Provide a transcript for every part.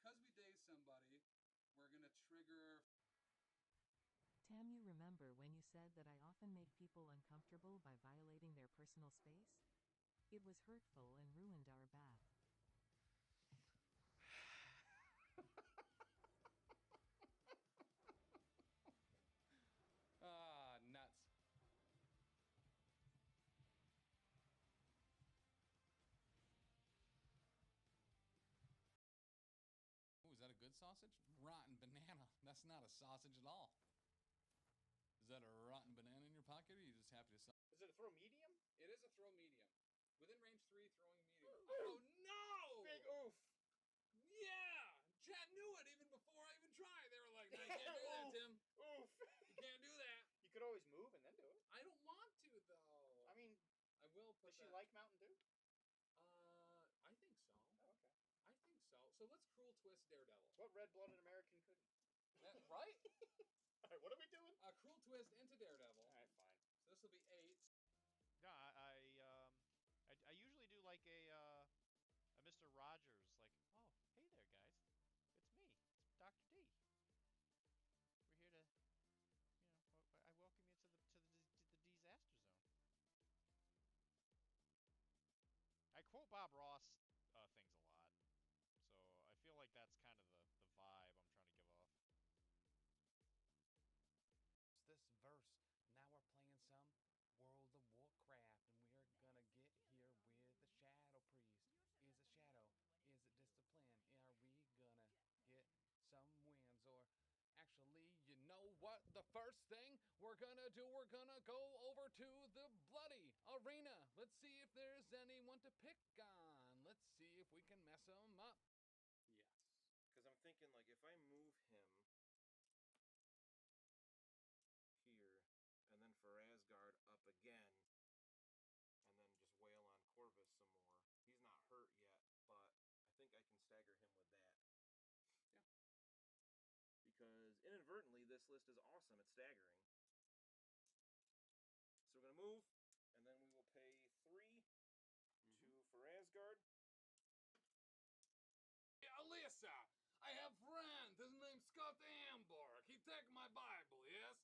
because we daze somebody, we're going to trigger... Tam, you remember when you said that I often make people uncomfortable by violating their personal space? It was hurtful and ruined our bath. Ah, nuts. Ooh, is that a good sausage? Rotten banana. That's not a sausage at all. Is that a rotten banana in your pocket, or are you just happy to sell? Is it a throw medium? It is a throw medium. Within range 3, throwing medium. Oh, no! Big oof. Yeah! Chat knew it even before I even tried. They were like, no, you can't do that, Tim. Oof. You can't do that. You could always move and then do it. I don't want to, though. I mean, I will put does she like Mountain Dew? I think so. Oh, okay. I think so. So let's cruel twist Daredevil. What red-blooded American couldn't? Right? All right, what are we doing? Cruel twist into Daredevil. All right, fine. So this will be 8. No, I usually do like a Mr. Rogers, like, oh, hey there, guys, it's me, it's Dr. D. We're here to, you know, I welcome you to the disaster zone. I quote Bob Ross things a lot, so I feel like that's kind of the vibe I'm trying to give off. This verse. Now we're playing some World of Warcraft, and we're gonna get here with the Shadow Priest. Is it Shadow? Is it Discipline? Are we gonna get some wins? Or actually, you know what? The first thing we're gonna do, we're gonna go over to the Bloody Arena. Let's see if there's anyone to pick on. Let's see if we can mess them up. Yes. Because I'm thinking, like, if I move him here, and then for Asgard up again, and then just wail on Corvus some more. He's not hurt yet, but I think I can stagger him with that. Yeah. Because inadvertently, this list is awesome at staggering. So we're going to move, and then we will pay 3, 2 for Asgard. Hey, Alyssa, I have a friend. His name's Scott Amberg. He take my Bible, yes?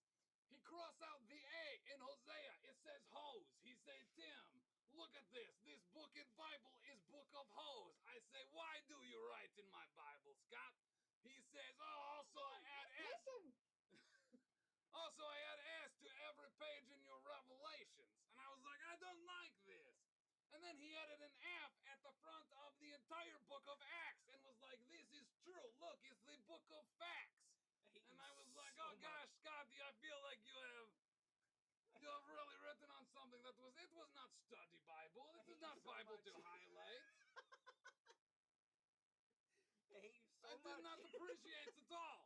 He crossed out the A in Hosea. It says hose. He say, Tim, look at this. This book in Bible is book of hose. I say, why do you write in my Bible, Scott? He says, oh, also I add S. Also, I add S to every page in your Revelations. And I was like, I don't like this. And then he added an F at the front of the entire book of Acts and was like, this is true. Look, it's the book of facts. And I was like, oh gosh, Scotty, I feel like you have really written on something that it was not study Bible. This is not Bible to highlight. I hate you so I much. did not appreciate it at all.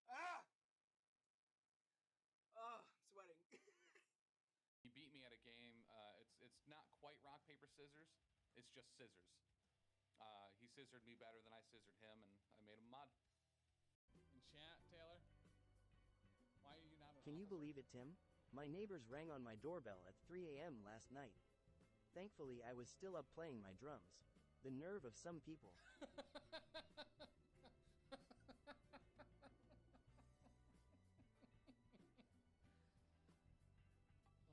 Ah! Oh, sweating. He beat me at a game. It's not quite rock, paper, scissors. It's just scissors. He scissored me better than I scissored him, and I made him mod. In chat, Taylor, why are you not? Can you believe it, Tim? My neighbors rang on my doorbell at 3 a.m. last night. Thankfully, I was still up playing my drums. The nerve of some people.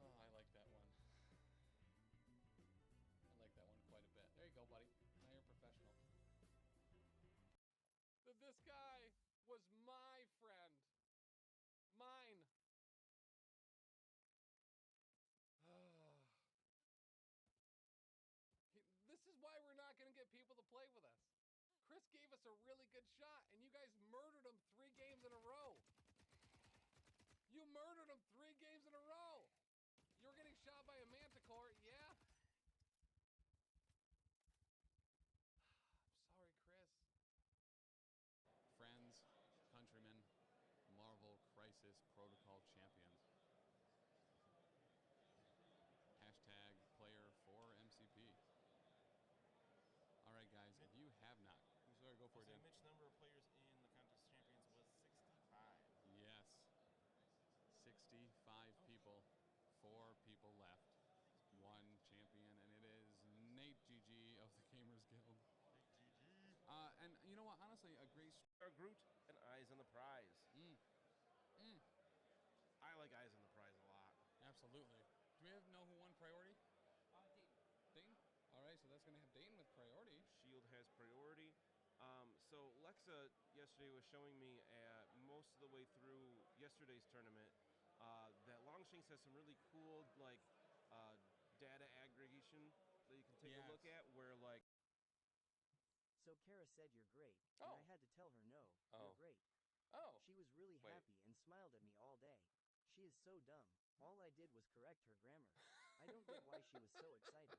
Oh, I like that one. I like that one quite a bit. There you go, buddy. Now you're professional. This guy was my friend. Mine. This is why we're not going to get people to play with us. Chris gave us a really good shot, and you guys murdered him 3 games in a row. You murdered him 3 games in a row. You were getting shot by a manticore, yeah? I'm sorry, Chris. Friends, countrymen, Marvel Crisis Protocol champions. Hashtag player for MCP. All right, guys, if you have not, sorry, go for it, Dan. Which number of players in the contest champions was 65? Yes, 65 people, 4 people left, 1 champion, and it is Nate GG of the Gamers Guild. Nate GG. And Groot and Eyes on the Prize. Mm. Mm. I like Eyes on the Prize a lot. Absolutely. Do we know who won priority? Dayton. All right, so that's going to have Dayton with priority. Shield has priority. So Lexa yesterday was showing me most of the way through yesterday's tournament that Longshanks has some really cool data aggregation that you can take a look at where like. So Kara said you're great, and Oh. I had to tell her no, Oh. you're great. Oh. She was really Wait. happy and smiled at me all day. She is so dumb. All I did was correct her grammar. I don't get why she was so excited.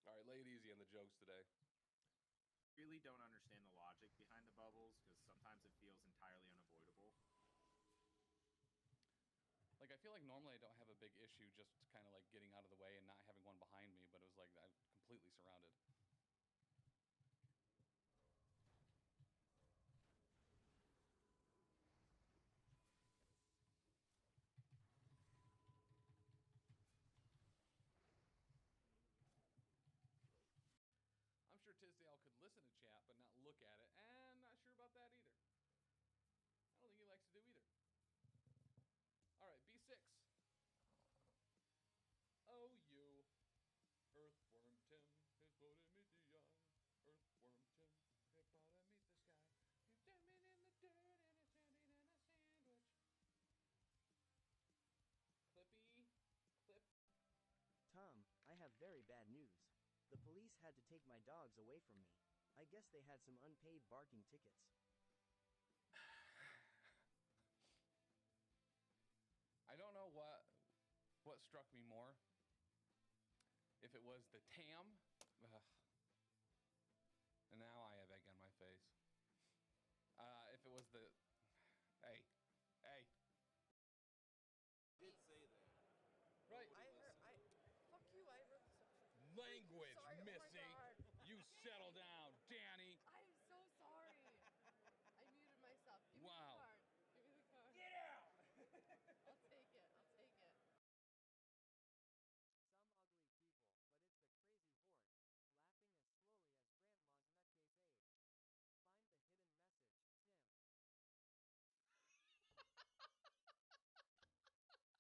All right, lay it easy on the jokes today. Really don't understand the logic behind the bubbles because sometimes it feels entirely unavoidable. Like, I feel like normally I don't have a big issue just kind of like getting out of the way and not having one behind me, but it was like I'm completely surrounded. I'm sure Tisdale could listen to chat but not look at it, and not sure about that either. I don't think he likes to do either. All right, B6. Oh, you. Earthworm Tim is voted me the eye. Earthworm Tim is about to meet the sky. He's jumping in the dirt and he's standing in a sandwich. Clippy. Clip. Tom, I have very bad news. The police had to take my dogs away from me. I guess they had some unpaid barking tickets. I don't know what struck me more. If it was the Tam, and now I have egg on my face. If it was the, hey, Did say that. right? Fuck you, I wrote this up. Language, Sorry, oh my Missy. God. You settle down, Danny. I'm so sorry. I muted myself. Give me Wow. the card. Give me the card. Get out! I'll take it. I'll take it. Oh, sup, lasagna? That was good. I liked that. I liked that an awful lot. Why do people keep like just a couple potatoes in so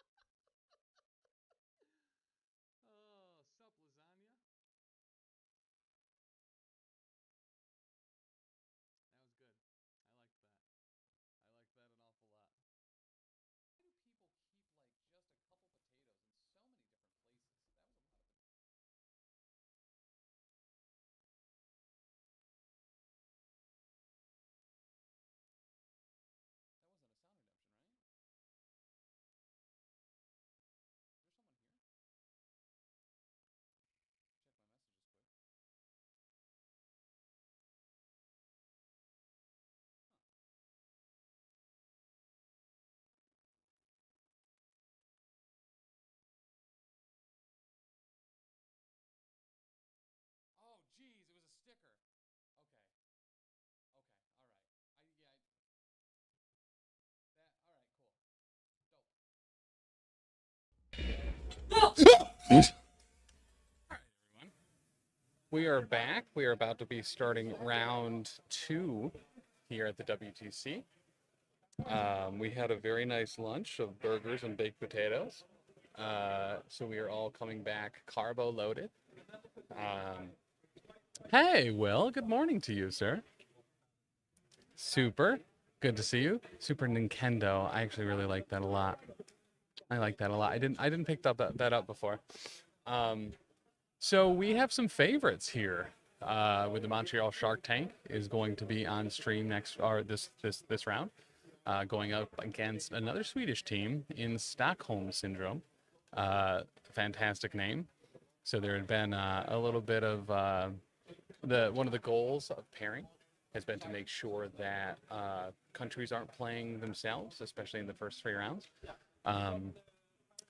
many different places? That was a lot of potatoes. That wasn't a sound redemption, right? Is there someone here? Check my messages quick. Oh, geez, it was a sticker. Okay. Okay. All right. That. All right. Cool. Dope. All right, everyone. We are back. We are about to be starting round 2 here at the WTC. We had a very nice lunch of burgers and baked potatoes. So we are all coming back carbo loaded. Hey, Will, good morning to you, sir. Super. Good to see you. Super Nintendo. I actually really like that a lot. I like that a lot. I didn't pick that up before. So we have some favorites here. With the Montreal Shark Tank is going to be on stream this round. Going up against another Swedish team in Stockholm Syndrome. Fantastic name. So there had been a little bit of one of the goals of pairing has been to make sure that countries aren't playing themselves, especially in the first 3 rounds.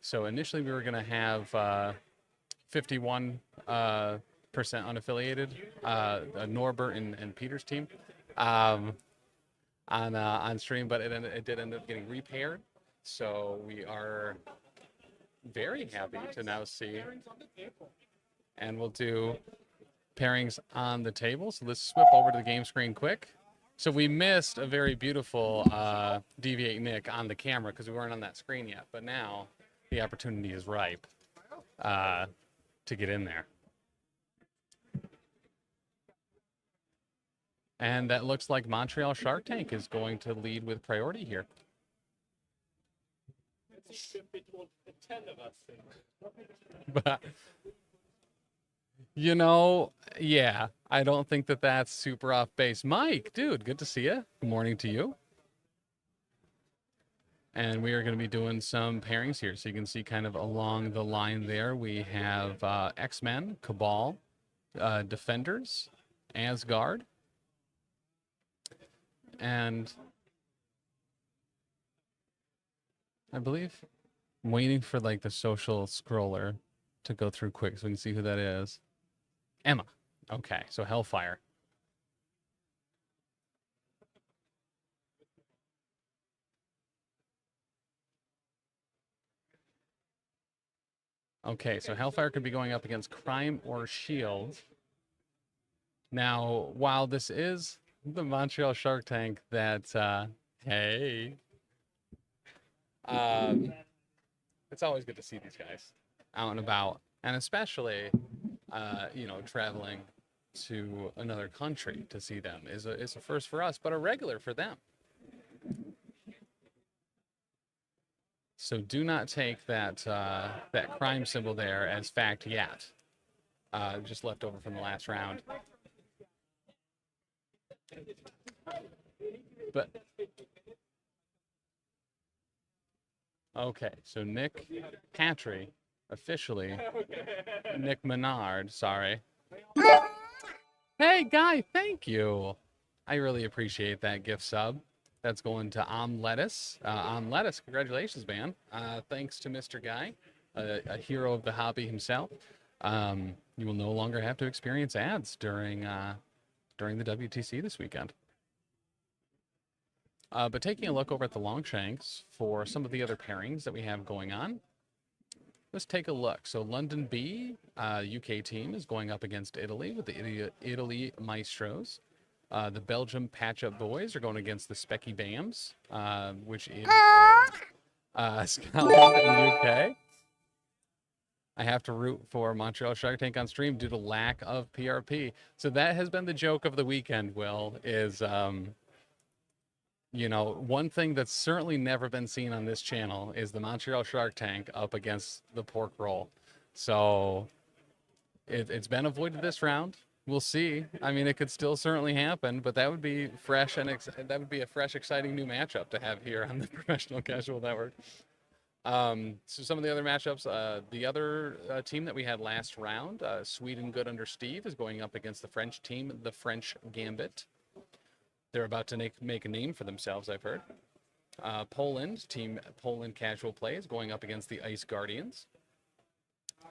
So initially we were going to have 51% unaffiliated, Norbert and Peter's team on stream, but it did end up getting repaired So we are very happy to now see, and we'll do pairings on the table. So let's swip over to the game screen quick. So we missed a very beautiful Deviate Nick on the camera because we weren't on that screen yet. But now the opportunity is ripe to get in there. And that looks like Montreal Shark Tank is going to lead with priority here. But, you know, yeah, I don't think that that's super off base. Mike, dude, good to see you. Good morning to you. And we are going to be doing some pairings here. So you can see kind of along the line there, we have X-Men, Cabal, Defenders, Asgard. And I believe I'm waiting for like the social scroller to go through quick so we can see who that is. Emma. Okay, so Hellfire. Okay, so Hellfire could be going up against Crime or Shield. Now, while this is the Montreal Shark Tank that, hey, it's always good to see these guys out and about, and especially, you know, traveling to another country to see them is a first for us, but a regular for them. So do not take that that crime symbol there as fact yet. Just left over from the last round. But okay, so Nick Patry, officially Nick Menard, sorry. Hey, Guy, thank you. I really appreciate that gift sub. That's going to Lettuce. Lettuce, congratulations, man. Thanks to Mr. Guy, a hero of the hobby himself. You will no longer have to experience ads during the WTC this weekend. But taking a look over at the Longshanks for some of the other pairings that we have going on, let's take a look. So London B, UK team, is going up against Italy with the Italy Maestros. The Belgium Patch-Up Boys are going against the Specky Bams, which is Scotland and UK. I have to root for Montreal Shark Tank on stream due to lack of PRP. So that has been the joke of the weekend, Will, is, you know, one thing that's certainly never been seen on this channel is the Montreal Shark Tank up against the pork roll. So it's been avoided this round. We'll see. I mean, it could still certainly happen, but that would be fresh and that would be a fresh, exciting new matchup to have here on the Professional Casual Network. So some of the other matchups, the other team that we had last round, Sweden Good Under Steve, is going up against the French team, the French Gambit. They're about to make a name for themselves, I've heard. Poland, Team Poland Casual Play, is going up against the Ice Guardians.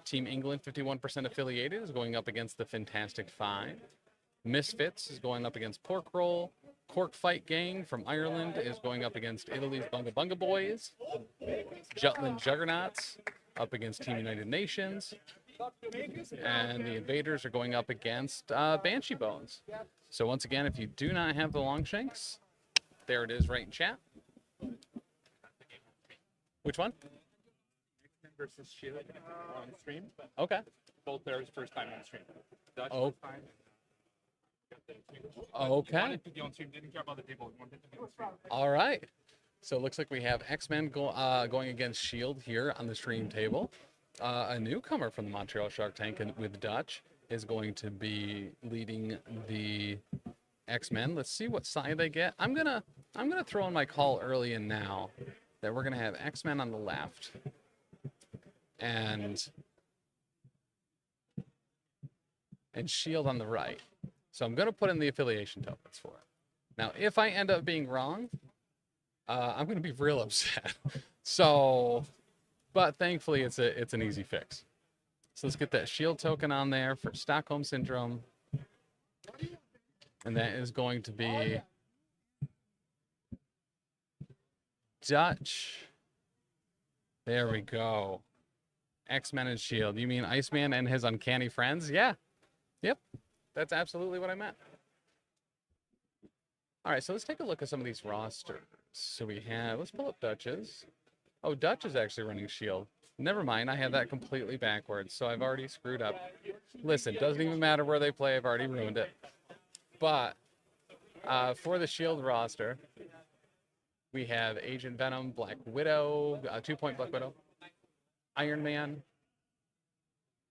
Team England, 51% affiliated, is going up against the Fantastic Five. Misfits is going up against Pork Roll. Cork Fight Gang from Ireland is going up against Italy's Bunga Bunga Boys. Jutland Juggernauts up against Team United Nations. And the Invaders are going up against Banshee Bones. So once again, if you do not have the Longshanks, there it is right in chat. Which one? Versus Shield on stream. Okay. Both players first time on stream. Dutch Oh. time. Okay. Wanted to be on stream. Didn't care about the table. Wanted to be on stream. All right. So it looks like we have X-Men going against Shield here on the stream table. A newcomer from the Montreal Shark Tank with Dutch is going to be leading the X-Men. Let's see what side they get. I'm gonna throw in my call early and now that we're gonna have X-Men on the left and Shield on the right. So I'm gonna put in the affiliation tokens for it. Now, if I end up being wrong, I'm gonna be real upset. So, but thankfully it's an easy fix. So let's get that Shield token on there for Stockholm Syndrome. And that is going to be Dutch There we go. X-Men and Shield. You mean Iceman and his uncanny friends? Yeah. Yep. That's absolutely what I meant. All right, so let's take a look at some of these rosters. So we have, let's pull up Dutch's. Oh, Dutch is actually running Shield. Never mind, I had that completely backwards, so I've already screwed up. Listen, doesn't even matter where they play, I've already ruined it. But for the Shield roster, we have Agent Venom, Black Widow, 2-point Black Widow, Iron Man,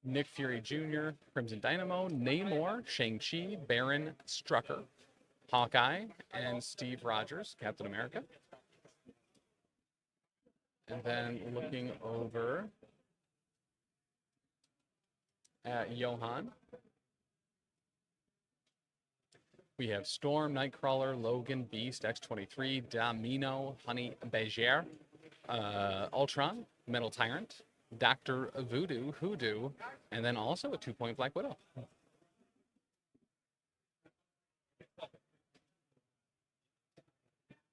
Nick Fury Jr., Crimson Dynamo, Namor, Shang-Chi, Baron, Strucker, Hawkeye, and Steve Rogers, Captain America. And then looking over at Johan, we have Storm, Nightcrawler, Logan, Beast, X-23, Domino, Honey Badger, Ultron, Metal Tyrant, Dr. Voodoo, Hoodoo, and then also a 2-point Black Widow.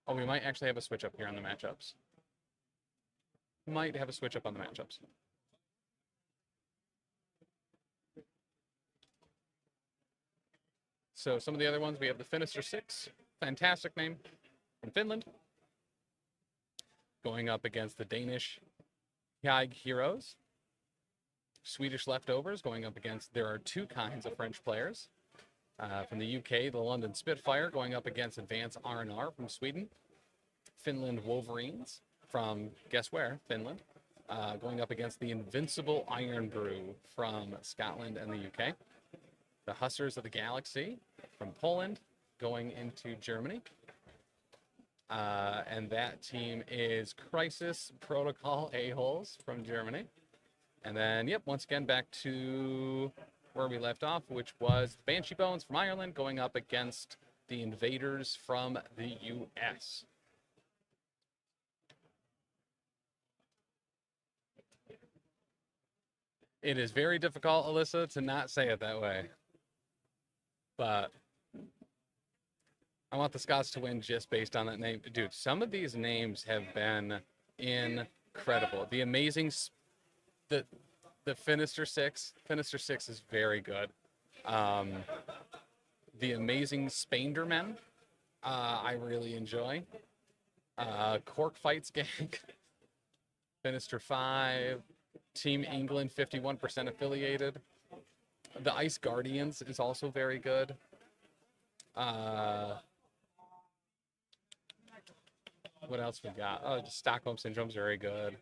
Oh, we might actually have a switch up here on the matchups. Might have a switch up on the matchups. So some of the other ones, we have the Sinister Six, fantastic name, from Finland, going up against the Danish Jag Heroes. Swedish Leftovers going up against, there are two kinds of French players. From the UK, the London Spitfire going up against Advance R&R from Sweden. Finland Wolverines from, guess where, Finland, going up against the Invincible Iron Brew from Scotland and the UK. The Hussars of the Galaxy from Poland going into Germany. And that team is Crisis Protocol A-Holes from Germany. And then, yep, once again, back to where we left off, which was Banshee Bones from Ireland going up against the Invaders from the US. It is very difficult, Alyssa, to not say it that way. But I want the Scots to win just based on that name. Dude, some of these names have been incredible. The amazing, the Sinister Six. Sinister Six is very good. The amazing Spandermen, I really enjoy. Cork Fights Gang. Sinister 5. Team England, 51% affiliated. The Ice Guardians is also very good. What else we got? Oh, just Stockholm Syndrome's very good.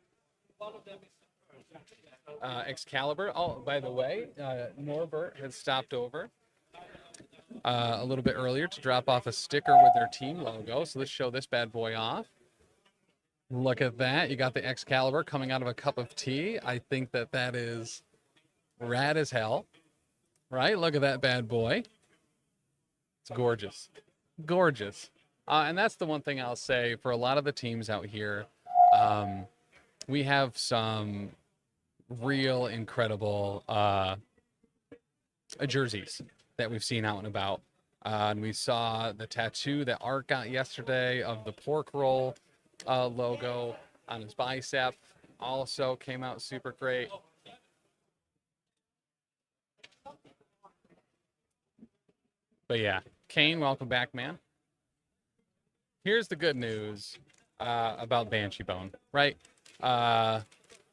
Excalibur. Oh, by the way, Norbert has stopped over a little bit earlier to drop off a sticker with their team logo. So let's show this bad boy off. Look at that. You got the Excalibur coming out of a cup of tea. I think that that is rad as hell. Right? Look at that bad boy. It's gorgeous. Gorgeous. And that's the one thing I'll say for a lot of the teams out here. We have some real incredible jerseys that we've seen out and about. And we saw the tattoo that Art got yesterday of the pork roll logo on his bicep. Also came out super great. But yeah, Kane, welcome back, man. Here's the good news about Banshee Bone, right?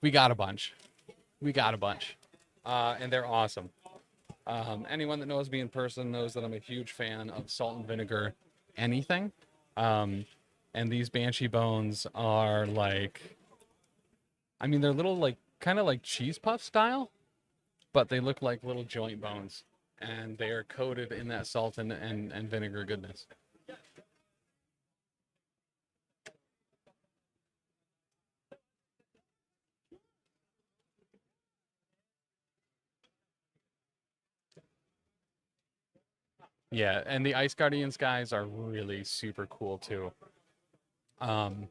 We got a bunch. And they're awesome. Anyone that knows me in person knows that I'm a huge fan of salt and vinegar anything. And these Banshee Bones are like, I mean, they're little, like, kind of like cheese puff style, but they look like little joint bones. And they are coated in that salt and vinegar goodness. Yeah, and the Ice Guardians guys are really super cool too. One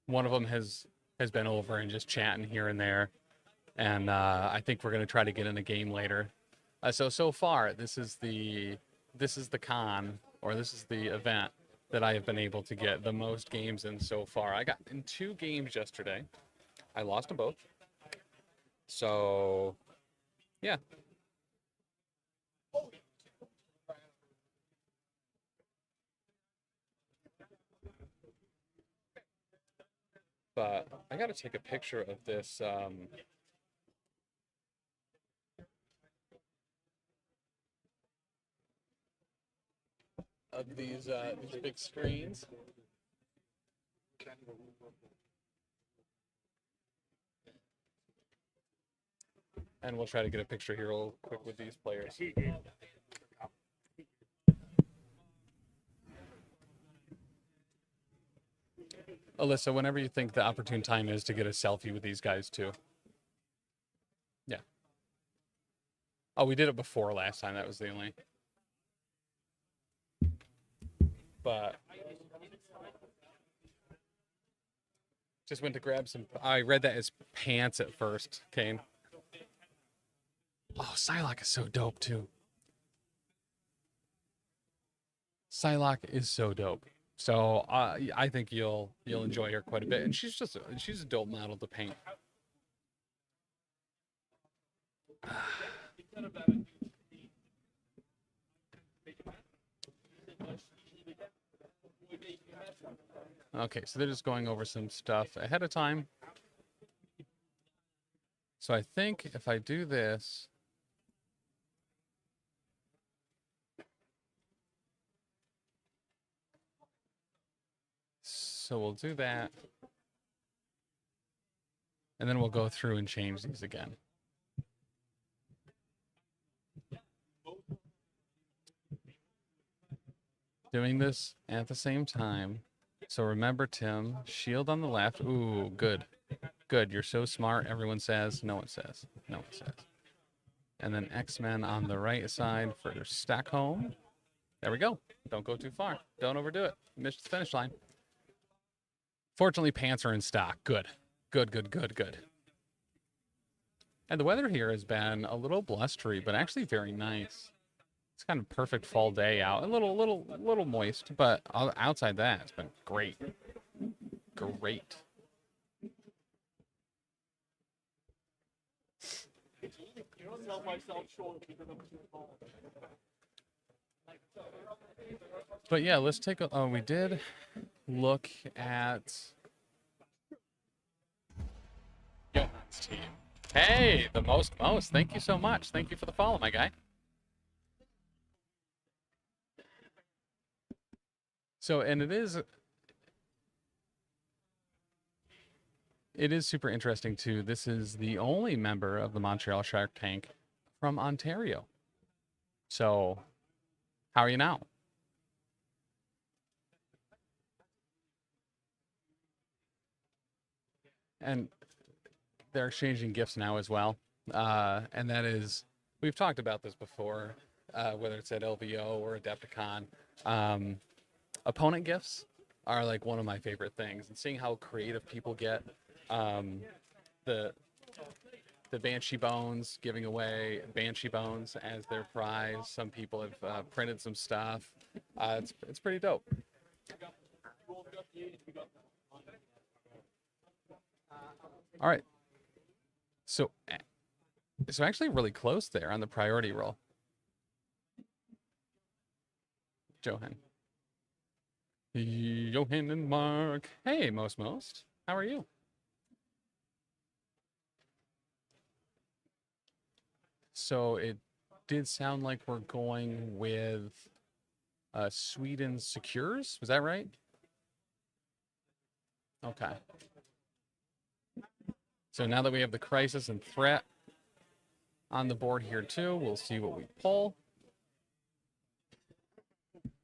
of them has been over and just chatting here and there, and I think we're gonna try to get in a game later. So far, this is the con, or this is the event that I have been able to get the most games in so far. I got in 2 games yesterday. I lost them both. So, yeah. But I got to take a picture of this. Of these big screens. And we'll try to get a picture here real quick with these players. Alyssa, whenever you think the opportune time is to get a selfie with these guys too. Yeah. Oh, we did it before last time. That was the only. But just went to grab some. I read that as pants at first, Kane. Oh, Psylocke is so dope too. Psylocke is so dope. So I think you'll enjoy her quite a bit, and she's a dope model to paint. Okay, so they're just going over some stuff ahead of time. So I think if I do this, so we'll do that, and then we'll go through and change these again. Doing this at the same time. So remember, Tim, shield on the left. Ooh, good. Good. You're so smart. Everyone says. No one says. No one says. And then X-Men on the right side for Stockholm. There we go. Don't go too far. Don't overdo it. Missed the finish line. Fortunately, pants are in stock. Good. Good, good, good, good. And the weather here has been a little blustery, but actually very nice. It's kind of perfect fall day out. A little moist, but outside that, it's been great. Great. But yeah, let's take a. Oh, we did look at Johan's team. Hey, the most. Thank you so much. Thank you for the follow, my guy. So, and it is super interesting too. This is the only member of the Montreal Shark Tank from Ontario. So, how are you now? And they're exchanging gifts now as well. And that is, we've talked about this before, whether it's at LVO or Adepticon. Opponent gifts are like one of my favorite things, and seeing how creative people get. The Banshee Bones, giving away Banshee Bones as their prize. Some people have printed some stuff. It's pretty dope. All right. So actually really close there on the priority roll. Johan and Mark. Hey, most. How are you? So it did sound like we're going with Sweden Secures. Was that right? Okay. So now that we have the Crisis and Threat on the board here too, we'll see what we pull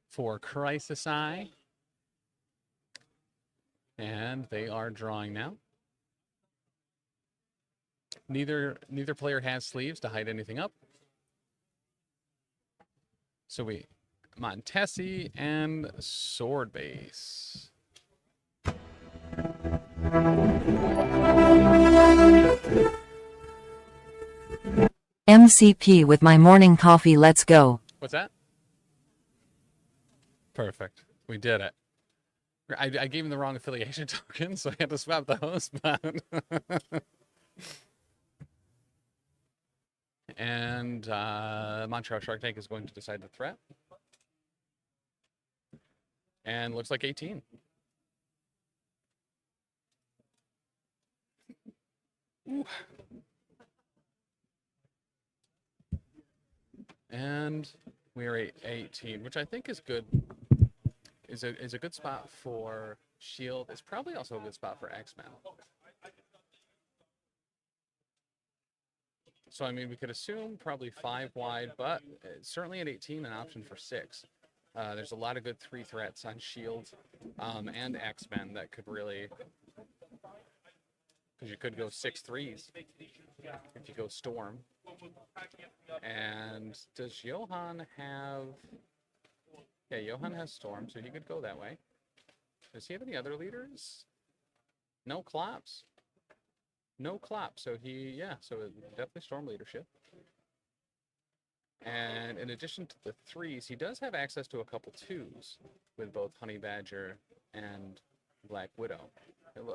for Crisis Eye. And they are drawing now. Neither player has sleeves to hide anything up. So we Montesi and Sword Base. MCP with my morning coffee, let's go. What's that? Perfect. We did it. I gave him the wrong affiliation token, so I had to swap the host spot. And Montreal Shark Tank is going to decide the threat. And looks like 18. Ooh. And we are at 18, which I think is good. Is a good spot for Shield. It's probably also a good spot for X-Men. So I mean, we could assume probably 5 wide, but certainly at 18, an option for 6. There's a lot of good 3 threats on Shield and X-Men that could really, because you could go 6 threes if you go Storm. And does Johan have? Yeah, Johan has Storm, so he could go that way. Does he have any other leaders? No Klops. No Klop, so so definitely Storm leadership. And in addition to the 3s, he does have access to a couple 2s with both Honey Badger and Black Widow.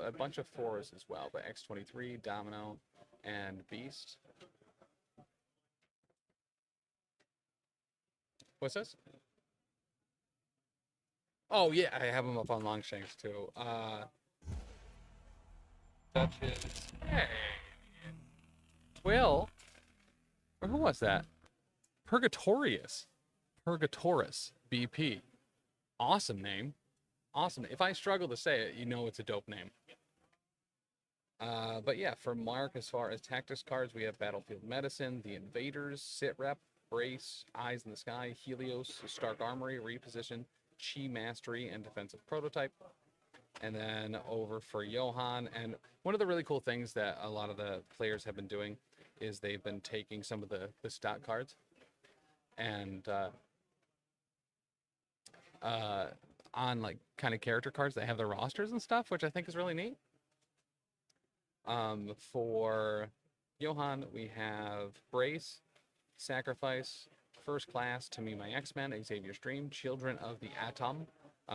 A bunch of 4s as well, but X-23, Domino, and Beast. What's this? Oh yeah, I have him up on Longshanks too. Duchess. Hey. Twill. Or who was that? Purgatorius. Purgatorus. BP. Awesome name. Awesome. If I struggle to say it, you know it's a dope name. But yeah, for Mark, as far as tactics cards, we have Battlefield Medicine, The Invaders, Sit Rep, Brace, Eyes in the Sky, Helios, Stark Armory, Reposition, Chi Mastery, and Defensive Prototype. And then over for Johan. And one of the really cool things that a lot of the players have been doing is they've been taking some of the stock cards and on like kind of character cards that have their rosters and stuff, which I think is really neat. For Johan, we have Brace, Sacrifice, First Class, To Me My X-Men, Xavier's Dream, Children of the Atom,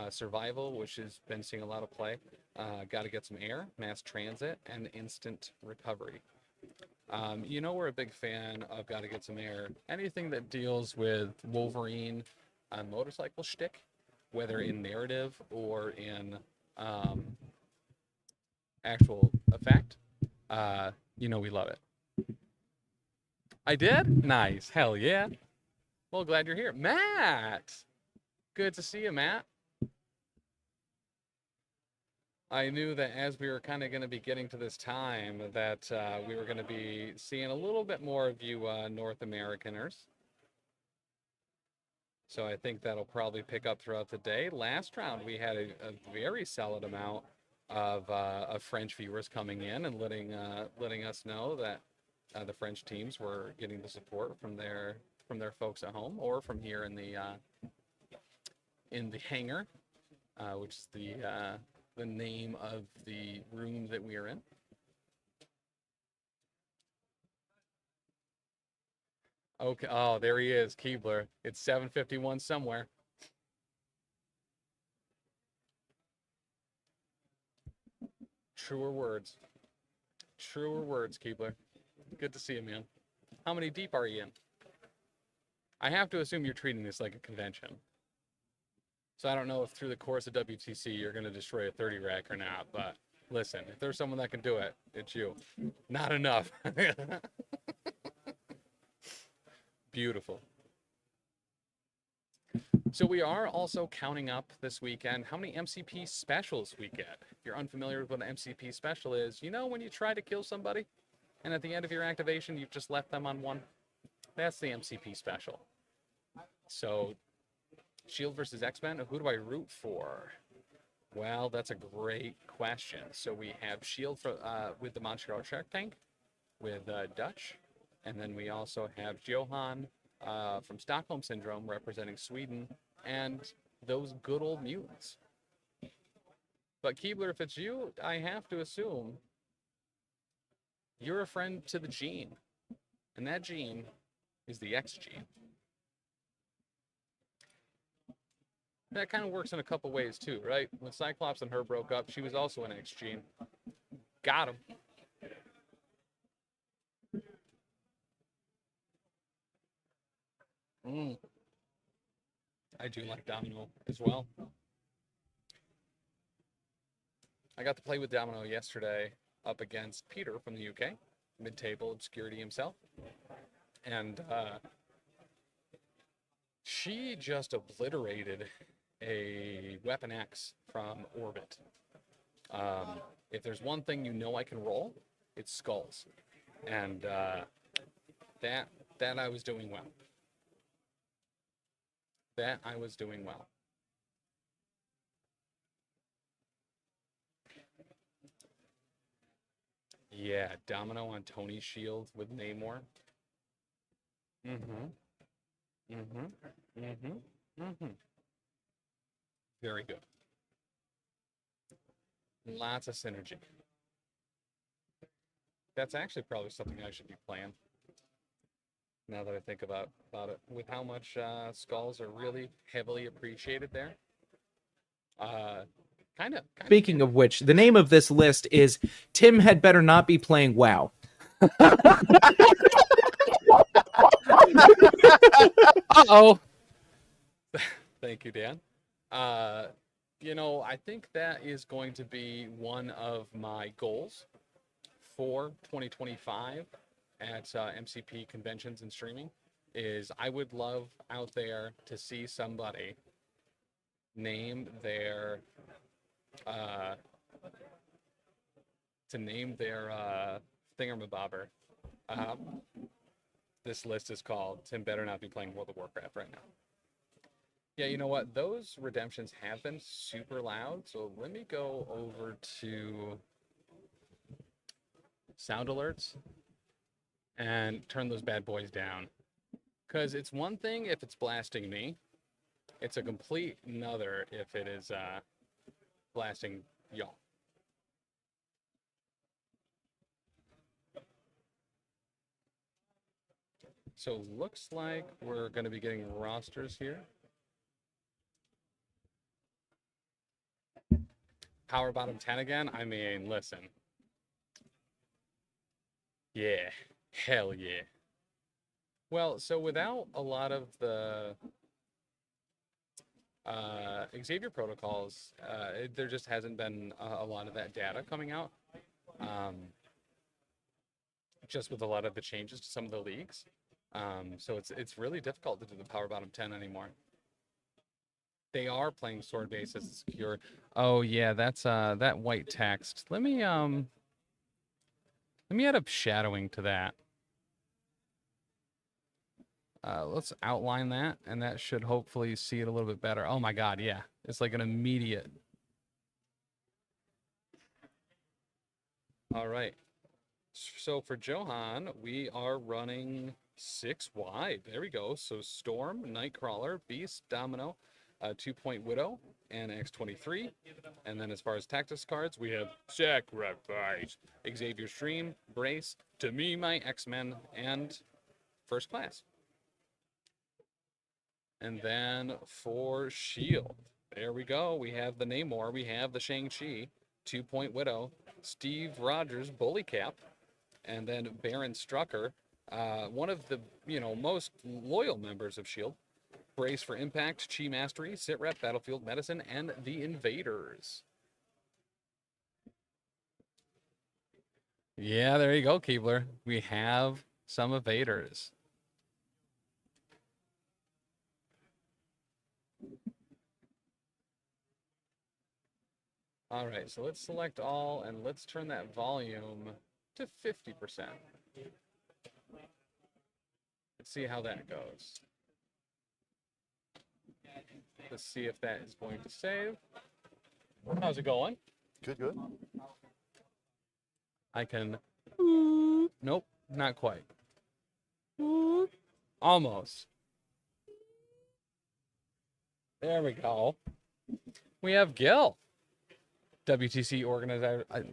Survival, which has been seeing a lot of play, Gotta Get Some Air, Mass Transit, and Instant Recovery. You know we're a big fan of Gotta Get Some Air. Anything that deals with Wolverine motorcycle shtick, whether in narrative or in actual effect, you know we love it. I did? Nice. Hell yeah. Well, glad you're here. Matt! Good to see you, Matt. I knew that as we were kind of going to be getting to this time that we were going to be seeing a little bit more of you North Americaners. So I think that'll probably pick up throughout the day. Last round, we had a very solid amount of French viewers coming in and letting us know that the French teams were getting the support from their folks at home or from here in the hangar, which is the name of the room that we are in. Okay. Oh, there he is, Keebler. It's 7:51 somewhere. Truer words. Truer words, Keebler. Good to see you, man. How many deep are you in? I have to assume you're treating this like a convention. So I don't know if through the course of WTC you're going to destroy a 30 rack or not, but listen, if there's someone that can do it, it's you. Not enough. Beautiful. So we are also counting up this weekend how many MCP specials we get. If you're unfamiliar with what an MCP special is, you know when you try to kill somebody and at the end of your activation you've just left them on one? That's the MCP special. So Shield versus X-Men, who do I root for? Well, that's a great question. So we have Shield for, with the Montreal Shark Tank, with Dutch, and then we also have Johan from Stockholm Syndrome representing Sweden, and those good old mutants. But Keebler, if it's you, I have to assume you're a friend to the gene, and that gene is the X gene. that kind of works in a couple ways too, right? When Cyclops and her broke up, she was also an X gene. Got him. I do like Domino as well. I got to play with Domino yesterday up against Peter from the UK, mid-table obscurity himself. And she just obliterated a Weapon X from orbit. If there's one thing you know I can roll, it's skulls. And that I was doing well. That I was doing well. Yeah, Domino on Tony's shield with Namor. Very good. Lots of synergy. That's actually probably something I should be playing. Now that I think about it, with how much skulls are really heavily appreciated there. Kind of. Speaking of which, the name of this list is Tim had better not be playing WoW. Uh-oh. Thank you, Dan. You know, I think that is going to be one of my goals for 2025 at MCP conventions and streaming, is I would love out there to see somebody name their thingamabobber. This list is called Tim Better Not Be Playing World of Warcraft right now. Yeah, you know what? Those redemptions have been super loud, so let me go over to sound alerts and turn those bad boys down. Because it's one thing if it's blasting me, it's a complete another if it is blasting y'all. So looks like we're going to be getting rosters here. Power bottom 10 again? I mean, listen. Yeah, hell yeah. Well, so without a lot of the Xavier protocols, there just hasn't been a lot of that data coming out. Just with a lot of the changes to some of the leagues. So it's really difficult to do the power bottom 10 anymore. They are playing sword base as secure. Oh yeah, that's that white text. Let me add a shadowing to that. Let's outline that, and that should hopefully see it a little bit better. Oh my God, yeah. It's like an immediate. All right. So for Johan, we are running 6 wide. There we go. So Storm, Nightcrawler, Beast, Domino, 2-point Widow, and X-23. And then as far as tactics cards, we have Sacrifice, Xavier Stream, Brace, To Me, My X-Men, and First Class. And then for Shield, there we go. We have the Namor, we have the Shang-Chi, 2-point Widow, Steve Rogers, Bully Cap, and then Baron Strucker, one of the most loyal members of Shield. Brace for Impact, Chi Mastery, Sit Rep, Battlefield Medicine, and the Invaders. Yeah, there you go, Keebler. We have some Invaders. All right, so let's select all, and let's turn that volume to 50%. Let's see how that goes. Let's see if that is going to save. How's it going? Good, good. I can... Nope, not quite. Almost. There we go. We have Gil, WTC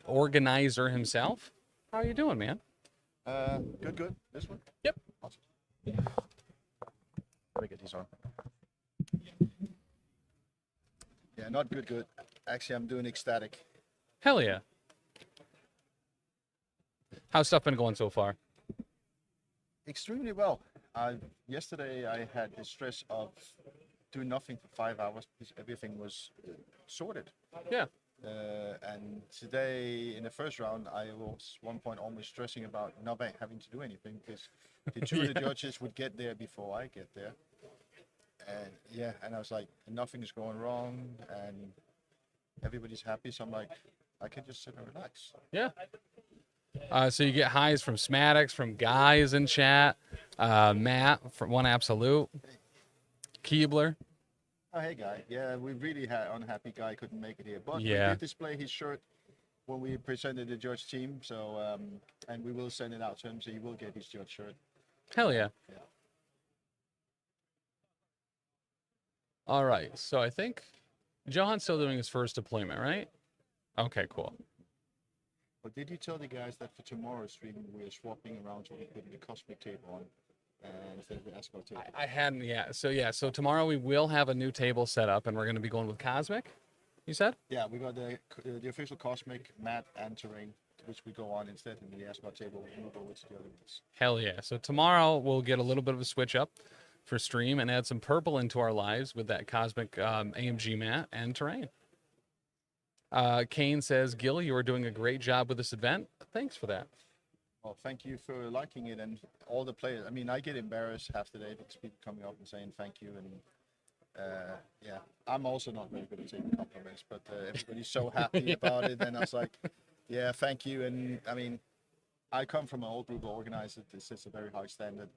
organizer himself. How are you doing, man? Good, good. This one? Yep. Awesome. Let me get these on. Yeah, not good, good. Actually, I'm doing ecstatic. Hell yeah. How's stuff been going so far? Extremely well. Yesterday I had the stress of doing nothing for 5 hours because everything was sorted. Yeah. And today in the first round, I was one point almost stressing about not having to do anything because the two of the judges would get there before I get there. And yeah, and I was like, nothing's going wrong and everybody's happy. So I'm like, I can just sit and relax. Yeah. So you get highs from Smaddox, from guys in chat, Matt from One Absolute, Keebler. Oh, hey, Guy. Yeah, we really had unhappy Guy couldn't make it here. But we Yeah. did display his shirt when we presented the judge team. So, and we will send it out to him, so he will get his judge shirt. Hell yeah. Yeah. All right. So I think Johan's still doing his first deployment, right? Okay, cool. But did you tell the guys that for tomorrow's stream we're swapping around so we put the cosmic tape on instead of the Asgard tape? I hadn't yet. So tomorrow we will have a new table set up, and we're going to be going with Cosmic, you said? Yeah, we got the official cosmic, mat, and terrain, which we go on instead, and the Asgard table we move over to the other ones. Hell yeah. So tomorrow we'll get a little bit of a switch up for stream and add some purple into our lives with that Cosmic AMG mat and terrain. Kane says, Gil, you are doing a great job with this event. Thanks for that. Well, thank you for liking it, and all the players. I mean, I get embarrassed half the day because people coming up and saying thank you, and yeah, I'm also not very good at taking compliments, but everybody's so happy about it, and I was like, yeah, thank you. And I mean, I come from an old group of organizers. This is a very high standard,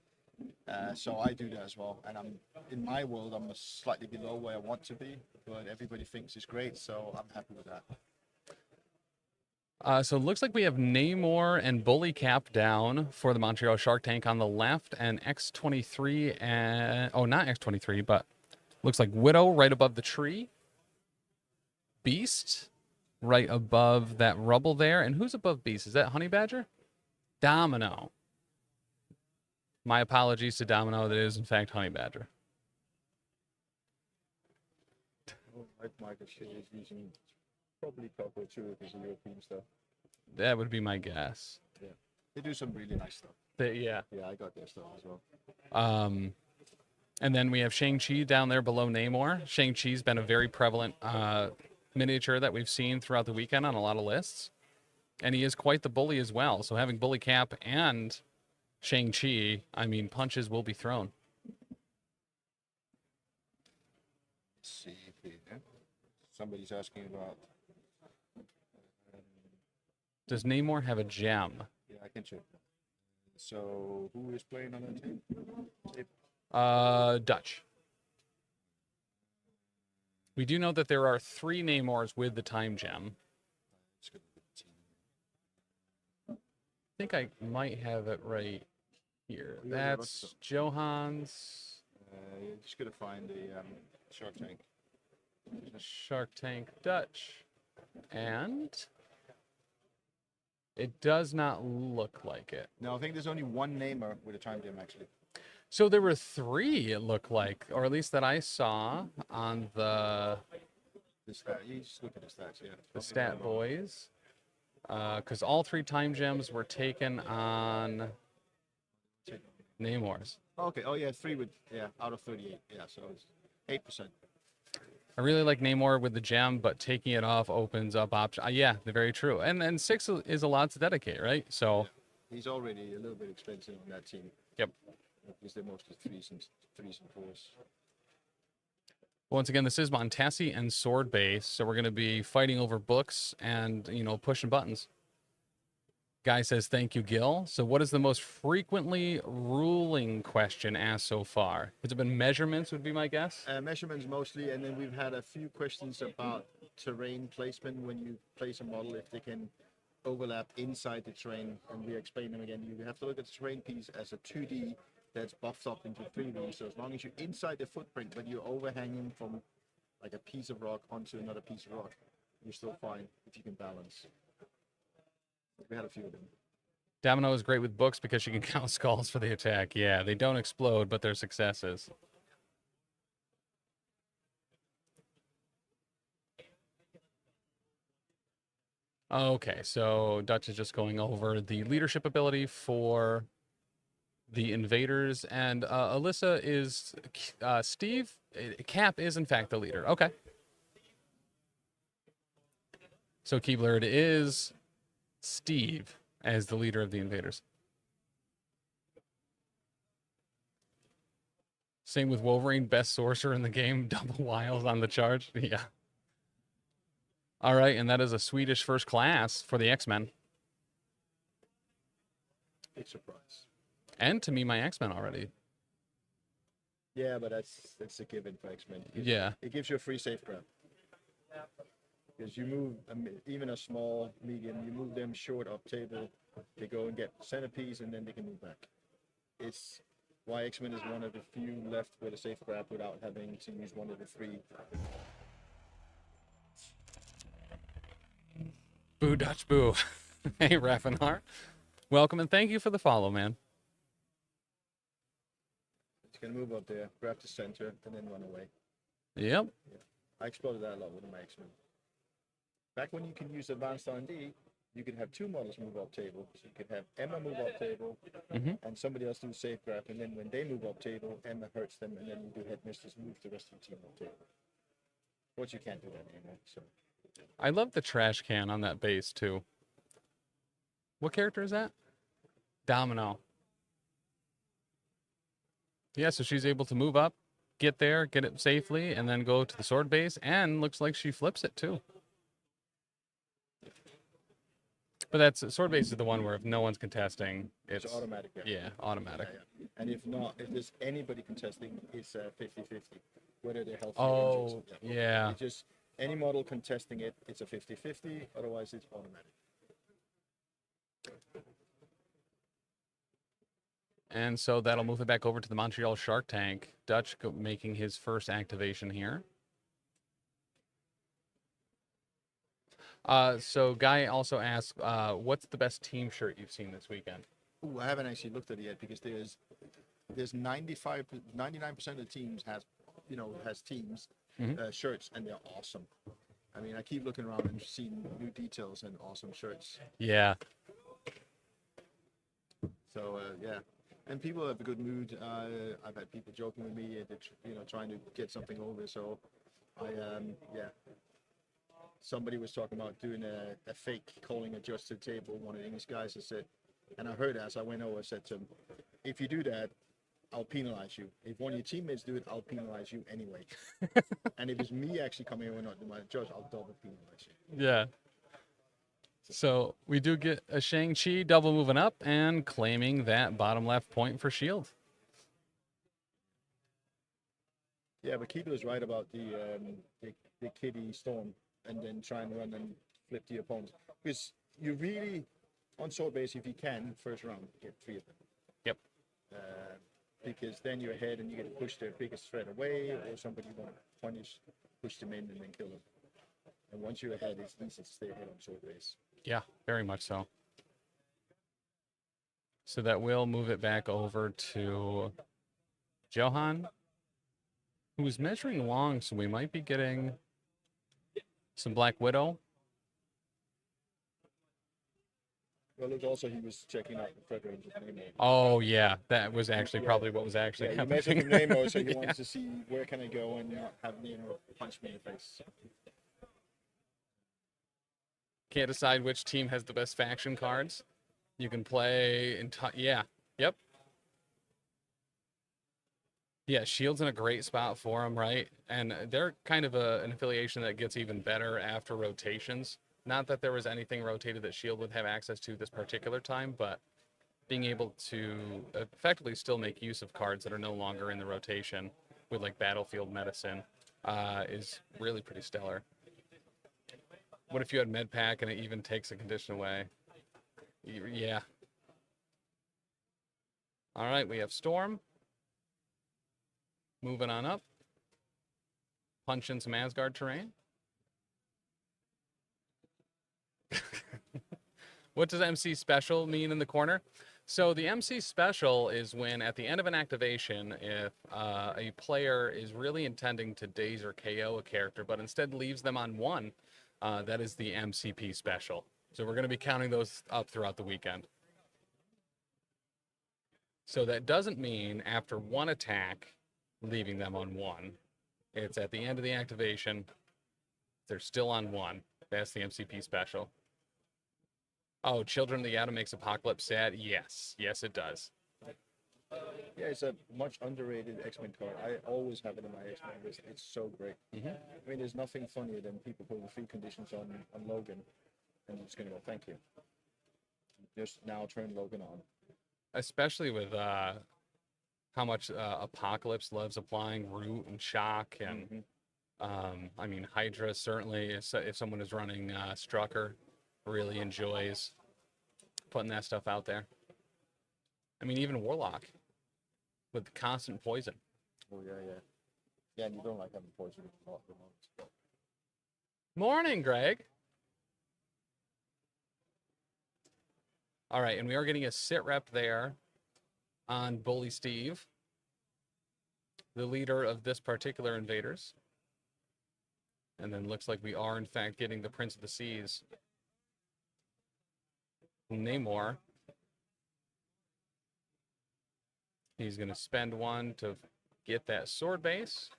so I do that as well. And I'm in my world, I'm slightly below where I want to be, but everybody thinks it's great, so I'm happy with that. So it looks like we have Namor and Bully Cap down for the Montreal Shark Tank on the left, and X23 and not X23, but looks like Widow right above the tree. Beast right above that rubble there, and who's above Beast? Is that Honey Badger? Domino. My apologies to Domino. That is in fact Honey Badger. Michael Shea is using probably Coco too if it's European stuff. That would be my guess. Yeah, they do some really nice stuff. Yeah. Yeah, I got their stuff as well. And then we have Shang-Chi down there below Namor. Shang-Chi's been a very prevalent miniature that we've seen throughout the weekend on a lot of lists. And he is quite the bully as well. So having Bully Cap and Shang-Chi, I mean, punches will be thrown. Let's see here. Somebody's asking about. Does Namor have a gem? Yeah, I can check. So who is playing on that team? Dutch. We do know that there are 3 Namors with the time gem. I think I might have it right here. That's Johans. You're just gonna find the Shark Tank. Shark Tank Dutch. And it does not look like it. No, I think there's only one namer with a time gem actually. So there were 3, it looked like, or at least that I saw on the stat. You just look at the stats, yeah. The stat boys. Because all 3 time gems were taken on Namors. Okay. Oh yeah, 3 with out of 38. Yeah, so it's 8%. I really like Namor with the gem, but taking it off opens up options. Yeah, they're very true. And 6 is a lot to dedicate, right? So he's already a little bit expensive in that team. Yep. Because they're mostly 3s and 4s. Once again, this is Montesi and Sword Base, so we're going to be fighting over books and, pushing buttons. Guy says, thank you, Gil. So what is the most frequently ruling question asked so far? Has it been measurements would be my guess? Measurements mostly, and then we've had a few questions about terrain placement when you place a model, if they can overlap inside the terrain, and we explain them again. You have to look at the terrain piece as a 2D that's buffed up into 3D. So as long as you're inside the footprint, but you're overhanging from like a piece of rock onto another piece of rock, you're still fine if you can balance. We had a few of them. Domino is great with books because she can count skulls for the attack. Yeah, they don't explode, but they're successes. Okay, so Dutch is just going over the leadership ability for the invaders, and Alyssa is Steve. Cap is in fact the leader. Okay. So Keebler, it is Steve as the leader of the invaders. Same with Wolverine, best sorcerer in the game, double wiles on the charge. Yeah. All right, and that is a Swedish first class for the X-Men. Big surprise. And to me, my X-Men already. Yeah, but that's a given for X-Men. Yeah. It gives you a free safe grab. Because you move even a small, medium, you move them short up table, they go and get centerpiece, and then they can move back. It's why X-Men is one of the few left with a safe grab without having to use one of the three. Boo, Dutch, boo. Hey, Raffinar. Welcome, and thank you for the follow, man. It's going to move up there, grab the center, and then run away. Yep. Yeah. I explored that a lot with my X-Men. Back when you can use advanced R&D, you could have two models move up table. So you could have Emma move up table, and somebody else do safe grab, and then when they move up table, Emma hurts them, and then you do headmistress move the rest of the team up table. But you can't do that anymore. So I love the trash can on that base, too. What character is that? Domino. Yeah, so she's able to move up, get there, get it safely, and then go to the sword base, and looks like she flips it, too. But that's sword base is the one where if no one's contesting, it's automatic. Yeah, automatic. Yeah. And if there's anybody contesting, it's 50-50, whether they're healthy or injured. Yeah. It's just any model contesting it, it's a 50-50. Otherwise, it's automatic. And so that'll move it back over to the Montreal Shark Tank. Dutch making his first activation here. So Guy also asked, what's the best team shirt you've seen this weekend? Ooh, I haven't actually looked at it yet because there's 99% of the teams has teams shirts, and they're awesome. I mean, I keep looking around and seeing new details and awesome shirts. Yeah. So yeah, and people have a good mood. I've had people joking with me, trying to get something over. So yeah. Somebody was talking about doing a fake calling adjusted table. One of the English guys has said, and I heard as I went over, I said to him, if you do that, I'll penalize you. If one of your teammates do it, I'll penalize you anyway. And if it's me actually coming over and not doing my judge, I'll double penalize you. Yeah. So we do get a Shang-Chi double moving up and claiming that bottom left point for shield. Yeah, but Keebler is right about the Kitty Storm, and then try and run and flip the opponent. Because you really, on sword base, if you can, first round, get 3 of them. Yep. Because then you're ahead and you get to push their biggest threat away, or somebody you want to punish, push them in, and then kill them. And once you're ahead, it's easy to stay ahead on sword base. Yeah, very much so. So that will move it back over to Johan, who's measuring long, so we might be getting some Black Widow. Well, look, also he was checking out the Fred Ranger's name. Oh, yeah, that was actually probably what was actually happening. He measured the name, so he wanted to see where can I go and not have punch me in the face. Can't decide which team has the best faction cards. You can play yeah. Yep. Yeah, Shield's in a great spot for them, right? And they're kind of an affiliation that gets even better after rotations. Not that there was anything rotated that Shield would have access to this particular time, but being able to effectively still make use of cards that are no longer in the rotation with like Battlefield Medicine is really pretty stellar. What if you had Med Pack and it even takes a condition away? Yeah. All right, we have Storm. Moving on up. Punch in some Asgard terrain. What does MC Special mean in the corner? So the MC Special is when at the end of an activation, if a player is really intending to daze or KO a character, but instead leaves them on 1, that is the MCP Special. So we're going to be counting those up throughout the weekend. So that doesn't mean after one attack, leaving them on 1. It's at the end of the activation, they're still on 1. That's the MCP special. Oh, Children of the Atom makes Apocalypse sad? Yes. Yes, it does. Yeah, it's a much underrated X-Men card. I always have it in my X-Men list. It's so great. Mm-hmm. I mean, there's nothing funnier than people putting free conditions on Logan, and you're just going to go, thank you. Just now turn Logan on. Especially with how much Apocalypse loves applying Root and Shock. And, I mean, Hydra certainly, if someone is running Strucker, really enjoys putting that stuff out there. I mean, even Warlock with constant poison. Oh, yeah. Yeah, and you don't like having poison. Morning, Greg. All right, and we are getting a sit rep there on Bully Steve, the leader of this particular Invaders. And then looks like we are, in fact, getting the Prince of the Seas, Namor. He's going to spend 1 to get that sword base.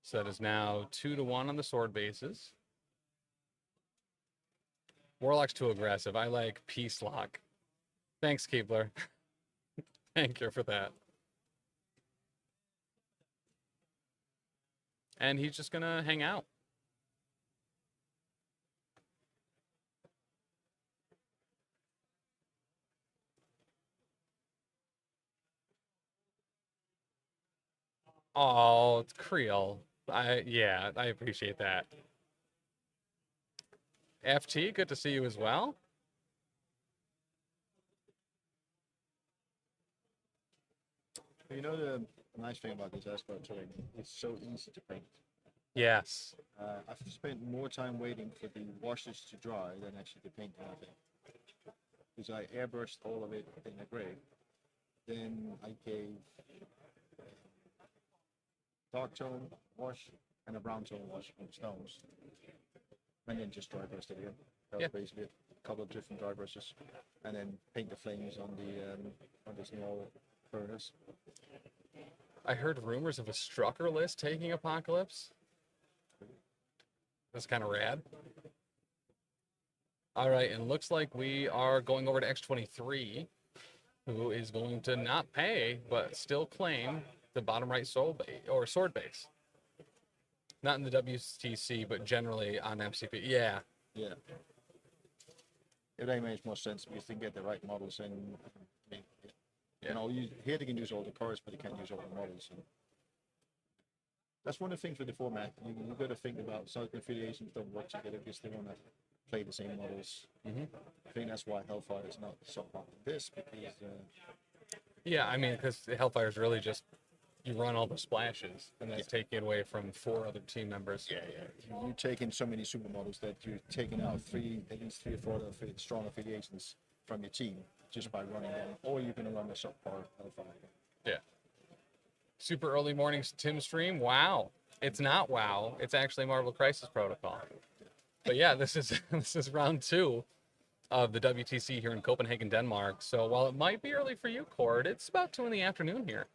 So that is now 2-1 on the sword bases. Warlock's too aggressive. I like Peace Lock. Thanks, Keebler. Thank you for that. And he's just going to hang out. Oh, it's Creole. Yeah, I appreciate that. FT, good to see you as well. You know the nice thing about this Asgard terrain? It's so easy to paint. Yes. I've spent more time waiting for the washes to dry than actually to paint anything. Because I airbrushed all of it in a gray. Then I gave dark tone wash and a brown tone wash on stones. And then just dry brushed it again. That was basically it. A couple of different dry brushes. And then paint the flames on the small furnace. I heard rumors of a Strucker list taking Apocalypse. That's kind of rad. All right, and looks like we are going over to X23, who is going to not pay, but still claim the bottom right sword base. Not in the WTC, but generally on MCP. Yeah. Yeah. It makes more sense because they get the right models and you know, here they can use all the cards, but they can't use all the models. And that's one of the things with the format. You've got to think about certain affiliations don't work together because they want to play the same models. Mm-hmm. I think that's why Hellfire is not so hot in this because. Yeah, I mean, because Hellfire is really just you run all the splashes, and that's taking away from 4 other team members. Yeah. You're taking so many supermodels that you're taking out at least 3 or 4 strong affiliations from your team just by running them, or you're going to run a subpar Hellfire. Yeah. Super early mornings Tim stream. Wow. It's not WoW. It's actually Marvel Crisis Protocol. But yeah, this is round 2 of the WTC here in Copenhagen, Denmark. So while it might be early for you, Cord, it's about 2 in the afternoon here.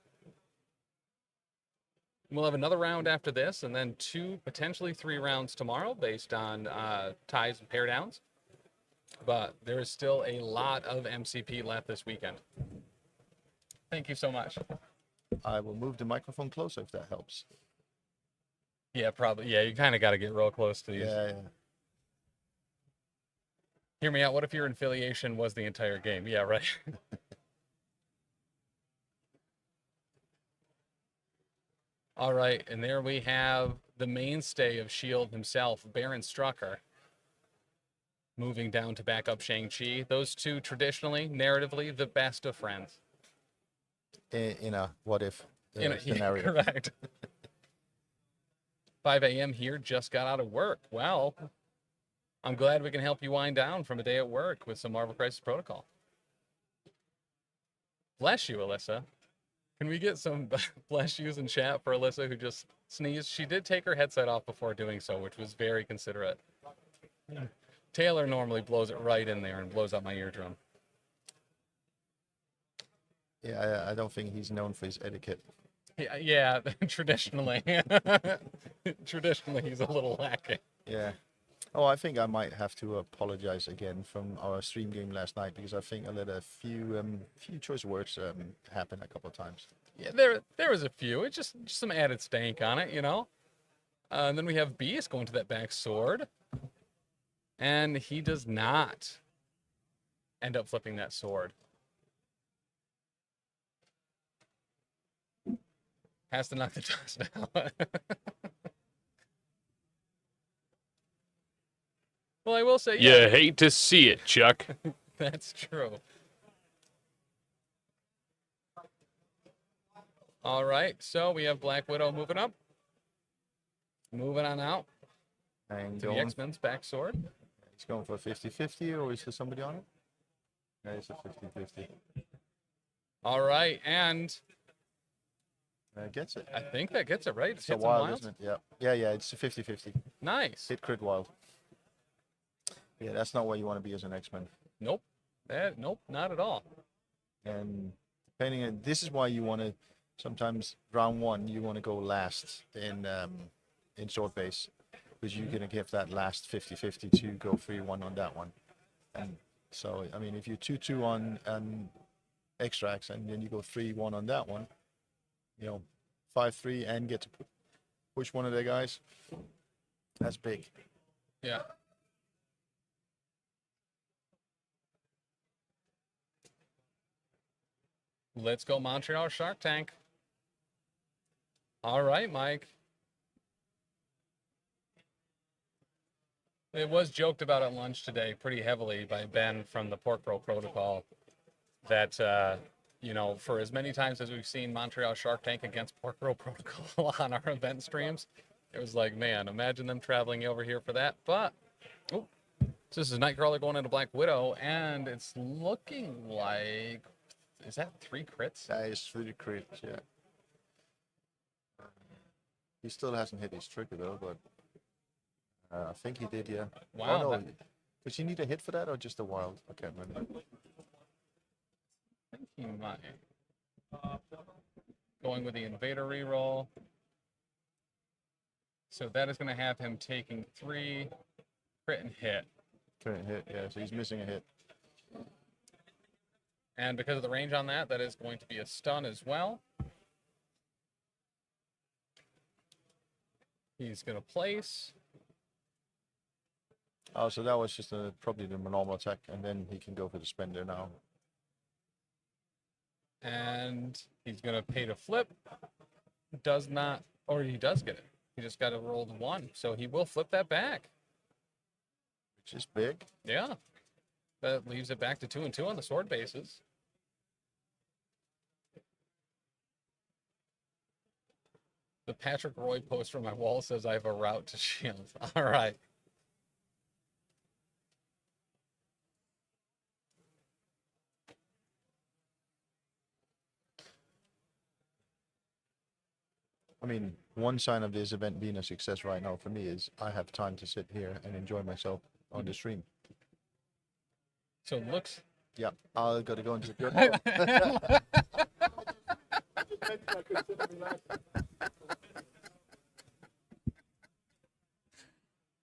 We'll have another round after this, and then 2, potentially 3 rounds tomorrow based on ties and pair downs. But there is still a lot of MCP left this weekend. Thank you so much. I will move the microphone closer if that helps. Yeah, probably. Yeah, you kind of got to get real close to these. Yeah. Hear me out. What if your affiliation was the entire game? Yeah, right. All right, and there we have the mainstay of S.H.I.E.L.D. himself, Baron Strucker, moving down to back up Shang-Chi. Those two, traditionally, narratively, the best of friends. In a what-if scenario. Correct. 5 a.m. here, just got out of work. Well, I'm glad we can help you wind down from a day at work with some Marvel Crisis Protocol. Bless you, Alyssa. Can we get some bless yous in chat for Alyssa, who just sneezed? She did take her headset off before doing so, which was very considerate. Taylor normally blows it right in there and blows out my eardrum. Yeah, I don't think he's known for his etiquette. Yeah, traditionally. Traditionally, he's a little lacking. Yeah. Oh, I think I might have to apologize again from our stream game last night because I think I let a few choice words happen a couple of times. Yeah, there was a few. It's just some added stank on it, you know. And then we have Beast going to that back sword, and he does not end up flipping that sword. Has to knock the dust out. Well, I will say, yeah. You hate to see it, Chuck. That's true. All right, so we have Black Widow moving up. Moving on out And to the X-Men's back sword. He's going for a 50-50, or is there somebody on it? Yeah, it's a 50-50. All right, and gets it. I think that gets it, right? It's a wild, isn't it? Yeah, it's a 50-50. Nice. Hit crit wild. Yeah, that's not where you want to be as an X-Men. Nope. Nope, not at all. And depending on, this is why you want to, sometimes round one, you want to go last in sword base, because you're going to give that last 50-50 to go 3-1 on that one. And so, I mean, if you 2-2 on extracts and then you go 3-1 on that one, you know, 5-3 and get to push one of their guys, that's big. Yeah. Let's go Montreal Shark Tank. All right, Mike. It was joked about at lunch today pretty heavily by Ben from the Pork Roll Protocol that, you know, for as many times as we've seen Montreal Shark Tank against Pork Roll Protocol on our event streams, it was like, man, imagine them traveling over here for that. But, oh, so this is Nightcrawler going into Black Widow, and it's looking like, is that 3 crits? That is 3 crits, yeah. He still hasn't hit his trigger though, but I think he did, yeah. Wow. Oh, no. Does he need a hit for that or just a wild? I can't remember. I think he might. Going with the Invader reroll. So that is going to have him taking 3 crit and hit. Crit and hit, yeah. So he's missing a hit. And because of the range on that, that is going to be a stun as well. He's going to place. Oh, so that was just probably the normal attack, and then he can go for the spender now. And he's going to pay to flip. Does not, or he does get it. He just got to roll the 1, so he will flip that back. Which is big. Yeah. That leaves it back to 2-2 on the sword bases. The Patrick Roy post from my wall says I have a route to shield. All right. I mean, one sign of this event being a success right now for me is I have time to sit here and enjoy myself on the stream. So it looks... Yeah, I got to go into the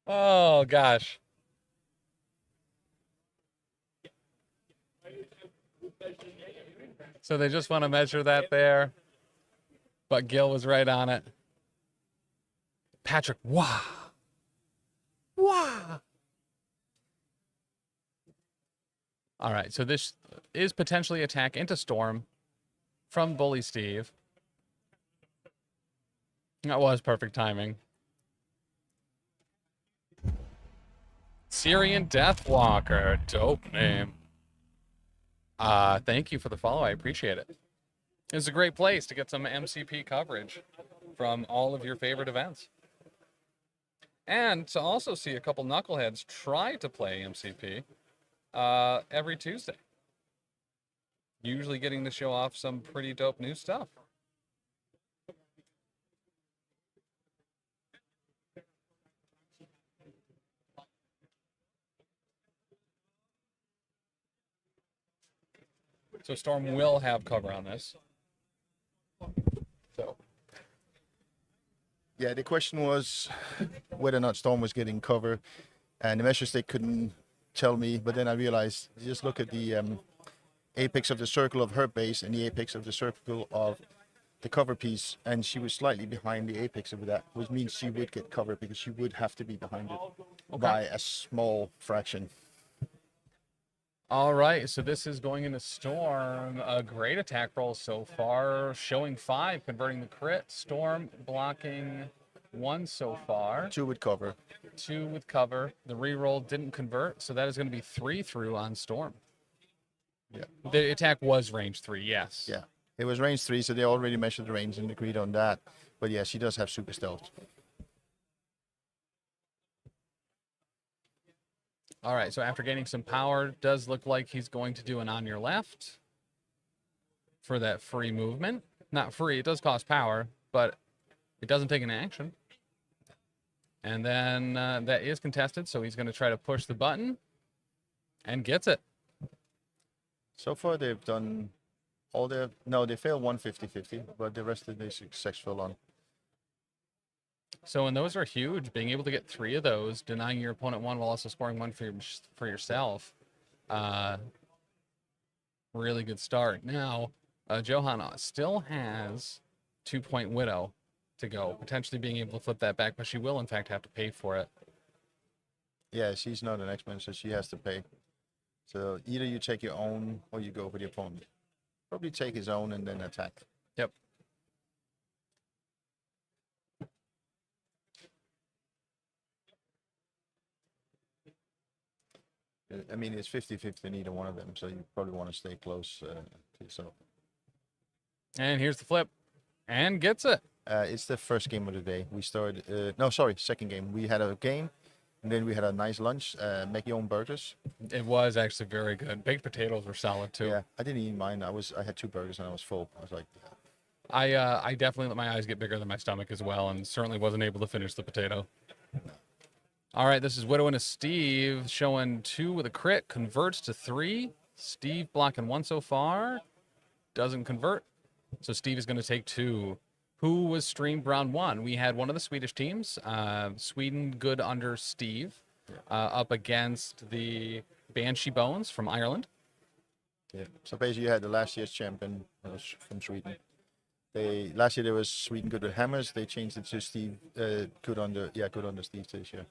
Oh, gosh. So they just want to measure that there. But Gil was right on it. Patrick, wow. Wow. All right, so this is potentially attack into Storm from Bully Steve. That was perfect timing. Syrian Deathwalker, dope name. Thank you for the follow, I appreciate it. It's a great place to get some MCP coverage from all of your favorite events. And to also see a couple knuckleheads try to play MCP every Tuesday. Usually getting to show off some pretty dope new stuff. So Storm will have cover on this. So, yeah, the question was whether or not Storm was getting cover, and the measure stick couldn't tell me. But then I realized, just look at the apex of the circle of her base and the apex of the circle of the cover piece, and she was slightly behind the apex of that, which means she would get cover because she would have to be behind it by a small fraction. All right, so this is going into Storm. A great attack roll so far, showing 5, converting the crit. Storm blocking 1 so far. 2 with cover. 2 with cover. The reroll didn't convert, so that is going to be 3 through on Storm. Yeah. The attack was range 3, yes. Yeah. It was range 3, so they already measured the range and agreed on that. But yeah, she does have super stealth. All right, so after gaining some power, does look like he's going to do an on your left for that free movement. Not free, it does cost power, but it doesn't take an action. And then that is contested, so he's going to try to push the button and gets it. So far, they've done all their... No, they failed 150-50, but the rest of the successful on. So, and those are huge. Being able to get 3 of those, denying your opponent 1 while also scoring 1 for yourself. Really good start. Now, Johanna still has 2-point Widow to go, potentially being able to flip that back, but she will, in fact, have to pay for it. Yeah, she's not an X-Men, so she has to pay. So either you take your own or you go for the opponent. Probably take his own and then attack. Yep. I mean, it's 50-50 in either one of them, so you probably want to stay close to yourself. And here's the flip. And gets it. It's the first game of the day. We started... no, sorry, second game. We had a game, and then we had a nice lunch. Make your own burgers. It was actually very good. Baked potatoes were solid, too. Yeah, I didn't eat mine. I had 2 burgers, and I was full. I was like... I definitely let my eyes get bigger than my stomach as well, and certainly wasn't able to finish the potato. All right, this is Widow and a Steve, showing 2 with a crit, converts to 3. Steve blocking 1 so far, doesn't convert. So Steve is going to take 2. Who was streamed round 1? We had one of the Swedish teams, Sweden good under Steve, up against the Banshee Bones from Ireland. Yeah, so basically you had the last year's champion from Sweden. Last year there was Sweden good with hammers. They changed it to Steve good under Steve this year.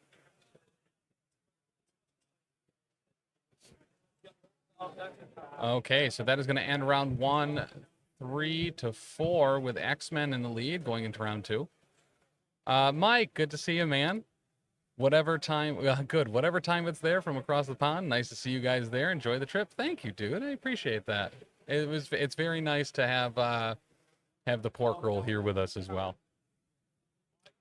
Okay, so that is going to end round 1, 3-4 with X-Men in the lead going into round 2. Mike, good to see you, man. Whatever time it's there from across the pond. Nice to see you guys there. Enjoy the trip. Thank you, dude. I appreciate that. It's very nice to have the pork roll here with us as well.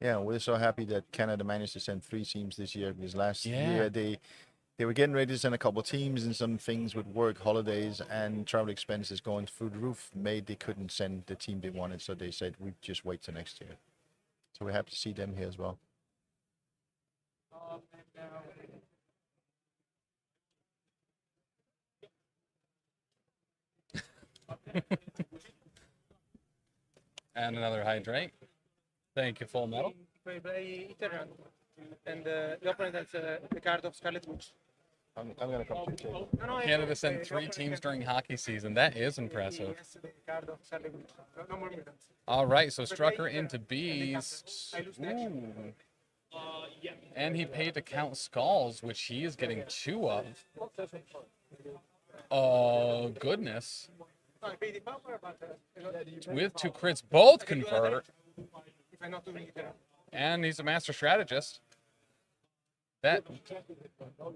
Yeah, we're so happy that Canada managed to send 3 teams this year, because last year they were getting ready to send a couple of teams, and some things with work, holidays, and travel expenses going through the roof made they couldn't send the team they wanted, so they said we'd just wait till next year. So we're happy to see them here as well. And another hydrate. Thank you, Full Metal. And the opponent has the card of Scarlet Witch. I'm going to come to you. Canada sent 3 teams during hockey season. That is impressive. All right, so Strucker into Beast. Ooh. And he paid to count skulls, which he is getting 2 of. Oh, goodness. With 2 crits, both convert. And he's a master strategist. That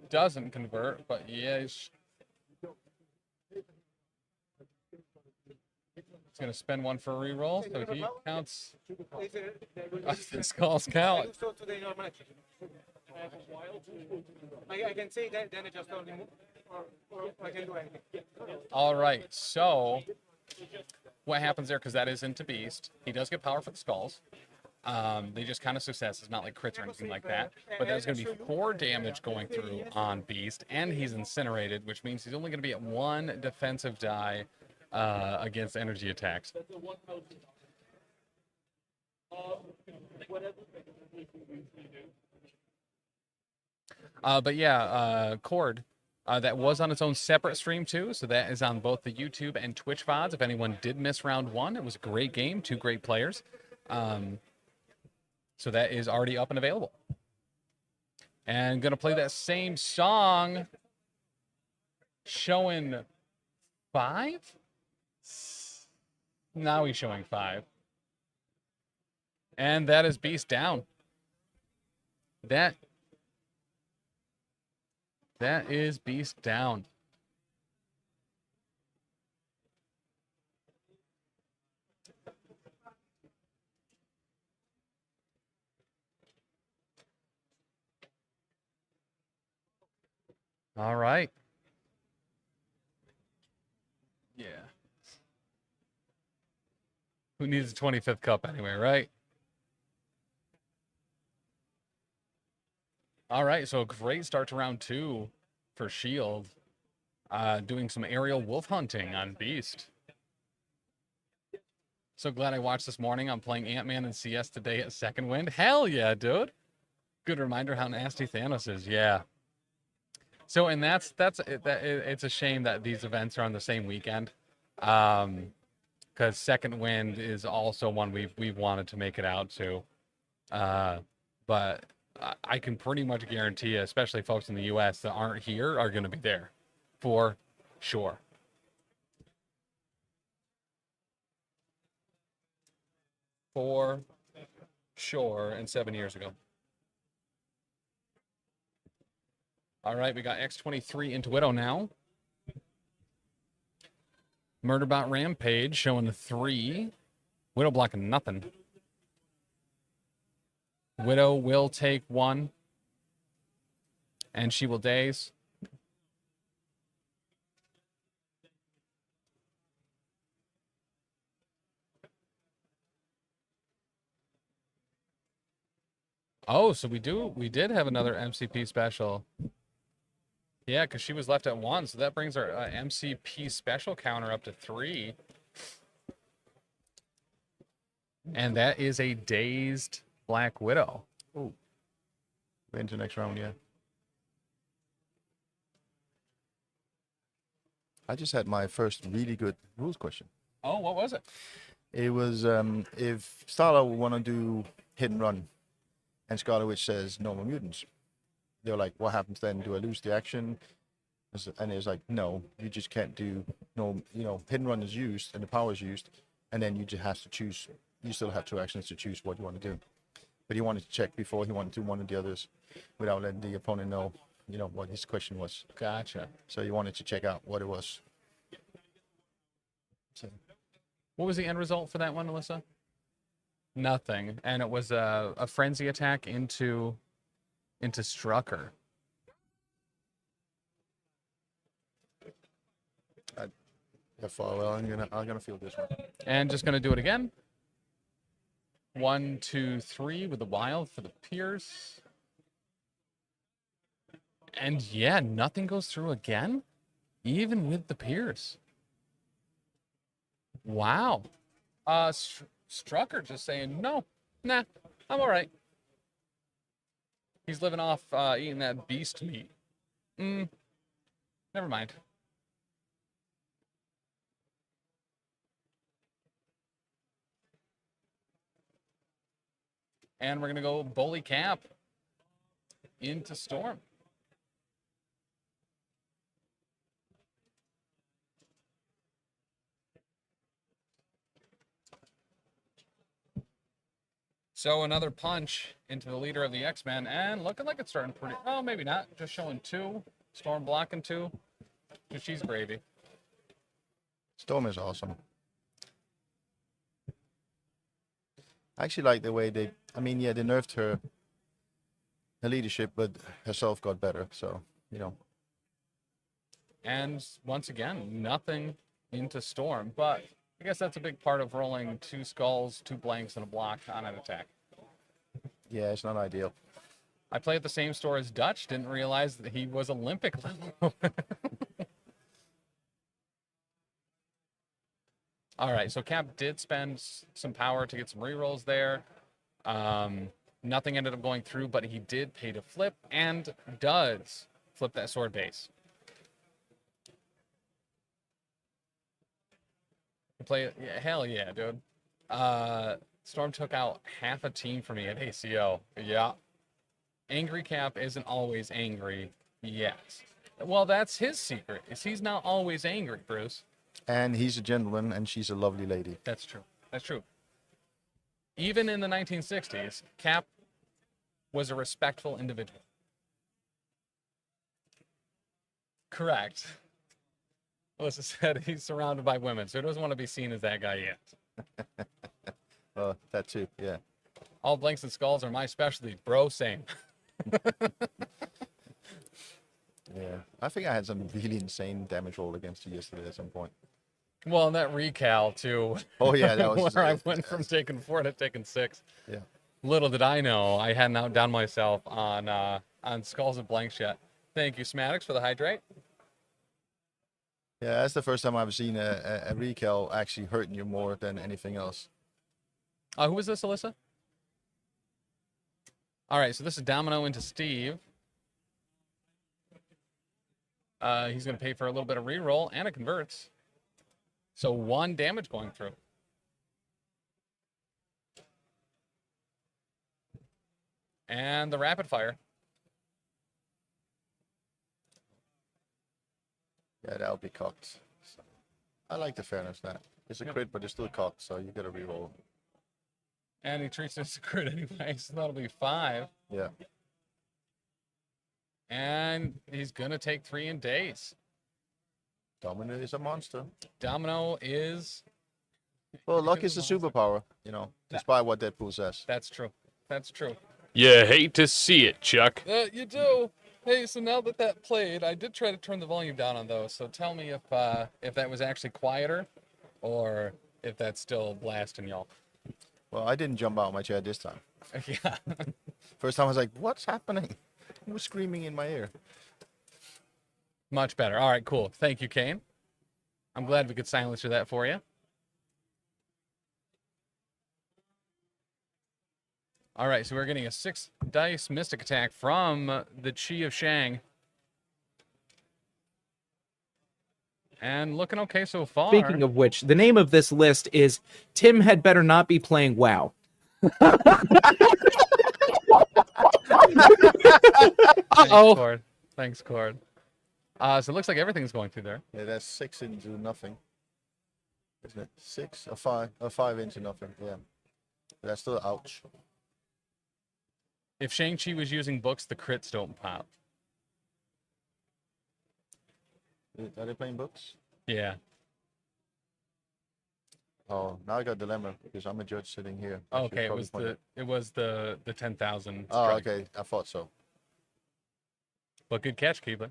doesn't convert, but yeah, he's going to spend 1 for a reroll, so he counts. The skulls count. I can say that, then I just only move, or I can do anything. All right, so what happens there, because that is into Beast, he does get power for the skulls. They just kind of successes, not like crits or anything like that. But there's going to be 4 damage going through on Beast, and he's incinerated, which means he's only going to be at 1 defensive die against energy attacks. But yeah, Cord, that was on its own separate stream too, so that is on both the YouTube and Twitch VODs. If anyone did miss round 1, it was a great game, 2 great players. So that is already up and available. And gonna play that same song, showing 5? Now he's showing 5. And that is Beast down. That is Beast down. All right. Yeah. Who needs a 25th cup anyway, right? All right, so a great start to round 2 for Shield. Doing some aerial wolf hunting on Beast. So glad I watched this morning. I'm playing Ant-Man and CS today at Second Wind. Hell yeah, dude. Good reminder how nasty Thanos is. Yeah. So, and it's a shame that these events are on the same weekend. Because Second Wind is also one we've wanted to make it out to. But I can pretty much guarantee you, especially folks in the US that aren't here, are going to be there. For sure. For sure, and 7 years ago. All right, we got X23 into Widow now. Murderbot Rampage showing the 3. Widow blocking nothing. Widow will take 1. And she will daze. Oh, so we did have another MCP special. Yeah, because she was left at 1, so that brings our MCP special counter up to 3. And that is a dazed Black Widow. Oh, into next round, yeah. I just had my first really good rules question. Oh, what was it? It was if Starla would want to do hit and run, and Scarlet Witch says no more mutants. They're like, what happens then? Do I lose the action? And it's like, no, you just can't do no. You know, hit and run is used and the power is used, and then you just have to choose. You still have 2 actions to choose what you want to do. But he wanted to check before he wanted to do one of the others, without letting the opponent know, you know, what his question was. Gotcha. So he wanted to check out what it was. So, what was the end result for that one, Alyssa? Nothing, and it was a frenzy attack into Strucker. well, I'm gonna feel this one. And just gonna do it again. 1, 2, 3 with the wild for the Pierce. And yeah, nothing goes through again, even with the Pierce. Wow. Strucker just saying, no, nah, I'm all right. He's living off eating that beast meat. Never mind. And we're going to go Bully Cap into Storm. So another punch into the leader of the X-Men, and looking like it's starting pretty... Oh, maybe not. Just showing 2. Storm blocking 2. She's gravy. Storm is awesome. I actually like the way they... I mean, yeah, they nerfed her leadership, but herself got better, so, you know. And once again, nothing into Storm, but I guess that's a big part of rolling 2 skulls, 2 blanks, and a block on an attack. Yeah, it's not ideal. I play at the same store as Dutch, didn't realize that he was Olympic level. All right, so Cap did spend some power to get some rerolls there. Nothing ended up going through, but he did pay to flip and does flip that sword base. Play, yeah, hell yeah, dude. Storm took out half a team for me at ACO. Yeah. Angry Cap isn't always angry yet. Well, that's his secret, is he's not always angry, Bruce. And he's a gentleman, and she's a lovely lady. That's true. That's true. Even in the 1960s, Cap was a respectful individual. Correct. Melissa said he's surrounded by women, so he doesn't want to be seen as that guy yet. That too, yeah. All blanks and skulls are my specialty, bro. Same. Yeah, I think I had some really insane damage roll against you yesterday at some point. Well, and that recal too. Oh yeah, that was where I went from taking 4 to taking 6. Yeah. Little did I know I hadn't outdone myself on skulls and blanks yet. Thank you, Smaddox, for the hydrate. Yeah, that's the first time I've seen a recal actually hurting you more than anything else. Who was this, Alyssa? All right, so this is Domino into Steve. He's going to pay for a little bit of reroll, and it converts. So 1 damage going through. And the rapid fire. Yeah, that'll be cocked. So, I like the fairness of that. It's a crit, but it's still cocked, so you got to reroll. And he treats it as a crit anyway, so that'll be 5. Yeah. And he's going to take 3 in days. Domino is a monster. Domino is... Well, luck is a superpower, you know, despite what Deadpool says. That's true. That's true. You hate to see it, Chuck. You do. Hey, so now that played, I did try to turn the volume down on those, so tell me if that was actually quieter or if that's still blasting y'all. Well, I didn't jump out of my chair this time. Yeah. First time I was like, what's happening? Who was screaming in my ear? Much better. All right, cool. Thank you, Kane. I'm glad we could silence that for you. All right, so we're getting a 6 dice Mystic Attack from the Chi of Shang. And looking okay so far. Speaking of which, the name of this list is Tim Had Better Not Be Playing WoW. Uh-oh. Thanks, Cord. So it looks like everything's going through there. Yeah, that's 6 into nothing. Isn't it? 6 or 5? Or 5 into nothing, yeah. That's still ouch. If Shang-Chi was using books, the crits don't pop. Are they playing books? Yeah. Oh, now I got a dilemma because I'm a judge sitting here. Okay, it was the 10,000. Oh, okay. I thought so. But good catch, Keebler.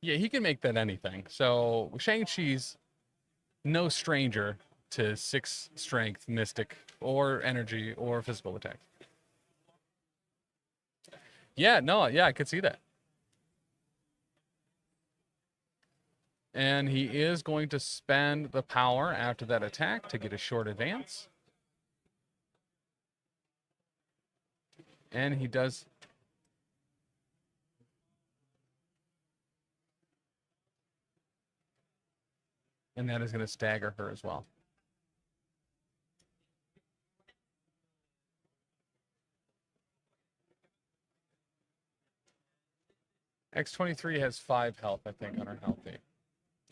Yeah, he can make that anything. So Shang-Chi's no stranger to 6 strength, mystic, or energy, or physical attack. Yeah, no, yeah, I could see that. And he is going to spend the power after that attack to get a short advance. And he does. And that is going to stagger her as well. X23 has 5 health, I think, on her healthy.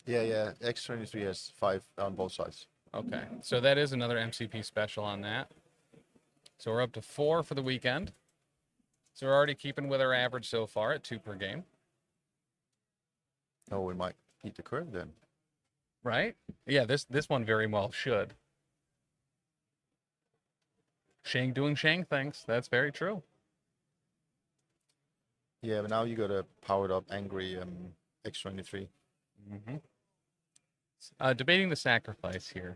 Yeah. X23 has 5 on both sides. Okay, so that is another MCP special on that. So we're up to 4 for the weekend. So we're already keeping with our average so far at 2 per game. Oh, we might beat the curve then. Right? Yeah, this one very well should. Shang doing Shang things. That's very true. Yeah, but now you got a powered up angry X23. Mm-hmm. Debating the sacrifice here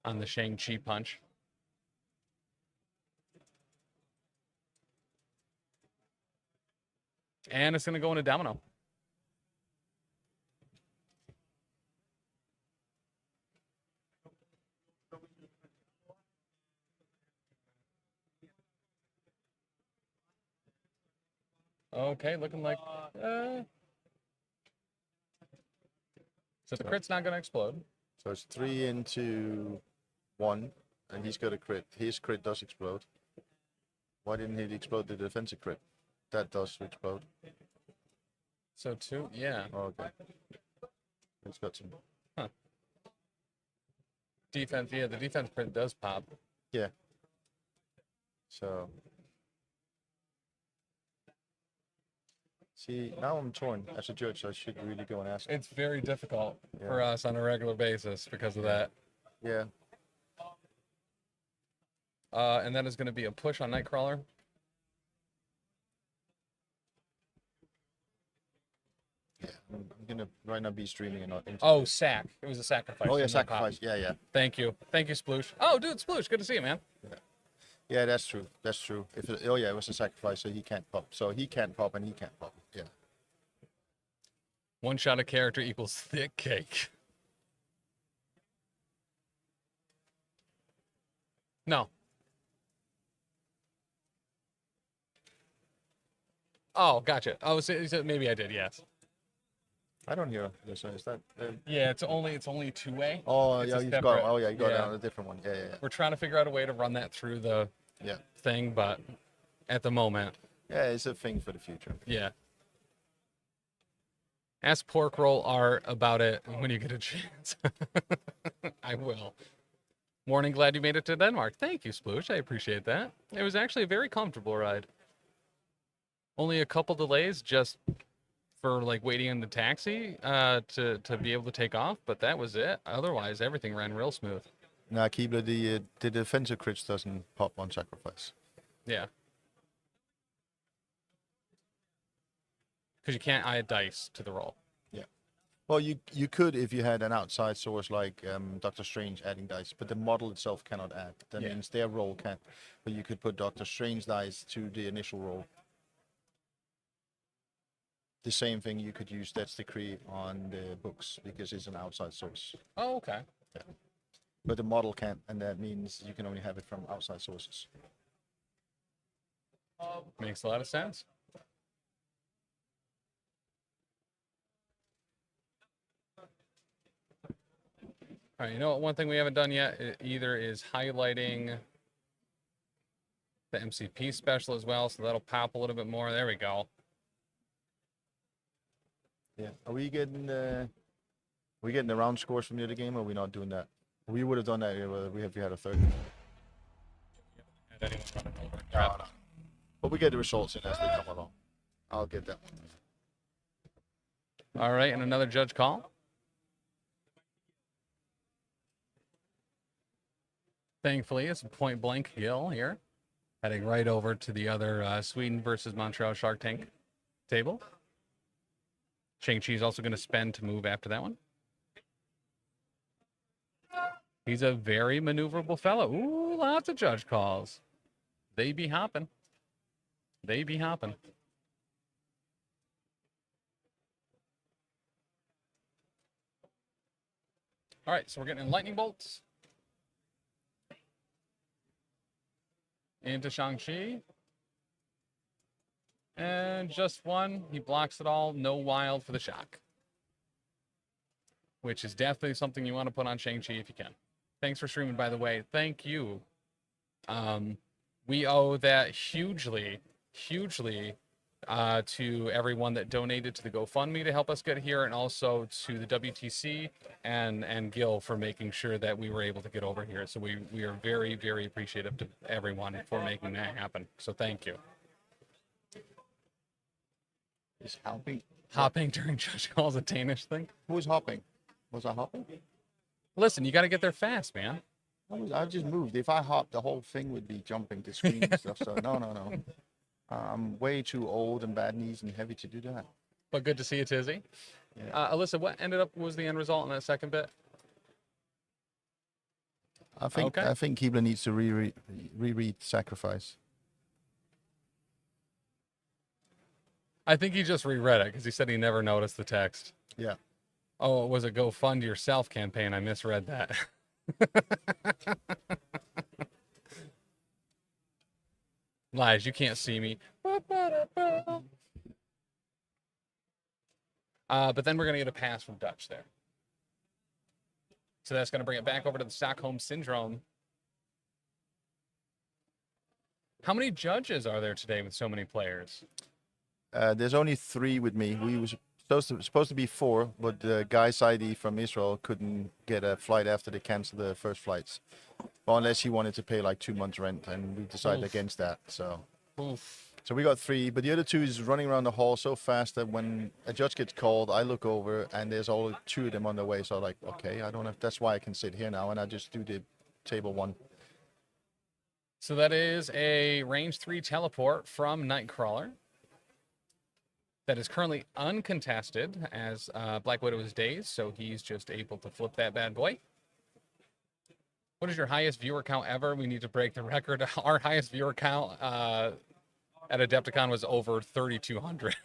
on the Shang-Chi punch. And it's going to go into Domino. Okay, looking like. So the crit's not going to explode. So it's 3 into 1, and he's got a crit. His crit does explode. Why didn't he explode the defensive crit? That does explode. So 2, yeah. Oh, okay. It's got some. Huh. Defense, yeah, the defense crit does pop. Yeah. So. See, now I'm torn. As a judge, I should really go and ask. It's very difficult for us on a regular basis because of that. Yeah. And that is going to be a push on Nightcrawler. Yeah, I'm gonna right now be streaming and not. Oh, sack! It was a sacrifice. Oh yeah, sacrifice. Yeah, yeah. Thank you, Sploosh. Oh, dude, Sploosh, good to see you, man. Yeah, yeah, that's true. That's true. If it, oh yeah, it was a sacrifice, so he can't pop. So he can't pop and he can't pop. Yeah. One shot of character equals thick cake. No. Oh, gotcha. Oh, so maybe I did. Yes. I don't hear this. Is that? Yeah, it's only 2-way. Oh it's yeah, you got. Oh yeah, you got down a different one. Yeah, yeah, yeah. We're trying to figure out a way to run that through the thing, but at the moment. Yeah, it's a thing for the future. Yeah. Ask Pork Roll Art about it when you get a chance. I will. Morning, glad you made it to Denmark. Thank you, Sploosh. I appreciate that. It was actually a very comfortable ride. Only a couple delays just for like waiting in the taxi to be able to take off, but that was it. Otherwise, everything ran real smooth. Nah, Keebler, the defensive crits doesn't pop on sacrifice. Yeah. Because you can't add dice to the roll. Yeah. Well, you could if you had an outside source like Doctor Strange adding dice, but the model itself cannot add. That means their roll can. But you could put Doctor Strange dice to the initial roll. The same thing you could use Death's Decree on the books because it's an outside source. Oh, okay. Yeah. But the model can't, and that means you can only have it from outside sources. Makes a lot of sense. All right, you know what? One thing we haven't done yet either is highlighting the MCP special as well, so that'll pop a little bit more. There we go. Yeah. Are we getting the round scores from the other game, or are we not doing that? We would have done that if we had a third. No. But we get the results in as they come along. I'll get that one. All right, and another judge call. Thankfully, it's a point blank kill here. Heading right over to the other Sweden versus Montreal Shark Tank table. Shang-Chi is also going to spend to move after that one. He's a very maneuverable fellow. Ooh, lots of judge calls. They be hopping. They be hopping. All right, so we're getting lightning bolts into Shang-Chi. And just one. He blocks it all. No wild for the shock. Which is definitely something you want to put on Shang-Chi if you can. Thanks for streaming, by the way. Thank you. We owe that hugely to everyone that donated to the GoFundMe to help us get here, and also to the WTC and Gil for making sure that we were able to get over here. So we are very, very appreciative to everyone for making that happen. So thank you. Is hopping? Hopping during judge calls a Danish thing? Who was hopping? Was I hopping? Listen, you got to get there fast, man. I just moved. If I hopped, the whole thing would be jumping the screen and stuff. So no. I'm way too old and bad knees and heavy to do that. But good to see you, Tizzy. Yeah. Alyssa, what was the end result in that second bit? I think Keebler needs to reread Sacrifice. I think he just reread it because he said he never noticed the text. Yeah. Oh, it was a Go Fund Yourself campaign. I misread that. Lies, you can't see me. But then we're going to get a pass from Dutch there. So that's going to bring it back over to the Stockholm Syndrome. How many judges are there today with so many players? There's only 3 with me. We was supposed to be 4, but the guy Saidi from Israel couldn't get a flight after they canceled the first flights. Well, unless he wanted to pay like 2 months rent, and we decided against that. So we got 3, but the other 2 is running around the hall so fast that when a judge gets called, I look over and there's all 2 of them on the way. So I'm like, okay, I don't have. That's why I can sit here now, and I just do the table 1. So that is a range 3 teleport from Nightcrawler. That is currently uncontested as Black Widow is dazed, so he's just able to flip that bad boy. What is your highest viewer count ever? We need to break the record. Our highest viewer count at Adepticon was over 3,200.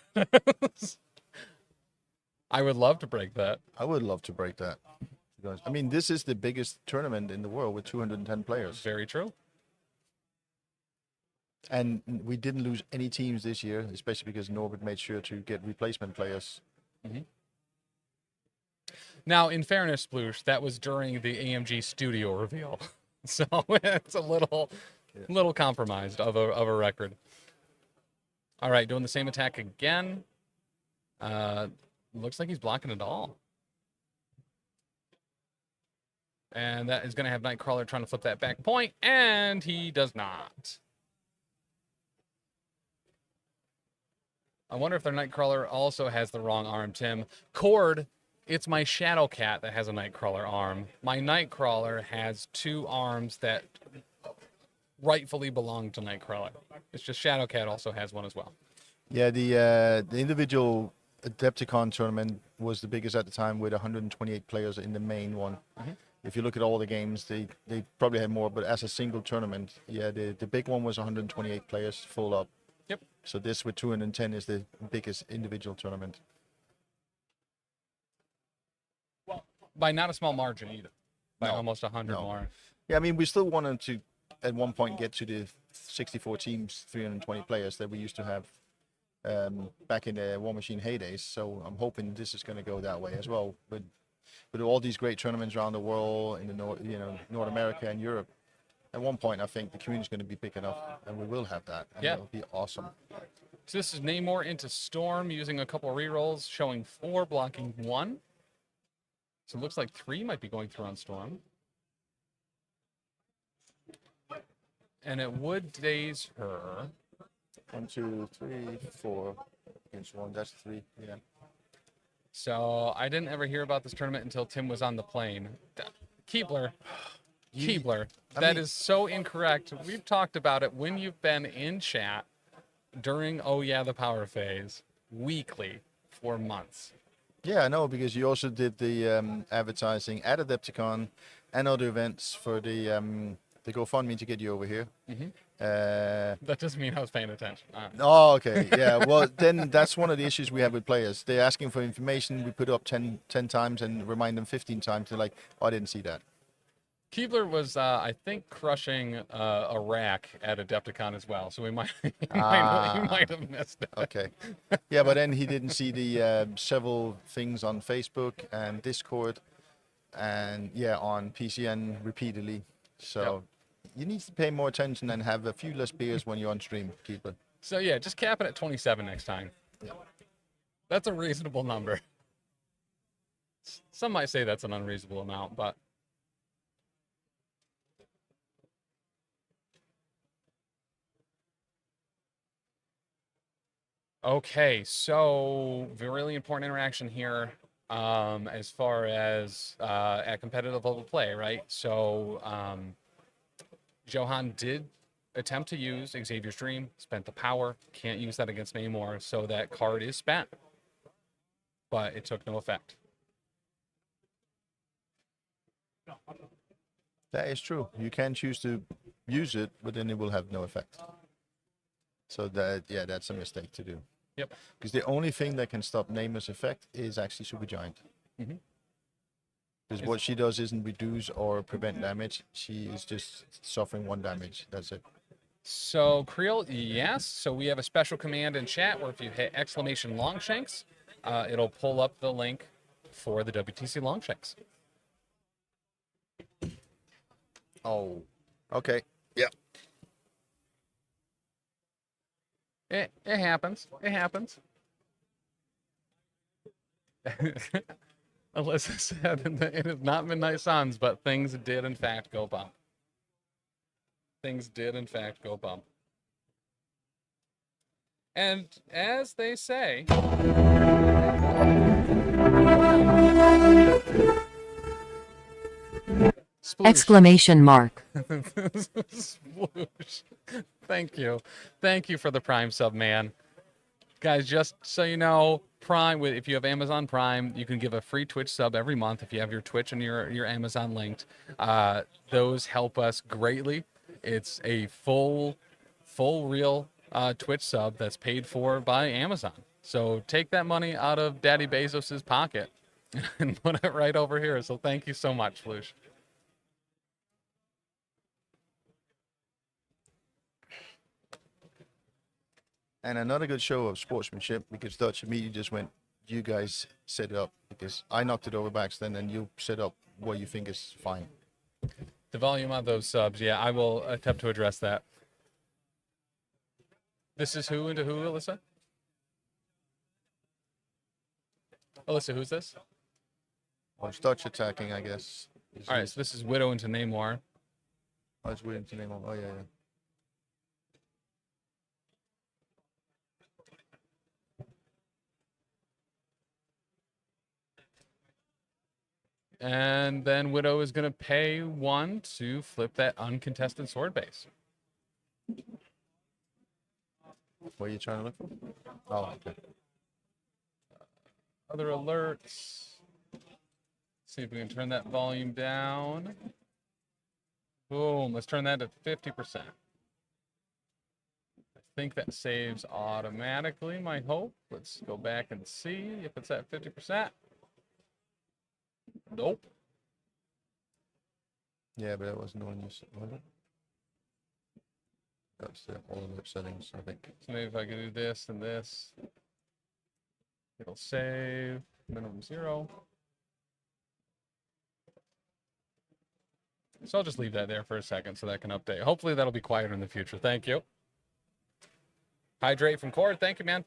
I would love to break that. I would love to break that. Because, I mean, this is the biggest tournament in the world with 210 players. Very true. And we didn't lose any teams this year, especially because Norbert made sure to get replacement players. Mm-hmm. Now, in fairness, Sploosh, that was during the AMG studio reveal. So it's a little compromised of a record. All right, doing the same attack again. Looks like he's blocking it all. And that is going to have Nightcrawler trying to flip that back point, and he does not. I wonder if their Nightcrawler also has the wrong arm, Tim. Cord, it's my Shadow Cat that has a Nightcrawler arm. My Nightcrawler has 2 arms that rightfully belong to Nightcrawler. It's just Shadow Cat also has one as well. Yeah, the individual Adepticon tournament was the biggest at the time with 128 players in the main one. Mm-hmm. If you look at all the games, they probably had more, but as a single tournament, yeah, the big one was 128 players full up. Yep. So this with 210 is the biggest individual tournament. Well, by not a small margin either. By almost 100 more. Yeah, I mean, we still wanted to, at one point, get to the 64 teams, 320 players that we used to have back in the War Machine heydays. So I'm hoping this is going to go that way as well. But with all these great tournaments around the world, in the North America and Europe, at one point, I think the community's going to be big enough, and we will have that. And it'll be awesome. So this is Namor into Storm using a couple of rerolls, showing 4, blocking 1. So it looks like 3 might be going through on Storm. And it would daze her. 1, 2, 3, 4 against 1. That's 3. Yeah. So I didn't ever hear about this tournament until Tim was on the plane. Keebler. That is so incorrect. We've talked about it when you've been in chat during the Power phase weekly for months. Yeah, I know, because you also did the advertising at Adepticon and other events for the GoFundMe to get you over here. Mm-hmm. That doesn't mean I was paying attention. Oh, okay. Yeah, well, then that's one of the issues we have with players. They're asking for information. We put it up 10 times and remind them 15 times. They're like, oh, I didn't see that. Keebler was, I think, crushing a rack at Adepticon as well, so he might have missed it. Okay. Yeah, but then he didn't see the several things on Facebook and Discord and, on PCN repeatedly. So you need to pay more attention and have a few less beers when you're on stream, Keebler. So, just cap it at 27 next time. Yeah. That's a reasonable number. Some might say that's an unreasonable amount, but... Okay, so really important interaction here as far as at competitive level play, right? So Johan did attempt to use Xavier's Dream, spent the power, can't use that against Namor, so that card is spent, but it took no effect. That is true. You can choose to use it, but then it will have no effect. So that's a mistake to do. Yep. Because the only thing that can stop Namor's effect is actually Supergiant. Mm-hmm. Because what she does isn't reduce or prevent damage. She is just suffering 1 damage. That's it. So, Creel, yes. So we have a special command in chat where if you hit ! Longshanks, it'll pull up the link for the WTC Longshanks. Oh, okay. Yeah. It happens. It happens. Alyssa said it is not Midnight Suns, but things did in fact go bump. Things did in fact go bump. And as they say, sploosh. Exclamation mark. Sploosh. Thank you. Thank you for the Prime sub, man. Guys, just so you know, Prime, if you have Amazon Prime, you can give a free Twitch sub every month if you have your Twitch and your Amazon linked. Those help us greatly. It's a full real Twitch sub that's paid for by Amazon. So take that money out of Daddy Bezos's pocket and put it right over here. So thank you so much, Flush. And another good show of sportsmanship, because Dutch immediately just went, you guys set it up, because I knocked it over by accident and you set up what you think is fine. The volume on those subs, yeah, I will attempt to address that. This is who into who, Alyssa? Alyssa, who's this? Well, it's Dutch attacking, I guess. All right, so this is Widow into Namor. Oh, it's Widow into Namor. Oh, yeah, yeah. And then Widow is going to pay 1 to flip that uncontested sword base. What are you trying to look for? Oh, okay. Other alerts. See if we can turn that volume down. Boom, let's turn that to 50%. I think that saves automatically, my hope. Let's go back and see if it's at 50%. Nope. Yeah, but that wasn't the one you said, was it? That's the all of the settings, I think. So maybe if I can do this and this, it'll save minimum 0. So I'll just leave that there for a second so that can update. Hopefully that'll be quieter in the future. Thank you. Hydrate from Cord. Thank you, man.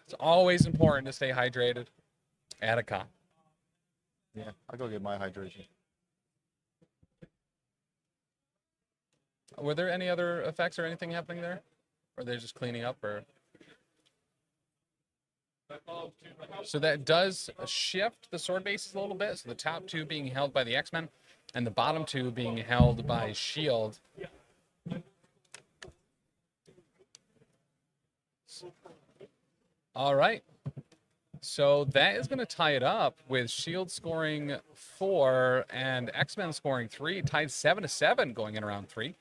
It's always important to stay hydrated at a con. Yeah, I'll go get my hydration. Were there any other effects or anything happening there? Or are they just cleaning up? Or so that does shift the sword bases a little bit. So the top 2 being held by the X-Men and the bottom 2 being held by S.H.I.E.L.D. All right. So that is going to tie it up with S.H.I.E.L.D. scoring 4 and X-Men scoring 3, tied 7-7 going in round 3.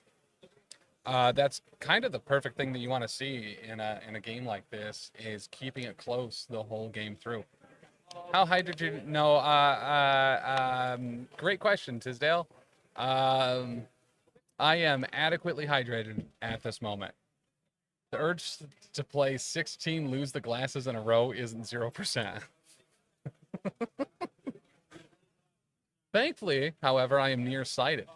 That's kind of the perfect thing that you want to see in a game like this, is keeping it close the whole game through. How high did you know? Great question, Tisdale. I am adequately hydrated at this moment. The urge to play 16 lose the glasses in a row isn't 0%. Thankfully, however, I am nearsighted.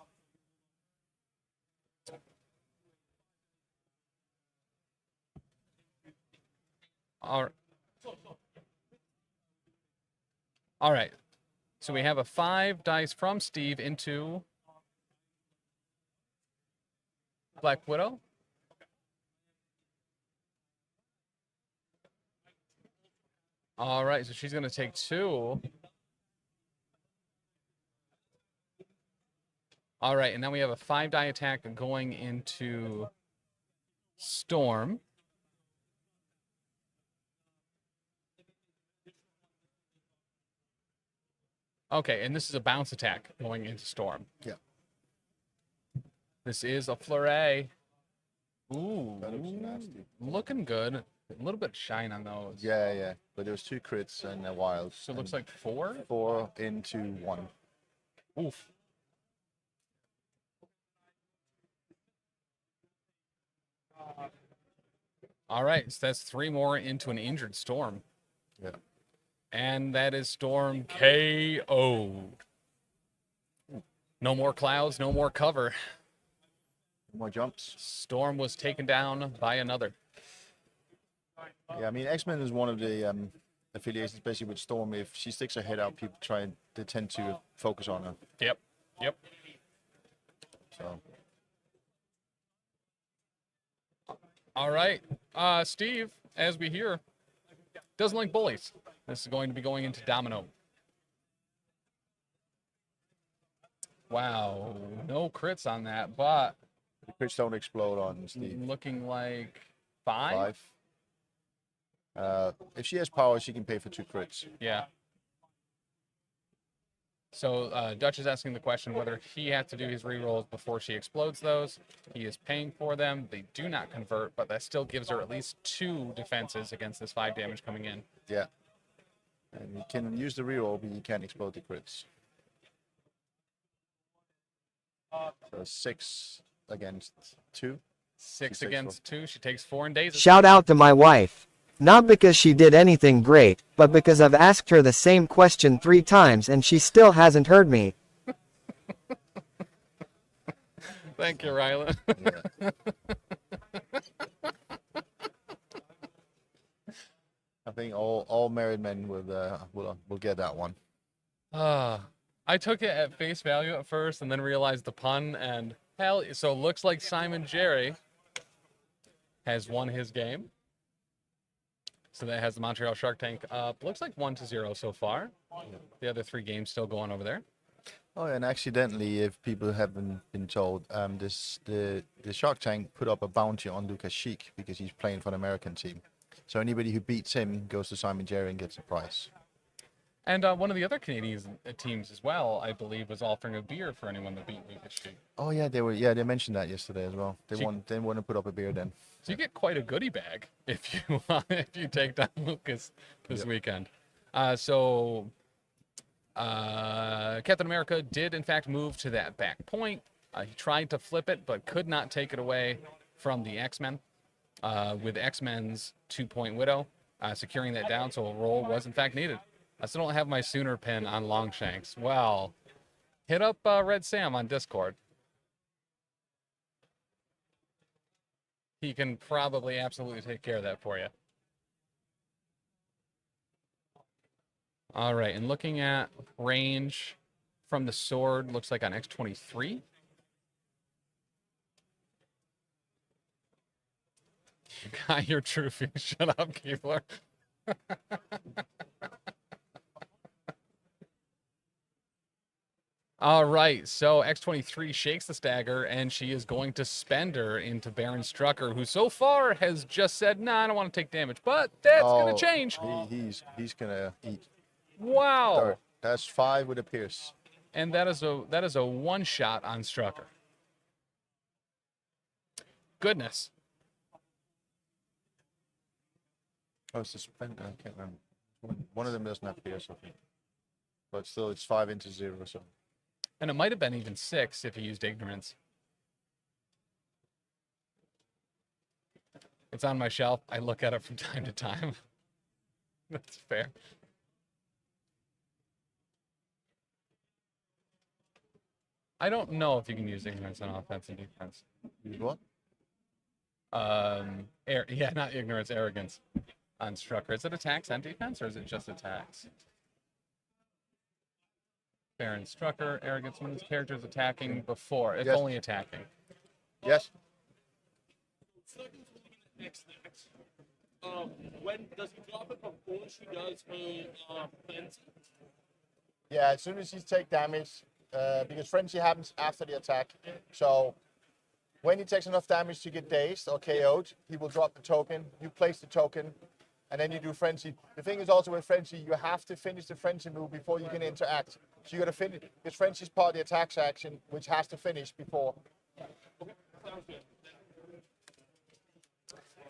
All right. So we have a 5 dice from Steve into Black Widow. All right, so she's going to take 2. All right, and now we have a 5 die attack going into Storm. Okay, and this is a bounce attack going into Storm. Yeah. This is a flurry. Ooh, That looks nasty. Looking good. A little bit of shine on those. Yeah, yeah. But there was 2 crits and a wild. So it looks like 4? 4 into 1. Oof. All right, so that's 3 more into an injured Storm. Yeah. And that is Storm KO'd. No more clouds, no more cover. No more jumps. Storm was taken down by another. Yeah, I mean, X-Men is one of the affiliations, especially with Storm. If she sticks her head out, people they tend to focus on her. Yep. So. All right, Steve, as we hear, doesn't like bullies. This is going to be going into Domino. Wow, no crits on that, but the crits don't explode on Steve. Looking like 5. If she has power, she can pay for 2 crits. Yeah. So Dutch is asking the question whether he has to do his rerolls before she explodes those. He is paying for them. They do not convert, but that still gives her at least 2 defenses against this 5 damage coming in. Yeah. And you can use the reroll, but you can't explode the crits. So 6 against 2. 6 against 2. She takes 4 in days. Shout out to my wife. Not because she did anything great, but because I've asked her the same question 3 times and she still hasn't heard me. Thank you, Rylan. I think all married men will get that one. I took it at face value at first and then realized the pun, and hell, so it looks like Simon Jerry has won his game. So that has the Montreal Shark Tank up. Looks like 1-0 so far. The other 3 games still going over there. Oh, and accidentally, if people haven't been told, the Shark Tank put up a bounty on Lucas Sheik because he's playing for an American team. So anybody who beats him goes to Simon Jerry and gets a prize. And one of the other Canadian teams as well, I believe, was offering a beer for anyone that beat Lucas Sheik. Oh yeah, they mentioned that yesterday as well. They want to put up a beer then. So you get quite a goodie bag if you take down Lucas this weekend. So Captain America did in fact move to that back point. He tried to flip it, but could not take it away from the X-Men. With X-Men's 2-point widow securing that down, so a roll was in fact needed. I still don't have my Sooner pin on Longshanks. Well, hit up Red Sam on Discord. He can probably absolutely take care of that for you. All right, and looking at range from the sword, looks like on X-23. You got your trophy. Shut up, Keebler. All right, so X-23 shakes the stagger, and she is going to spend her into Baron Strucker, who so far has just said, "Nah, I don't want to take damage," but that's going to change. He's going to eat. Wow. That's 5 with a pierce. And that is a one-shot on Strucker. Goodness. Oh, it's suspended. I can't remember. One of them doesn't have pierce, I think. But still, it's 5 into 0, so. And it might have been even 6 if he used ignorance. It's on my shelf. I look at it from time to time. That's fair. I don't know if you can use ignorance on offense and defense. Use what? Yeah, not ignorance, arrogance on Strucker. Is it attacks and defense, or is it just attacks? Baron Strucker, arrogance when this character is attacking before. It's only attacking. Yes. When does he drop it before she does her frenzy? Yeah, as soon as you take damage, because frenzy happens after the attack. So when he takes enough damage to get dazed or KO'd, he will drop the token. You place the token, and then you do frenzy. The thing is also with frenzy, you have to finish the frenzy move before you can interact. So you got to finish, because frenzy is part of the attacks action, which has to finish before.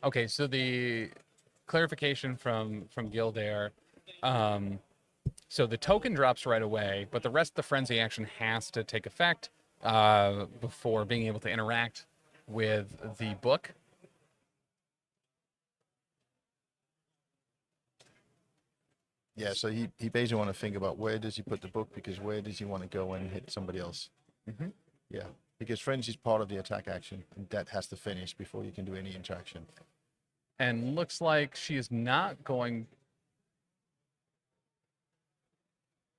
Okay, so the clarification from Gildair. So the token drops right away, but the rest of the frenzy action has to take effect before being able to interact with the book. Yeah, so he basically want to think about where does he put the book, because where does he want to go and hit somebody else? Mhm. Yeah, because frenzy is part of the attack action, and that has to finish before you can do any interaction. And looks like she is not going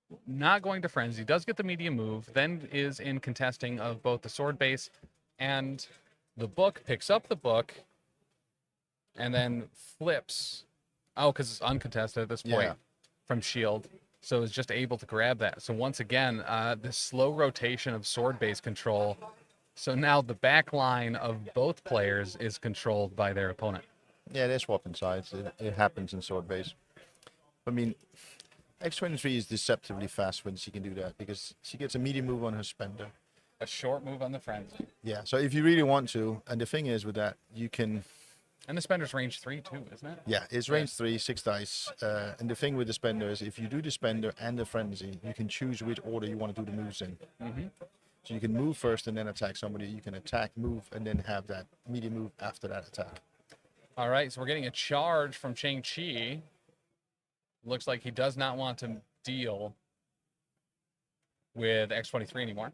to frenzy. Does get the medium move, then is in contesting of both the sword base and the book, picks up the book, and then flips. Oh, because it's uncontested at this point from shield. So is just able to grab that. So once again, the slow rotation of sword base control. So now the back line of both players is controlled by their opponent. Yeah, they're swapping sides. It happens in sword base. I mean, X23 is deceptively fast when she can do that, because she gets a medium move on her spender. A short move on the frenzy. Yeah, so if you really want to, and the thing is with that, you can... And the spender's range 3 too, isn't it? Yeah, it's range 3, 6 dice. And the thing with the spender is if you do the spender and the frenzy, you can choose which order you want to do the moves in. Mm-hmm. So you can move first and then attack somebody. You can attack, move, and then have that medium move after that attack. All right, so we're getting a charge from Shang-Chi. Looks like he does not want to deal with X23 anymore.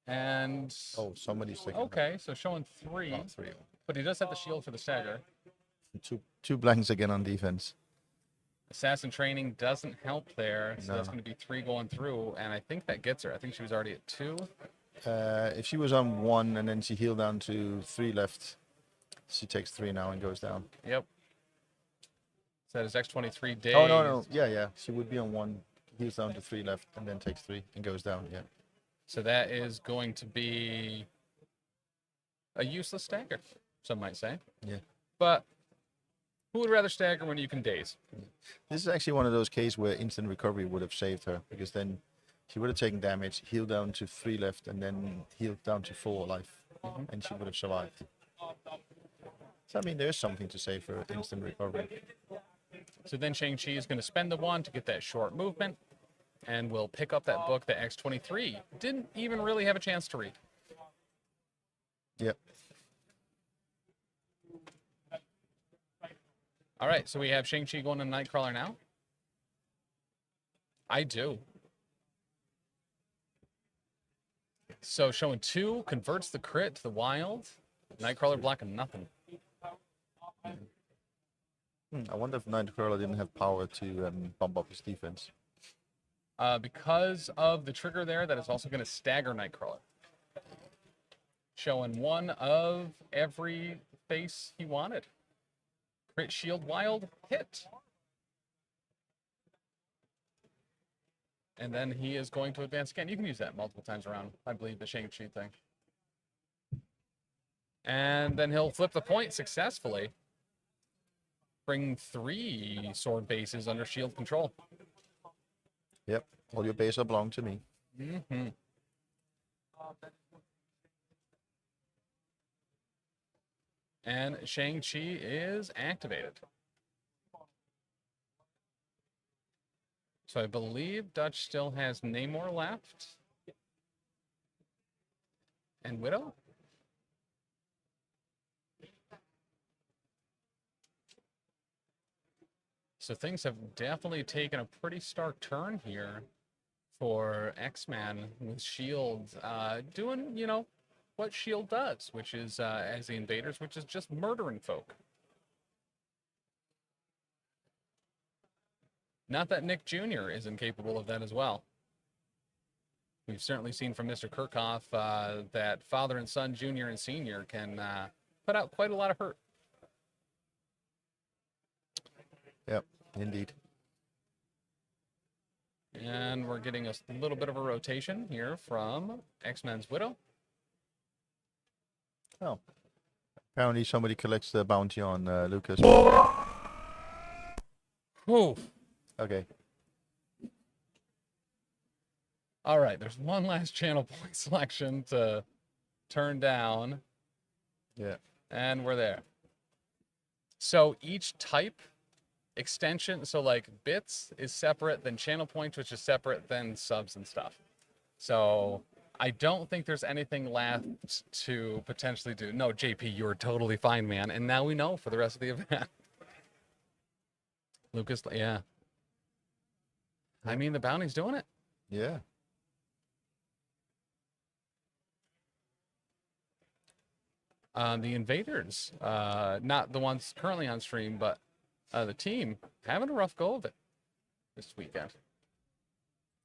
And somebody's taking okay, so showing 3, but he does have the shield for the stagger. Two blanks again on defense. Assassin training doesn't help there, so No. that's going to be 3 going through, and I think that gets her. I think she was already at 2. If she was on 1 and then she healed down to 3 left, she takes 3 now and goes down. Yep. So that is X23 days. Oh, no. Yeah. She would be on 1, heals down to 3 left, and then takes 3 and goes down, yeah. So that is going to be a useless stagger, some might say. Yeah. But who would rather stagger when you can daze? This is actually one of those cases where instant recovery would have saved her, because then she would have taken damage, healed down to 3 left, and then healed down to 4 life, and she would have survived. So, I mean, there's something to say for instant recovery. So then Shang-Chi is going to spend the 1 to get that short movement, and will pick up that book that X23 didn't even really have a chance to read. Yep. All right, so we have Shang-Chi going to Nightcrawler now. I do. So showing 2, converts the crit to the wild. Nightcrawler blocking nothing. I wonder if Nightcrawler didn't have power to bump up his defense. Because of the trigger there, that is also going to stagger Nightcrawler. Showing 1 of every face he wanted. Crit shield wild hit. And then he is going to advance again. You can use that multiple times around, I believe, the Shang-Chi thing. And then he'll flip the point successfully. Bring 3 sword bases under shield control. Yep, all your bases belong to me. Mm-hmm. And Shang-Chi is activated. So I believe Dutch still has Namor left. And Widow? So things have definitely taken a pretty stark turn here for X-Man with S.H.I.E.L.D. Doing, you know, what S.H.I.E.L.D. does, which is, as the invaders, which is just murdering folk. Not that Nick Jr. is incapable of that as well. We've certainly seen from Mr. Kirchhoff that father and son, junior and senior, can put out quite a lot of hurt. Yep, indeed. And we're getting a little bit of a rotation here from X-Men's Widow. Oh. Apparently somebody collects the bounty on Lucas. Whew. Okay. All right, there's one last channel point selection to turn down. Yeah. And we're there. So each type extension, so like bits is separate than channel points, which is separate than subs and stuff. So I don't think there's anything left to potentially do. No, JP, you're totally fine, man. And now we know for the rest of the event. Lucas, yeah. I mean, the bounty's doing it. Yeah. The Invaders, not the ones currently on stream, but the team having a rough go of it this weekend.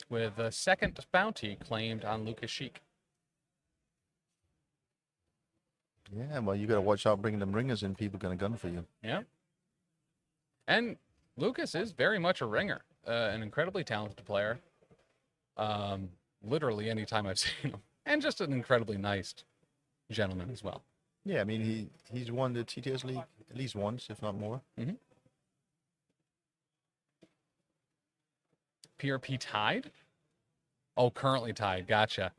With the second bounty claimed on Lucas Sheik. Yeah, well, you got to watch out bringing them ringers in. People going to gun for you. Yeah. And Lucas is very much a ringer, an incredibly talented player. Literally any time I've seen him. And just an incredibly nice gentleman as well. Yeah, I mean, he's won the TTS League at least once, if not more. Mm-hmm. PRP tied? Oh, currently tied. Gotcha.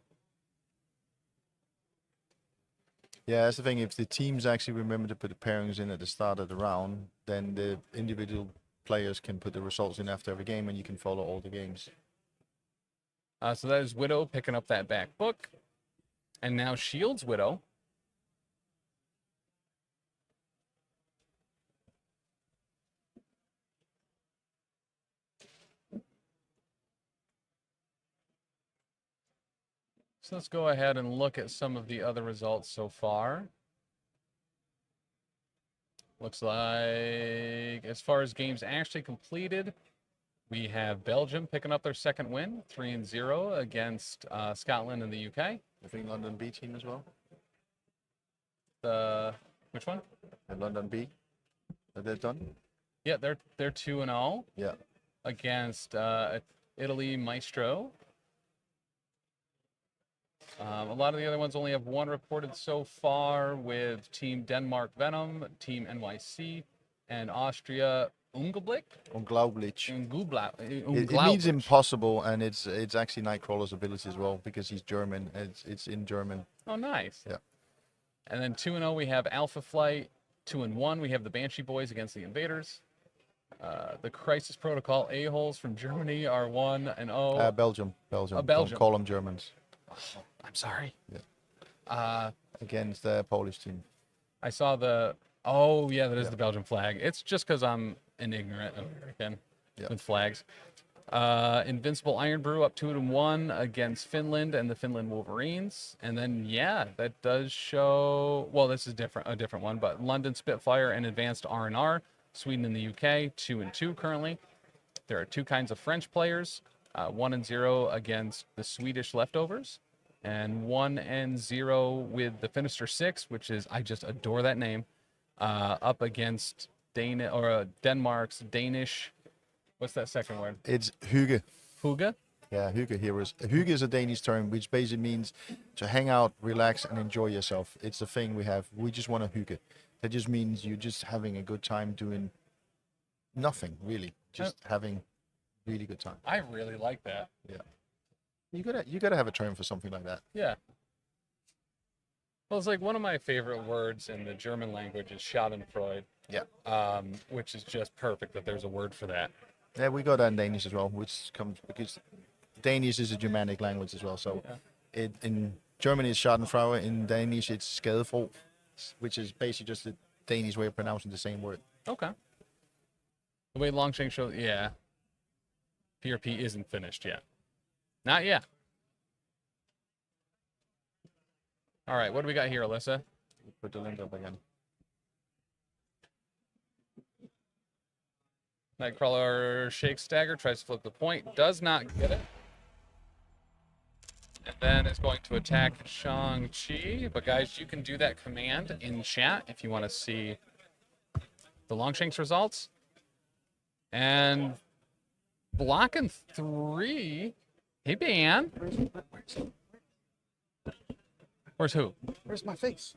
Yeah, that's the thing. If the teams actually remember to put the pairings in at the start of the round, then the individual players can put the results in after every game, and you can follow all the games. So that is Widow picking up that back book. And now Shields Widow. So let's go ahead and look at some of the other results so far. Looks like as far as games actually completed, we have Belgium picking up their second win, 3-0 against Scotland and the UK. I think London B team as well. Which one? The London B. Are they done? Yeah, they're 2-0. Yeah. Against Italy Maestro. A lot of the other ones only have one reported so far, with Team Denmark Venom, Team NYC, and Austria Unglaublich. It means impossible, and it's actually Nightcrawler's ability as well, because he's German. It's in German. Oh, nice. Yeah. And then 2-0 we have Alpha Flight. 2-1 we have the Banshee Boys against the Invaders. The Crisis Protocol A-holes from Germany are 1-0. Belgium. Belgium. Don't call them Germans. Oh, I'm sorry. Yeah. Against the Polish team. I saw the... Oh, yeah, that is the Belgian flag. It's just because I'm an ignorant American with flags. Invincible Iron Brew up 2-1 against Finland and the Finland Wolverines. And then, yeah, that does show... Well, this is a different one, but London Spitfire and Advanced R&R. Sweden and the UK, 2-2 currently. There are two kinds of French players. 1-0 against the Swedish Leftovers, and 1-0 with the Finister 6, which is, I just adore that name, up against Denmark's Danish. What's that second word? It's hygge. Hygge? Yeah, hygge heroes. Hygge is a Danish term which basically means to hang out, relax, and enjoy yourself. It's a thing we have. We just want a hygge. That just means you're just having a good time doing nothing, really. Just having really good time. I really like that. Yeah. You gotta have a term for something like that. Yeah. Well, it's like one of my favorite words in the German language is Schadenfreude. Yeah. Which is just perfect that there's a word for that. Yeah, we got that in Danish as well, which comes because Danish is a Germanic language as well. So in German it's Schadenfreude, in Danish it's Skadefryd, which is basically just the Danish way of pronouncing the same word. Okay. The way Longshank shows, yeah. PRP isn't finished yet. Not yet. All right, what do we got here, Alyssa? Put the link up again. Nightcrawler shakes stagger, tries to flip the point, does not get it. And then is going to attack Shang-Chi. But guys, you can do that command in chat if you want to see the Longshanks results. And blocking 3. Hey, Ben. Where's who? Where's my face?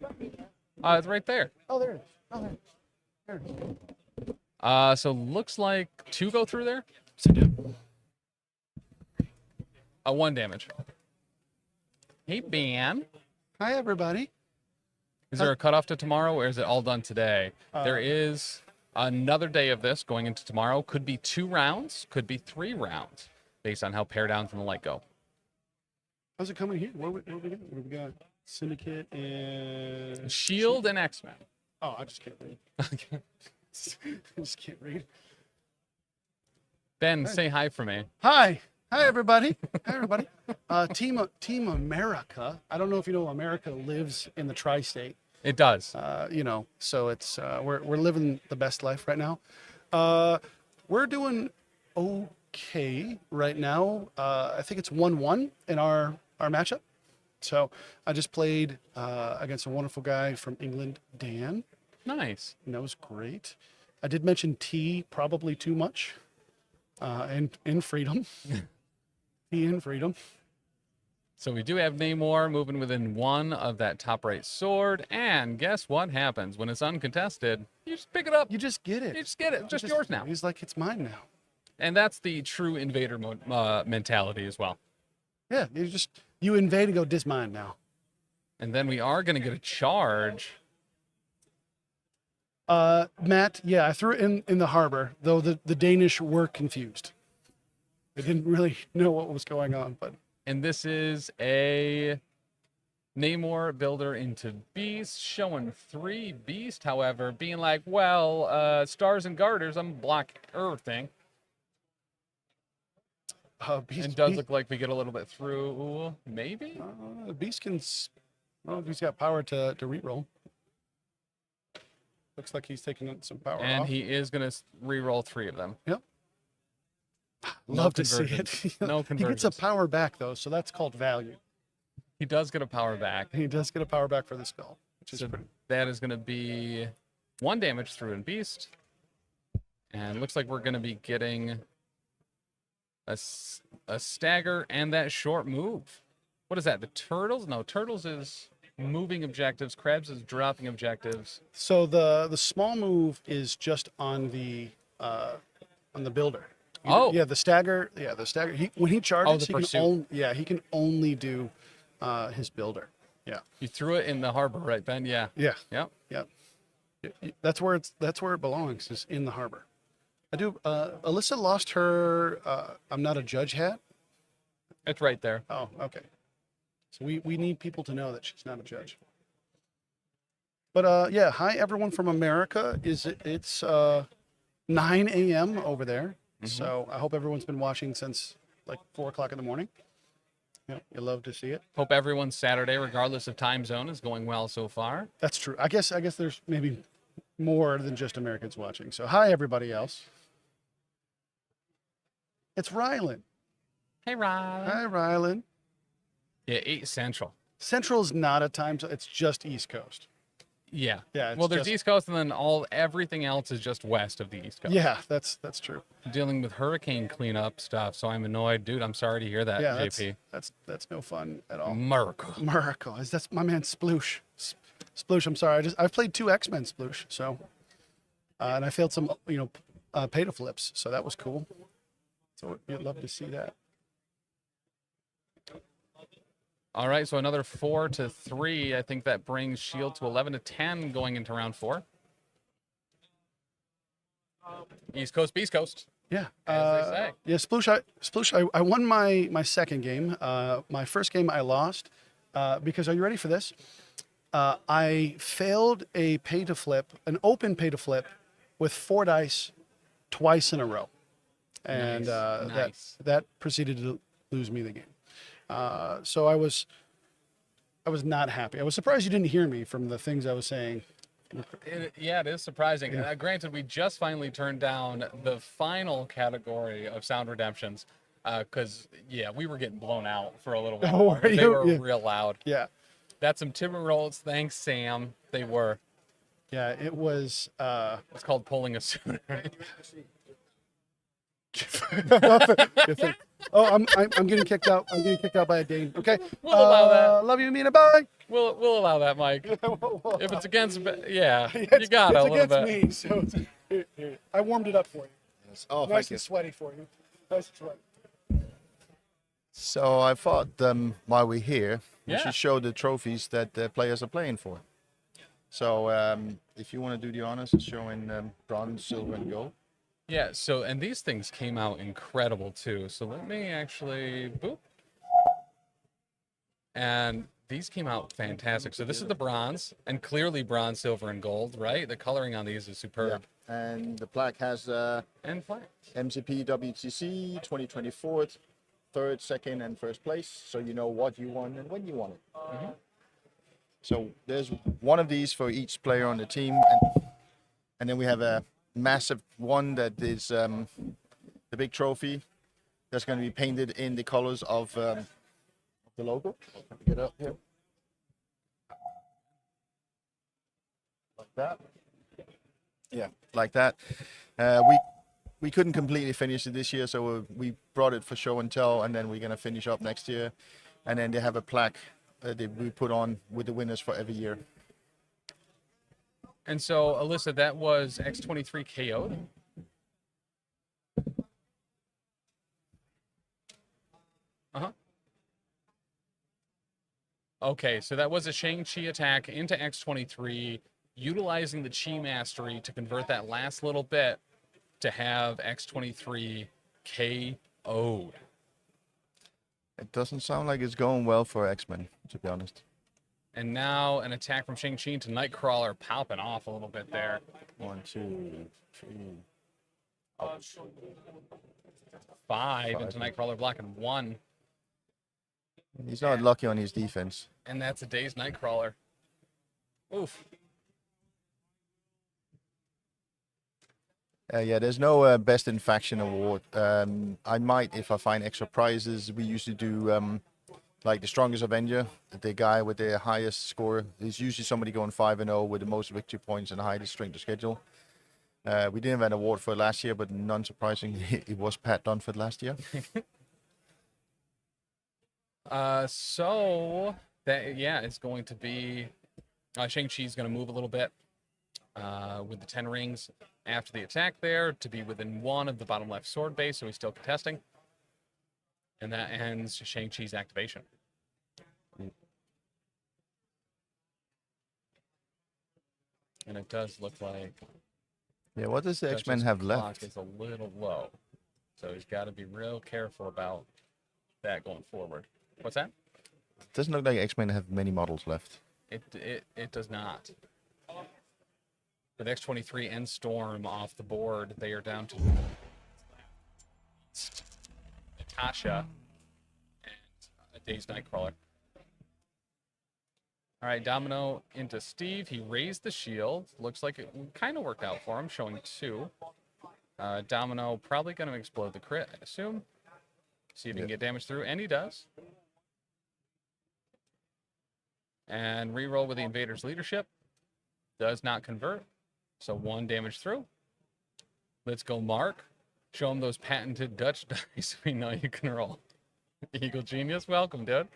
It's right there. Oh, there it is. Oh, there it is. So looks like 2 go through there. 1 damage. Hey, Ben. Hi, everybody. Is there a cutoff to tomorrow, or is it all done today? There is another day of this going into tomorrow. Could be 2 rounds, could be 3 rounds, based on how pair downs and the like go. How's it coming here? What we got? We got Syndicate and Shield and X-Men. Oh, I just can't read. Okay. I just can't read. Ben, say hi for me. Hi. Hi, everybody. Hi, everybody. Team America. I don't know if you know America lives in the tri-state. It does. You know, so it's we're living the best life right now. We're doing okay right now. I think it's 1-1 in our matchup. So I just played against a wonderful guy from England, Dan. Nice. And that was great. I did mention T probably too much. In freedom. T in freedom. So we do have Namor moving within 1 of that top right sword. And guess what happens when it's uncontested? You just pick it up. You just get it. You just get it. It's just yours now. He's like, it's mine now. And that's the true invader mentality as well. Yeah, you invade and go, this mine now. And then we are going to get a charge. Matt, yeah, I threw it in the harbor, though the Danish were confused. They didn't really know what was going on, but. And this is a Namor builder into Beast, showing 3 Beast, however, being like, well, stars and garters, I'm block everything. Beast, it does look like we get a little bit through, maybe? Beast can, well, he's got power to reroll. Looks like he's taking some power and off. He is going to re-roll 3 of them. Yep. No Love to see it. No He gets a power back, though, so that's called value. He does get a power back. He does get a power back for the spell, which is pretty. That is going to be 1 damage through in Beast. And looks like we're going to be getting a stagger and that short move. What is that? The Turtles? No, Turtles is moving objectives. Krebs is dropping objectives. So the small move is just on the builder. Yeah, the stagger. Yeah, the stagger. When he charges, he can only do his builder. Yeah. You threw it in the harbor, right, Ben? Yeah. Yeah. Yep. Yep. That's where it belongs. Is in the harbor. I do. Alyssa lost her. I'm not a judge hat. It's right there. Oh, okay. So we need people to know that she's not a judge. But yeah, hi everyone from America. It's 9 a.m. over there. Mm-hmm. So I hope everyone's been watching since like 4 o'clock in the morning. Yeah, you love to see it. Hope everyone's Saturday, regardless of time zone, is going well so far. That's true. I guess there's maybe more than just Americans watching. So hi everybody else. It's Rylan. Hey Rylan. Hi Rylan. Yeah, 8 Central. Central's not a time zone. It's just East Coast. Yeah. Yeah. Well, there's East Coast, and then everything else is just west of the East Coast. Yeah, that's true. Dealing with hurricane cleanup stuff, so I'm annoyed, dude. I'm sorry to hear that, yeah, JP. That's no fun at all. Miracle. That's my man Sploosh. Sploosh. I'm sorry. I've played 2 X-Men Sploosh, so and I failed some pay to flips, so that was cool. So you'd love to see that. All right, so another 4-3. I think that brings Shield to 11-10 going into round 4. East Coast, Beast Coast. Yeah. As they say. Yeah, Sploosh, I won my second game. My first game I lost because, are you ready for this? I failed a pay to flip, an open pay to flip with 4 dice twice in a row. And nice. that proceeded to lose me the game. So I was not happy. I was surprised you didn't hear me from the things I was saying. Yeah, it is surprising. Yeah. Granted, we just finally turned down the final category of sound redemptions because, yeah, we were getting blown out for a little while. Oh, They were real loud. Yeah. That's some Timber rolls. Thanks, Sam. They were. Yeah, it was. It's called pulling a suit. Oh, I'm getting kicked out. I'm getting kicked out by a Dane. Okay. We'll allow that. Love you, Mina. Bye. We'll allow that, Mike. If it's against, yeah, it's, you got it a little bit. It's against me, so here. I warmed it up for you. Yes. Oh, nice thank you. and sweaty for you. Nice and sweaty. So I thought while we're here, we Yeah. should show the trophies that the players are playing for. So if you want to do the honors, it's showing bronze, silver, and gold. Yeah, so, and these things came out incredible, too. So let me actually, boop. And these came out fantastic. So this is the bronze, and clearly bronze, silver, and gold, right? The coloring on these is superb. Yeah. And the plaque has and flat. MCP WTC 2024, third, second, and first place. So you know what you won and when you won it. Mm-hmm. So there's one of these for each player on the team. And then we have a massive one that is the big trophy that's going to be painted in the colors of the logo. Let me get up here. Like that. Yeah, like that. We couldn't completely finish it this year, so we brought it for show and tell, and then we're going to finish up next year. And then they have a plaque that we put on with the winners for every year. And so, Alyssa, that was X23 KO'd. Uh-huh. Okay, so that was a Shang-Chi attack into X23, utilizing the Chi Mastery to convert that last little bit to have X23 KO'd. It doesn't sound like it's going well for X-Men, to be honest. And now an attack from Shang-Chi into Nightcrawler, popping off a little bit there. 1, 2, 3. Ouch. 5 into Nightcrawler, blocking 1. He's not lucky on his defense. And that's a dazed Nightcrawler. Oof. Yeah, there's no Best in Faction award. I might, if I find extra prizes. We usually do like the strongest Avenger, the guy with the highest score. Is usually somebody going 5-0 with the most victory points and the highest strength of schedule. We didn't have an award for it last year, but non-surprisingly, it was Pat Dunford last year. So that, yeah, it's going to be Shang-Chi's going to move a little bit with the 10 rings after the attack there to be within 1 of the bottom left sword base, so he's still contesting. And that ends Shang-Chi's activation. And it does look like... Yeah, what does the X-Men have left? It's a little low. So he's got to be real careful about that going forward. What's that? It doesn't look like X-Men have many models left. It does not. With X23 and Storm off the board, they are down to Natasha and a dazed Nightcrawler. All right, Domino into Steve. He raised the shield. Looks like it kind of worked out for him, showing 2. Domino probably going to explode the crit, I assume. See if he can get damage through, and he does. And reroll with the Invader's Leadership. Does not convert. So 1 damage through. Let's go, Mark. Show him those patented Dutch dice we know you can roll. Eagle Genius, welcome, dude.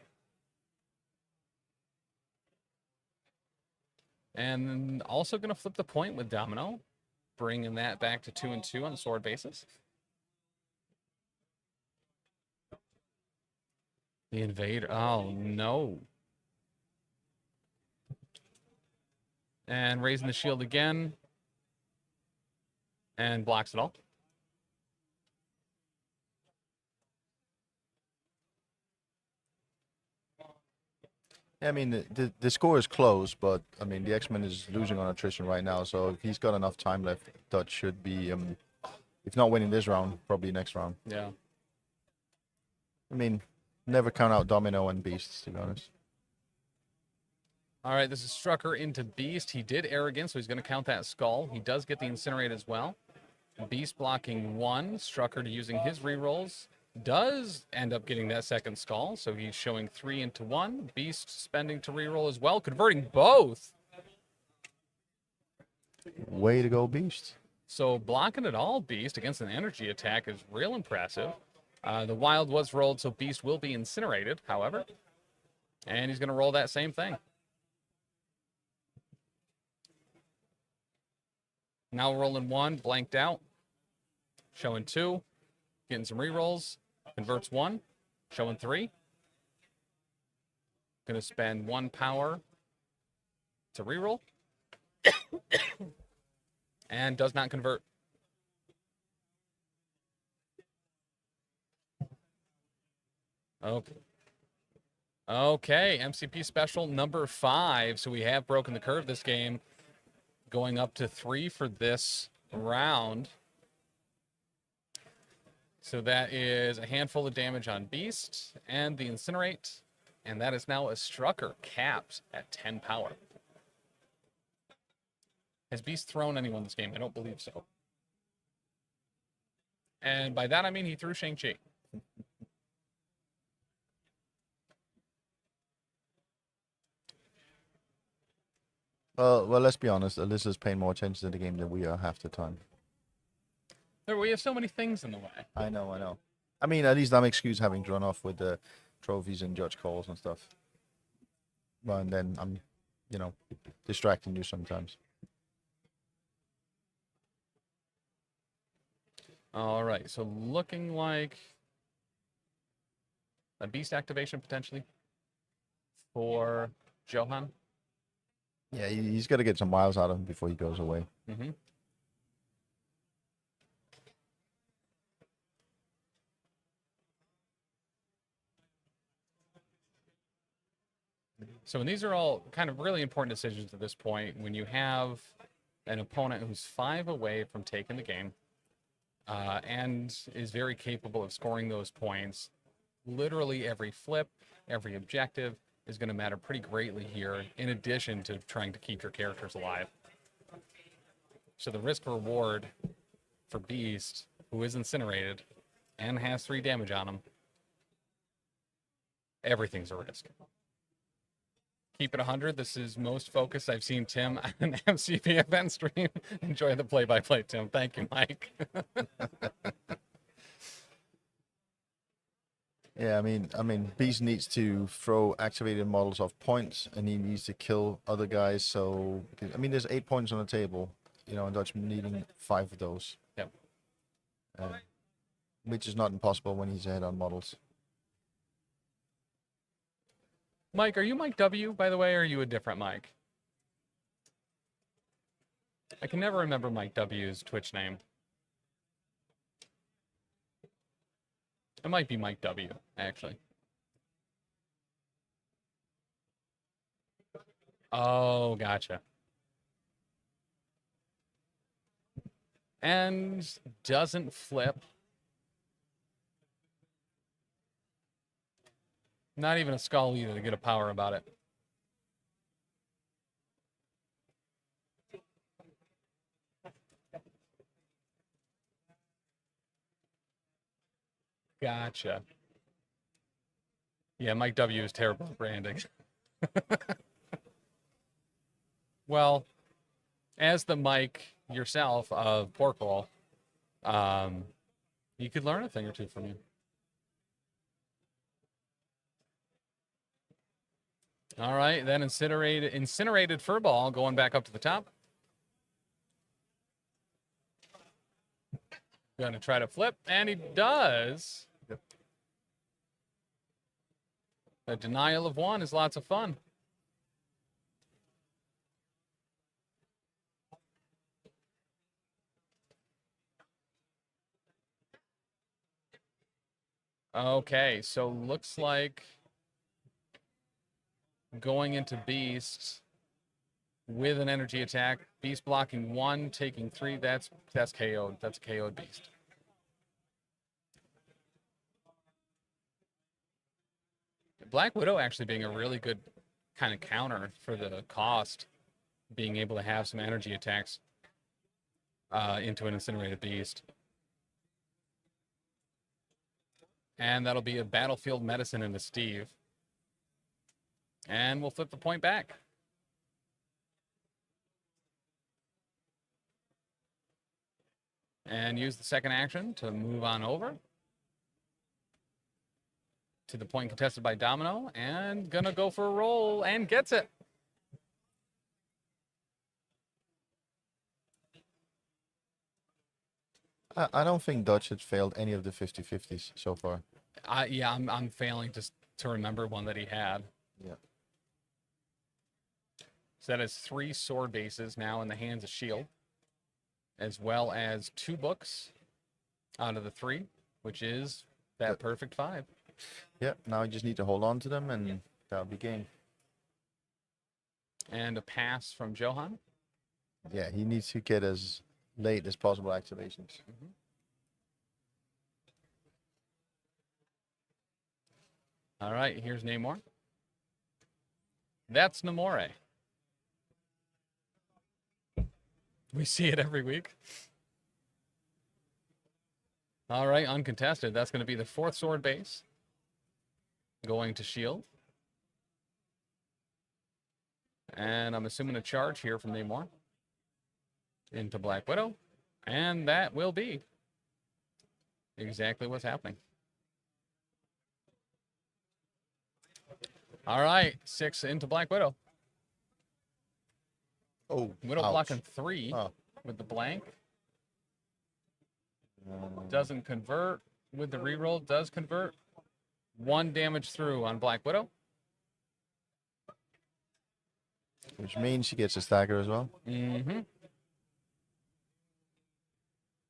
And also going to flip the point with Domino, bringing that back to 2 and 2 on the sword basis. The Invader. Oh, no. And raising the shield again. And blocks it all. I mean, the score is close, but I mean, the X-Men is losing on attrition right now, so if he's got enough time left, Dutch should be, if not winning this round, probably next round. Yeah. I mean, never count out Domino and Beasts, to be honest. All right, this is Strucker into Beast. He did Arrogance, so he's going to count that Skull. He does get the Incinerate as well. Beast blocking 1. Strucker using his rerolls. Does end up getting that second Skull, so he's showing 3 into 1. Beast spending to reroll as well, converting both. Way to go, Beast. So blocking it all, Beast, against an energy attack is real impressive. The Wild was rolled, so Beast will be incinerated, however. And he's going to roll that same thing. Now rolling 1, blanked out. Showing 2. Getting some rerolls. Converts 1. Showing 3. Going to spend 1 power to reroll. And does not convert. Okay. Okay, MCP special number 5. So we have broken the curve this game, going up to 3 for this round. So that is a handful of damage on Beast and the Incinerate, and that is now a Strucker capped at 10 power. Has Beast thrown anyone this game? I don't believe so. And by that I mean he threw Shang-Chi. Well, let's be honest. Alyssa's paying more attention to the game than we are half the time. We have so many things in the way. I know. I mean, at least I'm excused having run off with the trophies and judge calls and stuff. Well, and then I'm, distracting you sometimes. All right, so looking like a Beast activation potentially for Johan. Yeah, he's got to get some miles out of him before he goes away. Mm-hmm. So, and these are all kind of really important decisions at this point when you have an opponent who's 5 away from taking the game and is very capable of scoring those points. Literally every flip, every objective is going to matter pretty greatly here, in addition to trying to keep your characters alive. So the risk reward for Beast, who is incinerated and has 3 damage on him, everything's a risk. Keep it 100. This is most focused I've seen Tim on an MCP event stream. Enjoy the play-by-play, Tim. Thank you, Mike. Yeah, I mean, Beast needs to throw activated models off points, and he needs to kill other guys. So, I mean, there's 8 points on the table, and Dutch needing 5 of those. Yep. Which is not impossible when he's ahead on models. Mike, are you Mike W, by the way, or are you a different Mike? I can never remember Mike W's Twitch name. It might be Mike W, actually. Oh, gotcha. And doesn't flip. Not even a skull either to get a power about it. Gotcha. Yeah, Mike W is terrible at branding. Well, as the Mike yourself of Porkwall, you could learn a thing or two from you. All right, then incinerated Furball going back up to the top. Gonna try to flip, and he does. Yep. The denial of 1 is lots of fun. Okay, so looks like going into Beast with an energy attack. Beast blocking 1, taking 3. That's KO'd. That's a KO'd Beast. Black Widow actually being a really good kind of counter for the cost, being able to have some energy attacks into an incinerated Beast. And that'll be a battlefield medicine into Steve. And we'll flip the point back. And use the second action to move on over to the point contested by Domino, and gonna go for a roll, and gets it. I don't think Dutch has failed any of the 50-50s so far. Yeah, I'm failing to remember one that he had. Yeah. So that is 3 sword bases now in the hands of Shield, as well as 2 books out of the 3, which is that perfect 5. Yeah, now you just need to hold on to them and that'll be game. And a pass from Johan. Yeah, he needs to get as late as possible activations. All right, here's Namor. That's Namore. We see it every week. All right, uncontested. That's going to be the 4th sword base. Going to shield. And I'm assuming a charge here from Namor. Into Black Widow. And that will be exactly what's happening. All right, 6 into Black Widow. Oh, Widow ouch. blocking 3 Oh. with the blank. Doesn't convert with the reroll. Does convert. 1 damage through on Black Widow. Which means she gets a stagger as well. Mm-hmm.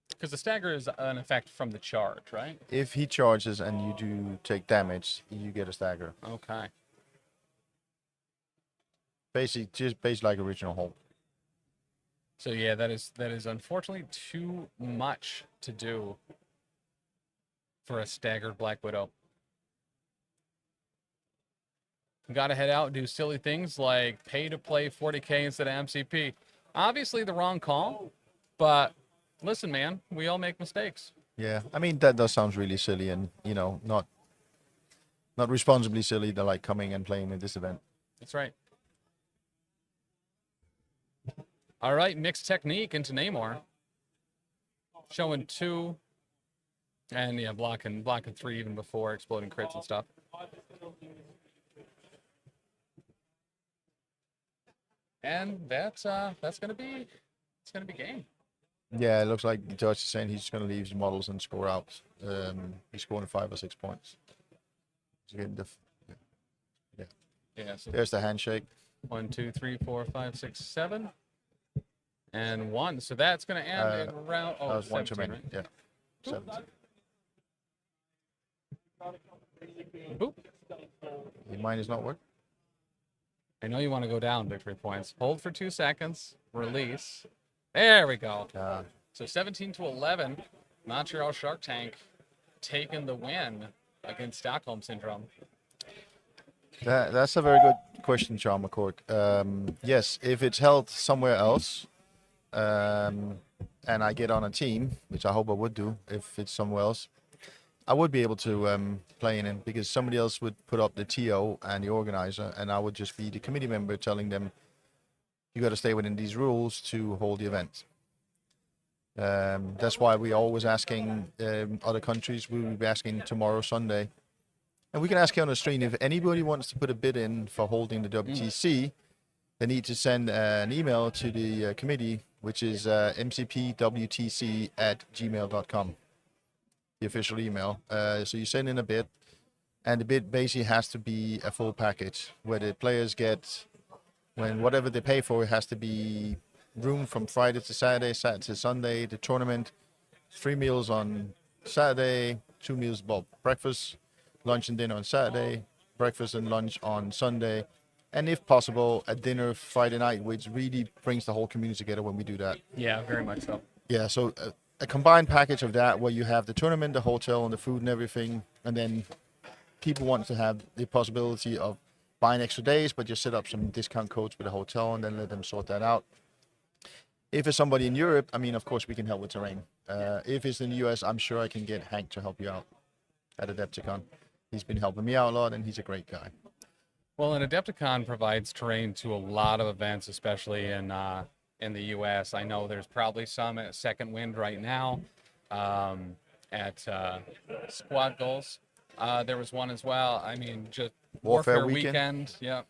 Because the stagger is an effect from the charge, right? If he charges and you do take damage, you get a stagger. Okay. Basically like original Hulk. So yeah, that is unfortunately too much to do for a staggered Black Widow. Got to head out and do silly things like pay to play 40K instead of MCP. Obviously the wrong call, but listen, man, we all make mistakes. Yeah, I mean that does sound really silly, and not responsibly silly. To like coming and playing at this event. That's right. All right, mixed technique into Namor. Showing 2. And yeah, blocking 3 even before exploding crits and stuff. And that's gonna be game. Yeah, it looks like the judge is saying he's going to leave his models and score out. He's scoring 5 or 6 points. He's getting Yeah. So there's the handshake. 1, 2, 3, 4, 5, 6, 7. And 1. So that's going to end in round. Oh, that was 1 too 17, many. right? Yeah. 17. Boop. Your mine is not working. I know you want to go down victory points. Hold for 2 seconds. Release. There we go. So 17-11. Montreal Shark Tank taking the win against Stockholm Syndrome. That's a very good question, John McCord. Yes, if it's held somewhere else, and I get on a team, which I hope I would do if it's somewhere else, I would be able to play in it because somebody else would put up the TO and the organizer, and I would just be the committee member telling them, you got to stay within these rules to hold the event. That's why we're always asking other countries. We will be asking tomorrow, Sunday. And we can ask you on the stream, if anybody wants to put a bid in for holding the WTC, they need to send an email to the committee, which is mcpwtc@gmail.com, the official email. So you send in a bid, and the bid basically has to be a full package, where the players get, when whatever they pay for, it has to be room from Friday to Saturday, Saturday to Sunday, the tournament, 3 meals on Saturday, 2 meals, well, breakfast, lunch and dinner on Saturday, breakfast and lunch on Sunday, and if possible, a dinner Friday night, which really brings the whole community together when we do that. Yeah, very much so. Yeah, so a combined package of that, where you have the tournament, the hotel, and the food and everything, and then people want to have the possibility of buying extra days, but just set up some discount codes with the hotel and then let them sort that out. If it's somebody in Europe, I mean, of course, we can help with terrain. If it's in the US, I'm sure I can get Hank to help you out at Adepticon. He's been helping me out a lot, and he's a great guy. Well, and Adepticon provides terrain to a lot of events, especially in the US. I know there's probably some at Second Wind right now, at Squad Goals. There was one as well. I mean, just Warfare Weekend. Yeah.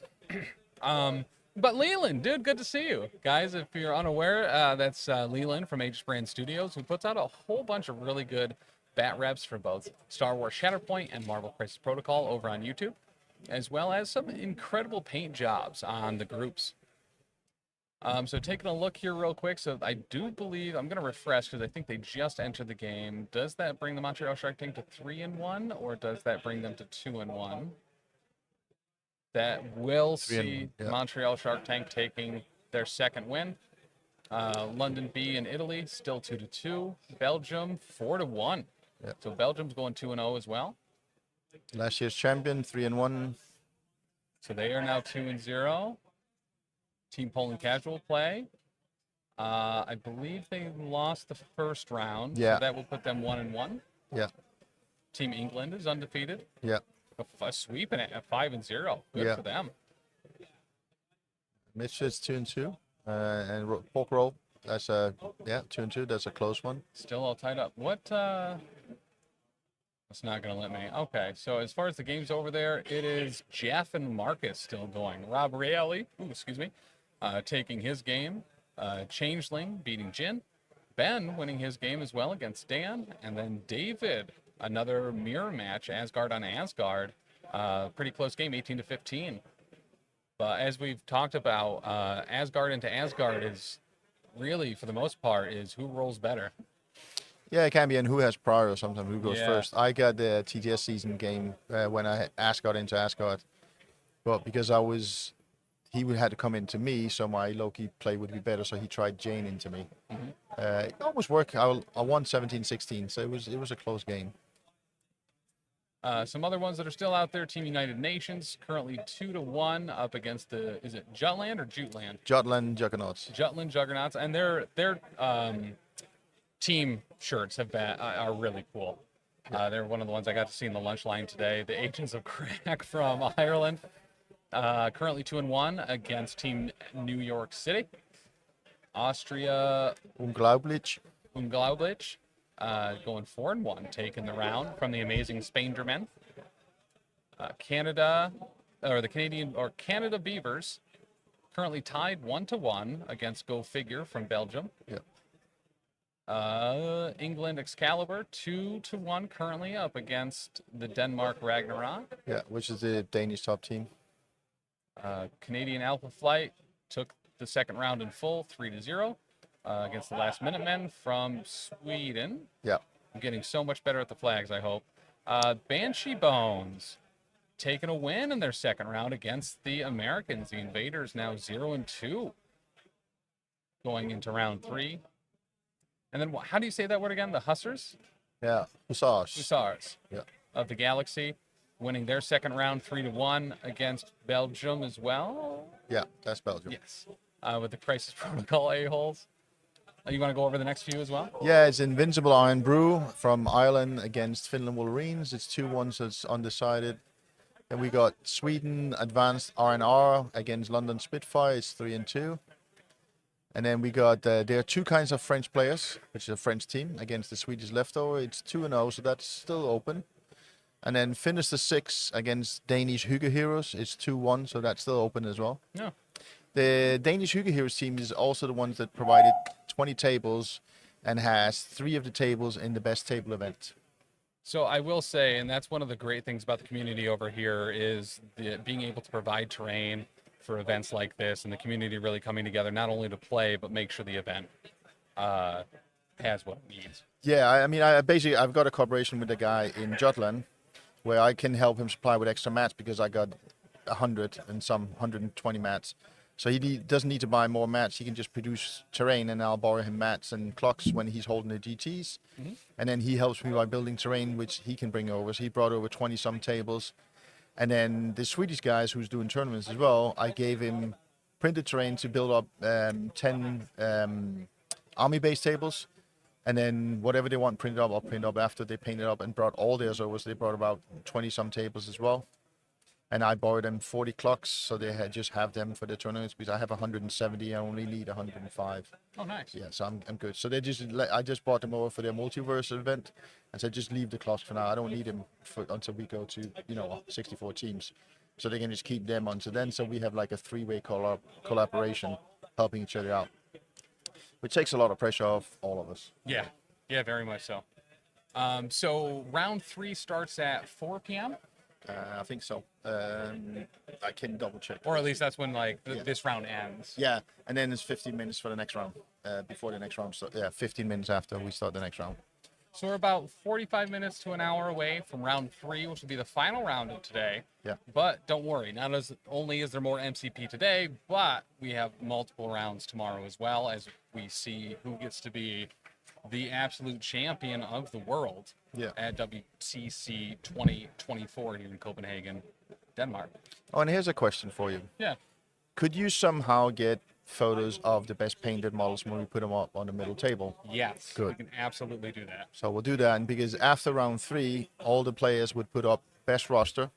But Leland, dude, good to see you. Guys, if you're unaware, that's Leland from Aegis Brand Studios, who puts out a whole bunch of really good bat reps for both Star Wars Shatterpoint and Marvel Crisis Protocol over on YouTube, as well as some incredible paint jobs on the groups. So taking a look here real quick. So I do believe, I'm going to refresh because I think they just entered the game. Does that bring the Montreal Shark Tank to 3-1, or does that bring them to 2-1? that will 3 and see 1, yeah. Montreal Shark Tank taking their second win. London B in Italy still 2-2. Belgium 4-1. Yeah. So Belgium's going 2-0 as well. Last year's champion, 3 and 1. So they are now 2-0. Team Poland casual play. I believe they lost the first round. Yeah. So that will put them 1-1. Yeah. Team England is undefeated. Yeah. A sweep at 5-0. Good Yeah. for them. Misfits 2 and 2. And Pork Roll, that's a 2 and 2. That's a close one. Still all tied up. What? It's not going to let me. Okay, so as far as the games over there, it is Jeff and Marcus still going. Rob Reale, taking his game. Changeling beating Jin. Ben winning his game as well against Dan. And then David, another mirror match, Asgard on Asgard. Pretty close game, 18-15. But as we've talked about, Asgard into Asgard is really, for the most part, is who rolls better. Yeah, it can be, and who has prior or sometimes who goes Yeah. first. I got the TTS season game when I had Asgard into Asgard, but because he would had to come into me, so my Loki play would be better. So he tried Jane into me. It almost worked. I won 17-16, so it was a close game. Some other ones that are still out there: Team United Nations currently 2-1 up against is it Jutland or Jutland? Jutland Juggernauts. Jutland Juggernauts, and their team shirts are really cool. They're one of the ones I got to see in the lunch line today. The Agents of Crack from Ireland, currently 2-1 against Team New York City. Austria. Unglaublich. Going 4-1, taking the round from the amazing Spaindermen. Canada Beavers, currently tied 1-1 against Go Figure from Belgium. Yeah. England Excalibur 2-1 currently up against the Denmark Ragnarok. Yeah, which is the Danish top team. Canadian Alpha Flight took the second round in full, 3-0 against the Last Minute Men from Sweden. Yeah. I'm getting so much better at the flags, I hope. Banshee Bones taking a win in their second round against the Americans. The Invaders now 0-2 going into round 3. And then how do you say that word again? The Hussars? Yeah, Hussars. Hussars. Yeah. Of the Galaxy, winning their second round 3-1 against Belgium as well. Yeah, that's Belgium. Yes. With the Crisis Protocol a-holes. You want to go over the next few as well? Yeah, it's Invincible Iron Brew from Ireland against Finland Wolverines. It's 2-1, so it's undecided. Then we got Sweden Advanced R&R against London Spitfire. It's 3-2. And then we got, there are two kinds of French players, which is a French team, against the Swedish Leftover. It's 2-0, so that's still open. And then Finnish the 6 against Danish Hygge Heroes. It's 2-1, so that's still open as well. Yeah. The Danish Hygge Heroes team is also the ones that provided 20 tables and has 3 of the tables in the best table event. So I will say, and that's one of the great things about the community over here, is being able to provide terrain for events like this, and the community really coming together not only to play but make sure the event has what it needs. Yeah, I mean, I've got a cooperation with a guy in Jutland where I can help him supply with extra mats because I got 120 mats. So he doesn't need to buy more mats. He can just produce terrain, and I'll borrow him mats and clocks when he's holding the GTs. Mm-hmm. And then he helps me by building terrain, which he can bring over. So he brought over 20-some tables. And then the Swedish guys who's doing tournaments as well, I gave him printed terrain to build up 10 army-based tables. And then whatever they want printed up, I'll print up after they paint it up, and brought all theirs over. So they brought about 20-some tables as well. And I borrowed them 40 clocks, so they just have them for the tournaments, because I have 170, I only need 105. Oh, nice. Yeah, so I'm good. So I just brought them over for their multiverse event, and said just leave the clocks for now. I don't need them until we go to 64 teams, so they can just keep them until then. So we have like a 3-way collaboration, helping each other out, which takes a lot of pressure off all of us. Yeah, very much so. So round 3 starts at 4 p.m. I think so. I can double check. Or at least that's when this round ends. Yeah, and then it's 15 minutes for the next round. Before the next round, so 15 minutes after we start the next round. So we're about 45 minutes to an hour away from round 3, which will be the final round of today. Yeah. But don't worry, not as only is there more MCP today, but we have multiple rounds tomorrow as well, as we see who gets to be the absolute champion of the world at WTC 2024 here in Copenhagen, Denmark. Oh, and here's a question for you. Yeah. Could you somehow get photos of the best painted models when we put them up on the middle table? Yes, Good. we can absolutely do that. So we'll do that, and because after round 3, all the players would put up best roster,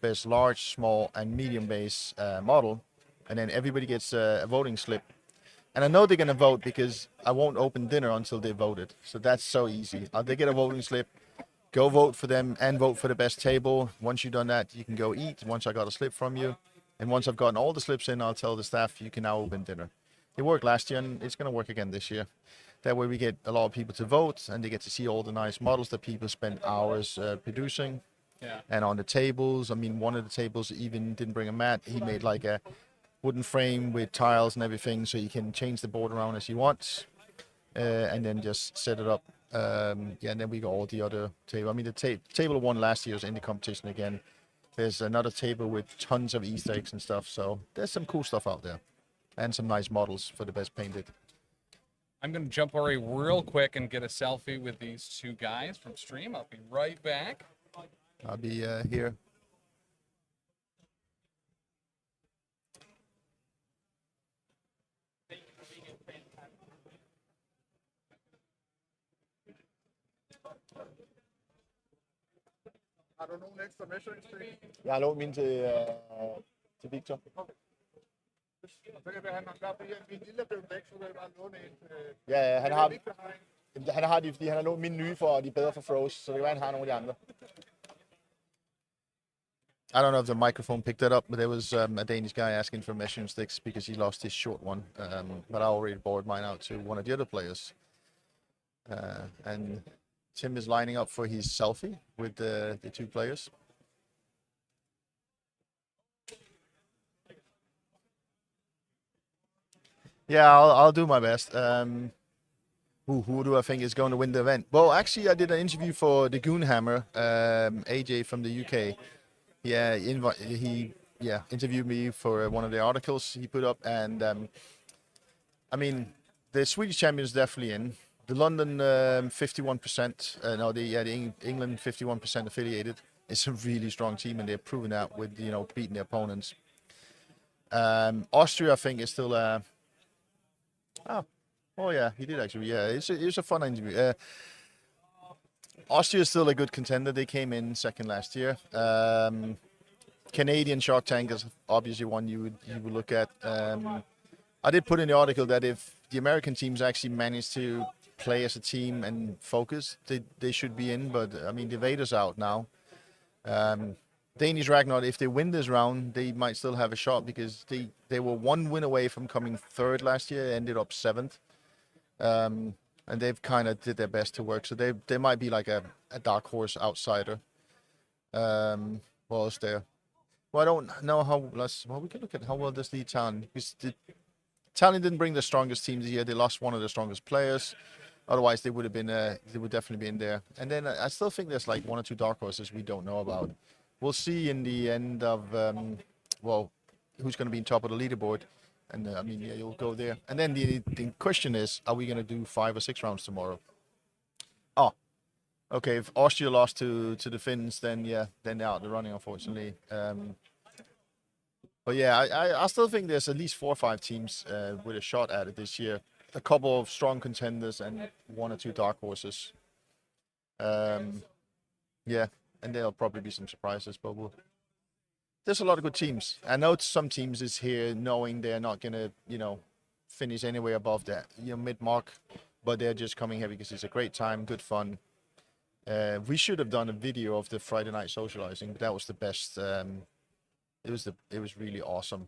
best large, small, and medium base model, and then everybody gets a voting slip. And I know they're going to vote because I won't open dinner until they voted. So that's so easy. They get a voting slip, go vote for them and vote for the best table. Once you've done that, you can go eat once I got a slip from you. And once I've gotten all the slips in, I'll tell the staff you can now open dinner. It worked last year and it's going to work again this year. That way we get a lot of people to vote and they get to see all the nice models that people spend hours producing. Yeah. And on the tables, I mean, one of the tables even didn't bring a mat. He made like a wooden frame with tiles and everything, so you can change the board around as you want, and then just set it up. And then we got all the other table. I mean, the table won last year's in the competition again. There's another table with tons of Easter eggs and stuff, so there's some cool stuff out there, and some nice models for the best painted. I'm going to jump away real quick and get a selfie with these two guys from stream. I'll be right back. I'll be here. Har du nogen ekstra measuring-stick? Jeg har lånt min til Victor. Så kan han nok godt blive min lille blev væk, så vil jeg bare låne en. Ja, han har de, fordi han har lånt mine nye for, og de er bedre for Froze, så det kan være, han har nogle af de andre. I don't know if the microphone picked that up, but there was a Danish guy asking for measuring sticks because he lost his short one. But I already borrowed mine out to one of the other players. And Tim is lining up for his selfie with the two players. Yeah, I'll do my best. Who do I think is going to win the event? Well, actually, I did an interview for the Goonhammer, AJ from the UK. Yeah, he interviewed me for one of the articles he put up, and I mean, the Swedish champion is definitely in. The London 51%, the England 51% affiliated is a really strong team, and they're proving that with beating their opponents. Austria, I think, is still oh yeah, he did actually. Yeah, it was a fun interview. Austria is still a good contender. They came in second last year. Canadian Shark Tank is obviously one you would look at. I did put in the article that if the American teams actually manage to play as a team and focus, they should be in. But I mean, the Vader's out now. Danish Ragnar, if they win this round, they might still have a shot because they were one win away from coming third last year, ended up 7th. And they've kind of did their best to work, so they might be like a dark horse outsider. What else there? Well, I don't know how. Well, we can look at how well does the Italian. Because the Italian didn't bring the strongest team this year. They lost one of the strongest players. Otherwise, they would have been. They would definitely be in there. And then I still think there's like 1 or 2 dark horses we don't know about. We'll see in the end of who's going to be on top of the leaderboard. And I mean, yeah, you'll go there. And then the question is, are we going to do 5 or 6 rounds tomorrow? Oh, okay. If Austria lost to the Finns, then yeah, then they're out the running, unfortunately. But yeah, I still think there's at least 4 or 5 teams with a shot at it this year. A couple of strong contenders and 1 or 2 dark horses. Yeah, and there'll probably be some surprises, but there's a lot of good teams. I know some teams is here knowing they're not gonna, finish anywhere above that, mid-mark, but they're just coming here because it's a great time, good fun. We should have done a video of the Friday night socializing, but that was the best. It was really awesome.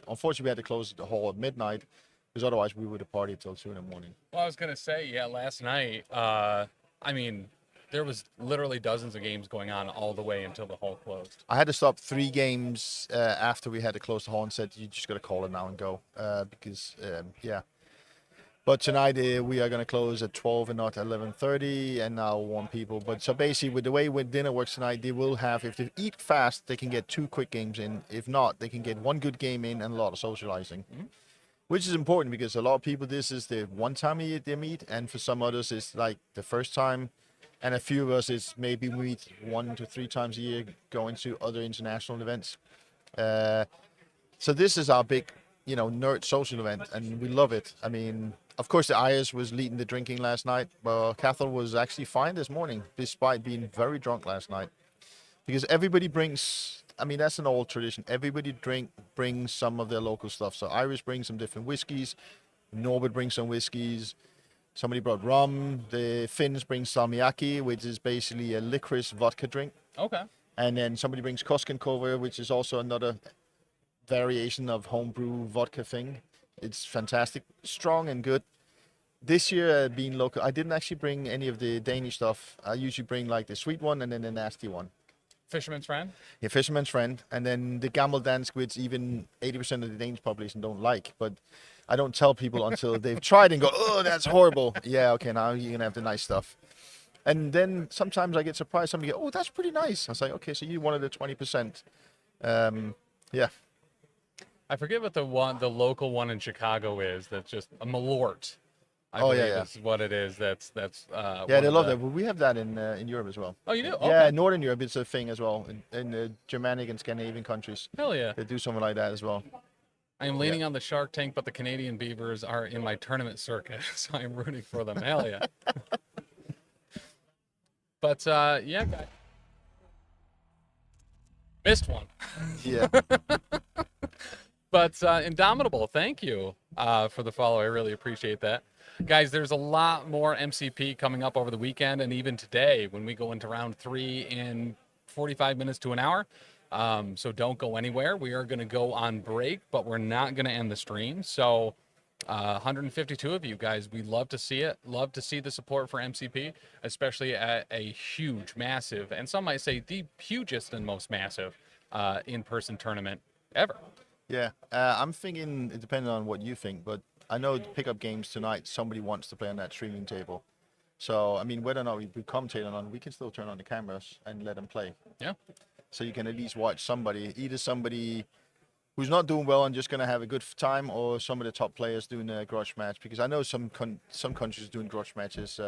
Unfortunately, we had to close the hall at midnight because otherwise we would have partied till 2 in the morning. Well, I was gonna say, yeah, last night. I mean, there was literally dozens of games going on all the way until the hall closed. I had to stop 3 games after we had to close the hall and said, you just got to call it now and go. Because, yeah. But tonight we are going to close at 12 and not 11:30, and now warm people. But so basically, with the way with dinner works tonight, they will have, if they eat fast, they can get 2 quick games in. If not, they can get 1 good game in and a lot of socializing, which is important because a lot of people, this is the one time a year they meet, and for some others it's like the first time, and a few of us is maybe we meet 1 to 3 times a year going to other international events. So this is our big, nerd social event, and we love it. I mean, of course, the Ayers was leading the drinking last night, but Cathal was actually fine this morning, despite being very drunk last night. Because everybody brings, I mean, that's an old tradition. Everybody brings some of their local stuff. So Irish brings some different whiskeys. Norbert brings some whiskeys. Somebody brought rum. The Finns bring salmiakki, which is basically a licorice vodka drink. Okay. And then somebody brings Koskenkorva, which is also another variation of homebrew vodka thing. It's fantastic, strong and good. This year, being local, I didn't actually bring any of the Danish stuff. I usually bring like the sweet one and then the nasty one. Fisherman's Friend? Yeah, Fisherman's Friend. And then the Gammeldansk, which even 80% of the Danish population don't like. But I don't tell people until they've tried and go, oh, that's horrible. Yeah, okay, now you're going to have the nice stuff. And then sometimes I get surprised. Somebody go, oh, that's pretty nice. I say, okay, so you wanted the 20%. Yeah. I forget what the local one in Chicago is. That's just a Malort. I Oh, believe yeah. is what it is. That's Yeah, they love that. But we have that in Europe as well. Oh, you do? Yeah, Okay. Northern Europe, it's a thing as well. In the Germanic and Scandinavian countries. Hell yeah. They do something like that as well. I am leaning on the Shark Tank, but the Canadian Beavers are in my tournament circuit, so I'm rooting for them. Hell yeah. But, yeah, guys. Missed one. Yeah. But Indomitable, thank you for the follow. I really appreciate that. Guys, there's a lot more MCP coming up over the weekend and even today when we go into round 3 in 45 minutes to an hour. So don't go anywhere. We are going to go on break, but we're not going to end the stream. So 152 of you guys, we love to see it. Love to see the support for MCP, especially at a huge, massive, and some might say the hugest and most massive in-person tournament ever. Yeah, I'm thinking, it depends on what you think, but I know the pickup games tonight, somebody wants to play on that streaming table. So, I mean, whether or not we commentate on, we can still turn on the cameras and let them play. Yeah. So you can at least watch somebody, either somebody who's not doing well and just going to have a good time, or some of the top players doing a grudge match. Because I know some countries doing grudge matches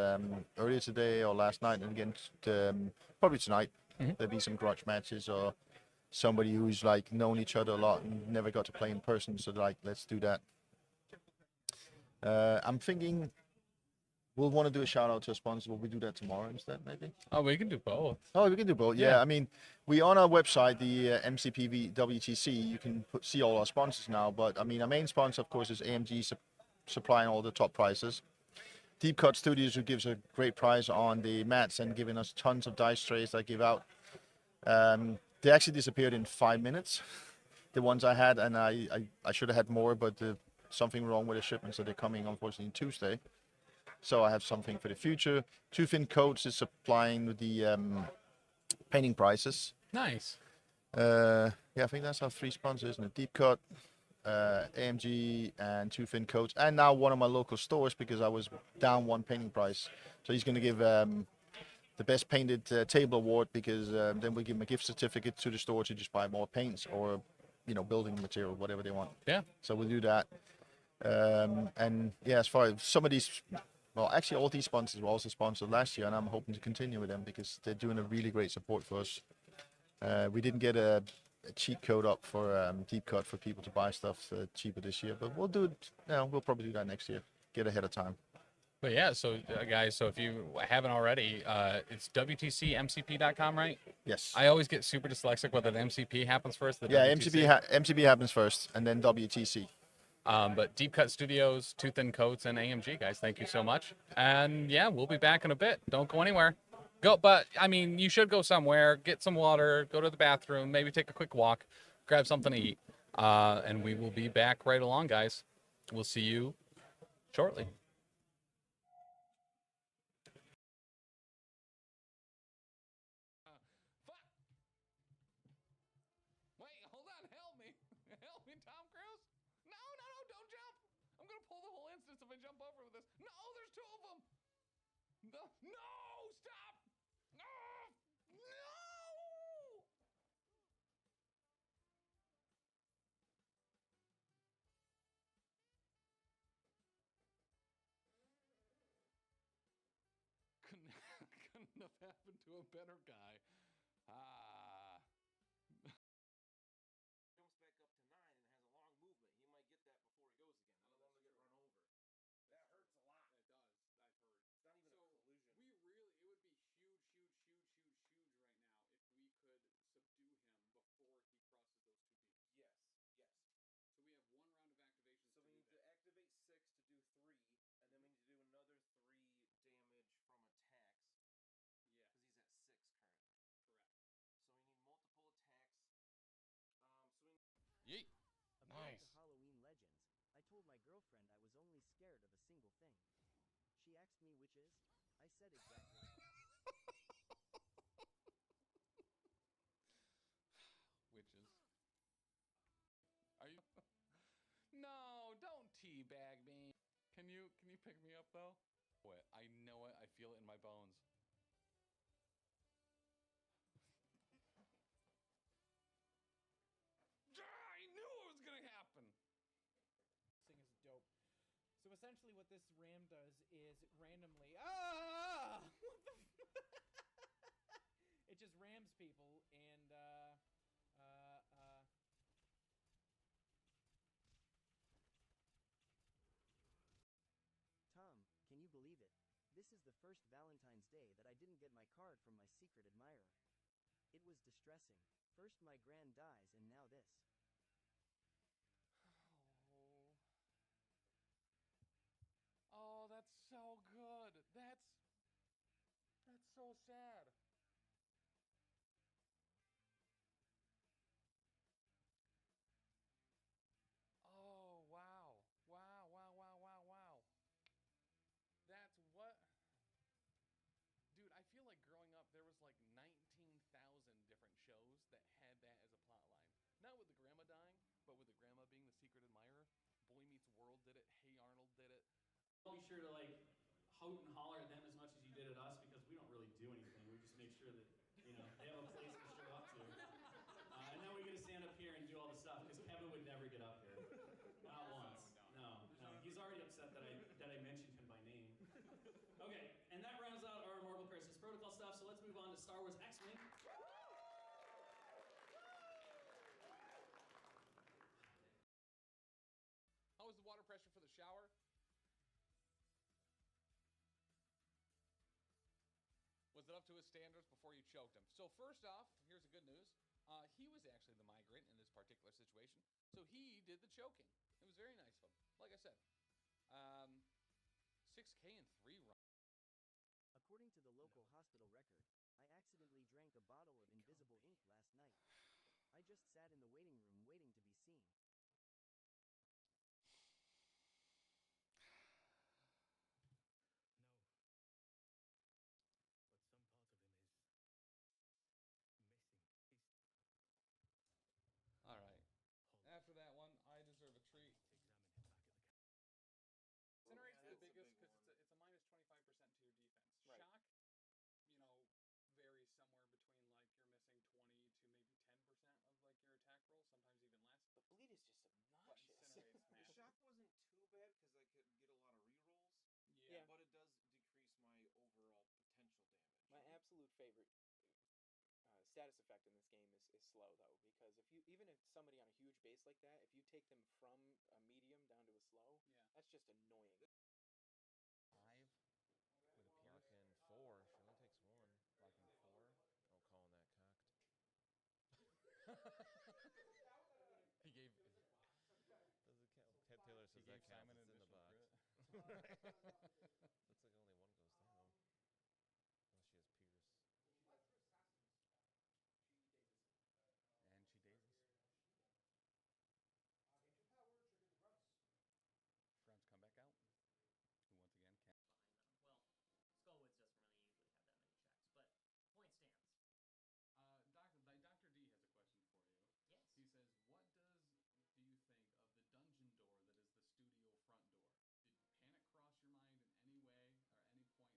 earlier today or last night, and again, probably tonight, there'll be some grudge matches, or somebody who's like known each other a lot and never got to play in person, so like, let's do that. I'm thinking we'll want to do a shout out to a sponsor. Will we do that tomorrow instead, maybe? Oh, we can do both. Oh, we can do both. Yeah, I mean, we on our website, the MCP WTC, you can see all our sponsors now. But I mean, our main sponsor, of course, is AMG, supplying all the top prices. Deep Cut Studios, who gives a great price on the mats and giving us tons of dice trays that give out. They actually disappeared in 5 minutes, the ones I had, and I should have had more, but something wrong with the shipment, so they're coming, unfortunately, Tuesday. So I have something for the future. Two Thin Coats is supplying the painting prices. Nice. Yeah, I think that's our 3 sponsors, isn't it? Deep Cut, AMG, and Two Thin Coats, and now one of my local stores, because I was down 1 painting price. So he's going to give the best painted table award, because then we give them a gift certificate to the store to just buy more paints or, building material, whatever they want. Yeah. So we'll do that. And yeah, as far as some of these, well, actually all these sponsors were also sponsored last year, and I'm hoping to continue with them because they're doing a really great support for us. We didn't get a cheat code up for Deep Cut for people to buy stuff cheaper this year, but we'll do it. We'll probably do that next year. Get ahead of time. But yeah, so guys, so if you haven't already, it's WTCMCP.com, right? Yes. I always get super dyslexic whether the MCP happens first. Yeah, WTC. MCP happens first, and then WTC. But Deep Cut Studios, Two Thin Coats, and AMG, guys, thank you so much. And yeah, we'll be back in a bit. Don't go anywhere. But I mean, you should go somewhere, get some water, go to the bathroom, maybe take a quick walk, grab something to eat, and we will be back right along, guys. We'll see you shortly. Help me, Tom Cruise? No, don't jump. I'm going to pull the whole instance if I jump over with this. No! Stop! No! No! Couldn't have happened to a better guy. Ah. Jumps back up to 9 and has a long movement. He might get that before he goes again. I don't want him to get run over. That hurts a lot. It does. I've heard. It's not even So a collision. we really, it would be huge, huge, huge, huge, huge right now if we could subdue him before he crosses those 2 people. Yes, yes. So we have 1 round of activations. So we need to activate 6 to do 3, and then we need to do another 3 damage from attacks. Yeah. Because he's at 6 currently. Correct. So we need multiple attacks. Yeet. According to Halloween legends, I told my girlfriend I was only scared of a single thing. She asked me which is. I said exactly. Witches. Are you? No, don't teabag me. Can you pick me up though? What? I know it. I feel it in my bones. I knew it was gonna happen. Thing is dope. So essentially, what this ram does is randomly, what the it just rams people, and Tom, can you believe it? This is the first Valentine's Day that I didn't get my card from my secret admirer. It was distressing. First my gran dies and now this. Oh, that's so good. That's so sad. Oh, wow. Wow, wow, wow, wow, wow. That's what? Dude, I feel like growing up there was like 19,000 different shows that had that as a plot line. Not with the grandma dying, but with the grandma being the secret admirer. Boy Meets World did it. Hey Arnold did it. Be sure to like hoot and holler at them as much as you did at us because we don't really do anything. We just make sure that, you know, they have a place to show up to. And then we get to stand up here and do all the stuff because Kevin would never get up here. Not once. No. He's already upset that I mentioned him by name. Okay, and that rounds out our Mortal Crisis Protocol stuff, so let's move on to Star Wars X-Wing. How was the water pressure for the shower? Was it up to his standards before you choked him? So first off, here's the good news. He was actually the migrant in this particular situation. So he did the choking. It was very nice of him. Like I said, 6K in 3 runs. According to the local hospital record, I accidentally drank a bottle of invisible ink last night. I just sat in the waiting room waiting to be seen. All right. After that one, I deserve a treat. Incinerate's the biggest because it's a minus 25% to your defense. Right. Shock, you know, varies somewhere between like you're missing 20 to maybe 10% of like your attack roll, sometimes even less. But bleed is just obnoxious. Incinerate's The massive. shock wasn't too bad because I could get a lot of rerolls. Yeah. But it does decrease my overall potential damage. My absolute favorite status effect in this game is slow though, because if you even if somebody on a huge base like that, if you take them from a medium down to a slow, that's just annoying. 5 with a Purican 4. She only takes 1. Blocking 4. Oh, calling that cocked. He gave. Does it count? Ted Taylor says He that gave counts. Simon It's an in the box. additional Looks like only 1 goes down. Unless she has Pierce. And she daisies. Friends come back out. Who once again can. Well, Skullwoods doesn't really usually have that many checks, but point stands. Dr. D has a question for you. Yes. He says, what do you think of the dungeon door that is the studio front door? Did panic cross your mind in any way or any point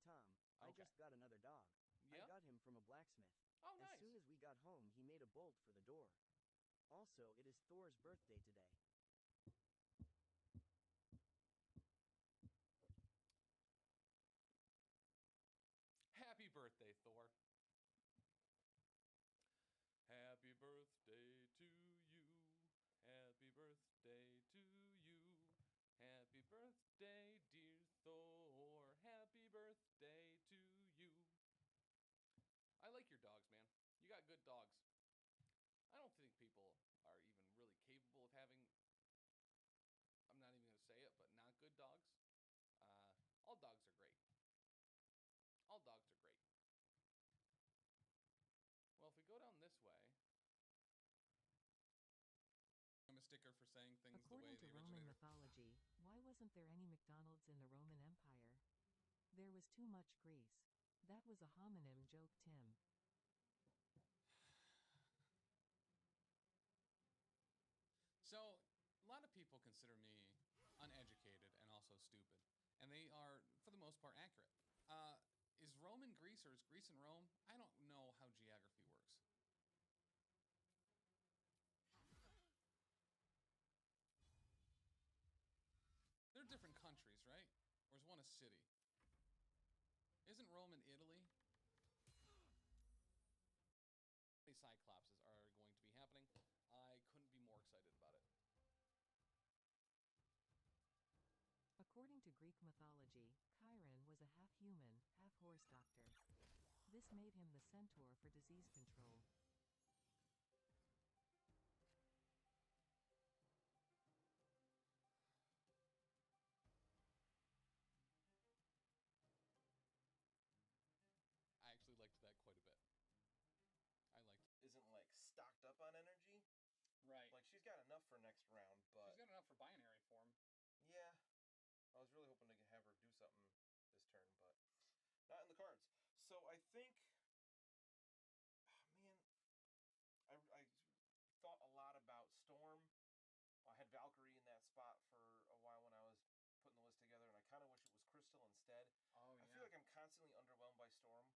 Tom. I Okay. just got another dog. Yeah? I got him from a blacksmith. Oh, As nice. soon as we got home, he made a bolt for the door. Also, it is Thor's birthday today. Happy birthday, Thor. Happy birthday to you. Happy birthday to you. Happy birthday, dear Thor. Happy birthday to you. I like your dogs, man. You got good dogs. I don't think people are even really capable of having, I'm not even going to say it, but not good dogs. All dogs are great. All dogs are great. Well, if we go down this way, I'm a sticker for saying things According the way to the Roman originator. mythology, why wasn't there any McDonald's in the Roman Empire? There was too much grease. That was a homonym joke, Tim. So, a lot of people consider me uneducated and also stupid. And they are, for the most part, accurate. Is Rome in Greece or is Greece in Rome? I don't know how geography works. They're different countries, right? Or is one a city? Isn't Rome in Italy? These Cyclopses are going to be happening. I couldn't be more excited about it. According to Greek mythology, Chiron was a half-human, half-horse doctor. This made him the centaur for disease control. I actually liked that quite a bit. I liked it. Isn't like stocked up on energy. Right. Like she's got enough for next round, but She's got enough for binary form. yeah, I was really hoping to have her do something this turn, but not in the cards. So I think, man, I thought a lot about Storm. I had Valkyrie in that spot for a while when I was putting the list together, and I kind of wish it was Crystal instead. Oh, I feel like I'm constantly underwhelmed by Storm,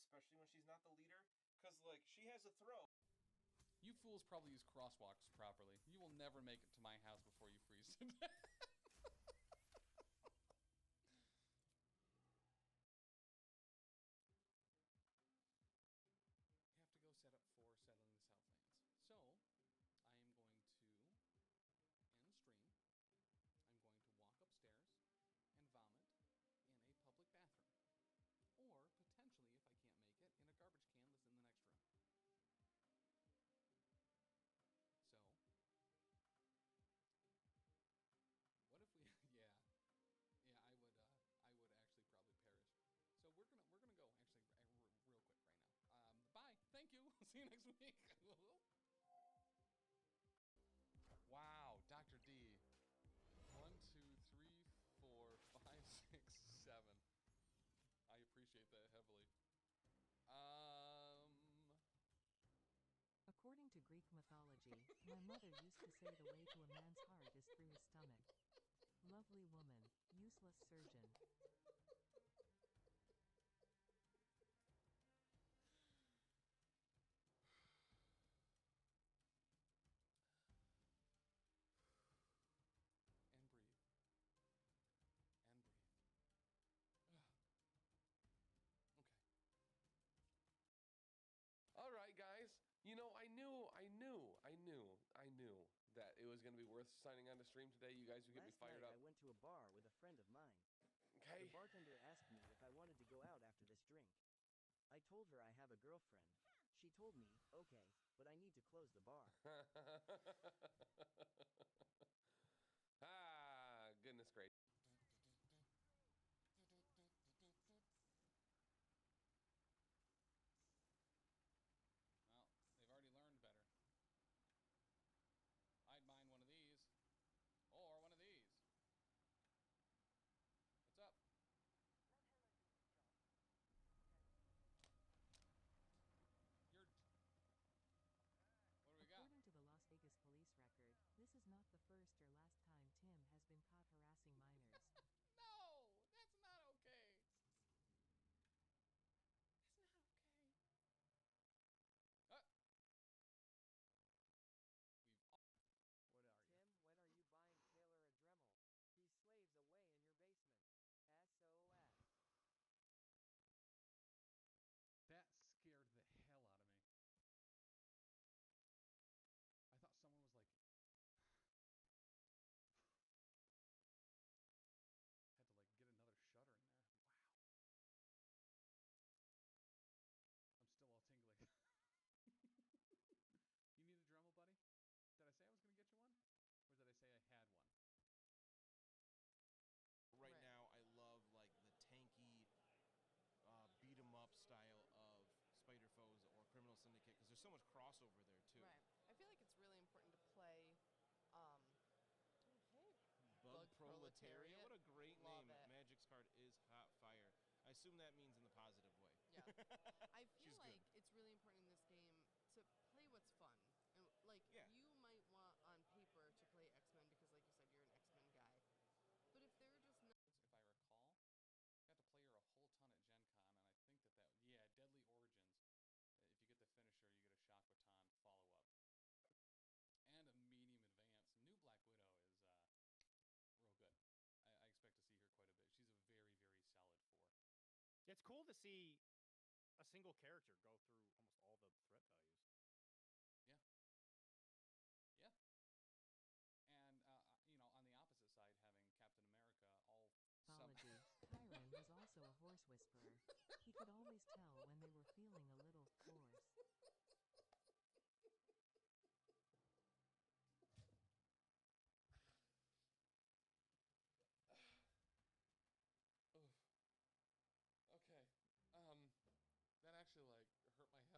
especially when she's not the leader, because like she has a throw. You fools probably use crosswalks properly. You will never make it to my house before you freeze to death. Have to go set up for settling the Southlands. So, I am going to end stream. I'm going to walk upstairs and vomit in a public bathroom. Or, potentially, if I can't make it, in a garbage can that's in the next room. So, what if we, yeah, I would actually probably perish. So we're gonna go actually real quick right now. Bye, thank you. See you next week. Wow, Dr. D. 1, 2, 3, 4, 5, 6, 7. I appreciate that heavily. According to Greek mythology, my mother used to say the way to a man's heart is through his stomach. Lovely woman, useless surgeon. And breathe. And breathe. Okay. All right, guys. You know, I knew that it was going to be worth signing on to stream today. You guys would get me Last fired night, up. I went to a bar with a friend of mine. Okay. The bartender asked me if I wanted to go out after this drink. I told her I have a girlfriend. She told me, okay, but I need to close the bar. Ah, goodness gracious. Well, they've already learned better. I'd mind one of these. Or one of these. What's up? You're... What do we got? According to the Las Vegas police record, this is not the first or last time Tim has been caught harassing minors. so much crossover there too. Right. I feel like it's really important to play. Um, hey, Bug Proletariat. What a great Love name. it. Magic's card is hot fire. I assume that means in the positive way. Yeah. I feel She's like good. it's really important in this game to play what's fun. And like Yeah. you might want on paper to play X-Men because like you said you're an X-Men guy. But if they're just not If I recall, got to play her a whole ton at Gen Con, and I think yeah, Deadly Origins. If you get the finisher, you get a Shock Baton follow-up. And a medium advance. New Black Widow is real good. I expect to see her quite a bit. She's a very, very solid 4. It's cool to see a single character go through almost all the threat values. Yeah. Yeah. And, on the opposite side, having Captain America all Apology. Chiron was also a horse whisperer. He could always tell when they were feeling a little hoarse. Oof. Okay. That actually hurt my head a little bit.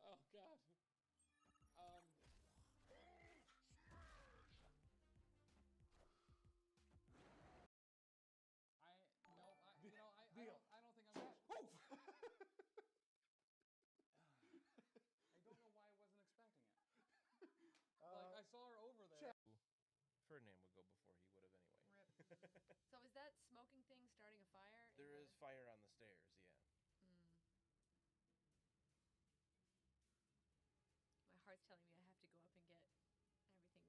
Oh God. I don't think I'm gonna. I don't know why I wasn't expecting it. I saw her over there. Ferdinand would go before he would have anyway. So is that smoking thing starting a fire? There is fire on the stairs, yeah. My heart's telling me I have to go up and get everything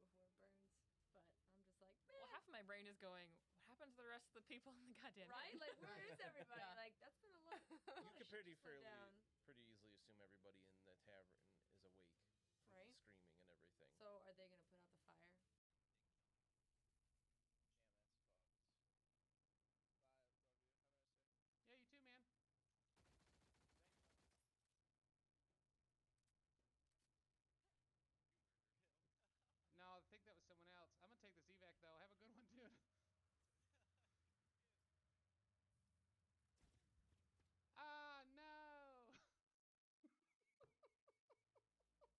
before it burns. But I'm just like, Well, half of my brain is going, what happened to the rest of the people in the goddamn right? room? Like, where is everybody? Yeah. Like, that's been a lot. You could pretty easily assume everybody in the tavern is awake. With Right? the screaming and everything. So are they going to put out the fire? Yeah, you too, man. No, I think that was someone else. I'm gonna take this evac though. Have a good one, dude. Ah, no. Player wants to use a team reroll. Okay.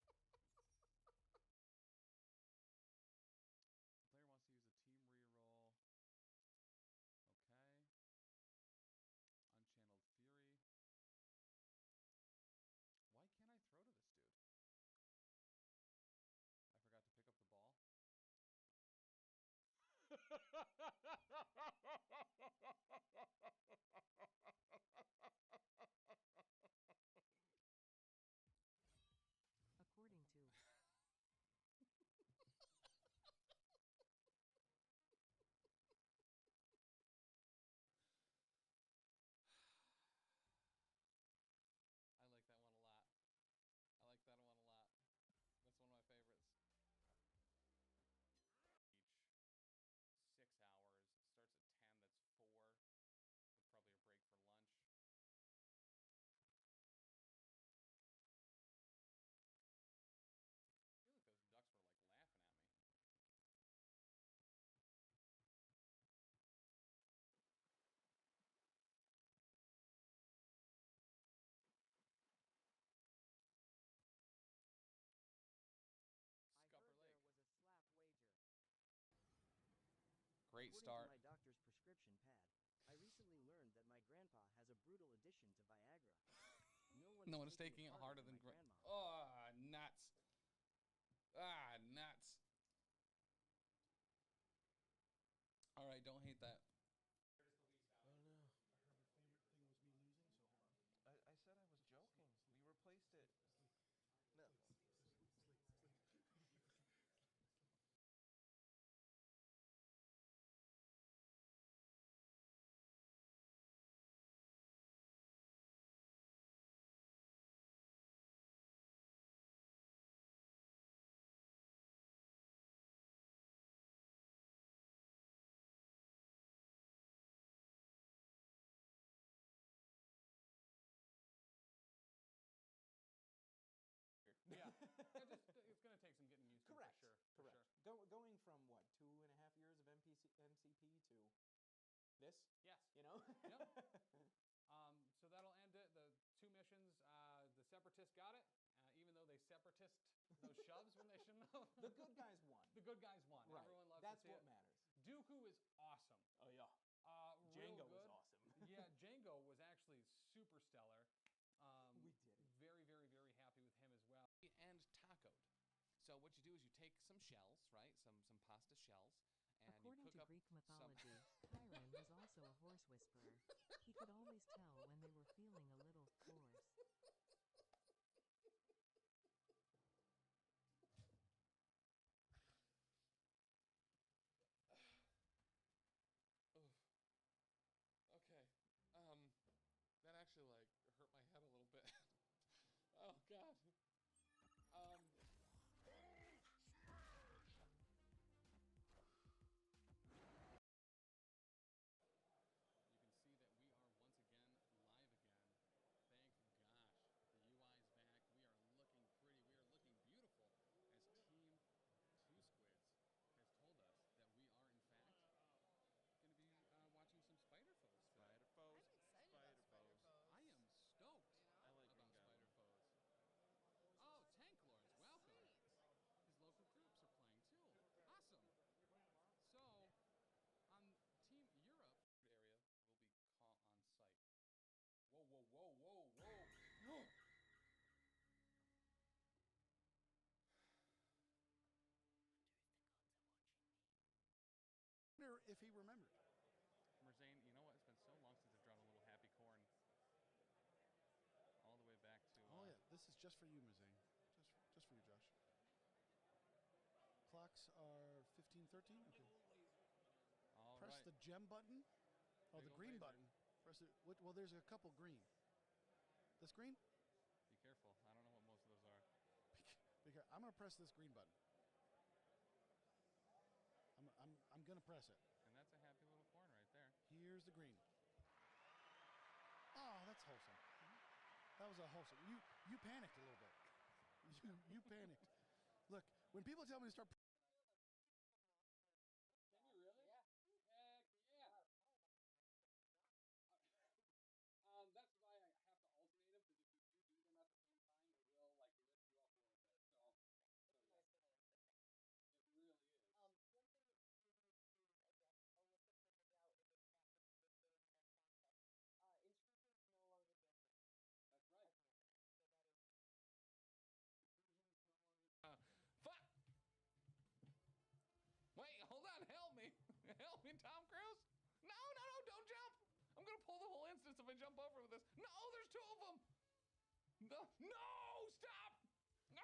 Unchanneled Fury. Why can't I throw to this dude? I forgot to pick up the ball. According to I like that one a lot. I like that one a lot. That's one of my favorites. Each 6 hours. Starts at 10. That's 4. With probably a break for lunch. I feel like those ducks were laughing at me. Scupper Lake. Great According start. to my doctor's prescription pad, I recently learned that my grandpa has a brutal addiction to Viagra. No one is taking it harder than grandma. Oh, nuts. Ah, nuts. All right, don't hate that. Oh no. I said I was joking. We replaced it. No. Yeah. It's going to take some getting used to. Correct. For sure. Correct. For sure. Going from what, 2.5 years of MCP to this? Yes. You know? Yep. So that'll end it. The 2 missions. The Separatists separatists got it, even though they separatist those shoves when they shouldn't have. The good guys won. The good guys won. Right. Everyone loves That's to see what it. matters. Dooku is awesome. Oh yeah. Real Django was good. awesome. Yeah, Django was actually super stellar. We did it. Very, very, very happy with him as well. And tacoed. So what you do is you take some shells, right? Some pasta shells. And According you to cook Greek up mythology, Chiron was also a horse whisperer. He could always tell when they were feeling a little hoarse. Okay. That actually like hurt my head a little bit. Oh God. You can see that we are once again live again. Thank gosh. The UI is back. We are looking pretty. We are looking beautiful. As Team Two Squids has told us that we are in fact going to be watching some Spider Foes. I'm excited about Spider Foes. I am stoked I like about Bingo. Spider Foes. Oh, Tank Lords, welcome. His local groups are playing too. Awesome. So, on Team Europe area will be caught on site. Whoa, whoa, whoa, whoa, whoa. Wonder if he remembered. Merzane, you know what? It's been so long since I've drawn a little happy corn. All the way back to... Oh yeah, this is just for you, Mazane. Just for you, Josh. Clocks are 15:13. Okay. All Press right. the gem button. Oh, Big the ol' green laser. button. Press it. Well, there's a couple green. This green? Be careful. I don't know what most of those are. Because I'm gonna press this green button. I'm gonna press it. And that's a happy little corn right there. Here's the green. Oh, that's wholesome. That was a wholesome. You panicked a little bit. You panicked. Look, when people tell me to start. Can you really? Yeah. Heck yeah. That's why I have to alternate them, because if you do them at the same time, it will like lift you up a little bit. So yeah. It really is. That's right. Fuck! Wait, hold on, help me! Help me, Tom Cruise! No, don't jump! I'm gonna pull the whole instance if I jump over with this. No, there's two of them! No, stop! No!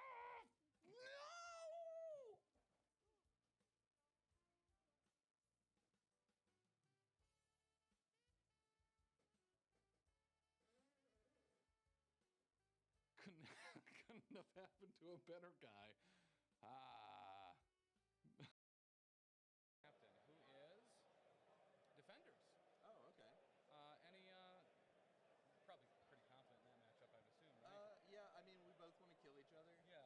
Couldn't have happened to a better guy. Captain, who is Defenders. Oh, okay. Any probably pretty confident in that matchup, I'd assume, right? Yeah, I mean, we both want to kill each other. Yeah.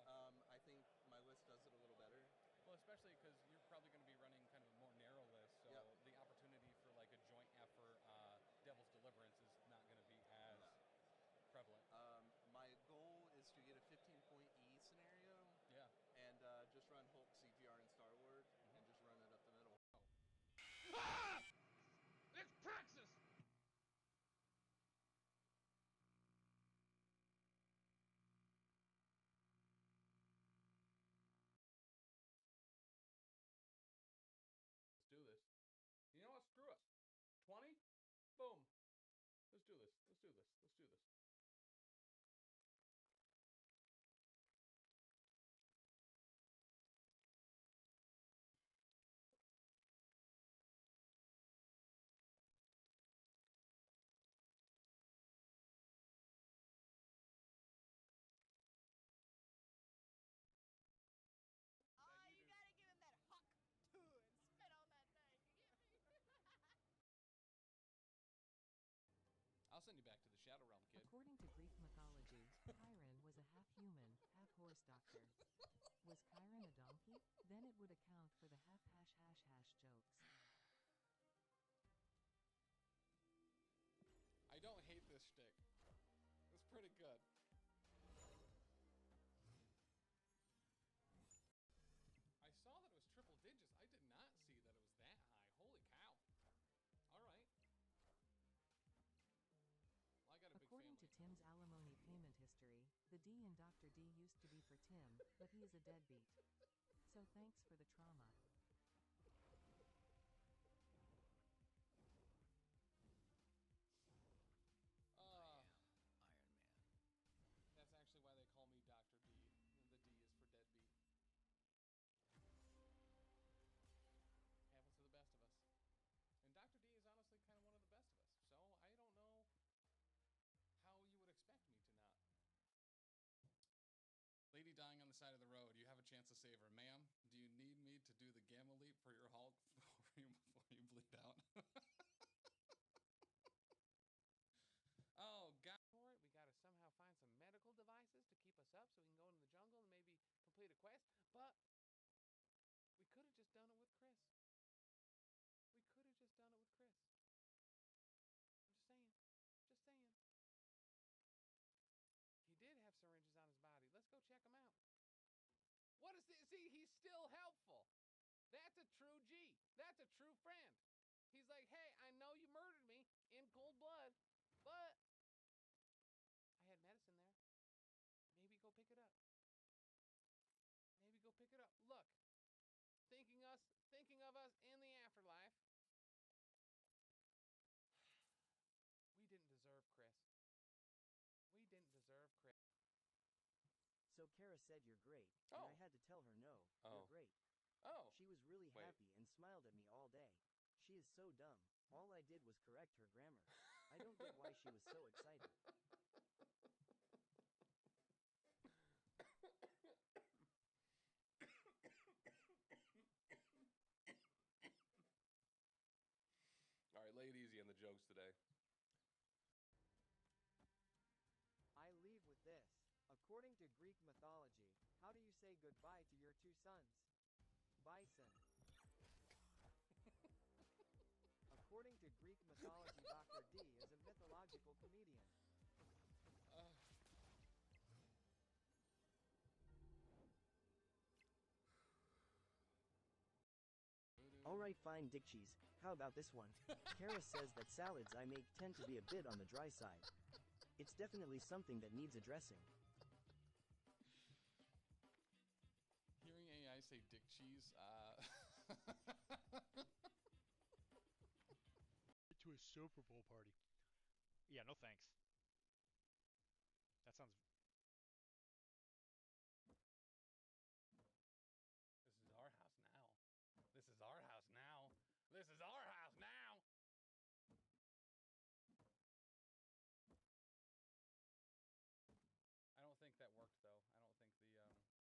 I think my list does it a little better. Well, especially because you're probably going to be running kind of a more narrow list, so Yep. the opportunity for like a joint effort, Devil's Deliverance is not going to be as prevalent. My goal is to get a 15-point E scenario. Yeah. And just run Hulk, CGR, and Star Ward, and just run it up the middle. Ah! It's Praxis! Let's do this. You know what? Screw it. 20? Boom. Let's do this. Let's do this. Let's do this. I'll send you back to the Shadow Realm, kid. According to Greek mythology, Chiron was a half-human, half-horse doctor. Was Chiron a donkey? Then it would account for the half-hash-hash-hash jokes. I don't hate this shtick. It's pretty good. Tim's alimony payment history, the D in Dr. D used to be for Tim, but he is a deadbeat. So thanks for the trauma. That's actually why they call me Dr. D. The D is for deadbeat. Happens to the best of us. And Dr. D is honestly kind of one of the best of us. So I don't know how you would expect me to not. Lady dying on the side of the road. You have a chance to save her. Ma'am, do you need me to do the gamma leap for your Hulk before you bleed out? Oh, God. For it, we got to somehow find some medical devices to keep us up so we can go into the jungle and maybe complete a quest. But we could have just done it with Chris. We could have just done it with Chris. I'm just saying. Just saying. He did have syringes on his body. Let's go check him out. What is this? See, he's still helpful. That's a true G. That's a true friend. He's like, hey, I know you murdered me in cold blood, but I had medicine there. Maybe go pick it up. Maybe go pick it up. Look, thinking of us in the afterlife. We didn't deserve Chris. We didn't deserve Chris. So Kara said you're great, and I had to tell her no, you're great. Oh. She was really happy and smiled at me all day. She is so dumb. All I did was correct her grammar. I don't get why she was so excited. All right, lay it easy on the jokes today. I leave with this. According to Greek mythology, how do you say goodbye to your two sons? Bison. According to Greek mythology, Dr. D is a mythological comedian. Alright, fine, Dick Cheese. How about this one? Kara says that salads I make tend to be a bit on the dry side. It's definitely something that needs addressing. Hearing AI say dick cheese, To a Super Bowl party. Yeah, no thanks. That sounds. This is our house now. This is our house now. This is our house now. I don't think that worked though. I don't think the voice thing worked.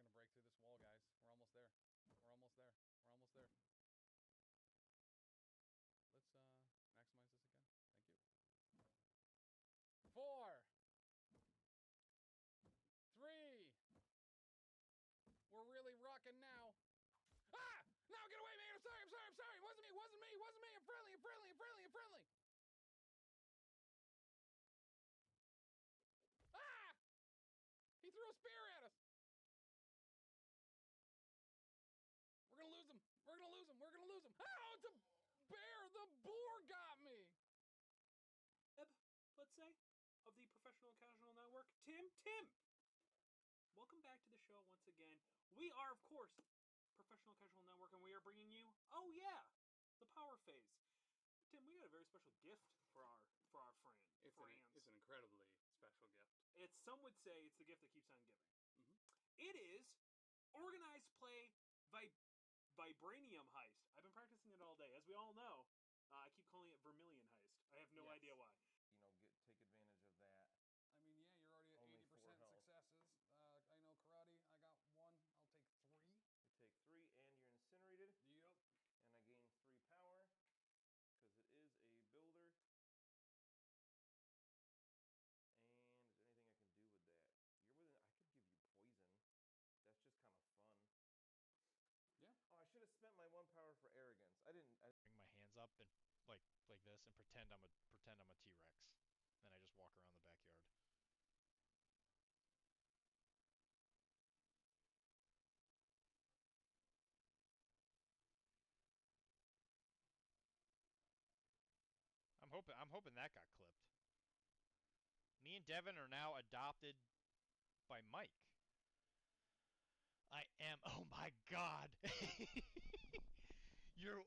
We're gonna break through this wall, guys. We're almost there. We're almost there. We're almost there. Let's maximize this again. Thank you. 4, 3. We're really rocking now. Ah! No, get away, man! I'm sorry, I'm sorry, I'm sorry! It wasn't me, it wasn't me, it wasn't me! I'm friendly, I'm friendly, I'm friendly, I'm friendly! Ah! He threw a spear at us! We're gonna lose him! We're gonna lose him! We're gonna lose him! Oh, it's a bear! The boar got me! Let's say, of the Professional Casual Network, Tim! Welcome back to the show once again. We are, of course, Professional Casual Network, and we are bringing you, oh yeah, the Power Phase. Tim, we got a very special gift for our friend. It's an incredibly special gift. It's, some would say, it's the gift that keeps on giving. It is Organized Play Vibranium Heist. I've been practicing it all day. As we all know, I keep calling it Vermilion Heist. I have no idea why. Take advantage of that. I mean, yeah, you're already at 80% successes. I know karate. I got 1. I'll take 3. You take 3, and you're incinerated. Yep. And I gain 3 power because it is a builder. And is there anything I can do with that? You're within. I could give you poison. That's just kind of fun. Yeah. Oh, I should have spent my 1 power for arrogance. I didn't. Bring my hands up and like this and pretend I'm a T-Rex. Then I just walk around the backyard. hoping that got clipped. Me and Devin are now adopted by Mike. I am. Oh my God. you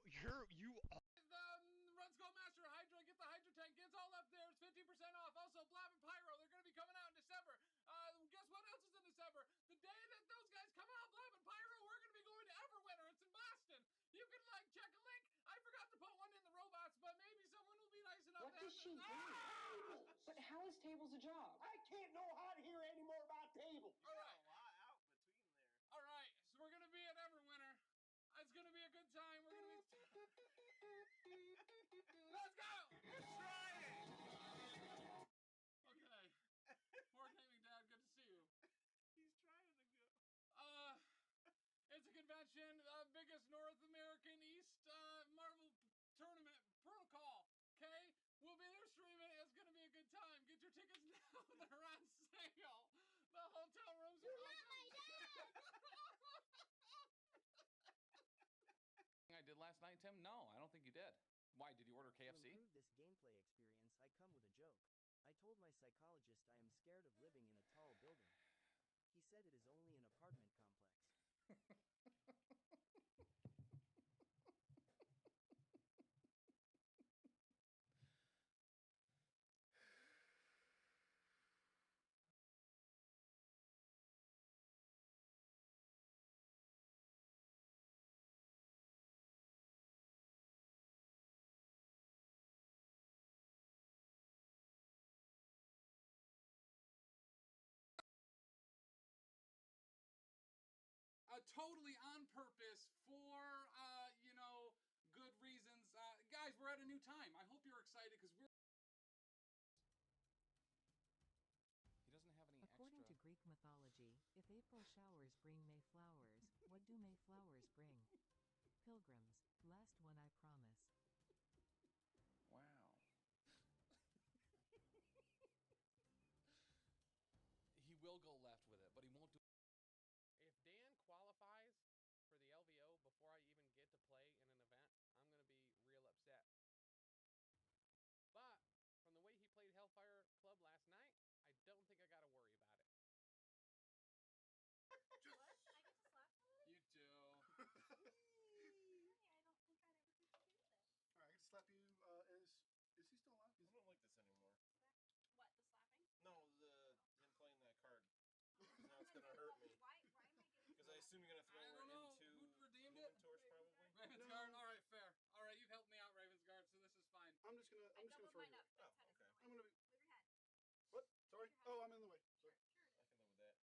Let's go, Master Hydra. Get the Hydra tank. It's all up there. It's 50% off. Also, Blab and Pyro. They're going to be coming out in December. Guess what else is in December? The day that those guys come out, Blab and Pyro, we're going to be going to Everwinter. It's in Boston. You can, check a link. I forgot to put one in the robots, but maybe someone will be nice enough to have Tables? But how is tables a job? I can't know how to hear any more about tables. All right. All right. So we're going to be at Everwinter. It's going to be a good time. We're going to be... Let's go! Let's try it! Okay. More gaming, Dad. Good to see you. He's trying to go. It's a convention, biggest North American East Marvel tournament protocol. Okay? We'll be there streaming. It's going to be a good time. Get your tickets now. They're on sale. The hotel rooms are I did last night, Tim? No, I don't think you did. Why? Did you order KFC? To improve this gameplay experience, I come with a joke. I told my psychologist I am scared of living in a tall building. He said it is only an apartment complex. Totally on purpose for, good reasons. Guys, we're at a new time. I hope you're excited because we're... He doesn't have any According to Greek mythology, if April showers bring May flowers, what do May flowers bring? Pilgrims. Last one I promise. Wow. He will go left with it, but he won't do... If Dan qualifies for the LVO before I even get to play in an event, I'm going to be real upset. But from the way he played Hellfire Club last night, I don't think I got to worry about it. What? I get to slap somebody? You do. Really? I don't think I'd ever get to do this. All right, I can slap you. Is he still alive? I don't like this anymore. What, the slapping? No, him playing that card. Now it's gonna hurt me. Why am I getting... Because I assume you're gonna throw her into Who redeemed it? Torch, probably. Ravensguard. All right, fair. All right, you've helped me out, Ravensguard, so this is fine. I'm just gonna throw you. Up. Oh, okay. I'm gonna be. Move your head. What? Sorry. Oh, I'm in the way. Sorry. I can live with that.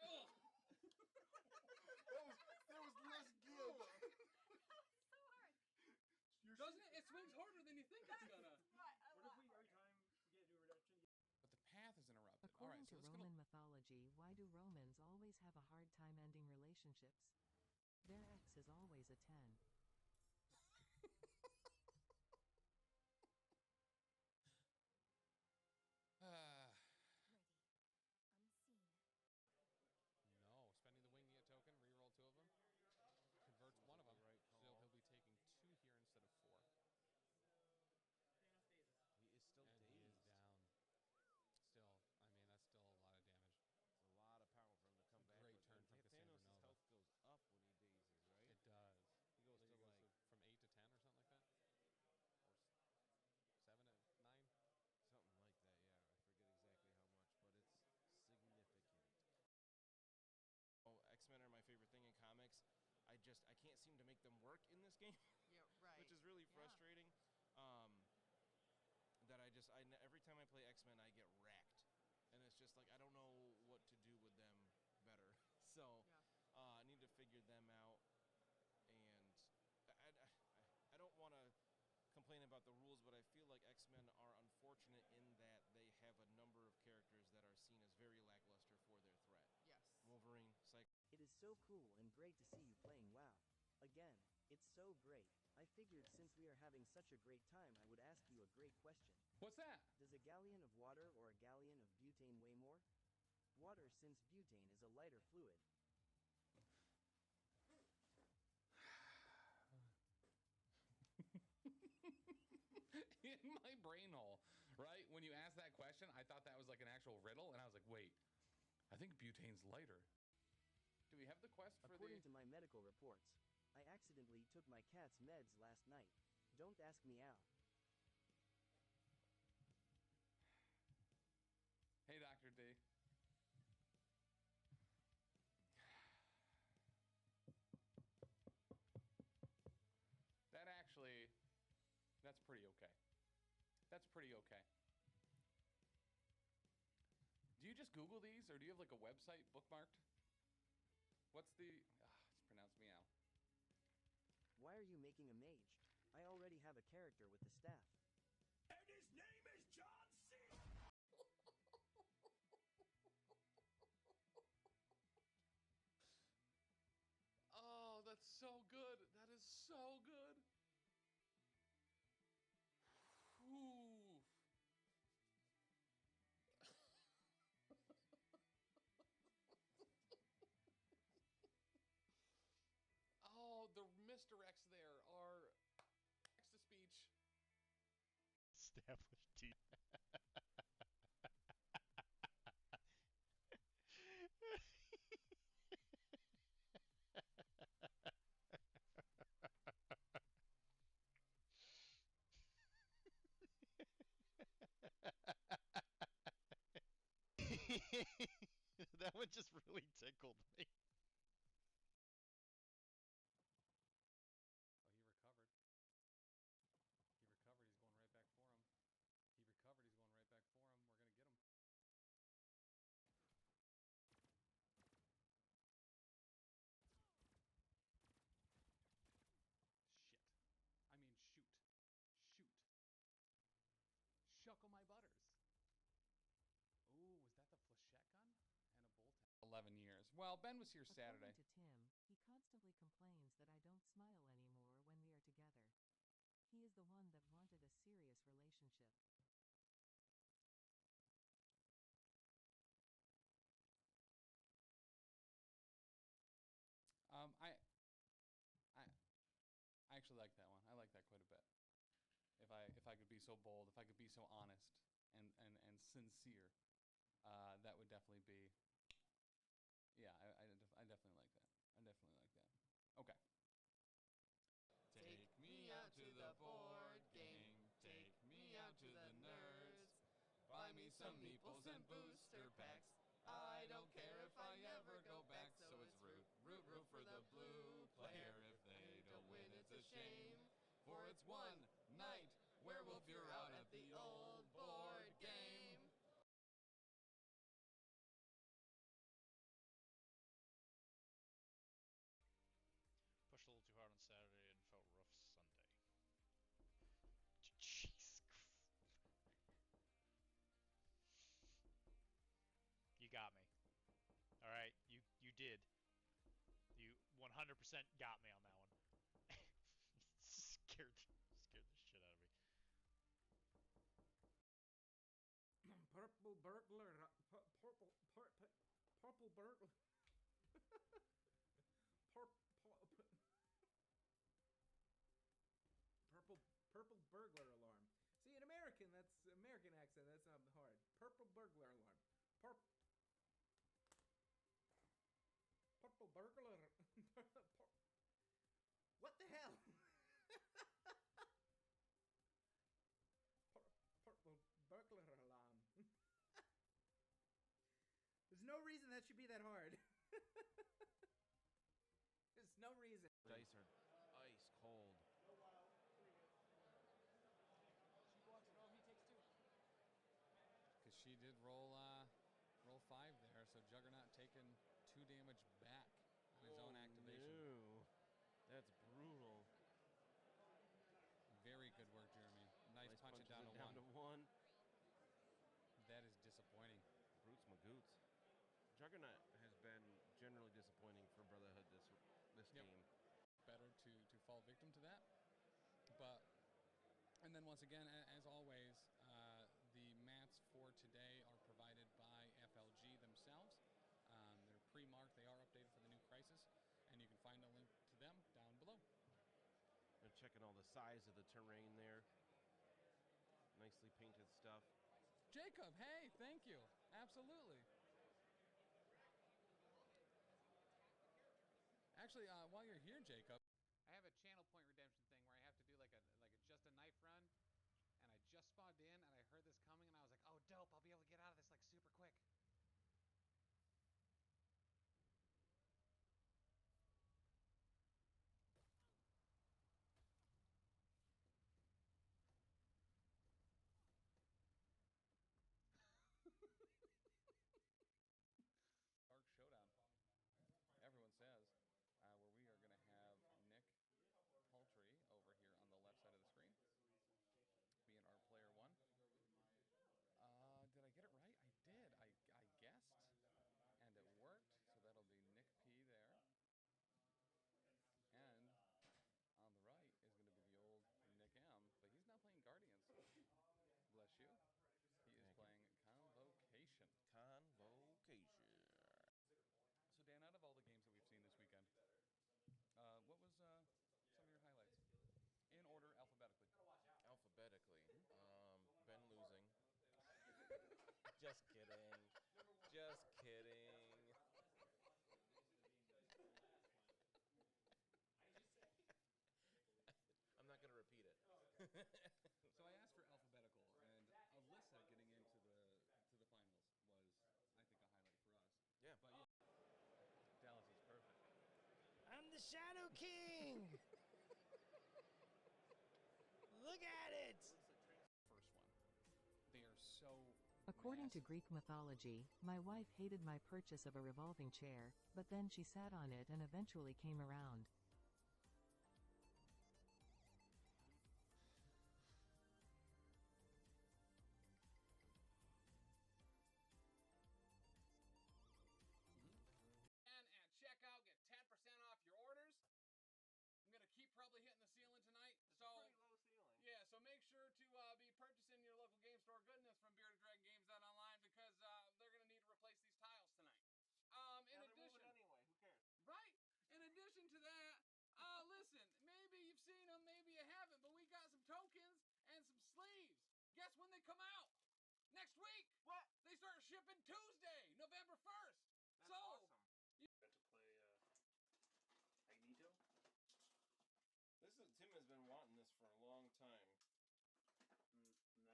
Oh! There was less give. So hard. Doesn't it? It swings harder than you think it's gonna. Right, What if we, every time we get a new redemption, But the path is interrupted. According to All right, so Roman mythology, why do Romans always have a hard time ending relationships? Their ex is always a 10. No, spending the wing token, reroll 2 of them. Converts 1 of them. So he'll be taking 2 here instead of 4. He is still And dazed. he is down. Still, I mean, that's still a lot of damage. It's a lot of power for him to come back. Great turn from Cassandra Thanos' Nova. health goes up when he dazes, right? It does. He goes to like from 8 to 10 or something like that? Or 7 to 9? something like that. Yeah, I forget exactly how much, but it's significant. Oh, X-Men are my favorite thing in comics. I can't seem to make them work in this game. Yeah, right. Which is really frustrating. Every time I play X-Men, I get racked, and it's just like I don't know what to do with them better. So I need to figure them out, and I don't want to complain about the rules, but I feel like X-Men are unfortunate in that they have a number of characters that are seen as very lackluster for their threat. Yes. Wolverine, It is so cool and great to see you playing WoW. Again, it's so great. I figured since we are having such a great time, I would ask you a great question. What's that? Does a galleon of water or a galleon of butane weigh more? Water, since butane is a lighter fluid. In my brain Right? When you asked that question, I thought that was like an actual riddle, and I was like, wait, I think butane's lighter. Do we have the quest for According to my medical reports, I accidentally took my cat's meds last night. Don't ask me out. Hey, Dr. D. That actually, that's pretty okay. That's pretty okay. Do you just Google these, or do you have like a website bookmarked? What's the, it's pronounced meow. Why are you making a mage? I already have a character with the staff. And his name is John C. Oh, that's so good. That is so good. Oof. Oh, the misdirects there are text to speech. Established T. That one just really tickled me. I mean, shoot. Shoot. Shuckle my butters. Ooh, was that the flechette gun? And a bolt. 11 years. Well, Ben was here Saturday. According to Tim, he constantly complains that I don't smile anymore when we are together. He is the one that wanted a serious relationship. I actually like that one. I like that quite a bit. If I could be so bold, if I could be so honest and sincere, that would definitely be. Yeah, I definitely like that. I definitely like that. Okay. Take me out to the board game. Take me out to the nerds. Buy me some meeples and booster packs. I don't care if I ever go back. So it's root for the blue player. If they don't win, it's a shame. For it's one night, werewolf, you're out at the old board game. Pushed a little too hard on Saturday and felt rough Sunday. Jeez. You got me. All right, you did. You 100% got me on that one. scared the shit out of me. Purple burglar. Purple burglar. Purple burglar alarm. See, in American, that's American accent. That's not hard. Purple burglar alarm. Purple burglar. What the hell? Purple burglar alarm. There's no reason that should be that hard. There's no reason. Dice are ice cold. Because she did roll 5 there, so Juggernaut taking 2 damage back on his own activation. No. That's brutal. Very good work, Jeremy. Nice punch it down to 1. That is disappointing. Brutes Magoots. Juggernaut has been generally disappointing for Brotherhood this game. Better to fall victim to that. But, and then once again, as always, the mats for today are provided by FLG themselves. They're pre-marked. They are updated for the new crisis, and you can find a link to them down below. They're checking all the size of the terrain there. nicely painted stuff. Jacob, hey, thank you. Absolutely. Actually, while you're here, Jacob, I have a channel point redemption thing where I have to do like a just a knife run, and I just spawned in and I heard this coming and I was like, oh dope, I'll be able to get out of this like super quick. Dark Showdown. Everyone says, where we are going to have Nick Paltry over here on the left side of the screen, being our player one. Did I get it right? I did. I guessed, and it worked. So that'll be Nick P there. And on the right is going to be the old Nick M, but he's now playing Guardians. Bless you. He is playing Convocation. Convocation. So Dan, out of all the games that we've seen this weekend, what was some of your highlights? In order, alphabetically. Alphabetically. Ben losing. Just kidding. Just kidding. I'm not gonna repeat it. So I asked for alphabetical, and Alyssa getting into the finals was, I think, a highlight for us. Yeah. But yeah, Dallas is perfect. I'm the Shadow King! Look at it! First one. They are so According to massive. Greek mythology, my wife hated my purchase of a revolving chair, but then she sat on it and eventually came around. And at checkout, get 10% off your orders. I'm gonna keep probably hitting the ceiling tonight. So Pretty low ceiling. yeah, so make sure to be purchasing your local game store goodness from BeardedDragonGames.online because they're gonna need to replace these tiles tonight. In addition, anyway. Who cares? right? In addition to that, listen, maybe you've seen them, maybe you haven't, but we got some tokens and some sleeves. Guess when they come out? Next week. What? They start shipping Tuesday, November 1st. That's so awesome. Got to play Magneto. Tim has been wanting this for a long time.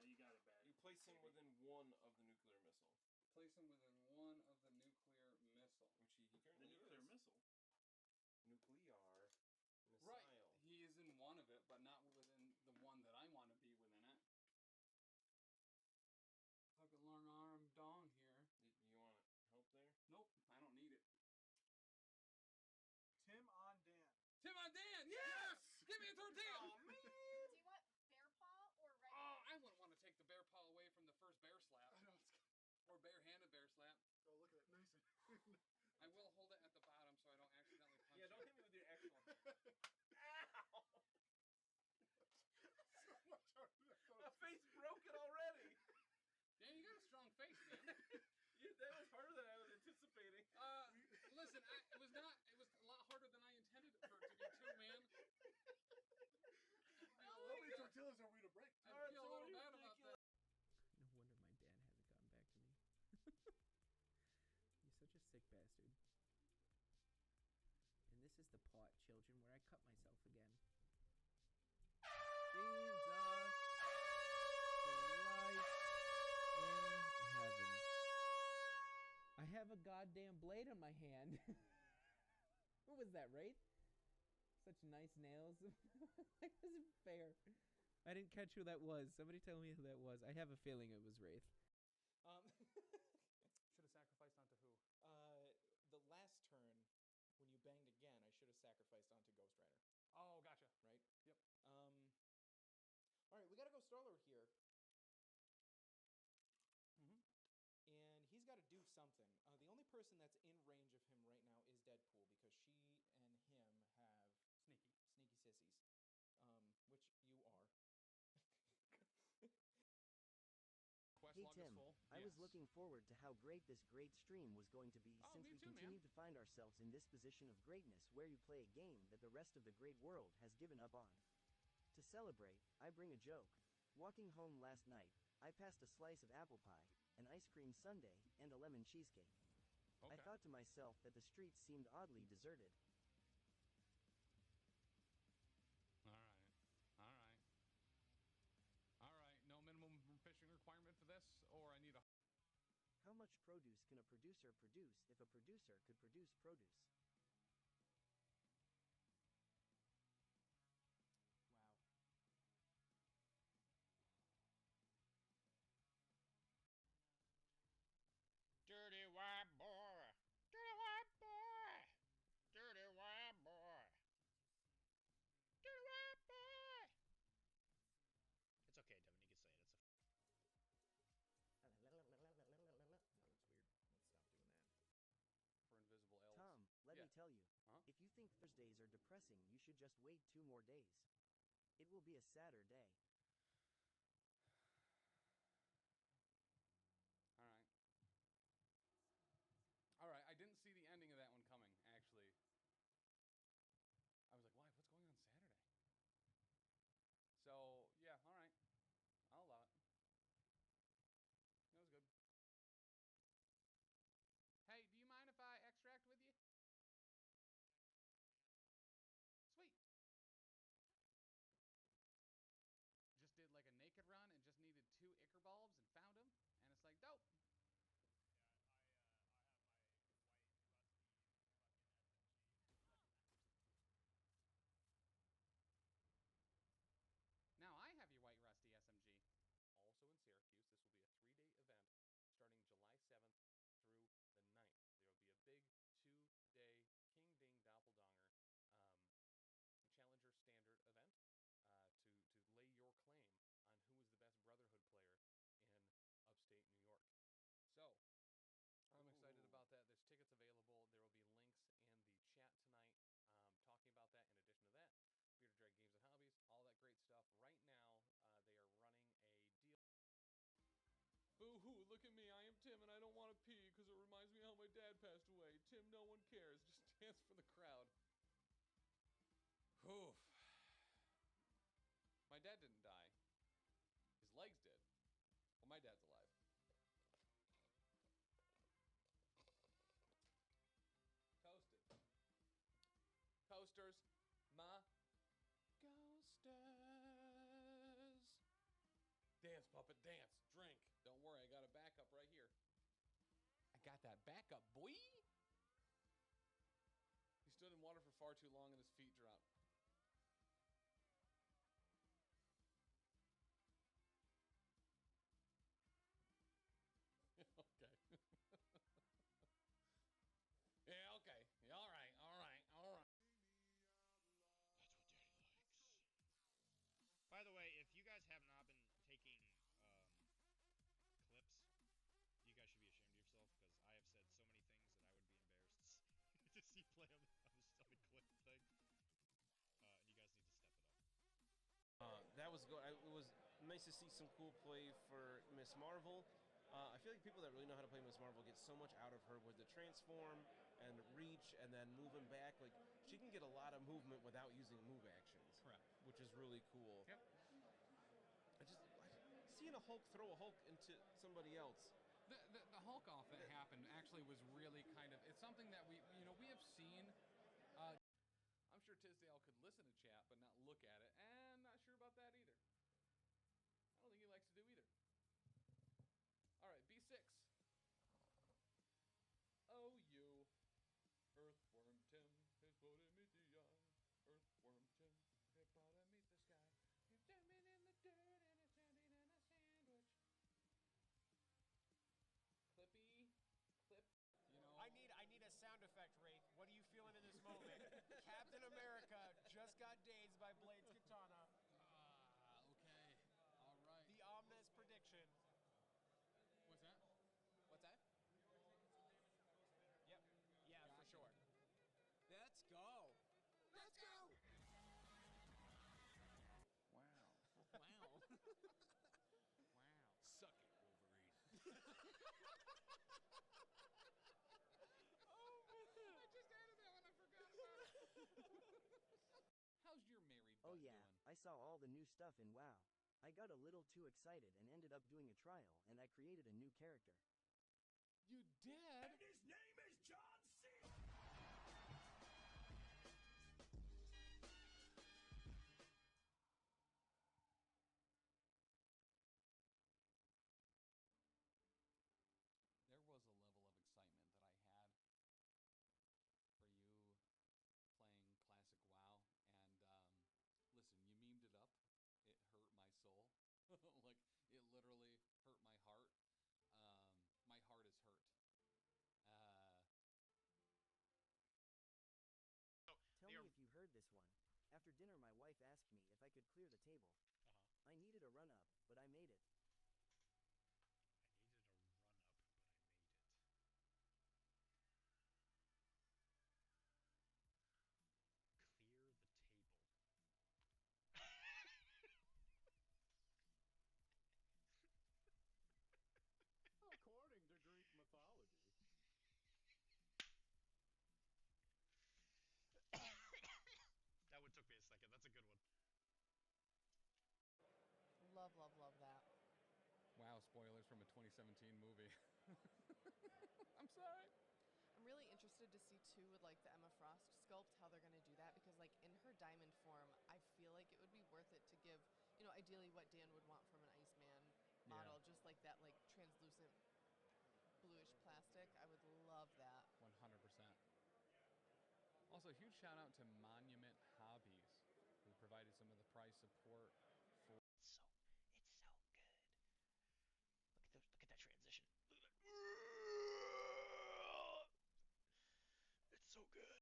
Now you got it back. You place him within one of the nuclear missile. Place him within one of the nuclear missile. Which he The currently nuclear is. missile. Nuclear. Missile. Right. He is in one of it, but not within the one that I want to be within it. Fucking long arm dong here. You want help there? Nope, I don't need it. Tim on Dan. Tim on Dan, yes! Give me a tortilla. Oh man! Do you want bear paw or regular? Oh, I wouldn't want to take the bear paw away from the first bear slap. I know Or bare-handed bear slap. Oh, look at it. Nice. I will hold it at the bottom so I don't accidentally punch Yeah, don't you. hit me with your actual. Ow! So much harder. My face broken already. Dan, you got a strong face, man. Yeah, that was harder than I was anticipating. Listen, it was a lot harder than I intended for it to be too, man. How many tortillas are we to break? I feel a little bad about that. No wonder my dad hasn't gotten back to me. You're such a sick bastard. And this is the pot, children, where I cut myself again. Jesus Christ in heaven. I have a goddamn blade on my hand. What was that, Wraith? Such nice nails. That wasn't fair. I didn't catch who that was. Somebody tell me who that was. I have a feeling it was Wraith. Should have sacrificed onto who? The last turn, when you banged again, I should have sacrificed onto Ghost Rider. Oh, gotcha. Right? Yep. Alright, we gotta go Starlord here. Mm-hmm. And he's gotta do something. The only person that's in range of him right now is Deadpool, because she and him have sneaky sissies. Which you are. Hey Tim, I was looking forward to how great this great stream was going to be since we continue to find ourselves in this position of greatness where you play a game that the rest of the great world has given up on. To celebrate, I bring a joke. Walking home last night, I passed a slice of apple pie, an ice cream sundae, and a lemon cheesecake. I Okay. thought to myself that the streets seemed oddly deserted. All right. All right. All right. No minimum fishing requirement for this, or I need a. How much produce can a producer produce if a producer could produce produce? Dirty white boy. Dirty white boy. Dirty white boy. Dirty white boy. It's okay, Devin. You can say it. It's a. No, that's weird. Let's stop doing that. For invisible elves. Tom, let Yeah. me tell you. Huh? If you think Thursdays are depressing, you should just wait 2 more days. It will be a sadder day. All right. All right. I didn't see the ending of that one coming, actually. I was like, why? What's going on Saturday? So, yeah, all right. I'll allow it. That was good. Hey, do you mind if I extract with you? Sweet. Just did like a naked run and just needed 2 Ichor bulbs and found them, and it's like, dope. Now I have your white rusty SMG. Also in Syracuse, this will be a 3-day event starting July 7th through the 9th. There will be a big 2-day King Ding Doppeldonger Challenger Standard event to lay your claim on who is the best Brotherhood player in upstate New York. So I'm excited about that. There's tickets available. There will be links in the chat tonight talking about that. In addition to that, Bearded Drag Games and Hobbies, all that great stuff. Right now, they are running a deal. Boo-hoo, look at me. I am Tim, and I don't want to pee because it reminds me how my dad passed away. Tim, no one cares. Just dance for the crowd. Oof. My dad didn't die. His legs did. Well, my dad's alive. Toasted. Coasters. Ma. Ghosters. Dance, puppet, dance. Drink. Don't worry, I got a backup right here. I got that backup, boy. He stood in water for far too long and his feet dropped. Okay. Yeah, okay. Yeah, all right, all right, all right. That's what Daddy likes. By the way, if you guys have not been taking clips, you guys should be ashamed of yourself because I have said so many things that I would be embarrassed to see play on the clip thing. And you guys need to step it up. That was good. It was nice to see some cool play for Miss Marvel. I feel like people that really know how to play Miss Marvel get so much out of her with the transform and reach and then moving back. Like, she can get a lot of movement without using move actions. Correct. Which is really cool. Yep. Seeing a Hulk throw a Hulk into somebody else. The Hulk off that happened actually was really kind of, it's something that we have seen. I'm sure Tisdale could listen to chat but not look at it, and not sure about that either. I don't think he likes to do either. All right, B6. Oh, you. Earthworm Tim is putting me the eye. Earthworm Tim is putting me the sky. He's jumping in the dirt and it's standing in a sandwich. Clippy. Clip. I need a sound effect, Wraith. What are you feeling in this moment? Captain America just got dazed by Blade's katana. Okay. All right. The ominous prediction. What's that? What's that? Yep. Yeah, Gotcha. for sure. Let's go. Let's go. Wow. Wow. Wow. Suck it, Wolverine. Oh, man. I just added that one. I forgot about it. How's your married butt Oh yeah, doing? I saw all the new stuff in WoW. I got a little too excited and ended up doing a trial, and that created a new character. You did? And his name is John C. There was a level of excitement that I had for you playing classic WoW, and listen, you memed it up. It hurt my soul. Like, it literally hurt my heart. My heart is hurt. Uh, Tell me if you heard this one. After dinner, my wife asked me if I could clear the table. I needed a run-up, but I made it. Clear the table. According to Greek mythology. That one took me a second. That's a good one. Love, love, love that. wow, spoilers from a 2017 movie. I'm sorry. I'm really interested to see too with like the Emma Frost sculpt how they're gonna do that, because like in her diamond form, I feel like it would be worth it to give, you know, ideally what Dan would want from an Iceman model, just like that like translucent bluish plastic. I would love that. 100%. Also, huge shout out to Monument Hobbies, who provided some of the price support for. It's so good. Look at that transition. Look at that. It's so good.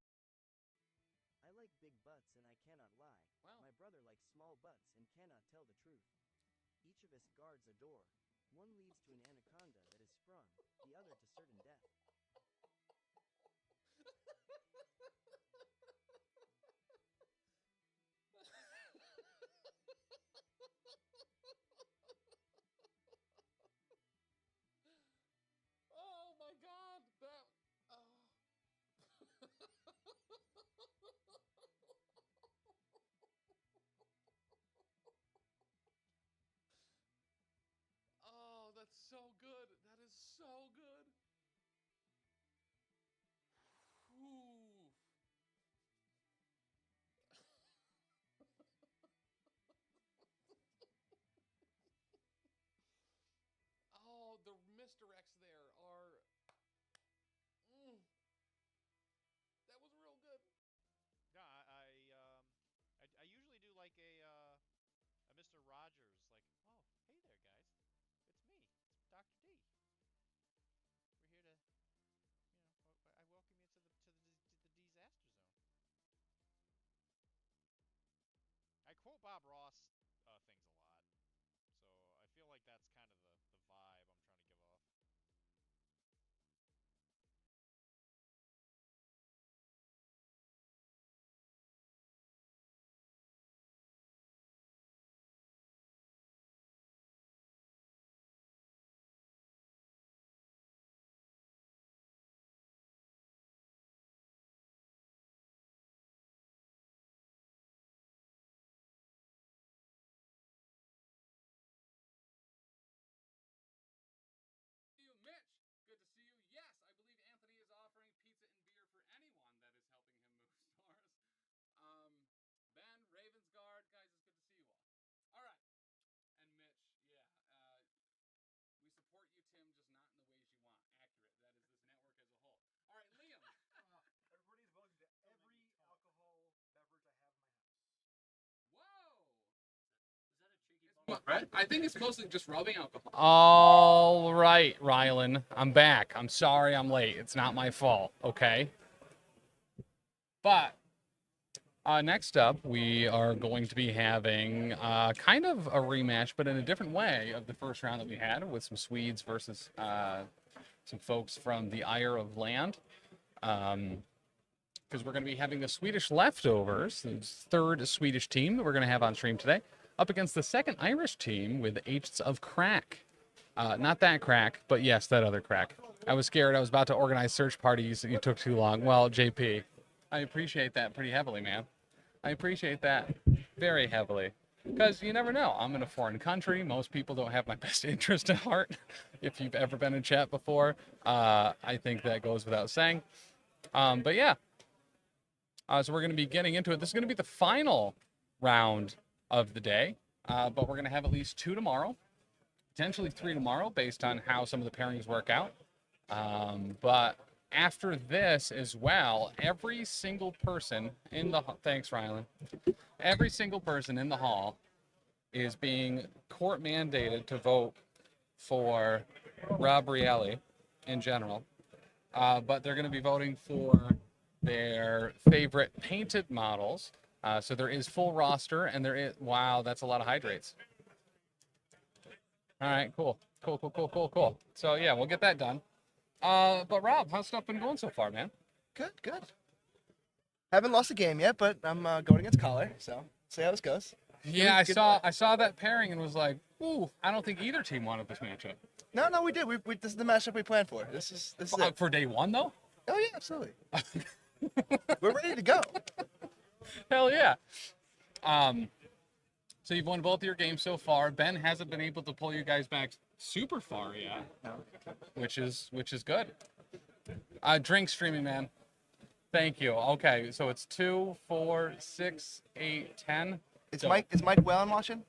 I like big butts and I cannot lie. Wow. My brother likes small butts and cannot tell the truth. Each of us guards a door. One leads to an anaconda that is sprung, the other to certain death. Oh my god, that. Oh, that's so good. That is so good. Oof. Oh, the misdirects there are. That was real good. No, I usually do like a Mr. Rogers, like, oh, hey there, guys, it's me, it's Dr. D. We're here to, I welcome you to the disaster zone. I quote Bob Ross things a lot, so I feel like that's kind of the vibe I'm trying to give off. You, Mitch. Good to see you. Yes, I believe Anthony is offering pizza and beer for anyone that is helping him move stores. Ben, Ravensguard, guys, it's good to see you all. All right, and Mitch, yeah, we support you, Tim, just not in the ways you want. Accurate. That is this network as a whole. All right, Liam. Everybody's voted to every alcohol beverage I have in my house. Whoa. Is that a cheeky Right? I think it's mostly just rubbing alcohol. All right, Rylan. I'm back. I'm sorry I'm late. It's not my fault, okay? But next up, we are going to be having kind of a rematch, but in a different way of the first round that we had with some Swedes versus some folks from the Isle of Land. Because we're going to be having the Swedish Leftovers, the third Swedish team that we're going to have on stream today, up against the second Irish team with Eighths of Crack. Not that crack, but yes, that other crack. I was scared. I was about to organize search parties and you took too long. Well, JP, I appreciate that pretty heavily, man. I appreciate that very heavily. because you never know. I'm in a foreign country. Most people don't have my best interest at heart. If you've ever been in chat before, I think that goes without saying. But yeah, so we're going to be getting into it. This is going to be the final round of the day, but we're going to have at least 2 tomorrow, potentially 3 tomorrow, based on how some of the pairings work out. But after this as well, every single person in the thanks, Rylan. Every single person in the hall is being court mandated to vote for Rob Rielli in general, but they're going to be voting for their favorite painted models. So there is full roster, and there is, wow, that's a lot of hydrates. All right, cool. So yeah, we'll get that done. But Rob, how's stuff been going so far, man? Good. Haven't lost a game yet, but I'm going against Collar, so see how this goes. Yeah, I saw that pairing and was like, ooh, I don't think either team wanted this matchup. No, we did. This is the matchup we planned for. This is it. For day 1 though? Oh yeah, absolutely. We're ready to go. Hell yeah. So you've won both of your games so far. Ben hasn't been able to pull you guys back super far yet, which is good. Drink streaming, man. Thank you. Okay, so it's 2, 4, 6, 8, 10. Is Mike Whalen watching?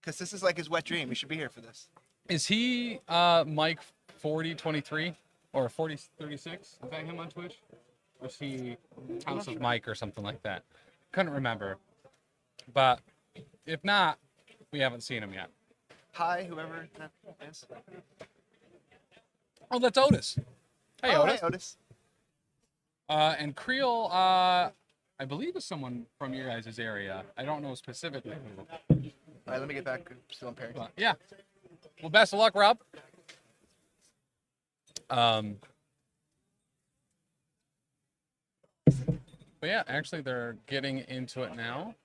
Because this is like his wet dream. He should be here for this. Is he Mike 4023 or 4036? Is that him on Twitch? Or is he House of Mike or something like that? Couldn't remember. But if not, we haven't seen him yet. Hi, whoever that is. Oh, that's Otis. Hey, Otis. Hey, Otis. And Creel, I believe is someone from your guys' area. I don't know specifically who. All right, let me get back. I'm still in pairing. Yeah. Well, best of luck, Rob. But yeah, actually, they're getting into it now.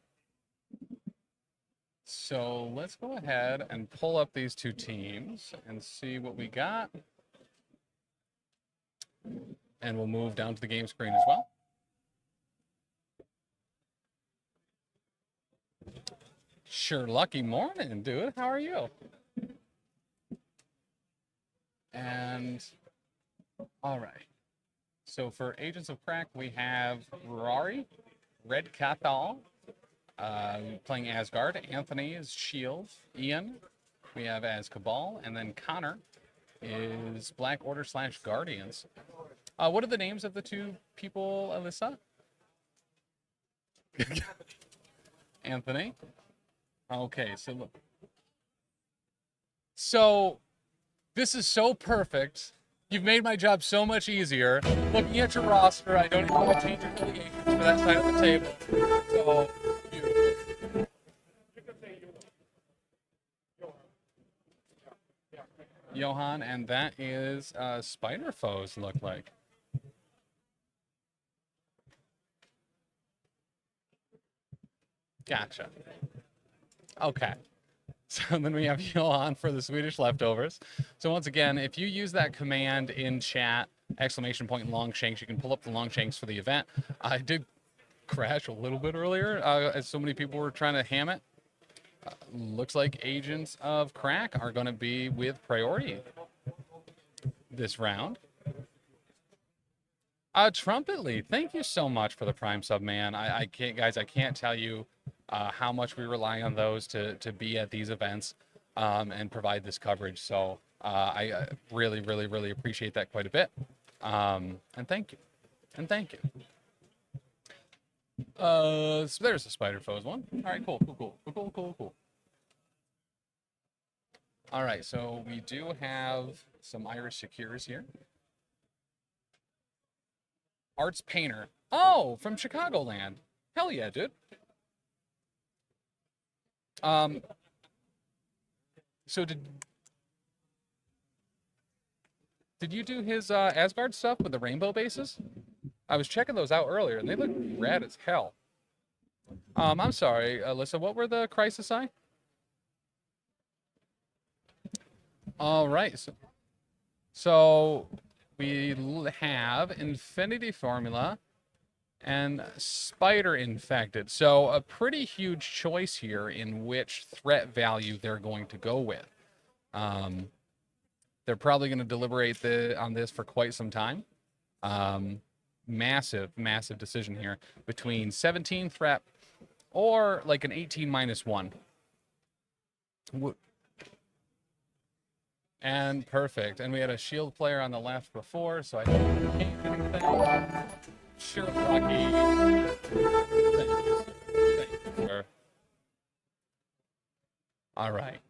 So let's go ahead and pull up these 2 teams and see what we got. And we'll move down to the game screen as well. Sure, lucky morning, dude. How are you? And all right. So for Agents of Crack, we have Rari, Red Cathal, playing Asgard. Anthony is Shield. Ian, we have as Cabal. And then Connor is Black Order / Guardians. What are the names of the 2 people, Alyssa? Anthony. Okay, so look. So this is so perfect. You've made my job so much easier. Looking at your roster, I don't even want to change your affiliations for that side of the table. So beautiful. Johan, and that is Spider Foes look like. Gotcha. Okay. So then we have Johan for the Swedish leftovers. So once again, if you use that command in chat, !Longshanks, you can pull up the Longshanks for the event. I did crash a little bit earlier as so many people were trying to ham it. Looks like Agents of Crack are going to be with priority this round. Trumpetly, thank you so much for the Prime sub, man. I can't, guys, I can't tell you how much we rely on those to be at these events and provide this coverage. So I really, really, really appreciate that quite a bit. And thank you. And thank you. So there's the Spider Foes one. All right, cool. All right, so we do have some Irish Secures here. Arts Painter. Oh, from Chicagoland. Hell yeah, dude. So did you do his Asgard stuff with the rainbow bases? I was checking those out earlier, and they look rad as hell. I'm sorry, Alyssa, what were the Crisis Eye? All right, so we have Infinity Formula and spider infected. So a pretty huge choice here in which threat value they're going to go with. They're probably going to deliberate on this for quite some time. Massive decision here between 17 threat or like an 18 -1. And perfect. And we had a shield player on the left before, so I can't do anything. Sure, Rocky. Thank you, sir. All right.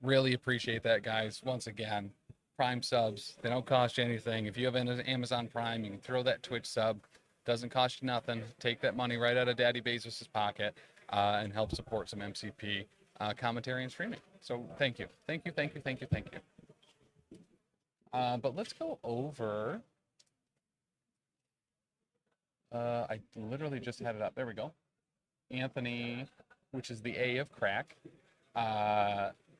Really appreciate that, guys. Once again, Prime subs, they don't cost you anything. If you have an Amazon Prime, you can throw that Twitch sub. Doesn't cost you nothing. Take that money right out of Daddy Bezos' pocket and help support some MCP commentary and streaming. So thank you. Thank you. But let's go over. I literally just had it up. There we go. Anthony, which is the A of crack.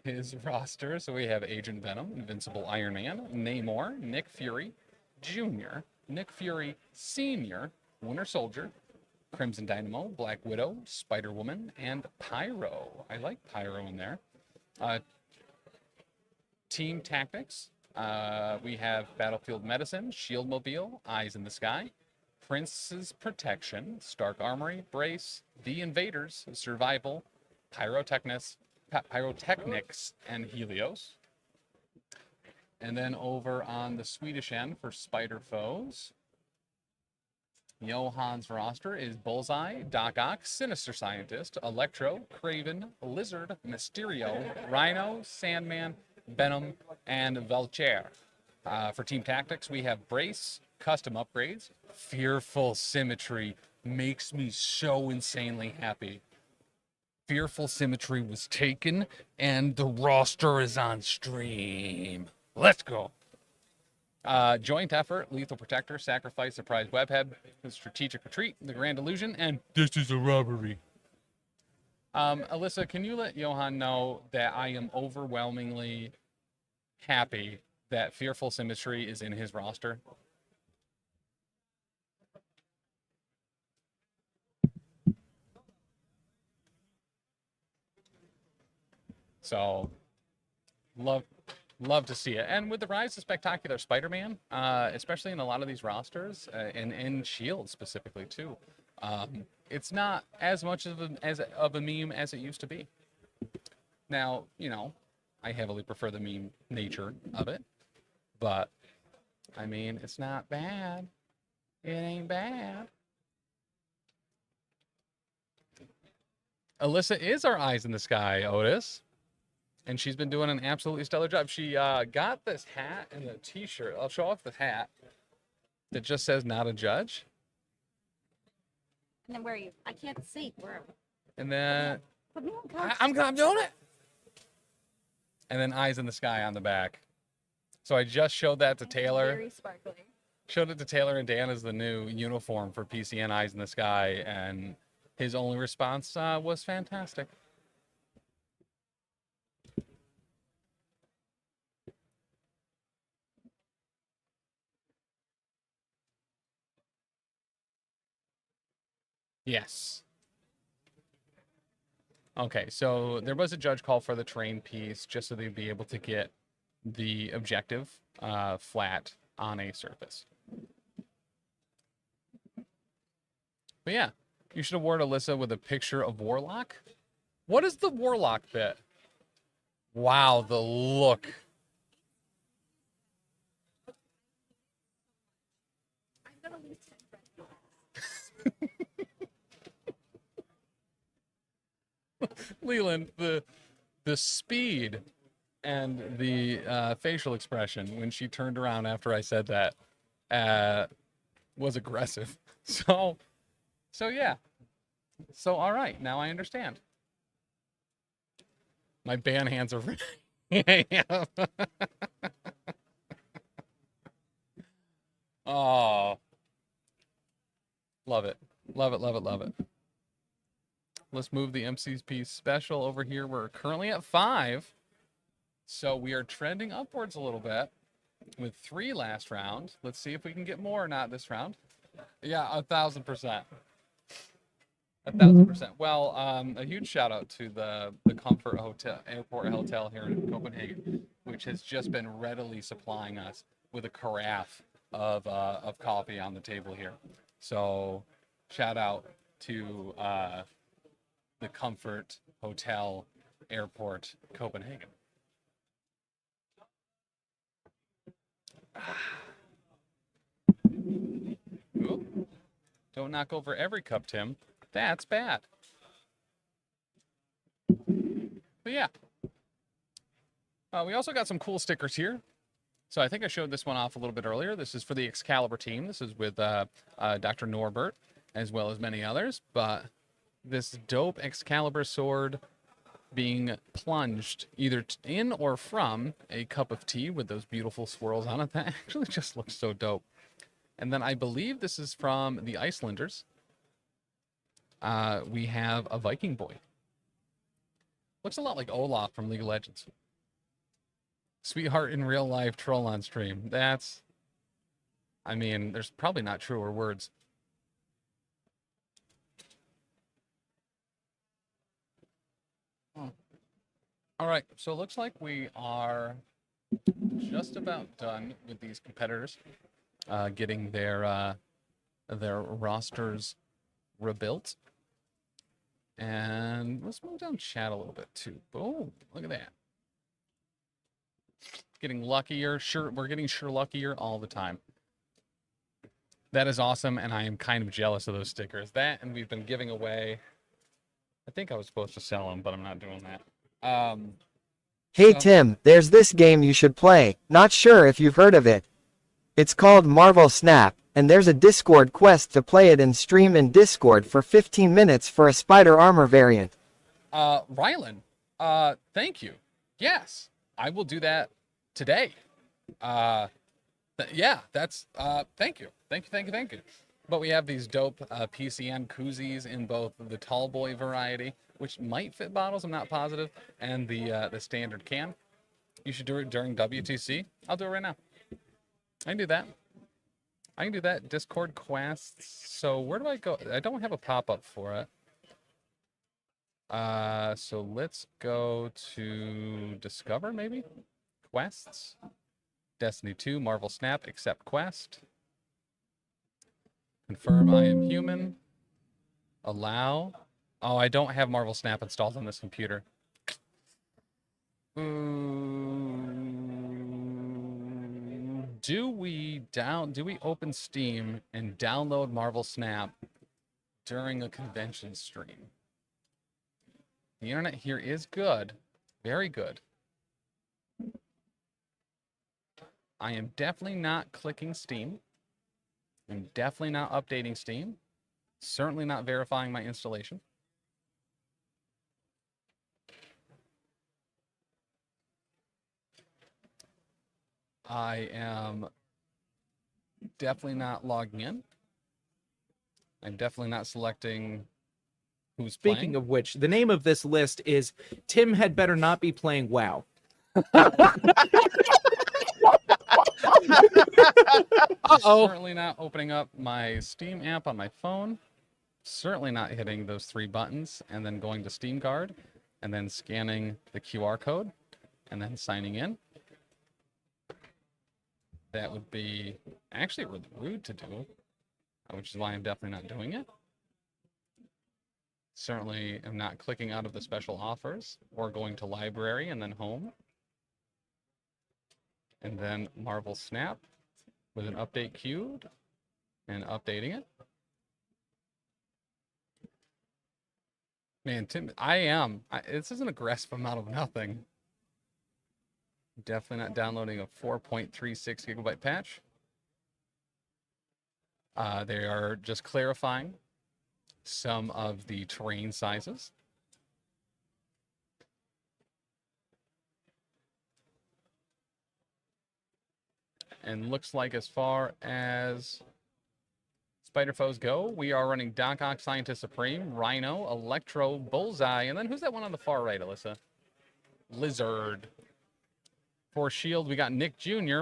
His roster. So we have Agent Venom, Invincible Iron Man, Namor, Nick Fury Jr., Nick Fury Sr., Winter Soldier, Crimson Dynamo, Black Widow, Spider-Woman, and Pyro. I like Pyro in there. Team Tactics. We have Battlefield Medicine, Shield Mobile, Eyes in the Sky, Prince's Protection, Stark Armory, Brace, The Invaders, Survival, Pyrotechnics, and Helios. And then over on the Swedish end for Spider Foes, Johann's roster is Bullseye, Doc Ock, Sinister Scientist, Electro, Kraven, Lizard, Mysterio, Rhino, Sandman, Venom, and Vulture. For Team Tactics, we have Brace, Custom Upgrades, Fearful Symmetry. Makes me so insanely happy. Fearful Symmetry was taken, and the roster is on stream. Let's go. Joint Effort, Lethal Protector, Sacrifice, Surprise Webhead, Strategic Retreat, The Grand Illusion, and This is a Robbery. Alyssa, can you let Johann know that I am overwhelmingly happy that Fearful Symmetry is in his roster? So, love to see it. And with the rise of Spectacular Spider-Man, especially in a lot of these rosters, and in S.H.I.E.L.D. specifically too, it's not as much of a meme as it used to be. Now, you know, I heavily prefer the meme nature of it, but I mean, it's not bad. It ain't bad. Alyssa is our eyes in the sky, Otis. And she's been doing an absolutely stellar job. She got this hat and a t-shirt. I'll show off the hat that just says "Not a Judge." And then where are you? I can't see. Where are we? And then I'm doing it. And then Eyes in the Sky on the back. So I just showed that to Taylor. Very sparkly. Showed it to Taylor and Dan as the new uniform for PCN Eyes in the Sky, and his only response was fantastic. Yes. Okay, so there was a judge call for the train piece just so they'd be able to get the objective flat on a surface. But yeah, you should award Alyssa with a picture of Warlock. What is the Warlock bit? Wow, the look. I'm gonna lose 10 friends. Leland, the speed and the facial expression when she turned around after I said that was aggressive. So yeah. So all right, now I understand. My ban hands are Oh. Love it. Love it, love it, love it. Let's move the MCP special over here. We're currently at 5. So we are trending upwards a little bit with 3 last round. Let's see if we can get more or not this round. Yeah, 1,000%. 1,000%. Well, a huge shout out to the Comfort Hotel, Airport Hotel here in Copenhagen, which has just been readily supplying us with a carafe of coffee on the table here. So, shout out to the Comfort Hotel, Airport, Copenhagen. Ooh. Don't knock over every cup, Tim. That's bad. But yeah. We also got some cool stickers here. So I think I showed this one off a little bit earlier. This is for the Excalibur team. This is with Dr. Norbert, as well as many others. But this dope Excalibur sword being plunged either in or from a cup of tea with those beautiful swirls on it. That actually just looks so dope. And then I believe this is from the Icelanders. We have a Viking boy. Looks a lot like Olaf from League of Legends. Sweetheart in real life, troll on stream. That's, I mean, there's probably not truer words. All right, so it looks like we are just about done with these competitors getting their rosters rebuilt. And let's move down chat a little bit too. Boom, look at that. Getting luckier. Sure, we're getting luckier all the time. That is awesome, and I am kind of jealous of those stickers. That, and we've been giving away. I think I was supposed to sell them, but I'm not doing that. Hey Tim, there's this game you should play. Not sure if you've heard of it. It's called Marvel Snap, and there's a Discord quest to play it and stream in Discord for 15 minutes for a spider armor variant. Rylan, thank you. Yes, I will do that today. Yeah, that's, thank you. Thank you. But we have these dope PCN koozies in both the tall boy variety, which might fit bottles, I'm not positive, and the standard can. You should do it during WTC. I'll do it right now. I can do that. Discord quests. So where do I go? I don't have a pop-up for it. So let's go to Discover, maybe? Quests. Destiny 2, Marvel Snap, accept quest. Confirm I am human. Allow. Oh, I don't have Marvel Snap installed on this computer. Do we open Steam and download Marvel Snap during a convention stream? The internet here is good. Very good. I am definitely not clicking Steam. I'm definitely not updating Steam. Certainly not verifying my installation. I am definitely not logging in. I'm definitely not selecting who's playing. Speaking of which, the name of this list is Tim had better not be playing WoW. Certainly not opening up my Steam app on my phone. Certainly not hitting those 3 buttons and then going to Steam Guard and then scanning the QR code and then signing in. That would be actually really rude to do, which is why I'm definitely not doing it. Certainly am not clicking out of the special offers or going to library and then home. And then Marvel Snap with an update queued and updating it. Man, Tim, this is an aggressive amount of nothing. Definitely not downloading a 4.36 gigabyte patch. They are just clarifying some of the terrain sizes. And looks like as far as Spider Foes go, we are running Doc Ock, Scientist Supreme, Rhino, Electro, Bullseye, and then who's that one on the far right, Alyssa? Lizard. For Shield, we got Nick Jr.,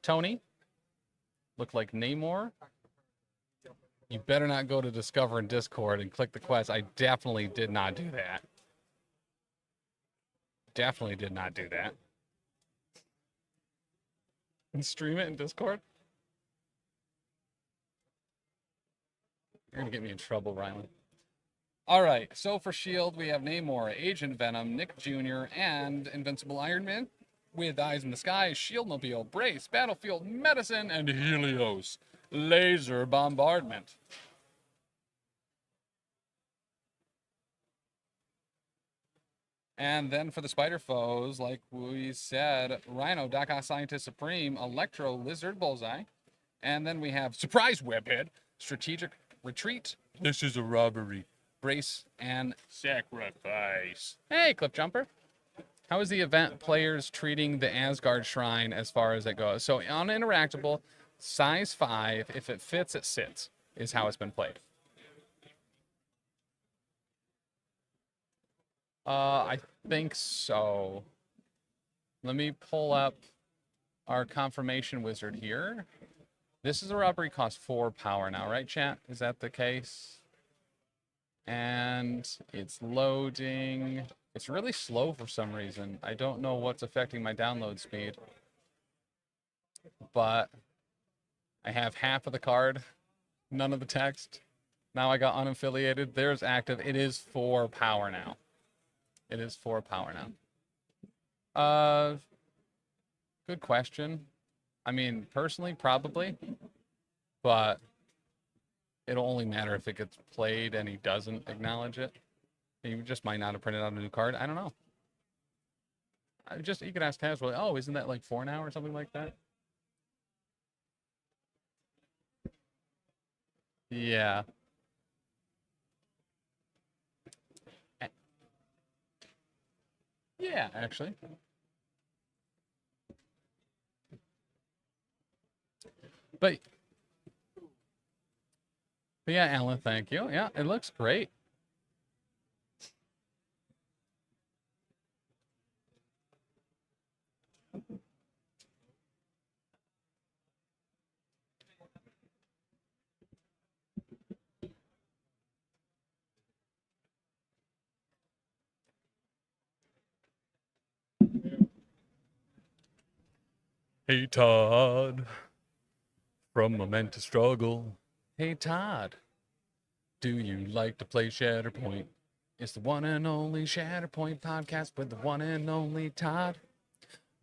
Tony, look like Namor, You better not go to Discover in Discord and click the quest. I definitely did not do that. Definitely did not do that. And stream it in Discord? You're going to get me in trouble, Rylan. All right, so for S.H.I.E.L.D., we have Namor, Agent Venom, Nick Jr., and Invincible Iron Man. With Eyes in the Sky, S.H.I.E.L.D. Mobile, Brace, Battlefield, Medicine, and Helios. Laser Bombardment. And then for the spider foes, like we said, Rhino, Doc Ock, Scientist Supreme, Electro, Lizard, Bullseye. And then we have Surprise Webhead, Strategic Retreat. This is a robbery. Brace and Sacrifice. Hey, Cliff Jumper. How is the event players treating the Asgard Shrine as far as it goes? So on Interactable, size 5, if it fits, it sits, is how it's been played. I think so. Let me pull up our confirmation wizard here. This is a robbery, cost 4 power now, right, chat? Is that the case? And it's loading. It's really slow for some reason. I don't know what's affecting my download speed. But I have half of the card, none of the text. Now I got unaffiliated. There's active. It is 4 power now. It is 4 power now. Good question. I mean, personally, probably. But it'll only matter if it gets played and he doesn't acknowledge it. He just might not have printed out a new card. I don't know. You could ask casually, oh, isn't that like 4 now or something like that? Yeah. Yeah, actually. But yeah, Alan, thank you. Yeah, it looks great. Hey, Todd. From Momentous Struggle. Hey, Todd. Do you like to play Shatterpoint? It's the one and only Shatterpoint podcast with the one and only Todd.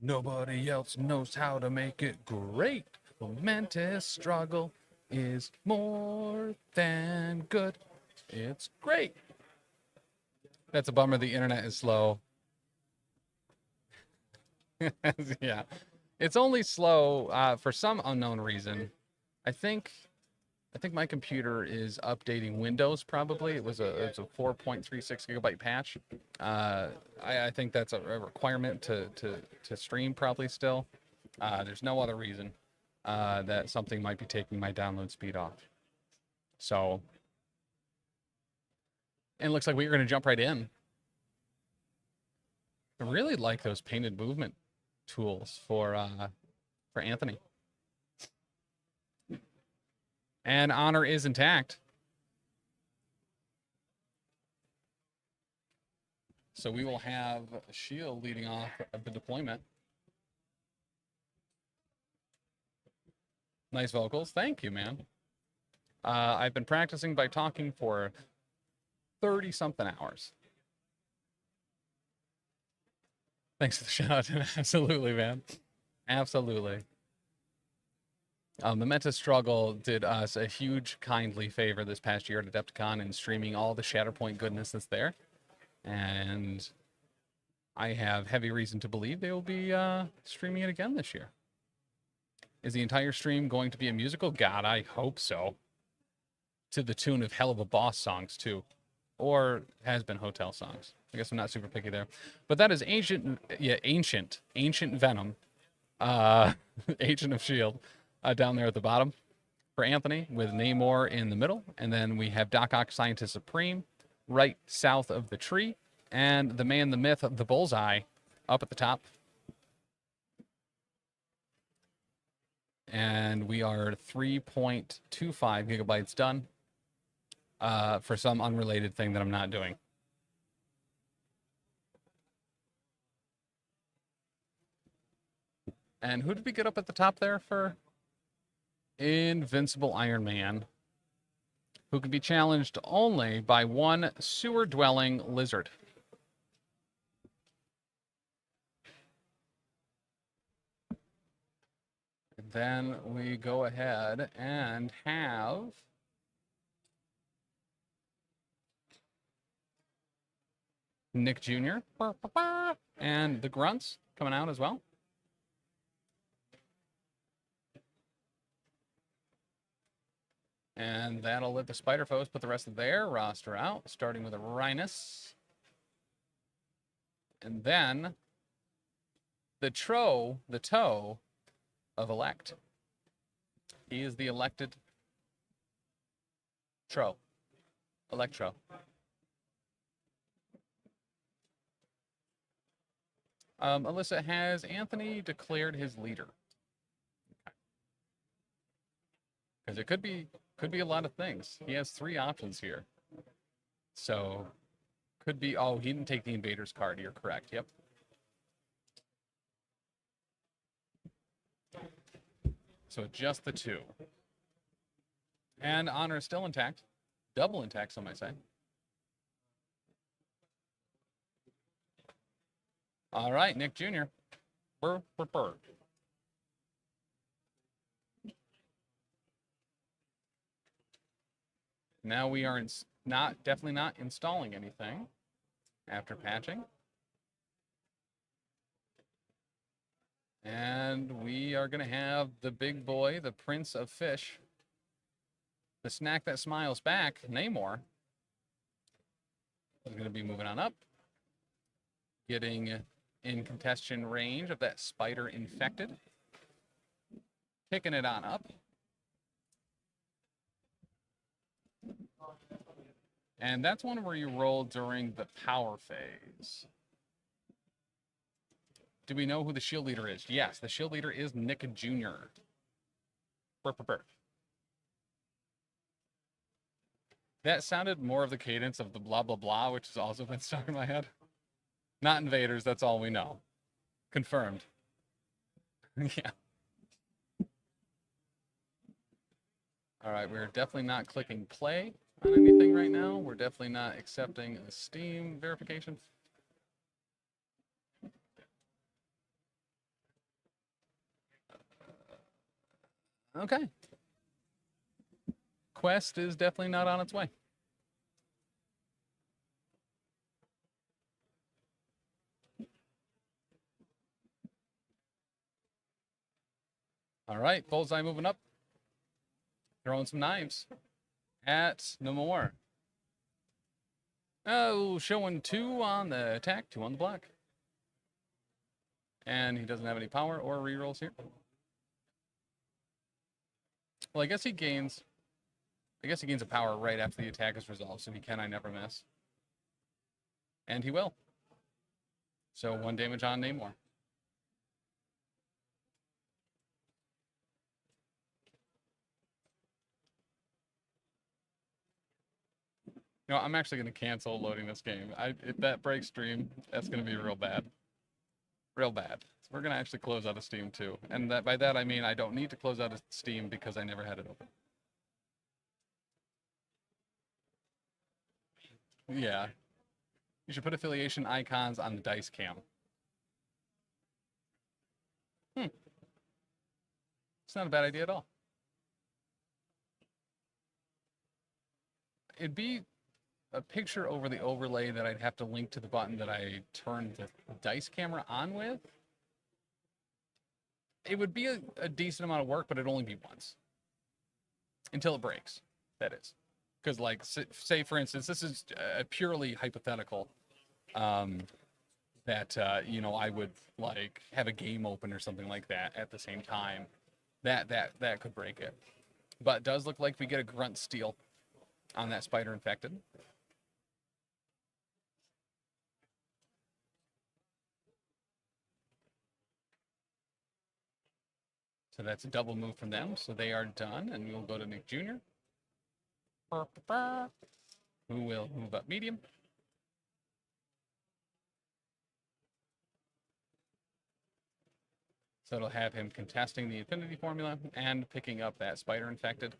Nobody else knows how to make it great. Momentous Struggle is more than good. It's great. That's a bummer. The internet is slow. Yeah. It's only slow for some unknown reason. I think my computer is updating Windows probably. It's a 4.36 gigabyte patch. I think that's a requirement to stream probably still. There's no other reason that something might be taking my download speed off. So, and it looks like we're going to jump right in. I really like those painted movement tools for Anthony. And honor is intact. So we will have S.H.I.E.L.D. leading off the deployment. Nice vocals. Thank you, man. I've been practicing by talking for 30-something hours. Thanks for the shout out. Absolutely, man. Absolutely. Momentous Struggle did us a huge kindly favor this past year at Adepticon in streaming all the Shatterpoint goodness that's there. And I have heavy reason to believe they will be streaming it again this year. Is the entire stream going to be a musical? God, I hope so. To the tune of Hell of a Boss songs, too. Or Has Been Hotel songs. I guess I'm not super picky there. But that is Ancient Venom. Agent of S.H.I.E.L.D. Down there at the bottom for Anthony with Namor in the middle. And then we have Doc Ock, Scientist Supreme, right south of the tree. And the man, the myth, the Bullseye up at the top. And we are 3.25 gigabytes done. for some unrelated thing that I'm not doing. And who did we get up at the top there for? Invincible Iron Man, who can be challenged only by one sewer-dwelling lizard. And then we go ahead and have Nick Jr. and the Grunts coming out as well. And that'll let the Spider Foes put the rest of their roster out, starting with a Rhinus. And then the toe of Elect. He is the elected Electro. Alyssa, has Anthony declared his leader? Because it could be a lot of things. He has 3 options here. So could be, oh, he didn't take the Invaders card. You're correct. Yep. So just the 2. And honor is still intact. Double intact, some might say. All right, Nick Jr. Burr. Now we are definitely not installing anything after patching. And we are going to have the big boy, the Prince of Fish, the snack that smiles back, Namor, is going to be moving on up, getting in contestation range of that spider infected, picking it on up. And that's one where you roll during the power phase. Do we know who the shield leader is? Yes, the shield leader is Nick Jr. Burr. That sounded more of the cadence of the blah, blah, blah, which has also been stuck in my head. Not invaders, that's all we know. Confirmed. Yeah. All right, we're definitely not clicking play on anything right now. We're definitely not accepting a Steam verification. Okay. Quest is definitely not on its way. All right, Bullseye moving up. Throwing some knives at no more. Oh, showing 2 on the attack, 2 on the block. And he doesn't have any power or rerolls here. Well, I guess he gains a power right after the attack is resolved, so he can I never miss. And he will. So 1 damage on Namor. No, I'm actually going to cancel loading this game. If that breaks stream, that's going to be real bad. Real bad. So we're going to actually close out of Steam too. And by that I mean I don't need to close out of Steam because I never had it open. Yeah. You should put affiliation icons on the dice cam. It's not a bad idea at all. It'd be a picture over the overlay that I'd have to link to the button that I turned the dice camera on with. It would be a decent amount of work, but it'd only be once. Until it breaks, that is. Because, like, say, for instance, this is a purely hypothetical that, you know, I would, like, have a game open or something like that at the same time. That could break it. But it does look like we get a grunt steal on that spider infected. So that's a double move from them. So they are done, and we'll go to Nick Jr. Who will move up medium? So it'll have him contesting the Infinity Formula and picking up that Spider Infected.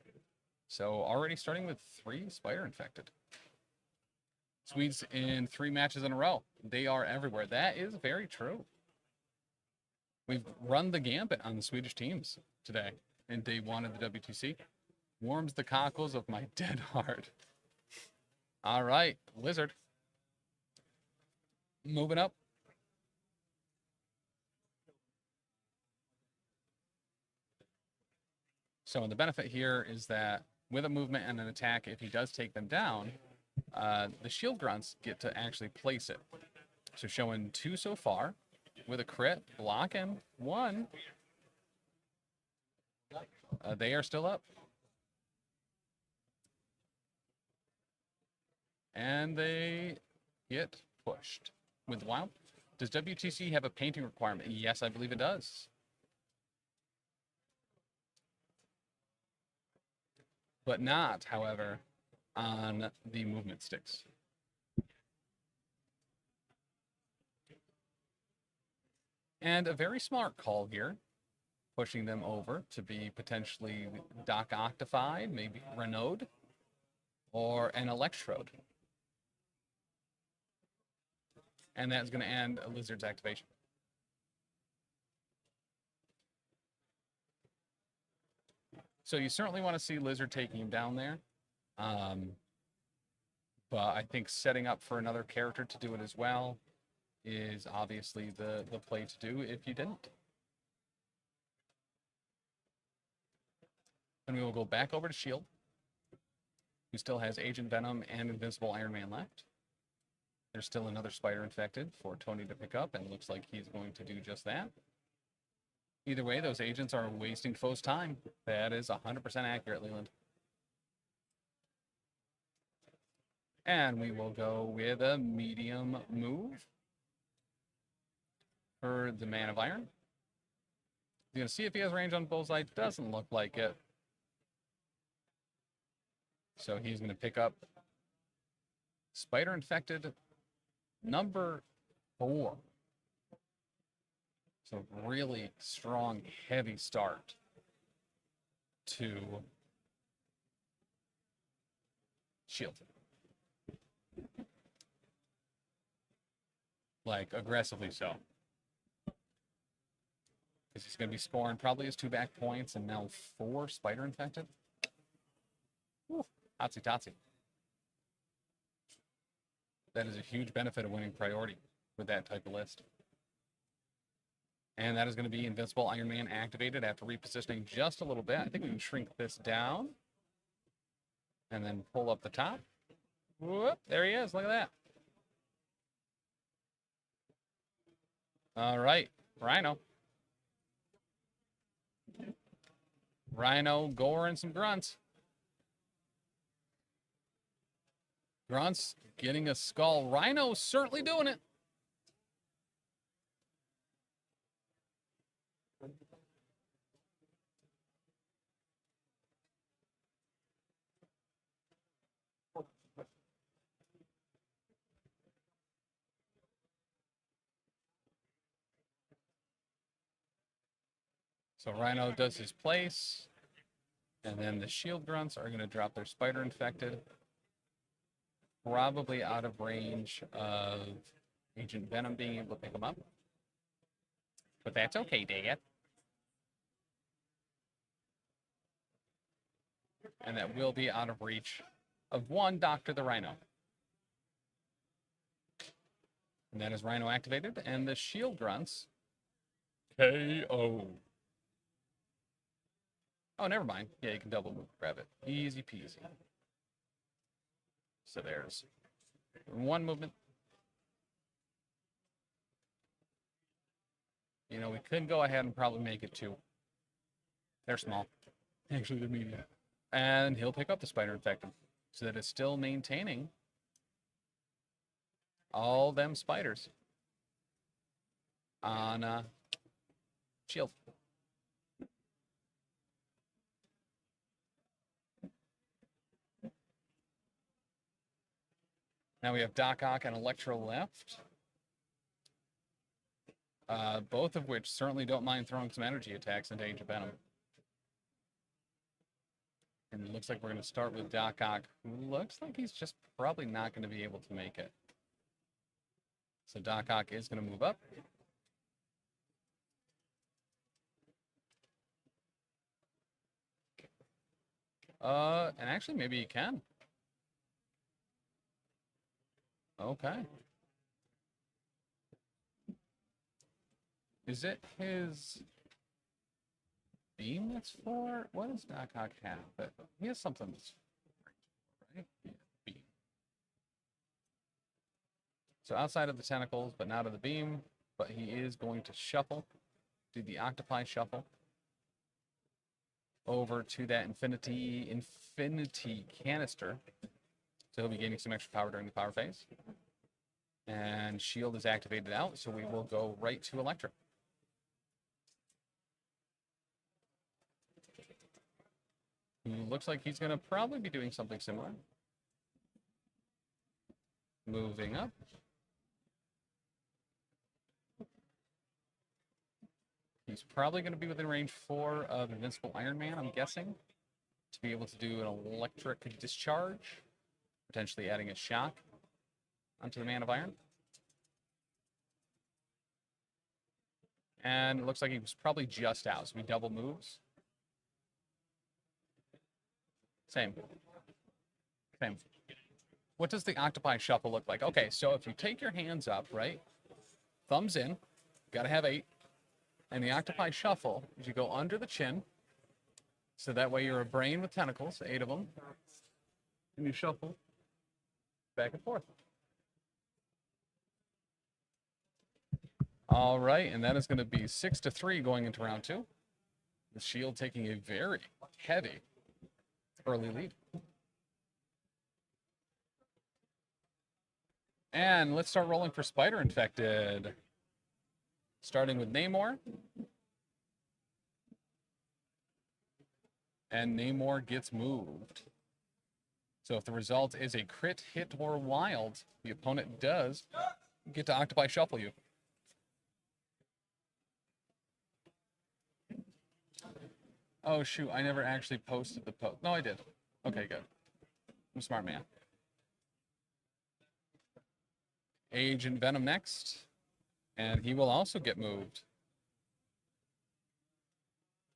So already starting with 3 Spider Infected. Swedes in 3 matches in a row. They are everywhere. That is very true. We've run the gambit on the Swedish teams today in day 1 of the WTC. Warms the cockles of my dead heart. All right, Lizard. Moving up. So the benefit here is that with a movement and an attack, if he does take them down, the shield grunts get to actually place it. So showing 2 so far with a crit, blocking 1. They are still up. And they get pushed with Wild. Does WTC have a painting requirement? Yes, I believe it does. But not, however, on the movement sticks. And a very smart call here, pushing them over to be potentially Doc Octified, maybe Renaud, or an Electrode. And that's going to end a Lizard's activation. So you certainly want to see Lizard taking him down there. But I think setting up for another character to do it as well is obviously the play to do if you didn't. And we will go back over to Shield, who still has Agent Venom and Invincible Iron Man left. There's still another Spider Infected for Tony to pick up, and it looks like he's going to do just that. Either way, those agents are wasting foes' time. That is 100% accurate, Leland. And we will go with a medium move for the Man of Iron. You're going to see if he has range on Bullseye. Doesn't look like it. So he's going to pick up Spider Infected number 4. So really strong, heavy start to Shield. Like, aggressively so. Because he's going to be scoring probably his 2 back points and now 4 Spider Infected. Woo, Hotsy totsy. That is a huge benefit of winning priority with that type of list. And that is going to be Invincible Iron Man activated after repositioning just a little bit. I think we can shrink this down and then pull up the top. Whoop, there he is. Look at that. All right, Rhino. Rhino, Gore, and some grunts. Grunts getting a skull. Rhino certainly doing it. So Rhino does his place, and then the shield grunts are going to drop their Spider Infected. Probably out of range of Agent Venom being able to pick them up. But that's okay, Dad. And that will be out of reach of 1 Dr. the Rhino. And that is Rhino activated, and the shield grunts KO. Oh, never mind. Yeah, you can double move, grab it. Easy peasy. So there's 1 movement. You know, we could go ahead and probably make it 2. They're small. Actually, they're medium. And he'll pick up the Spider Infected. So that it's still maintaining all them spiders on Shield. Now we have Doc Ock and Electro left. Both of which certainly don't mind throwing some energy attacks into Ancient Venom. And it looks like we're going to start with Doc Ock, who looks like he's just probably not going to be able to make it. So Doc Ock is going to move up. And actually, maybe he can. Okay. Is it his beam that's for? What does Doc Ock have? But he has something that's right? Yeah, beam. So outside of the tentacles, but not of the beam. But he is going to shuffle, do the octopi shuffle over to that infinity canister. So he'll be gaining some extra power during the power phase. And shield is activated out, so we will go right to electric. Who looks like he's going to probably be doing something similar. Moving up. He's probably going to be within range 4 of Invincible Iron Man, I'm guessing, to be able to do an electric discharge, potentially adding a shock onto the Man of Iron. And it looks like he was probably just out, so he double moves. Same. What does the octopi shuffle look like? Okay, so if you take your hands up, right? Thumbs in, gotta have 8. And the octopi shuffle is you go under the chin. So that way you're a brain with tentacles, 8 of them. And you shuffle back and forth. All right, and that is going to be 6-3 going into round 2. The shield taking a very heavy early lead. And let's start rolling for Spider Infected. Starting with Namor. And Namor gets moved. So if the result is a crit, hit, or wild, the opponent does get to octopi shuffle you. Oh, shoot, I never actually posted the post. No, I did. Okay, good. I'm a smart man. Agent Venom next. And he will also get moved.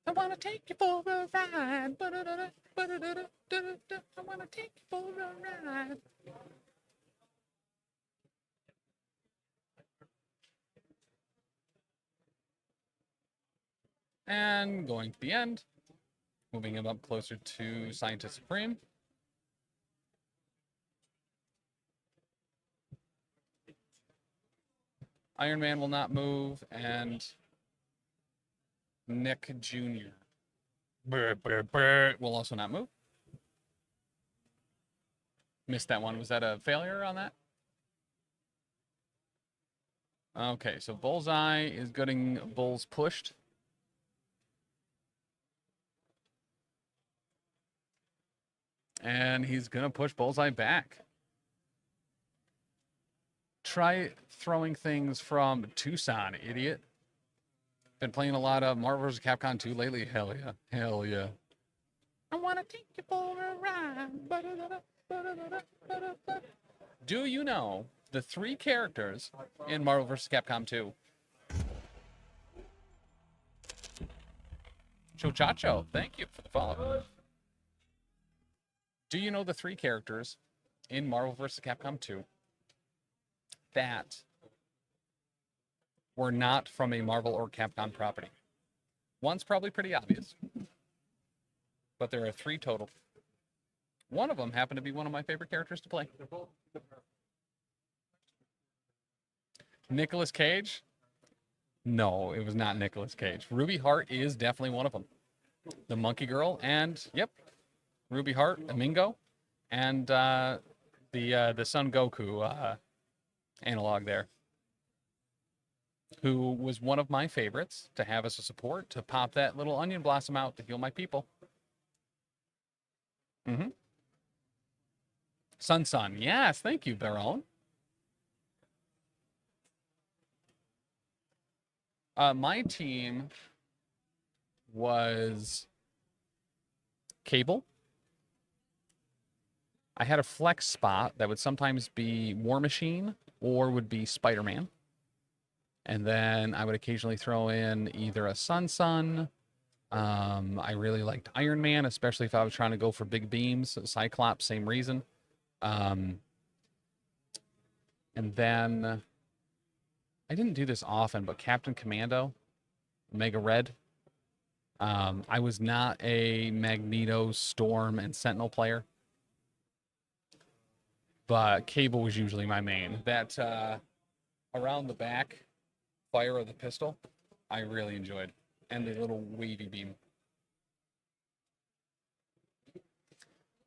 I want to take you for a ride. I want to take you for a ride. And going to the end. Moving him up closer to Scientist Supreme. Iron Man will not move, and Nick Jr. Will also not move. Missed that one. Was that a failure on that? Okay, so Bullseye is getting Bulls pushed. And he's going to push Bullseye back. Try throwing things from Tucson, idiot. Been playing a lot of Marvel vs. Capcom 2 lately. Hell yeah. Hell yeah. I want to take you for a ride. Do you know the 3 characters in Marvel vs. Capcom 2? Chochacho, thank you for the follow. Do you know the 3 characters in Marvel vs. Capcom 2 that were not from a Marvel or Capcom property? One's probably pretty obvious, but there are 3 total. One of them happened to be one of my favorite characters to play. Nicolas Cage? No, it was not Nicolas Cage. Ruby Hart is definitely one of them. The Monkey Girl, and yep, Ruby Hart, Amingo, and the Son Goku analog there, who was one of my favorites to have as a support, to pop that little onion blossom out to heal my people. Sun. Yes, thank you, Baron. My team was Cable. I had a flex spot that would sometimes be War Machine or would be Spider-Man. And then I would occasionally throw in either a Sun. I really liked Iron Man, especially if I was trying to go for big beams. Cyclops, same reason. And then I didn't do this often, but Captain Commando, Mega Red. I was not a Magneto, Storm, and Sentinel player, but Cable was usually my main. That around the back fire of the pistol, I really enjoyed, and the little wavy beam.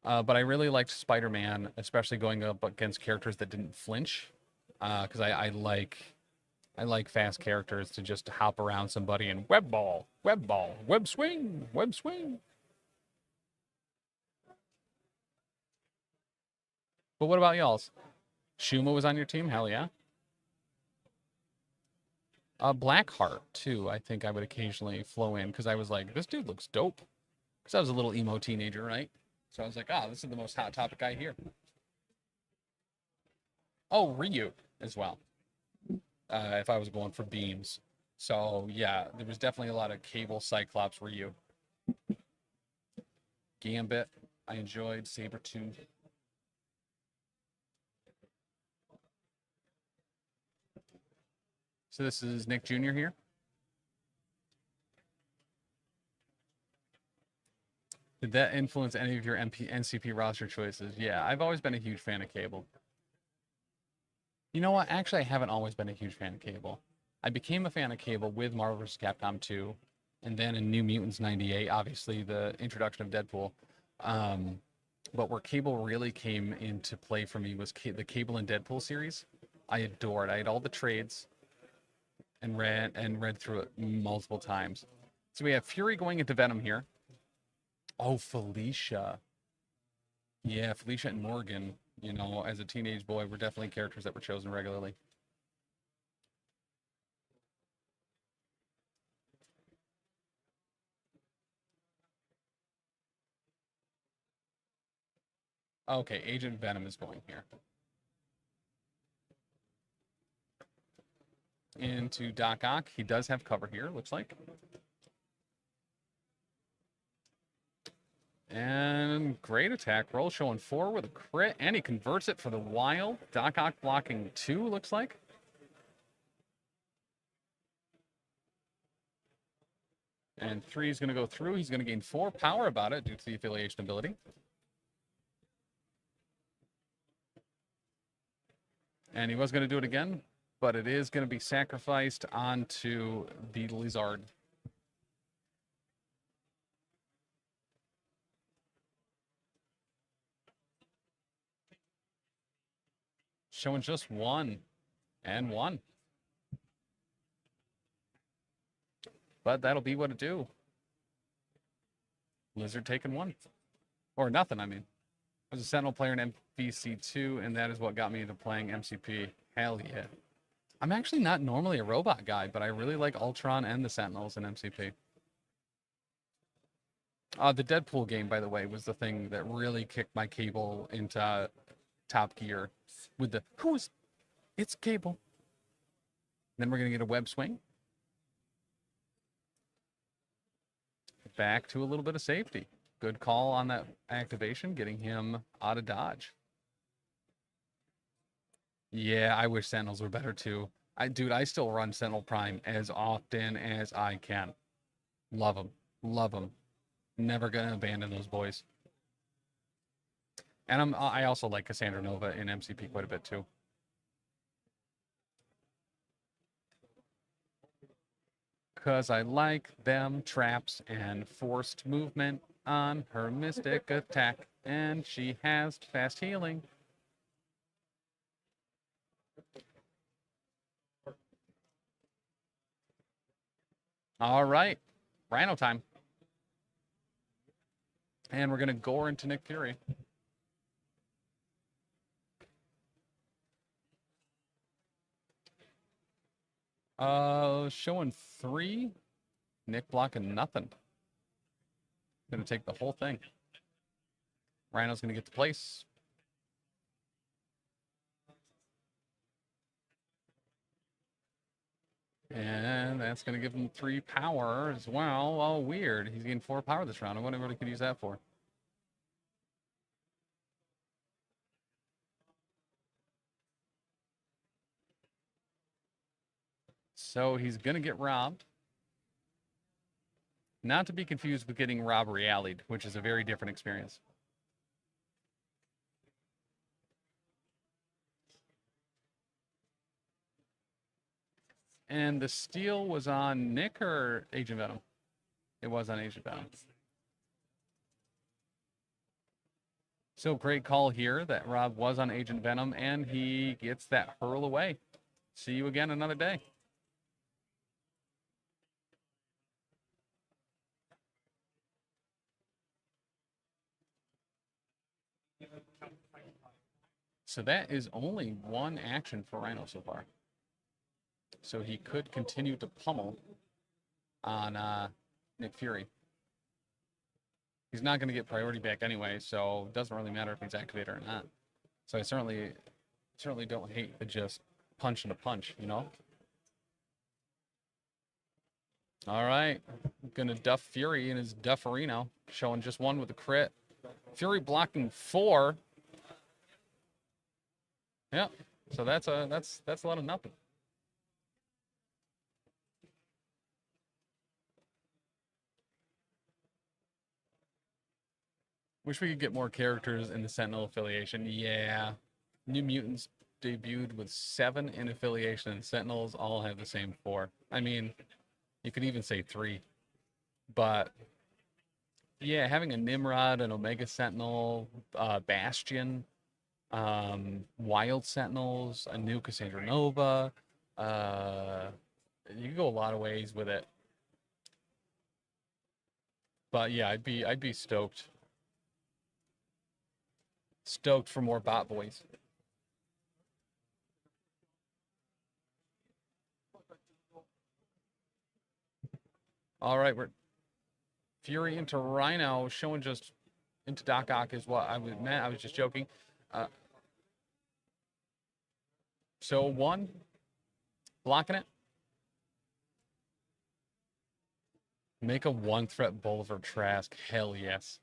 But I really liked Spider-Man, especially going up against characters that didn't flinch, because I like fast characters to just hop around somebody and web ball, web swing. But what about y'all's? Shuma was on your team? Hell yeah. Blackheart, too, I think I would occasionally flow in, because I was like, this dude looks dope. Because I was a little emo teenager, right? So I was like, this is the most hot topic guy here. Oh, Ryu as well. If I was going for beams. So, yeah, there was definitely a lot of Cable, Cyclops, Ryu. Gambit, I enjoyed. Sabretooth. So this is Nick Jr. here. Did that influence any of your NCP roster choices? Yeah, I've always been a huge fan of Cable. You know what? Actually, I haven't always been a huge fan of Cable. I became a fan of Cable with Marvel vs. Capcom 2, and then in New Mutants 98, obviously the introduction of Deadpool. But where Cable really came into play for me was the Cable and Deadpool series. I adored. I had all the trades and read through it multiple times. So we have Fury going into Venom here. Oh, Felicia. Yeah, Felicia and Morgan, you know, as a teenage boy, were definitely characters that were chosen regularly. Okay, Agent Venom is going here. Into Doc Ock. He does have cover here, looks like. And great attack roll, showing 4 with a crit, and he converts it for the Wild. Doc Ock blocking 2, looks like. And 3 is going to go through. He's going to gain 4 power about it due to the affiliation ability. And he was going to do it again, but it is going to be sacrificed onto the Lizard. Showing just 1 and 1. But that'll be what it do. Lizard taking 1. Or nothing, I mean. I was a Sentinel player in MVC2, and that is what got me into playing MCP. Hell yeah. I'm actually not normally a robot guy, but I really like Ultron and the Sentinels in MCP. The Deadpool game, by the way, was the thing that really kicked my Cable into top gear. With the, it's Cable. Then we're going to get a web swing. Back to a little bit of safety. Good call on that activation, getting him out of dodge. Yeah, I wish Sentinels were better too. Dude, I still run Sentinel Prime as often as I can. Love them. Love them. Never gonna abandon those boys. And I also like Cassandra Nova in MCP quite a bit too. Because I like them traps and forced movement on her mystic attack. And she has fast healing. All right. Rhino time. And we're going to gore into Nick Fury. Showing 3. Nick blocking nothing. Gonna take the whole thing. Rhino's gonna get to place. And that's gonna give him 3 power as well. Oh, weird. He's getting 4 power this round. I wonder what he could use that for. So he's gonna get robbed. Not to be confused with getting robbery alleyed, which is a very different experience. And the steal was on Nick or Agent Venom? It was on Agent Venom. So great call here that Rob was on Agent Venom, and he gets that hurl away. See you again another day. So that is only 1 action for Rhino so far. So he could continue to pummel on Nick Fury. He's not going to get priority back anyway, so it doesn't really matter if he's activated or not. So I certainly don't hate the just punch and a punch, you know? All right, gonna duff Fury in his dufferino, showing just 1 with a crit. Fury blocking 4. Yeah, so that's a lot of nothing. Wish we could get more characters in the Sentinel affiliation. Yeah, New Mutants debuted with 7 in affiliation, and Sentinels all have the same 4. I mean, you could even say 3, but yeah, having a Nimrod, an Omega Sentinel, Bastion, Wild Sentinels, a new Cassandra Nova, you can go a lot of ways with it. But yeah, I'd be stoked. Stoked for more bot boys. All right, we're Fury into Rhino, showing just into Doc Ock is what I meant. I was just joking. So 1, blocking it. Make a 1-threat Boulevard Trask. Hell yes.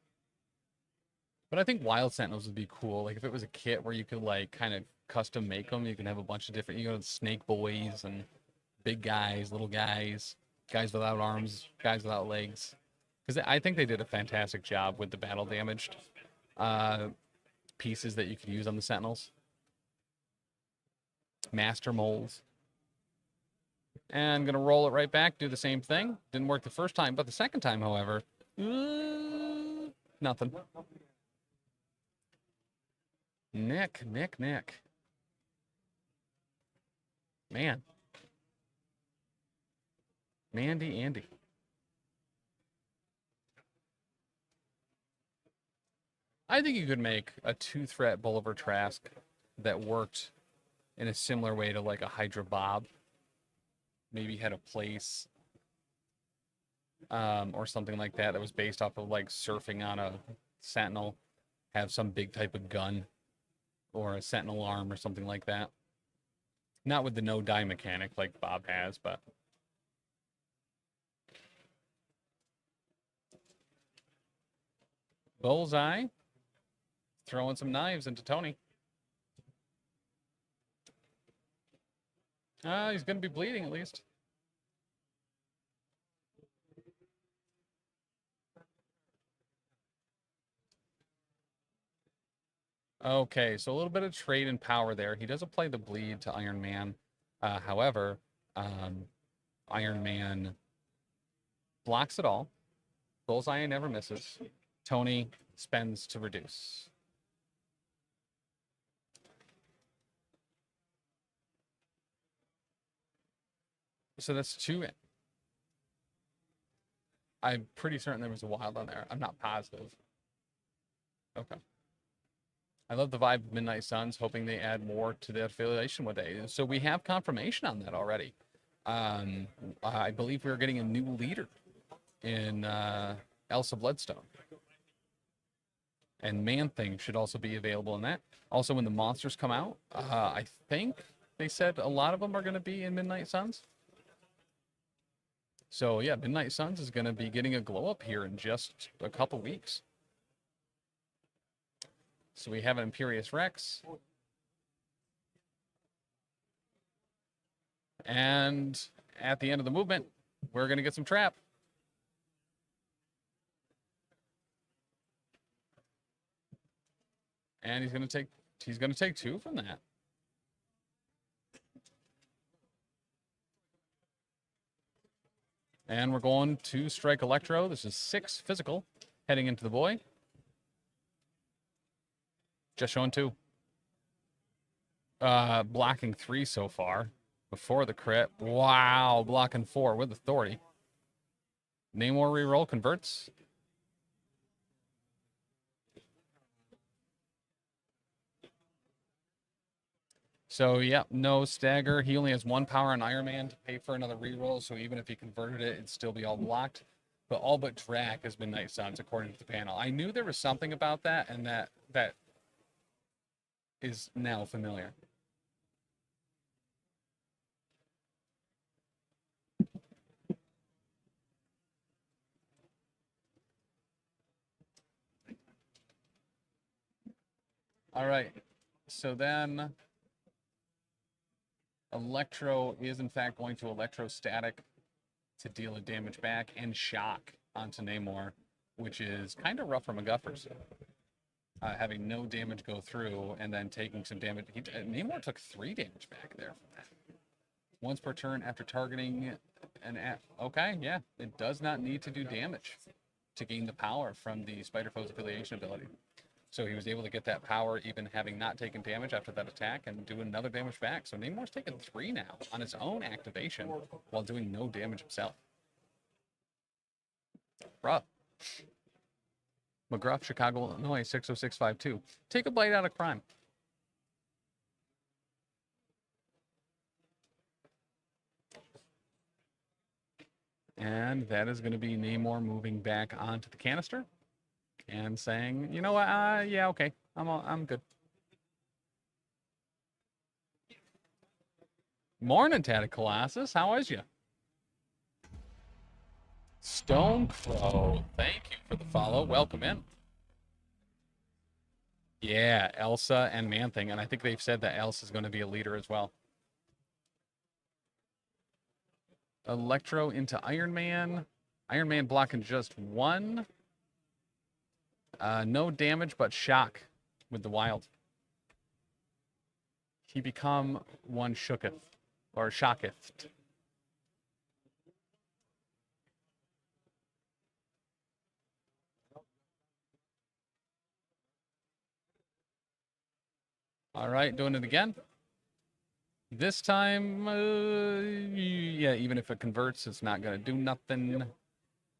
But I think Wild Sentinels would be cool. Like if it was a kit where you could like kind of custom make them, you can have a bunch of different, you know, Snake Boys and big guys, little guys, guys without arms, guys without legs. Because I think they did a fantastic job with the battle damaged pieces that you could use on the Sentinels. Master molds. And going to roll it right back, do the same thing. Didn't work the first time, but the second time, however, nothing. Nick. Man. Andy. I think you could make a 2-threat Boulevard Trask that worked in a similar way to like a Hydra Bob. Maybe had a place or something like that was based off of like surfing on a Sentinel, have some big type of gun or a Sentinel arm or something like that. Not with the no die mechanic like Bob has, but Bullseye throwing some knives into Tony. He's going to be bleeding at least. Okay, so a little bit of trade and power there. He does apply the bleed to Iron Man. However, Iron Man blocks it all. Bullseye never misses. Tony spends to reduce. So that's 2. I'm pretty certain there was a wild on there. I'm not positive. Okay. I love the vibe of Midnight Suns, hoping they add more to the affiliation one day. So we have confirmation on that already. I believe we're getting a new leader in Elsa Bloodstone. And Man-Thing should also be available in that. Also, when the monsters come out, I think they said a lot of them are going to be in Midnight Suns. So yeah, Midnight Suns is going to be getting a glow up here in just a couple weeks. So we have an Imperious Rex. And at the end of the movement, we're going to get some trap. And he's going to take 2 from that. And we're going to strike Electro. This is 6 physical heading into the boy. Just showing 2. Blocking 3 so far before the crit. Wow, blocking 4 with authority. Namor reroll converts. So, yeah, no stagger. He only has 1 power on Iron Man to pay for another reroll, so even if he converted it, it'd still be all blocked. But all but Drac has been Midnight Suns, according to the panel. I knew there was something about that, and that is now familiar. All right, so then Electro is in fact going to Electrostatic to deal a damage back and shock onto Namor, which is kind of rough for McGuffers. Having no damage go through and then taking some damage. Namor took 3 damage back there from that. Once per turn after targeting an okay, yeah, it does not need to do damage to gain the power from the Spider Foe's affiliation ability. So he was able to get that power even having not taken damage after that attack and do another damage back. So Namor's taken 3 now on his own activation while doing no damage himself. Rough. McGruff, Chicago, Illinois, 60652. Take a bite out of crime. And that is going to be Namor moving back onto the canister and saying, you know what, yeah, okay, I'm good. Morning, Tatted Colossus. How is you? Stone Crow, thank you for the follow. Welcome in. Yeah, Elsa and Man-Thing, and I think they've said that Elsa is going to be a leader as well. Electro into Iron Man. Iron Man blocking just 1. No damage, but shock with the wild. He become 1 shooketh, or shocketh. All right, doing it again. This time, yeah, even if it converts, it's not going to do nothing.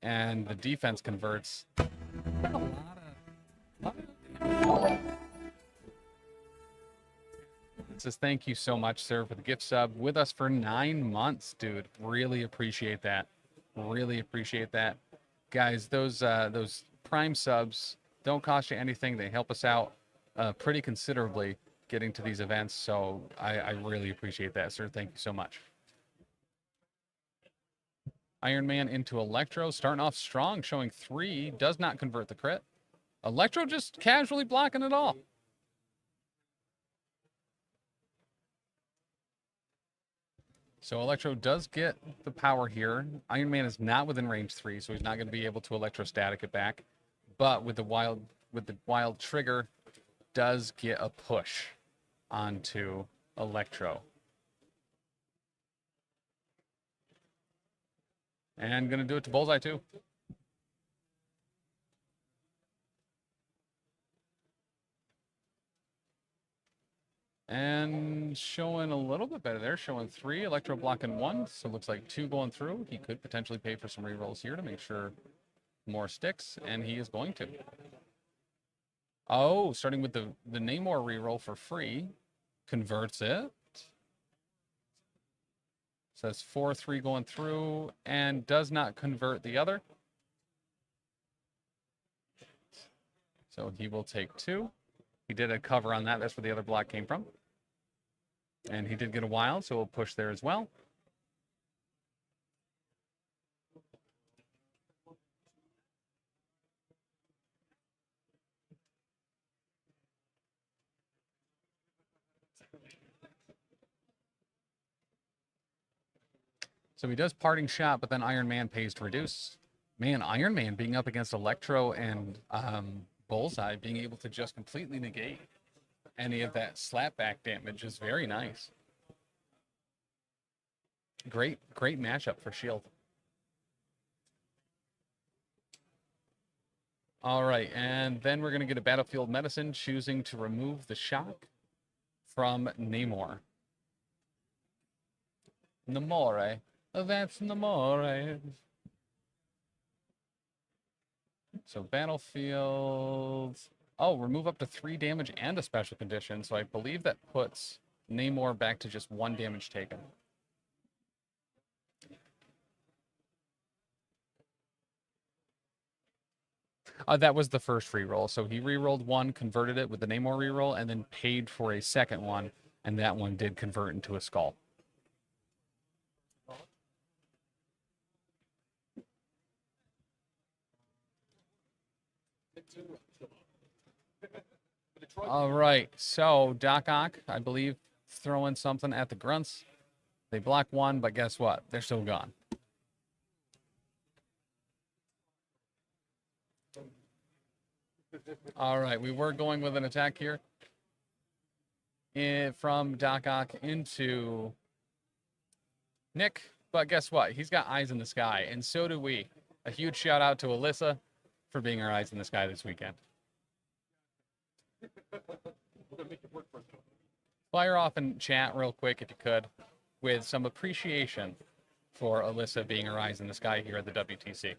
And the defense converts. It says, thank you so much, sir, for the gift sub. With us for 9 months, dude. Really appreciate that. Really appreciate that. Guys, those Prime subs don't cost you anything. They help us out pretty considerably getting to these events. So I really appreciate that, sir. Thank you so much. Iron Man into Electro, starting off strong, showing 3, does not convert the crit. Electro just casually blocking it all. So Electro does get the power here. Iron Man is not within range 3, so he's not going to be able to electrostatic it back. But with the wild trigger, does get a push onto Electro. And going to do it to Bullseye too. And showing a little bit better there, showing 3, Electro blocking 1, so it looks like 2 going through. He could potentially pay for some rerolls here to make sure more sticks, and he is going to. Oh, starting with the Namor reroll for free, converts it. So that's 4-3 going through and does not convert the other. So he will take 2. He did a cover on that. That's where the other block came from. And he did get a wild, so we'll push there as well. So he does parting shot, but then Iron Man pays to reduce. Man, Iron Man being up against Electro and Bullseye, being able to just completely negate any of that slapback damage is very nice. Great matchup for Shield. All right, and then we're going to get a Battlefield Medicine, choosing to remove the shock from Namor. Namore. That's Namore. So Battlefield. Oh, remove up to 3 damage and a special condition. So I believe that puts Namor back to just 1 damage taken. That was the first reroll. So he rerolled 1, converted it with the Namor reroll, and then paid for a second one, and that one did convert into a skull. All right, so Doc Ock, I believe, throwing something at the grunts. They block 1, but guess what? They're still gone. All right, we were going with an attack here. From Doc Ock into Nick, but guess what? He's got eyes in the sky, and so do we. A huge shout out to Alyssa for being our eyes in the sky this weekend. Fire off in chat real quick if you could, with some appreciation for Alyssa being our eyes in the sky here at the WTC.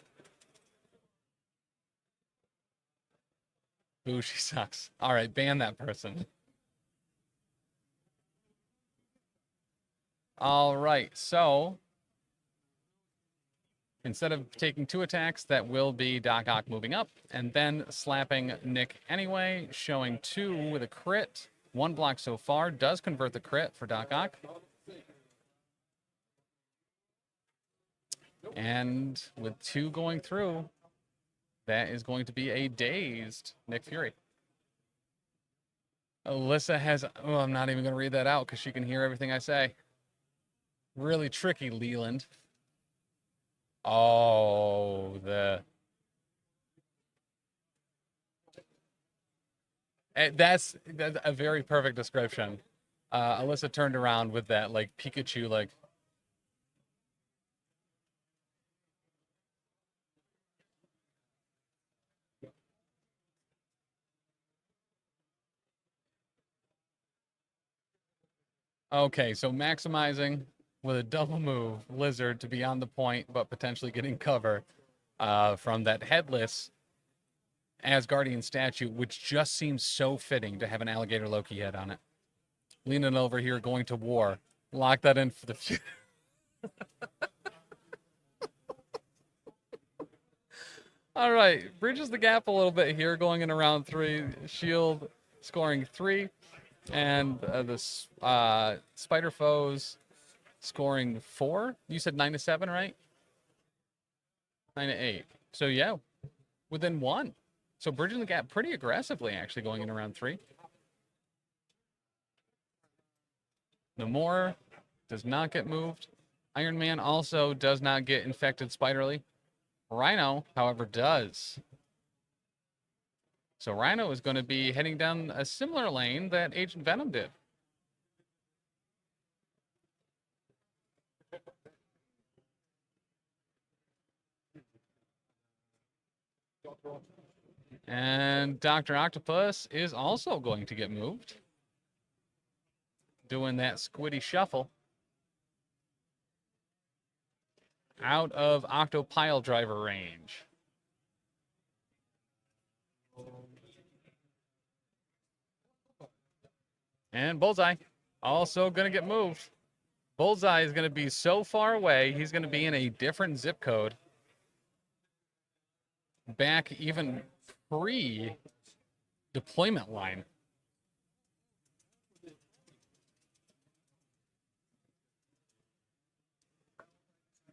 Ooh, she sucks. All right, ban that person. All right, so instead of taking 2 attacks, that will be Doc Ock moving up and then slapping Nick anyway, showing 2 with a crit. 1 block so far does convert the crit for Doc Ock. And with 2 going through, that is going to be a dazed Nick Fury. Alyssa has, oh, I'm not even going to read that out because she can hear everything I say. Really tricky, Leland. Oh, that's a very perfect description. Alyssa turned around with that, like, Pikachu, like. Okay, so maximizing with a double move, Lizard to be on the point, but potentially getting cover from that headless Asgardian statue, which just seems so fitting to have an alligator Loki head on it. Leaning over here, going to war. Lock that in for the future. All right, bridges the gap a little bit here, going in round 3. Shield scoring 3, and the Spider Foes scoring 4. You said 9-7, right? 9-8. So yeah, within 1. So bridging the gap pretty aggressively, actually, going in round 3. Namor does not get moved. Iron Man also does not get infected spiderly. Rhino, however, does. So Rhino is going to be heading down a similar lane that Agent Venom did. And Dr. Octopus is also going to get moved. Doing that squiddy shuffle. Out of Octopile Driver range. And Bullseye also going to get moved. Bullseye is going to be so far away, he's going to be in a different zip code. Back even pre-deployment line.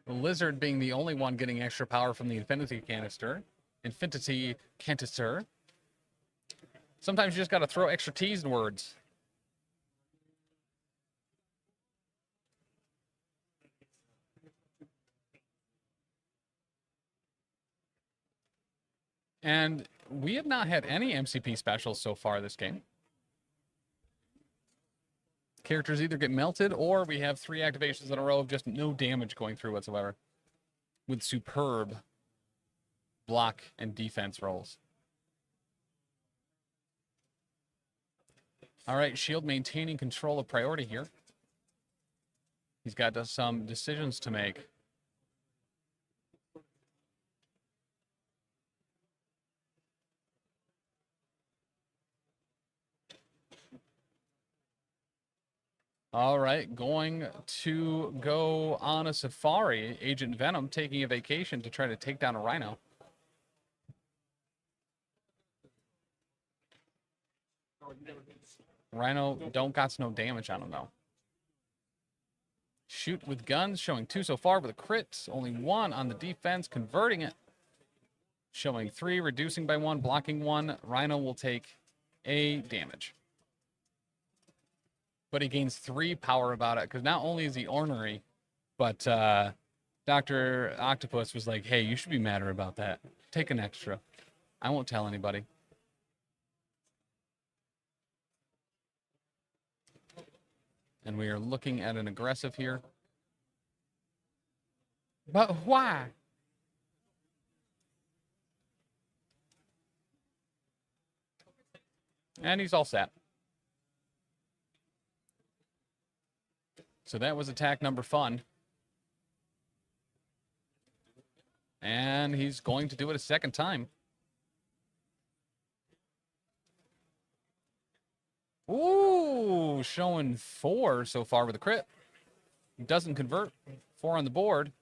The Lizard being the only one getting extra power from the Infinity Canister. Infinity Canister. Sometimes you just got to throw extra T's in words. And we have not had any MCP specials so far this game. Characters either get melted or we have 3 activations in a row of just no damage going through whatsoever. With superb block and defense rolls. All right, Shield maintaining control of priority here. He's got some decisions to make. All right, going to go on a safari. Agent Venom taking a vacation to try to take down a Rhino. Rhino don't got no damage on him, though. Shoot with guns, showing 2 so far with a crit. Only 1 on the defense, converting it. Showing 3, reducing by 1, blocking 1. Rhino will take a damage. But he gains 3 power about it, because not only is he ornery, but Dr. Octopus was like, hey, you should be madder about that. Take an extra. I won't tell anybody. And we are looking at an aggressive here. But why? And he's all set. So that was attack number fun. And he's going to do it a second time. Ooh, showing 4 so far with a crit. Doesn't convert. 4 on the board.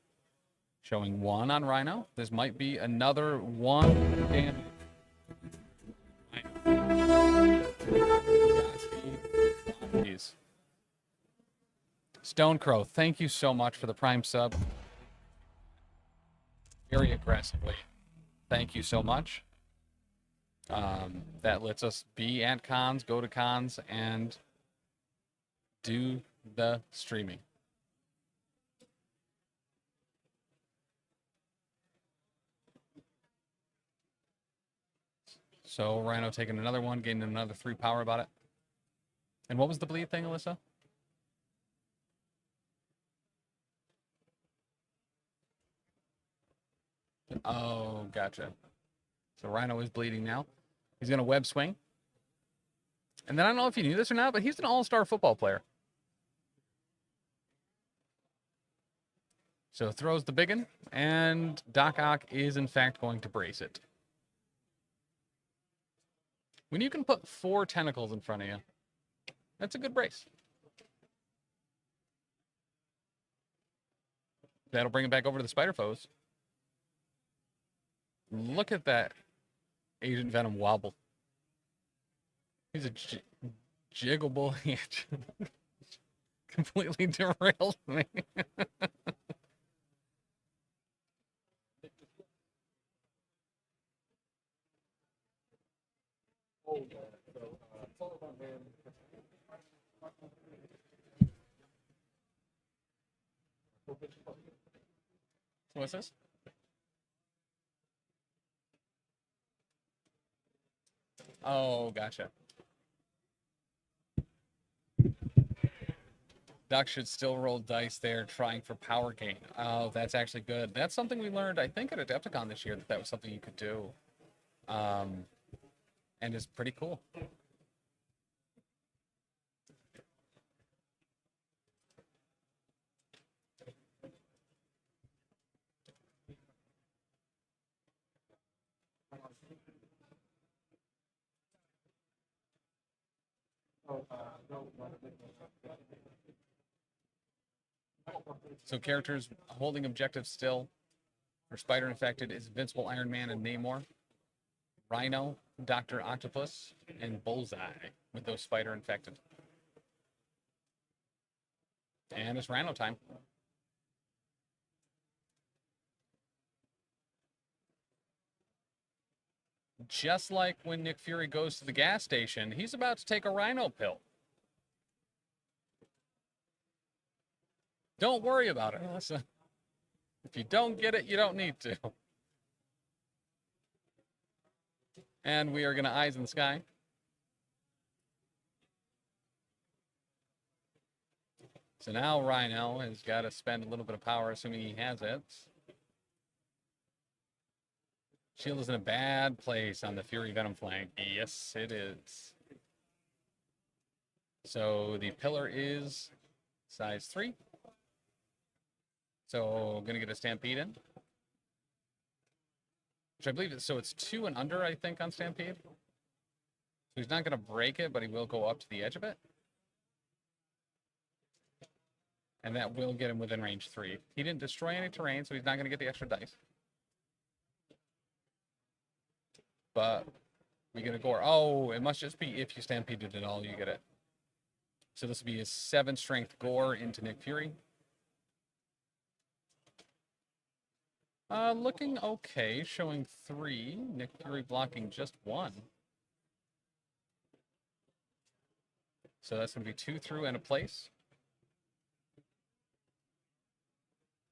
Showing 1 on Rhino. This might be another 1 damage. Stonecrow, thank you so much for the Prime sub. Very aggressively. Thank you so much. That lets us be at cons, go to cons, and do the streaming. So Rhino taking another one, gaining another 3 power about it. And what was the bleed thing, Alyssa? Oh, gotcha. So Rhino is bleeding now. He's going to web swing. And then I don't know if you knew this or not, but he's an all-star football player. So throws the biggin, and Doc Ock is in fact going to brace it. When you can put 4 tentacles in front of you, that's a good brace. That'll bring it back over to the Spider Foes. Look at that Agent Venom wobble. He's a jiggable. Completely derailed me. What's this? Oh, gotcha. Doc should still roll dice there, trying for power gain. Oh, that's actually good. That's something we learned, I think, at Adepticon this year, that was something you could do. And it's pretty cool. So characters holding objectives still for Spider Infected is Invincible Iron Man and Namor, Rhino, Dr. Octopus, and Bullseye with those Spider Infected. And it's Rhino time. Just like when Nick Fury goes to the gas station, he's about to take a Rhino pill. Don't worry about it. Listen, if you don't get it, you don't need to. And we are going to Eyes in the Sky. So now Rhino has got to spend a little bit of power, assuming he has it. Shield is in a bad place on the Fury Venom flank. Yes, it is. So the pillar is size 3. So going to get a Stampede in. Which I believe is, so it's 2 and under, I think, on Stampede. So he's not going to break it, but he will go up to the edge of it. And that will get him within range 3. He didn't destroy any terrain, so he's not going to get the extra dice. But we get a gore. Oh, it must just be if you stampeded it all, you get it. So this will be a 7 strength gore into Nick Fury. Looking okay, showing 3. Nick Fury blocking just 1. So that's going to be 2 through and a place.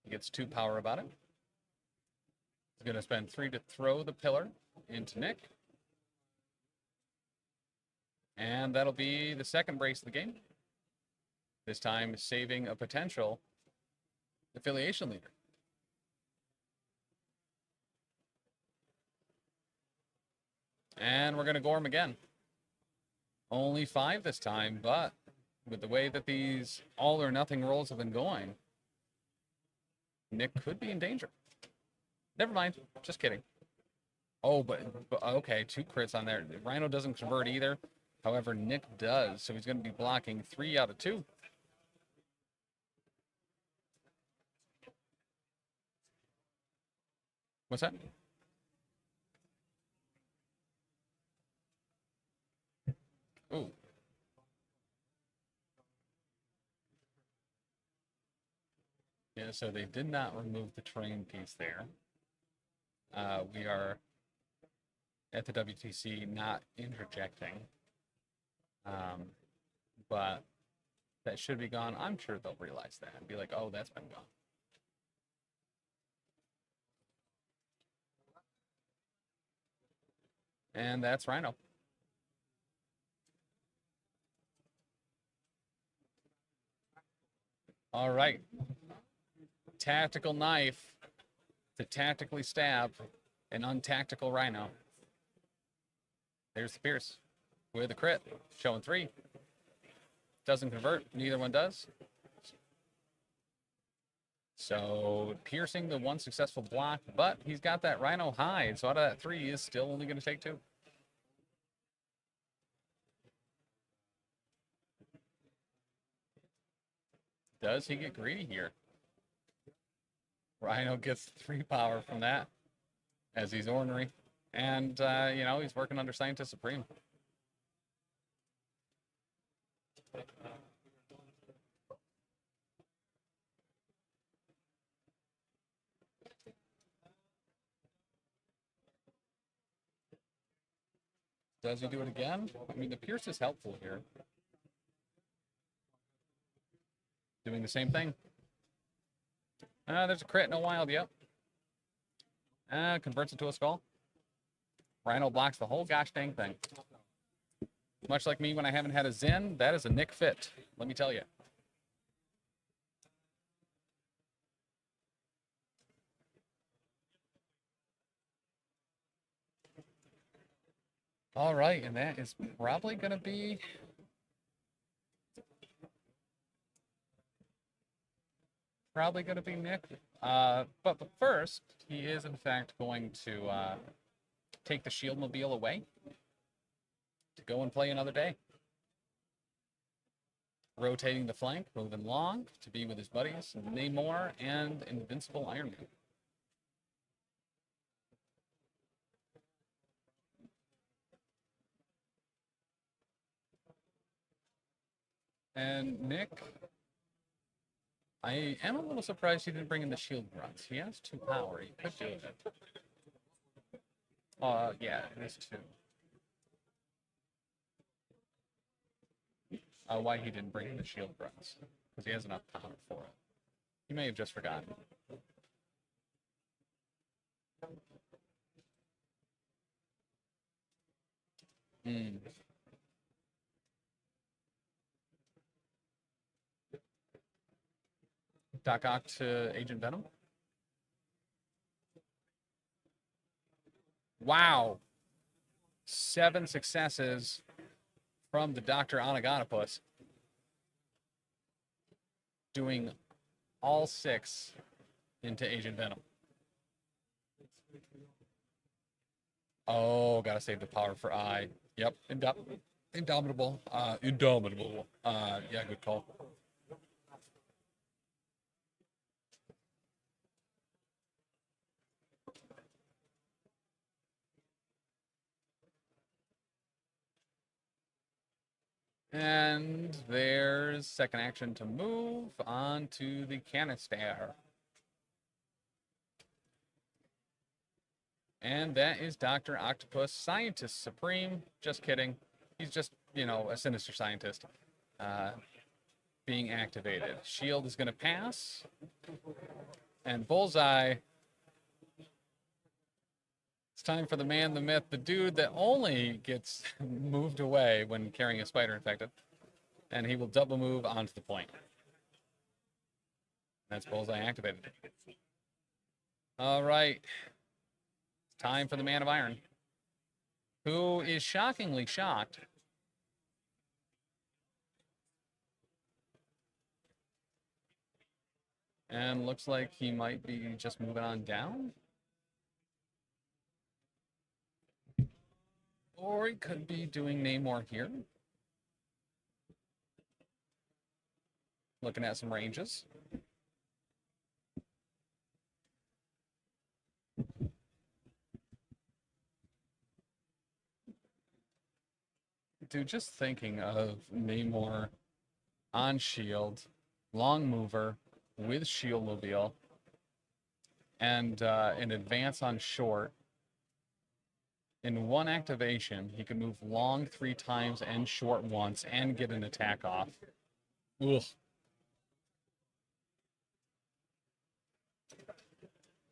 He gets 2 power about it. He's going to spend 3 to throw the pillar into Nick. And that'll be the second brace of the game. This time saving a potential affiliation leader. And we're going to gore him again. Only 5 this time, but with the way that these all or nothing rolls have been going, Nick could be in danger. Never mind. Just kidding. Oh, but okay, 2 crits on there. Rhino doesn't convert either. However, Nick does, so he's going to be blocking 3 out of 2. What's that? Ooh. Yeah, so they did not remove the terrain piece there. We are at the WTC not interjecting. But that should be gone. I'm sure they'll realize that and be like, oh, that's been gone. And that's Rhino. All right. Tactical knife to tactically stab an untactical Rhino. There's the Pierce with a crit, showing 3. Doesn't convert, neither one does. So piercing the 1 successful block, but he's got that Rhino hide, so out of that 3, he is still only going to take 2. Does he get greedy here? Rhino gets 3 power from that, as he's ornery. And, you know, he's working under Scientist Supreme. Does he do it again? I mean, the Pierce is helpful here. Doing the same thing. There's a crit, no wild, yep. Converts it to a skull. Rhino blocks the whole gosh dang thing. Much like me when I haven't had a Zen, that is a Nick fit, let me tell you. All right, and that is probably going to be Nick. But first, he is in fact going to take the shield mobile away to go and play another day. rotating the flank, moving long to be with his buddies, Namor and Invincible Iron Man. And Nick, I am a little surprised he didn't bring in the shield grunts. He has 2 power. He could do it. Yeah, it is 2. Why he didn't bring in the shield grunts? Because he has enough power for it. He may have just forgotten. Doc Ock to Agent Venom. Wow. 7 successes from the Dr. Onagonopus. Doing all 6 into Agent Venom. Oh, gotta save the power for I. Yep, indomitable. Indomitable. Yeah, good call. And there's second action to move on to the canister. And that is Dr. Octopus, Scientist Supreme. Just kidding. He's just, you know, a sinister scientist being activated. Shield is going to pass. And Bullseye. It's time for the man, the myth, the dude that only gets moved away when carrying a spider infected. And he will double move onto the point. That's Bullseye activated. All right. Time for the Man of Iron, who is shockingly shocked. And looks like he might be just moving on down. Or he could be doing Namor here. Looking at some ranges. Dude, just thinking of Namor on shield, long mover with shield mobile, and an advance on short. In one activation, he can move long 3 times and short once and get an attack off. Ugh.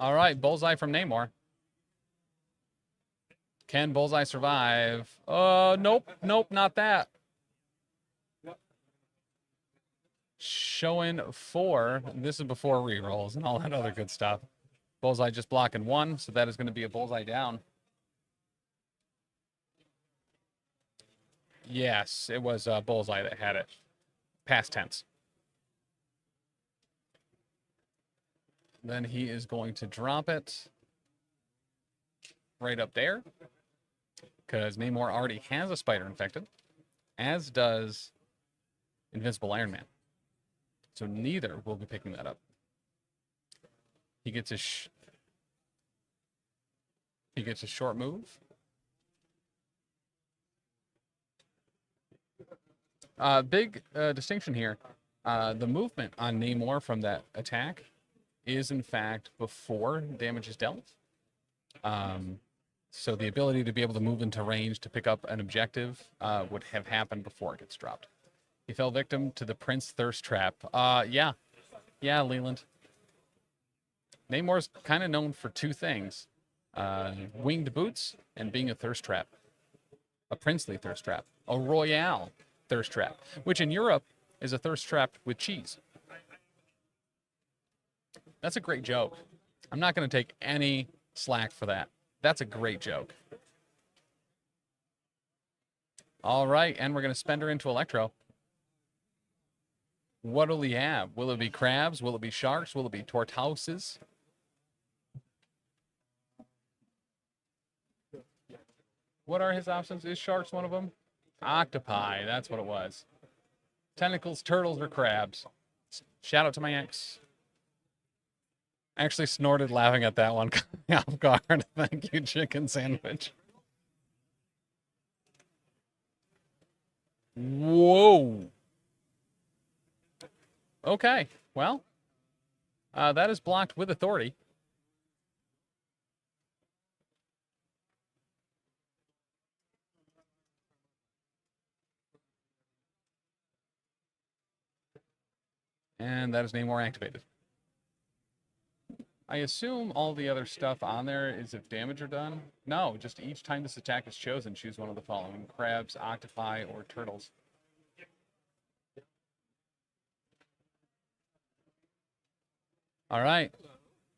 All right, Bullseye from Namor. Can Bullseye survive? Nope, not that. Showing 4. This is before rerolls and all that other good stuff. Bullseye just blocking 1, so that is going to be a Bullseye down. Yes, it was Bullseye that had it. Past tense. Then he is going to drop it right up there, because Namor already has a spider infected, as does Invincible Iron Man. So neither will be picking that up. He gets a short move. Big distinction here. The movement on Namor from that attack is in fact before damage is dealt. So the ability to be able to move into range to pick up an objective would have happened before it gets dropped. He fell victim to the Prince Thirst Trap. Yeah, Leland. Namor's kind of known for 2 things. Winged boots and being a thirst trap. A princely thirst trap. A royale thirst trap, which in Europe is a thirst trap with cheese. That's a great joke. I'm not going to take any slack for that. That's a great joke. All right, and we're going to spend her into Electro. What will he have? Will it be crabs? Will it be sharks? Will it be tortouses? What are his options? Is sharks one of them? Octopi, that's what it was. Tentacles, turtles, or crabs. Shout out to my ex. I actually snorted laughing at that one. Off guard. Thank you, chicken sandwich. Whoa. Okay. Well, that is blocked with authority. And that is Namor activated. I assume all the other stuff on there is if damage are done. No, just each time this attack is chosen, choose one of the following: crabs, octopi, or turtles. All right.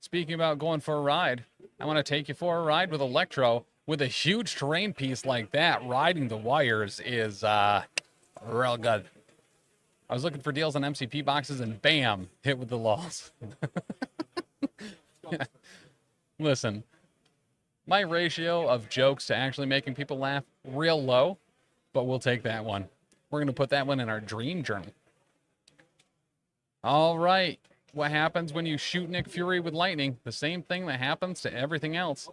Speaking about going for a ride, I want to take you for a ride with Electro. With a huge terrain piece like that, riding the wires is real good. I was looking for deals on MCP boxes, and bam, hit with the laws. Listen, my ratio of jokes to actually making people laugh, real low, but we'll take that one. We're going to put that one in our dream journal. All right. What happens when you shoot Nick Fury with lightning? The same thing that happens to everything else.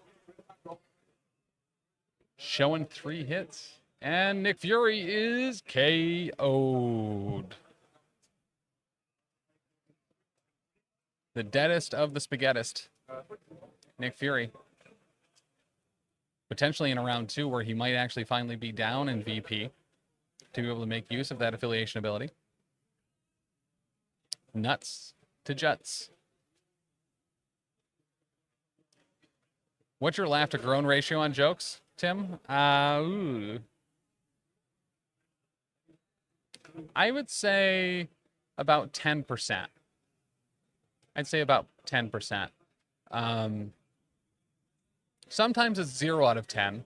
Showing 3 hits. And Nick Fury is KO'd. The deadest of the spaghettist. Nick Fury. Potentially in a round 2 where he might actually finally be down in VP to be able to make use of that affiliation ability. Nuts to juts. What's your laugh to groan ratio on jokes, Tim? I would say about 10%. I'd say about 10%. Sometimes it's 0 out of 10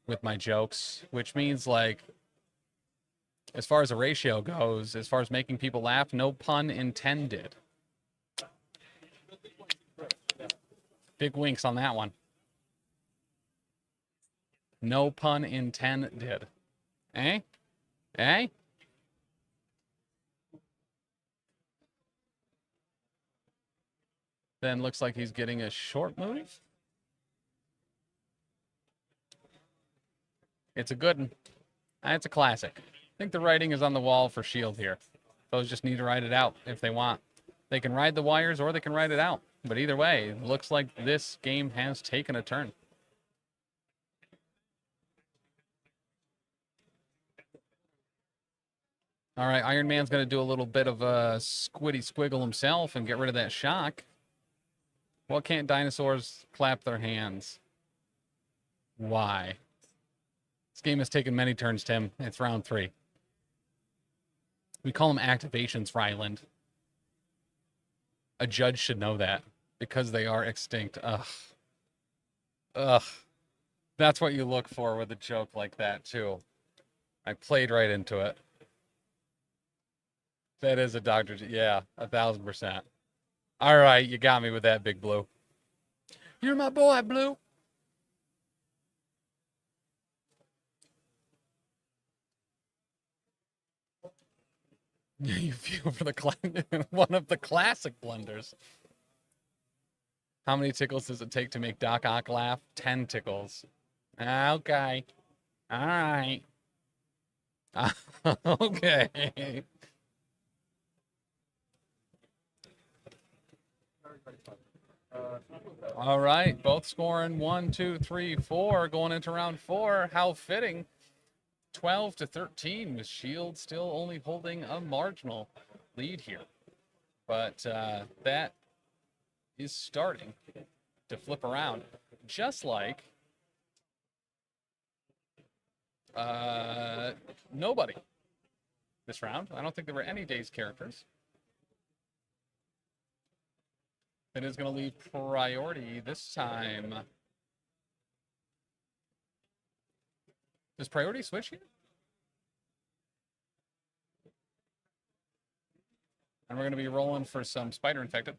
with my jokes, which means, like, as far as a ratio goes, as far as making people laugh, no pun intended. Big winks on that one. No pun intended. Eh? Eh? Then looks like he's getting a short move. It's a good one. It's a classic. I think the writing is on the wall for Shield here. Those just need to ride it out if they want. They can ride the wires or they can ride it out. But either way, it looks like this game has taken a turn. All right, Iron Man's going to do a little bit of a squiddy squiggle himself and get rid of that shock. What can't dinosaurs clap their hands? Why? This game has taken many turns, Tim. It's round 3. We call them activations, Ryland. A judge should know that because they are extinct. Ugh. Ugh. That's what you look for with a joke like that, too. I played right into it. That is a Dr. G. Yeah, 1,000%. All right, you got me with that, Big Blue. You're my boy, Blue. You feel for the one of the classic blunders. How many tickles does it take to make Doc Ock laugh? 10 tickles. Okay. All right. Okay. All right, both scoring 1, 2, 3, 4 going into round 4. How fitting. 12-13 with Shield still only holding a marginal lead here. But that is starting to flip around. Just like nobody this round. I don't think there were any Days characters. That is going to leave priority this time. Does priority switch here? And we're going to be rolling for some spider infected.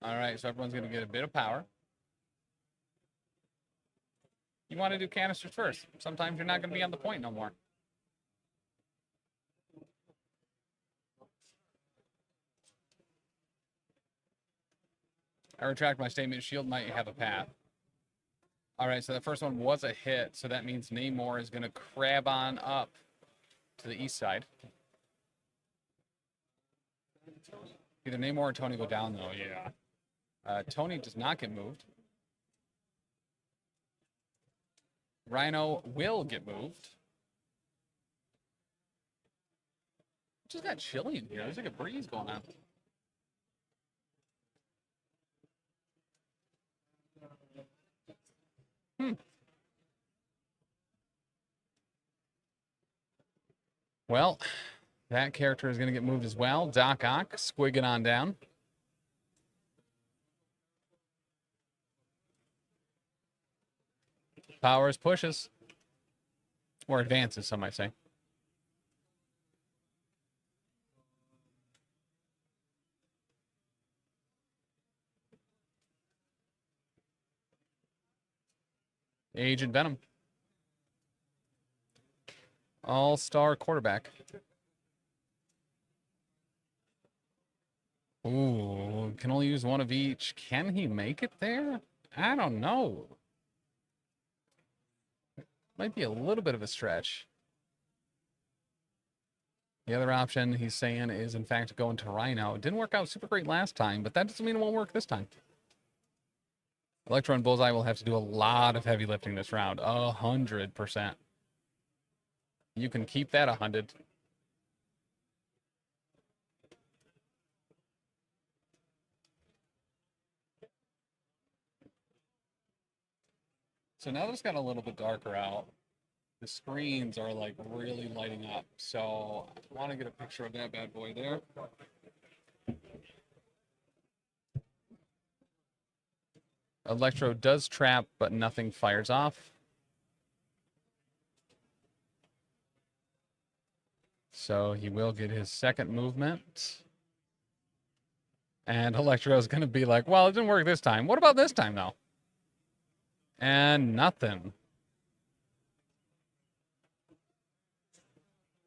All All right, so everyone's going to get a bit of power. You want to do canisters first. Sometimes you're not going to be on the point no more. I retract my statement. Shield might have a path. All right, so the first one was a hit, so that means Namor is going to crab on up to the east side. Either Namor or Tony go down, though, yeah. Tony does not get moved. Rhino will get moved. It just got chilly in here. There's like a breeze going on. Well, that character is going to get moved as well. Doc Ock, squigging on down. Powers pushes. Or advances, some might say. Agent Venom. All-star quarterback. Ooh, can only use one of each. Can he make it there? I don't know. Might be a little bit of a stretch. The other option he's saying is, in fact, going to Rhino. It didn't work out super great last time, but that doesn't mean it won't work this time. Electro and Bullseye will have to do a lot of heavy lifting this round. 100%. You can keep that 100. So now that it's got a little bit darker out, the screens are like really lighting up. So I want to get a picture of that bad boy there. Electro does trap, but nothing fires off. So he will get his second movement. And Electro is going to be like, well, it didn't work this time. What about this time, though? And nothing.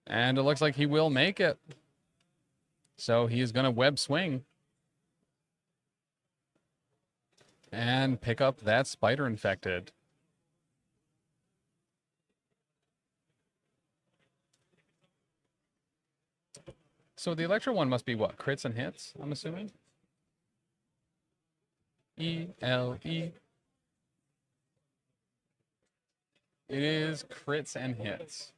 And it looks like he will make it. So he is going to web swing. And pick up that spider infected. So the Electro one must be what? Crits and hits, I'm assuming? E-L-E. It is crits and hits.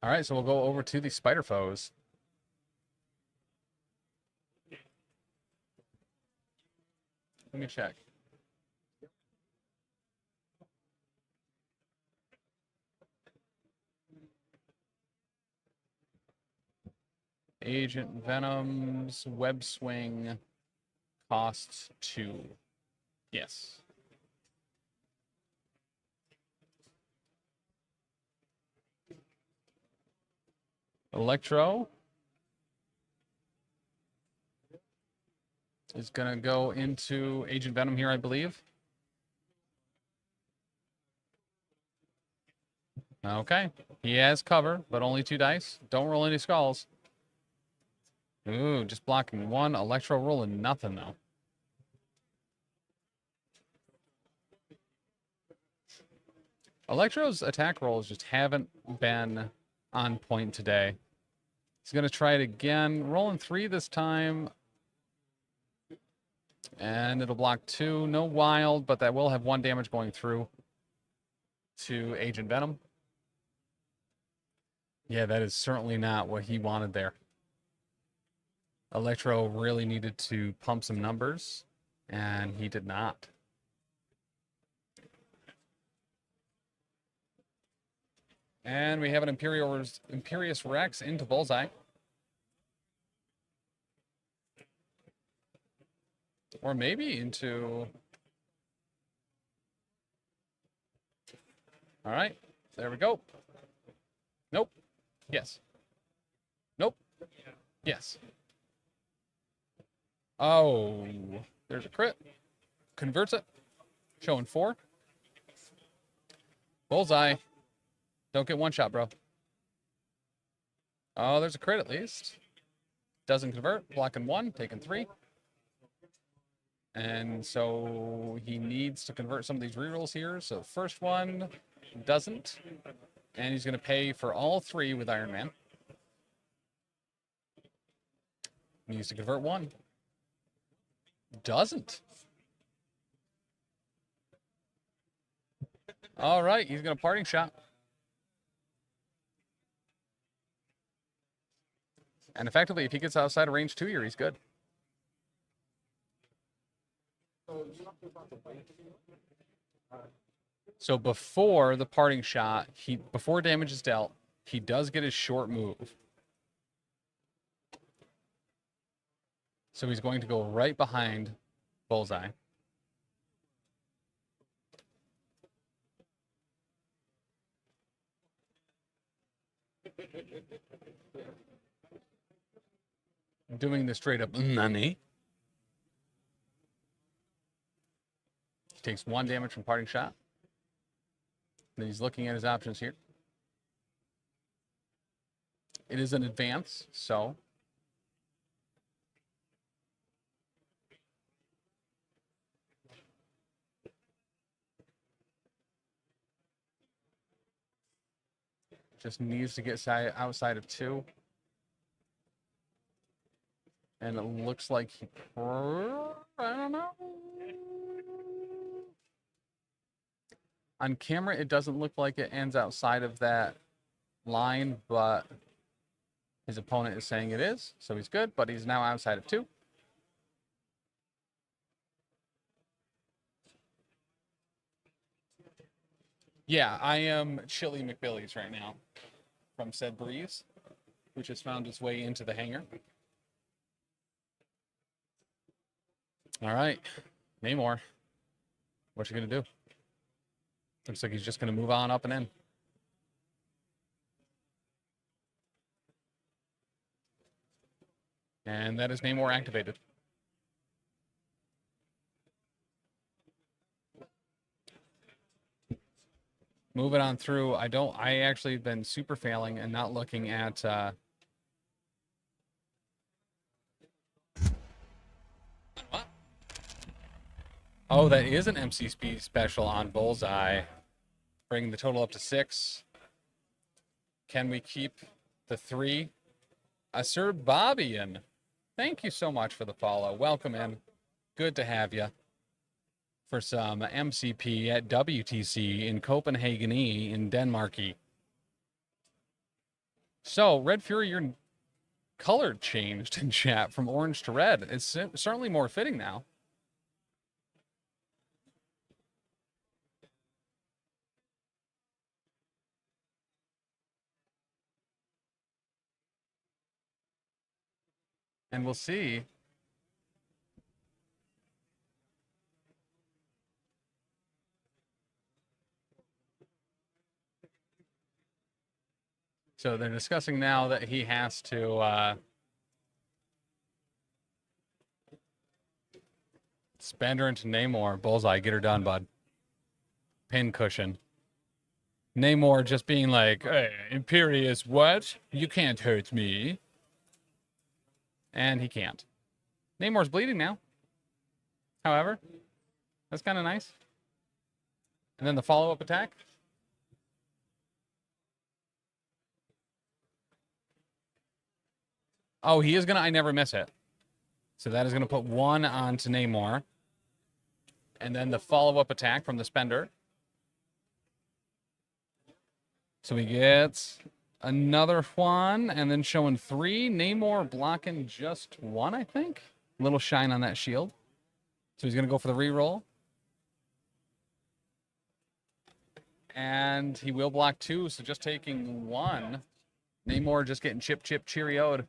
All right, so we'll go over to the spider foes. Let me check. Agent Venom's web swing costs 2. Yes. Electro is going to go into Agent Venom here, I believe. Okay. He has cover, but only 2 dice. Don't roll any skulls. Ooh, just blocking 1. Electro rolling nothing, though. Electro's attack rolls just haven't been on point today. He's going to try it again. Rolling 3 this time. And it'll block 2. No wild, but that will have 1 damage going through to Agent Venom. Yeah, that is certainly not what he wanted there. Electro really needed to pump some numbers, and he did not. And we have an Imperious Rex into Bullseye. Or maybe into... All right, there we go. Nope. Yes. Yes. Oh, there's a crit. Converts it. Showing 4. Bullseye. Don't get one shot, bro. Oh, there's a crit at least. Doesn't convert. Blocking 1, taking 3. And so he needs to convert some of these rerolls here. So the first one doesn't. And he's going to pay for all 3 with Iron Man. Needs to convert 1. Doesn't. All right, he's going to parting shot. And effectively, if he gets outside of range 2 here, he's good. So before the parting shot, before damage is dealt, he does get his short move. So he's going to go right behind Bullseye. Doing the straight up nani. He takes 1 damage from parting shot. Then he's looking at his options here. It is an advance, so just needs to get outside of 2. And it looks like he, I don't know. On camera, it doesn't look like it ends outside of that line, but his opponent is saying it is, so he's good, but he's now outside of 2. Yeah, I am Chili McBillies right now from said breeze, which has found its way into the hangar. All right, Namor, what you gonna do? Looks like he's just gonna move on up and in. And that is Namor activated. Moving on through, I actually have been super failing and not looking at, what? Oh, that is an MCP special on Bullseye. Bringing the total up to 6. Can we keep the 3? Sir Bobbian, thank you so much for the follow. Welcome in. Good to have you for some MCP at WTC in Copenhagen in Denmark. So, Red Fury, your color changed in chat from orange to red. It's certainly more fitting now. And we'll see. So they're discussing now that he has to spend her into Namor. Bullseye, get her done, bud. Pin cushion. Namor just being like, hey, Imperious, what? You can't hurt me. And he can't. Namor's bleeding now. However, that's kind of nice. And then the follow-up attack. Oh, he is going to I never miss it. So that is going to put 1 onto Namor. And then the follow-up attack from the spender. So he gets another 1, and then showing 3. Namor blocking just 1, I think. A little shine on that shield. So he's going to go for the reroll. And he will block 2, so just taking 1. Namor just getting chip, cheerioed.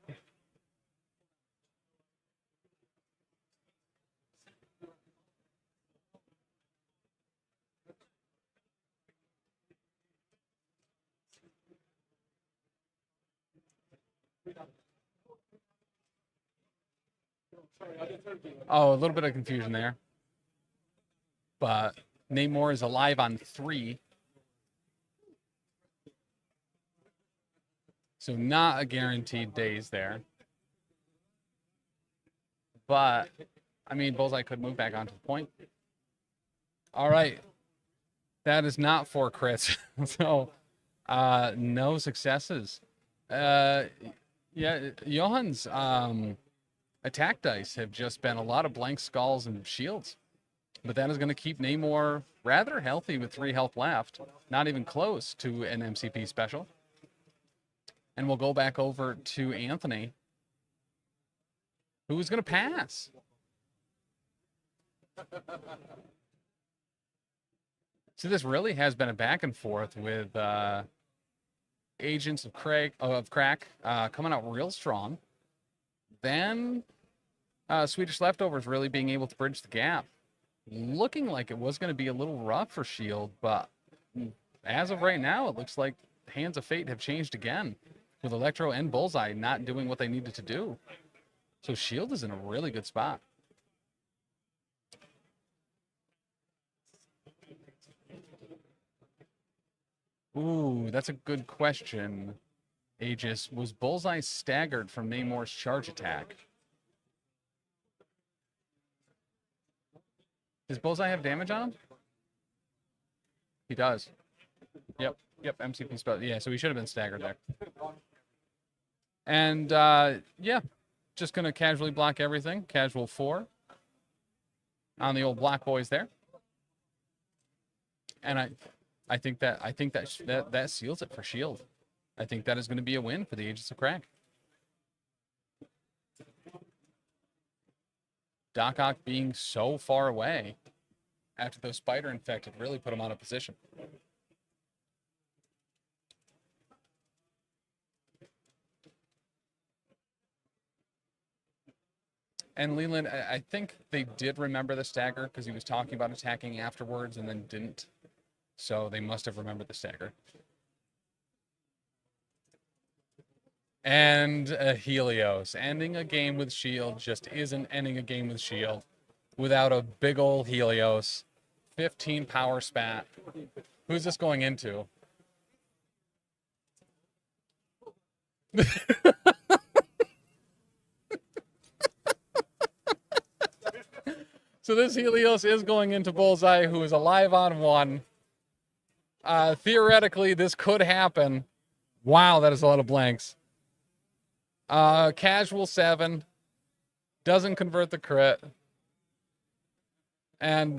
Oh, a little bit of confusion there. But Namor is alive on 3. So not a guaranteed days there. But, I mean, Bullseye could move back onto the point. All right. That is not 4 crits. So, no successes. Yeah, Johann's attack dice have just been a lot of blank skulls and shields. But that is going to keep Namor rather healthy with 3 health left. Not even close to an MCP special. And we'll go back over to Anthony, who's going to pass. So this really has been a back and forth with Agents of Crack coming out real strong. Then Swedish Leftovers really being able to bridge the gap. Looking like it was going to be a little rough for Shield, but as of right now, it looks like Hands of Fate have changed again, with Electro and Bullseye not doing what they needed to do. So Shield is in a really good spot. Ooh, that's a good question, Aegis. Was Bullseye staggered from Namor's charge attack? Does Bullseye have damage on him? He does. Yep, MCP spell. Yeah, so he should have been staggered there. And, yeah, just going to casually block everything. Casual 4 on the old Black Boys there. And I think that seals it for Shield. I think that is going to be a win for the Agents of Crack. Doc Ock being so far away after those spider infected really put him out of position. And Leland, I think they did remember the stagger because he was talking about attacking afterwards and then didn't. So they must have remembered the stagger. And Helios. Ending a game with Shield just isn't ending a game with Shield without a big ol' Helios. 15 power spat. Who's this going into? So this Helios is going into Bullseye, who is alive on 1. Theoretically, this could happen. Wow, that is a lot of blanks. Casual 7. Doesn't convert the crit. And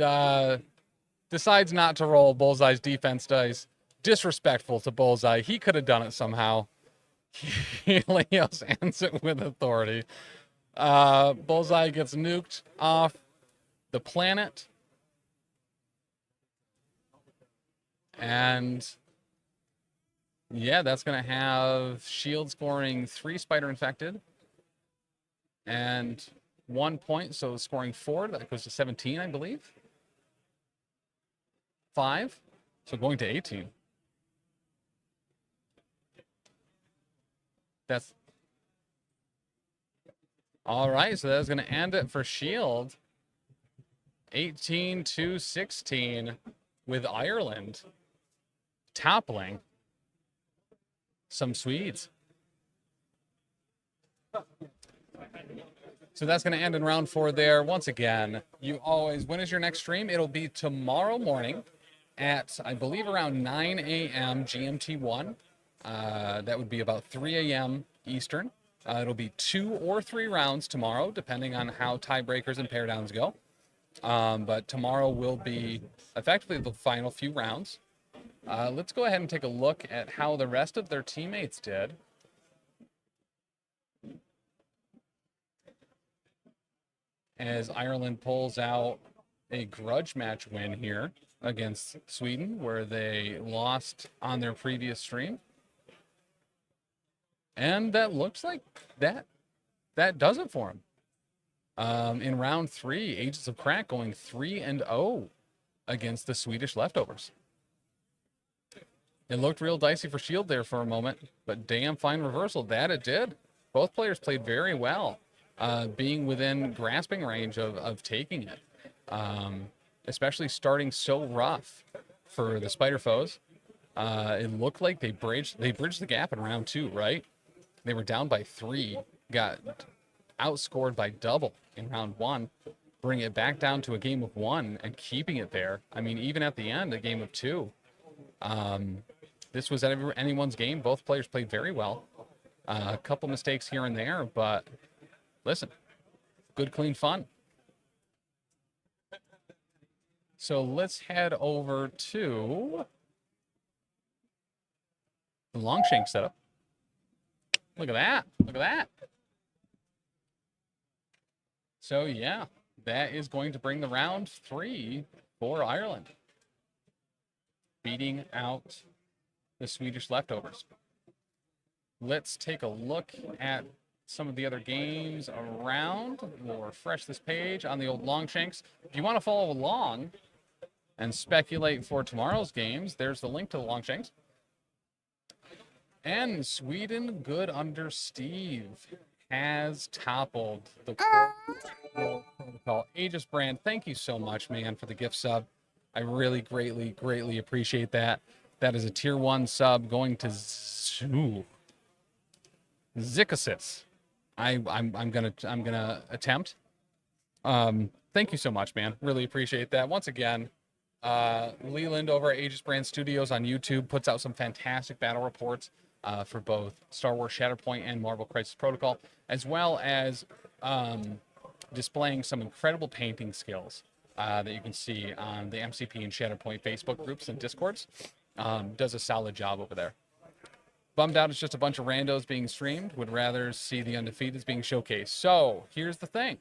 decides not to roll Bullseye's defense dice. Disrespectful to Bullseye. He could have done it somehow. Helios ends it with authority. Bullseye gets nuked off the planet. And yeah, that's going to have Shield scoring 3 spider infected and 1 point, so scoring 4. That goes to 17, I believe. 5, so going to 18. That's all right. So that's going to end it for Shield. 18-16 with Ireland toppling some Swedes. So that's going to end in round 4 there. Once again, when is your next stream? It'll be tomorrow morning at, I believe, around 9 a.m. GMT1. That would be about 3 a.m. Eastern. It'll be 2 or 3 rounds tomorrow, depending on how tiebreakers and pair downs go. But tomorrow will be effectively the final few rounds. Let's go ahead and take a look at how the rest of their teammates did. As Ireland pulls out a grudge match win here against Sweden, where they lost on their previous stream. And that looks like that does it for them. In round 3, Agents of Crack going 3-0 against the Swedish Leftovers. It looked real dicey for Shield there for a moment, but damn fine reversal. That it did. Both players played very well. being within grasping range of taking it, especially starting so rough for the Spider Foes. It looked like they bridged the gap in round 2, right? They were down by 3, got outscored by double in round 1, bring it back down to a game of 1 and keeping it there. I mean, even at the end, a game of 2. This was anyone's game. Both players played very well. A couple mistakes here and there, but listen, good, clean fun. So let's head over to the Longshank setup. Look at that. Look at that. So, yeah, that is going to bring the round 3 for Ireland, beating out the Swedish leftovers. Let's take a look at some of the other games around. We'll refresh this page on the old Longshanks. If you want to follow along and speculate for tomorrow's games, there's the link to the Longshanks. And Sweden, good under Steve, has toppled the protocol. Aegis Brand, thank you so much, man, for the gift sub. I really greatly appreciate that. That is a tier 1 sub going to Zikasis. I'm gonna attempt. Thank you so much, man. Really appreciate that. Once again, Leland over at Aegis Brand Studios on YouTube puts out some fantastic battle reports for both Star Wars Shatterpoint and Marvel Crisis Protocol, as well as displaying some incredible painting skills that you can see on the MCP and Shatterpoint Facebook groups and Discords. Does a solid job over there. Bummed out it's just a bunch of randos being streamed. Would rather see the undefeateds being showcased. So here's the thing.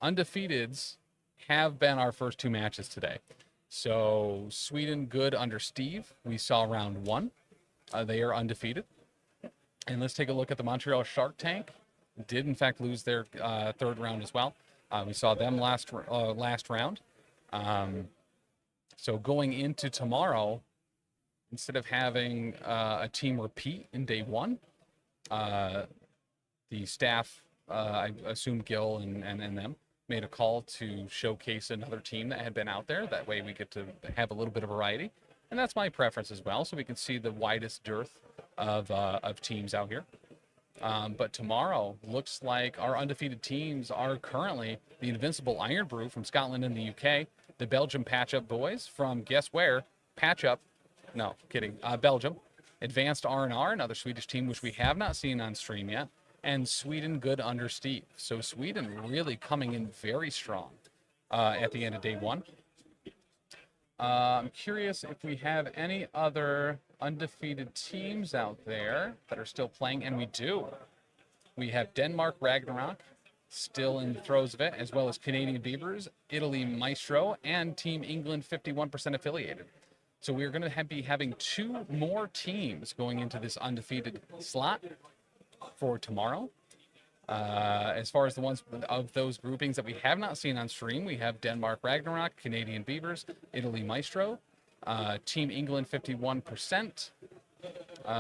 Undefeateds have been our first 2 matches today. So Sweden, good under Steve. We saw round 1. They are undefeated. And let's take a look at the Montreal Shark Tank. Did in fact lose their 3rd round as well. We saw them last round. So going into tomorrow, instead of having a team repeat in day 1, the staff, I assume Gil and them, made a call to showcase another team that had been out there. That way we get to have a little bit of variety. And that's my preference as well, so we can see the widest dearth of teams out here. But tomorrow looks like our undefeated teams are currently the Invincible Iron Brew from Scotland and the UK, the Belgium Patch-Up Boys from guess where? Patch-Up. No, kidding. Belgium. Advanced R&R, another Swedish team which we have not seen on stream yet. And Sweden, good under Steve. So Sweden really coming in very strong at the end of day 1. I'm curious if we have any other undefeated teams out there that are still playing, and we do. We have Denmark Ragnarok still in the throes of it, as well as Canadian Beavers, Italy Maestro, and Team England 51% affiliated. So we're going to be having 2 more teams going into this undefeated slot for tomorrow. As far as the ones of those groupings that we have not seen on stream, we have Denmark Ragnarok, Canadian Beavers, Italy Maestro, Team England 51%.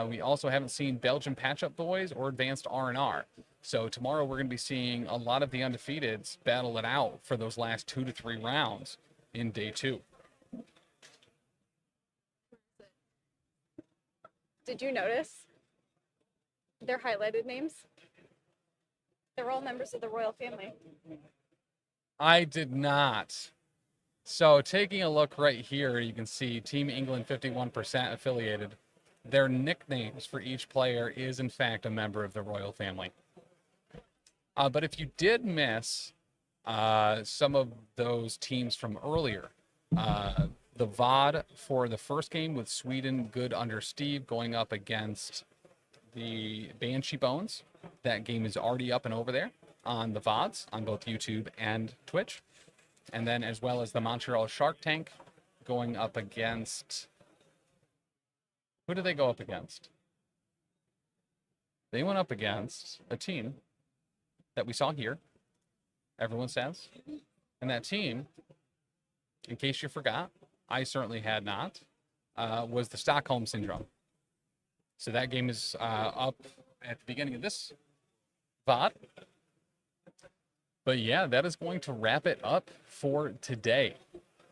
We also haven't seen Belgium Patch-Up Boys or Advanced R&R. So tomorrow we're going to be seeing a lot of the undefeateds battle it out for those last 2 to 3 rounds in day 2. Did you notice their highlighted names? They're all members of the royal family. I did not. So taking a look right here, you can see Team England 51% affiliated. Their nicknames for each player is in fact a member of the royal family. But if you did miss some of those teams from earlier, the VOD for the first game with Sweden, good under Steve, going up against the Banshee Bones. That game is already up and over there on the VODs on both YouTube and Twitch. And then as well as the Montreal Shark Tank going up against... Who did they go up against? They went up against a team that we saw here, everyone says. And that team, in case you forgot, I certainly had not, was the Stockholm Syndrome. So that game is up at the beginning of this VOD. But yeah, that is going to wrap it up for today.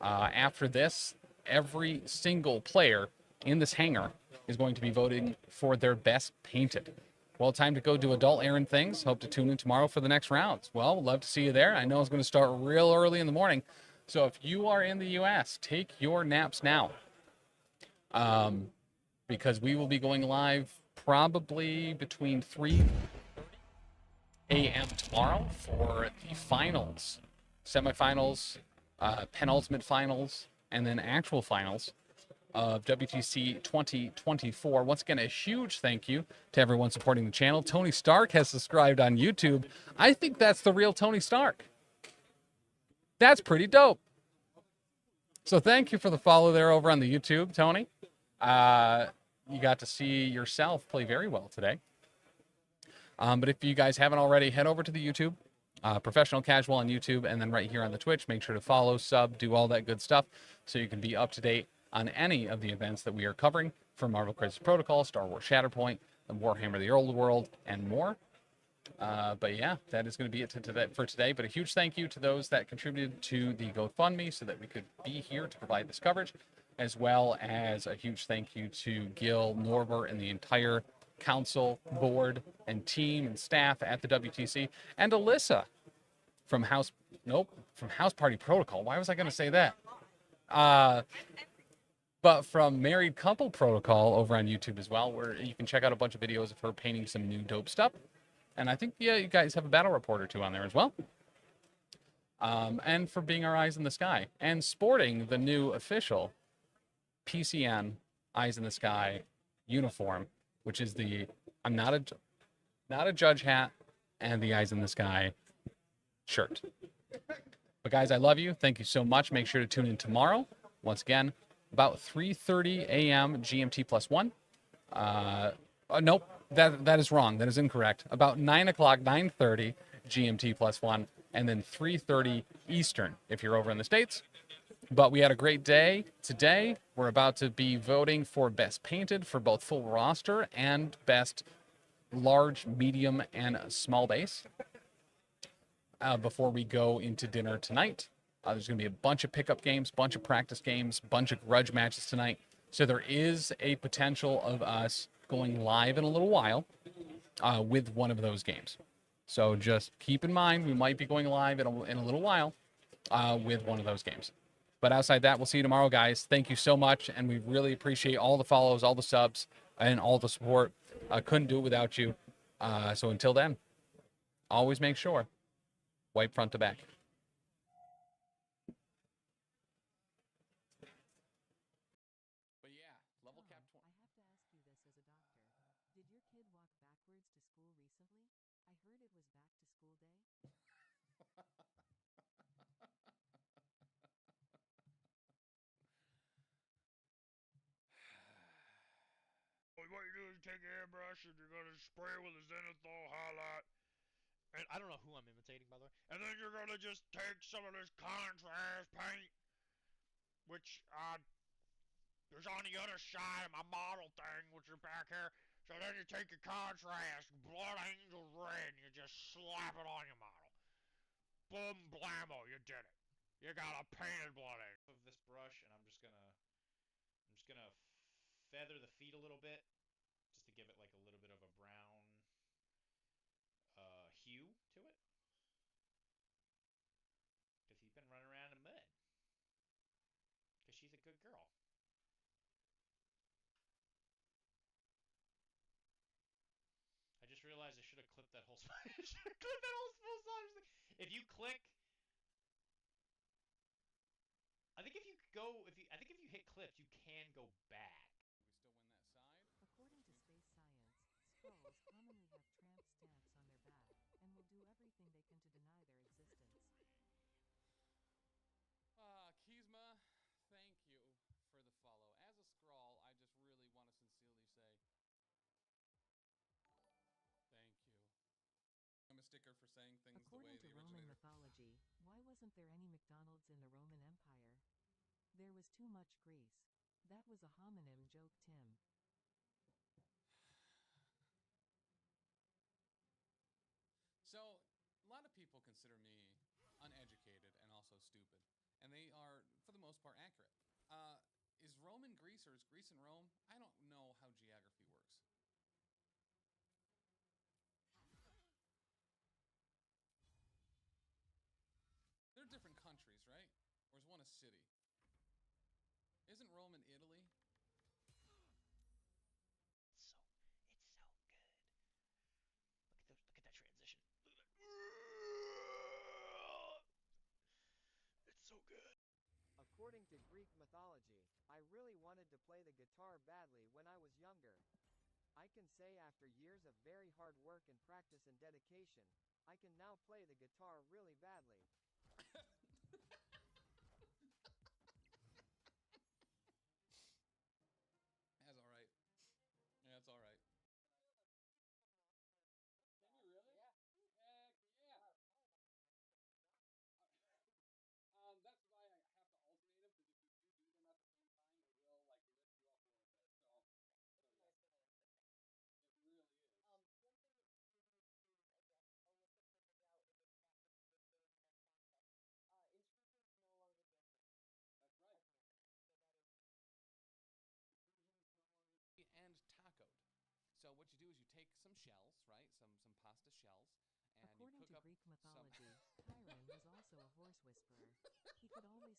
After this, every single player in this hangar is going to be voting for their best painted. Well, time to go do adult errand things. Hope to tune in tomorrow for the next rounds. Well, love to see you there. I know it's going to start real early in the morning. So if you are in the U.S., take your naps now. Because we will be going live probably between 3 a.m. tomorrow for the finals, semifinals, penultimate finals, and then actual finals of WTC 2024. Once again, a huge thank you to everyone supporting the channel. Tony Stark has subscribed on YouTube. I think that's the real Tony Stark. That's pretty dope. So thank you for the follow there over on the YouTube, Tony. You got to see yourself play very well today. But if you guys haven't already, head over to the YouTube, Professional Casual on YouTube, and then right here on the Twitch. Make sure to follow, sub, do all that good stuff so you can be up to date on any of the events that we are covering from Marvel Crisis Protocol, Star Wars Shatterpoint, and Warhammer the Old World, and more. But yeah, that is going to be it for today. But a huge thank you to those that contributed to the GoFundMe so that we could be here to provide this coverage, as well as a huge thank you to Gil, Norbert, and the entire council, board, and team and staff at the WTC, and Alyssa from House Party Protocol. Why was I going to say that? But from Married Couple Protocol over on YouTube as well, where you can check out a bunch of videos of her painting some new dope stuff. And I think, yeah, you guys have a battle report or two on there as well. And for being our eyes in the sky and sporting the new official PCN Eyes in the Sky uniform, which is the I'm not a judge hat and the Eyes in the Sky shirt. But guys, I love you. Thank you so much. Make sure to tune in tomorrow. Once again, about 3:30 a.m. GMT +1. Nope, that is wrong. That is incorrect. About 9 o'clock, 9:30 GMT +1, and then 3:30 Eastern if you're over in the States. But we had a great day today. We're about to be voting for Best Painted for both full roster and Best Large, Medium, and Small Base. Before we go into dinner tonight, there's going to be a bunch of pickup games, bunch of practice games, bunch of grudge matches tonight. So there is a potential of us going live in a little while with one of those games. So just keep in mind, we might be going live in a little while with one of those games. But outside that, we'll see you tomorrow, guys. Thank you so much, and we really appreciate all the follows, all the subs, and all the support. I couldn't do it without you. So until then, always make sure, wipe front to back. But yeah, level cap 20. I have to ask you this as a doctor. Did your kid walk backwards to school recently? I heard it was back to school day. What you do is take your airbrush and you're gonna spray it with a zenithal highlight. And I don't know who I'm imitating, by the way. And then you're gonna just take some of this contrast paint, which is on the other side of my model thing, which is back here. So then you take your contrast, Blood Angel Red, and you just slap it on your model. Boom, blammo, you did it. You got a painted Blood Angel. Of this brush, and I'm just gonna feather the feet a little bit, just to give it like a little bit of a brown hue to it. Because he's been running around in mud. Because she's a good girl. I just realized I should have clipped that whole spot. I should have clipped that whole spot. If you click, I think if you hit clips, you can go back. According to space science, skulls commonly have tramp stamps on their back, and will do everything they can to deny their existence. Kizma, thank you for the follow. As a Skrull, I just really want to sincerely say thank you. I'm a sticker for saying things According the way to the Roman originator. mythology, why wasn't there any McDonald's in the Roman Empire? There was too much grease. That was a homonym joke, Tim. consider me uneducated and also stupid. And they are, for the most part, accurate. Is Rome in Greece or is Greece in Rome? I don't know how geography works. They're different countries, right? Or is one a city? Isn't Rome in Italy? It's so good. Look at that transition. It's so good. According to Greek mythology, I really wanted to play the guitar badly when I was younger. I can say after years of very hard work and practice and dedication, I can now play the guitar really badly. That's all right. Yeah, that's all right. Can you really? Yeah. Heck yeah. That's why I have to alternate them because if you do them at the same time, they will like lift you up a little bit. So it's a nice little like it really is. That's right. And tacoed. So what you do is you take some shells, right? Some pasta shells, and According you to cook up Greek some. mythology, Chiron was also a horse whisperer. He could always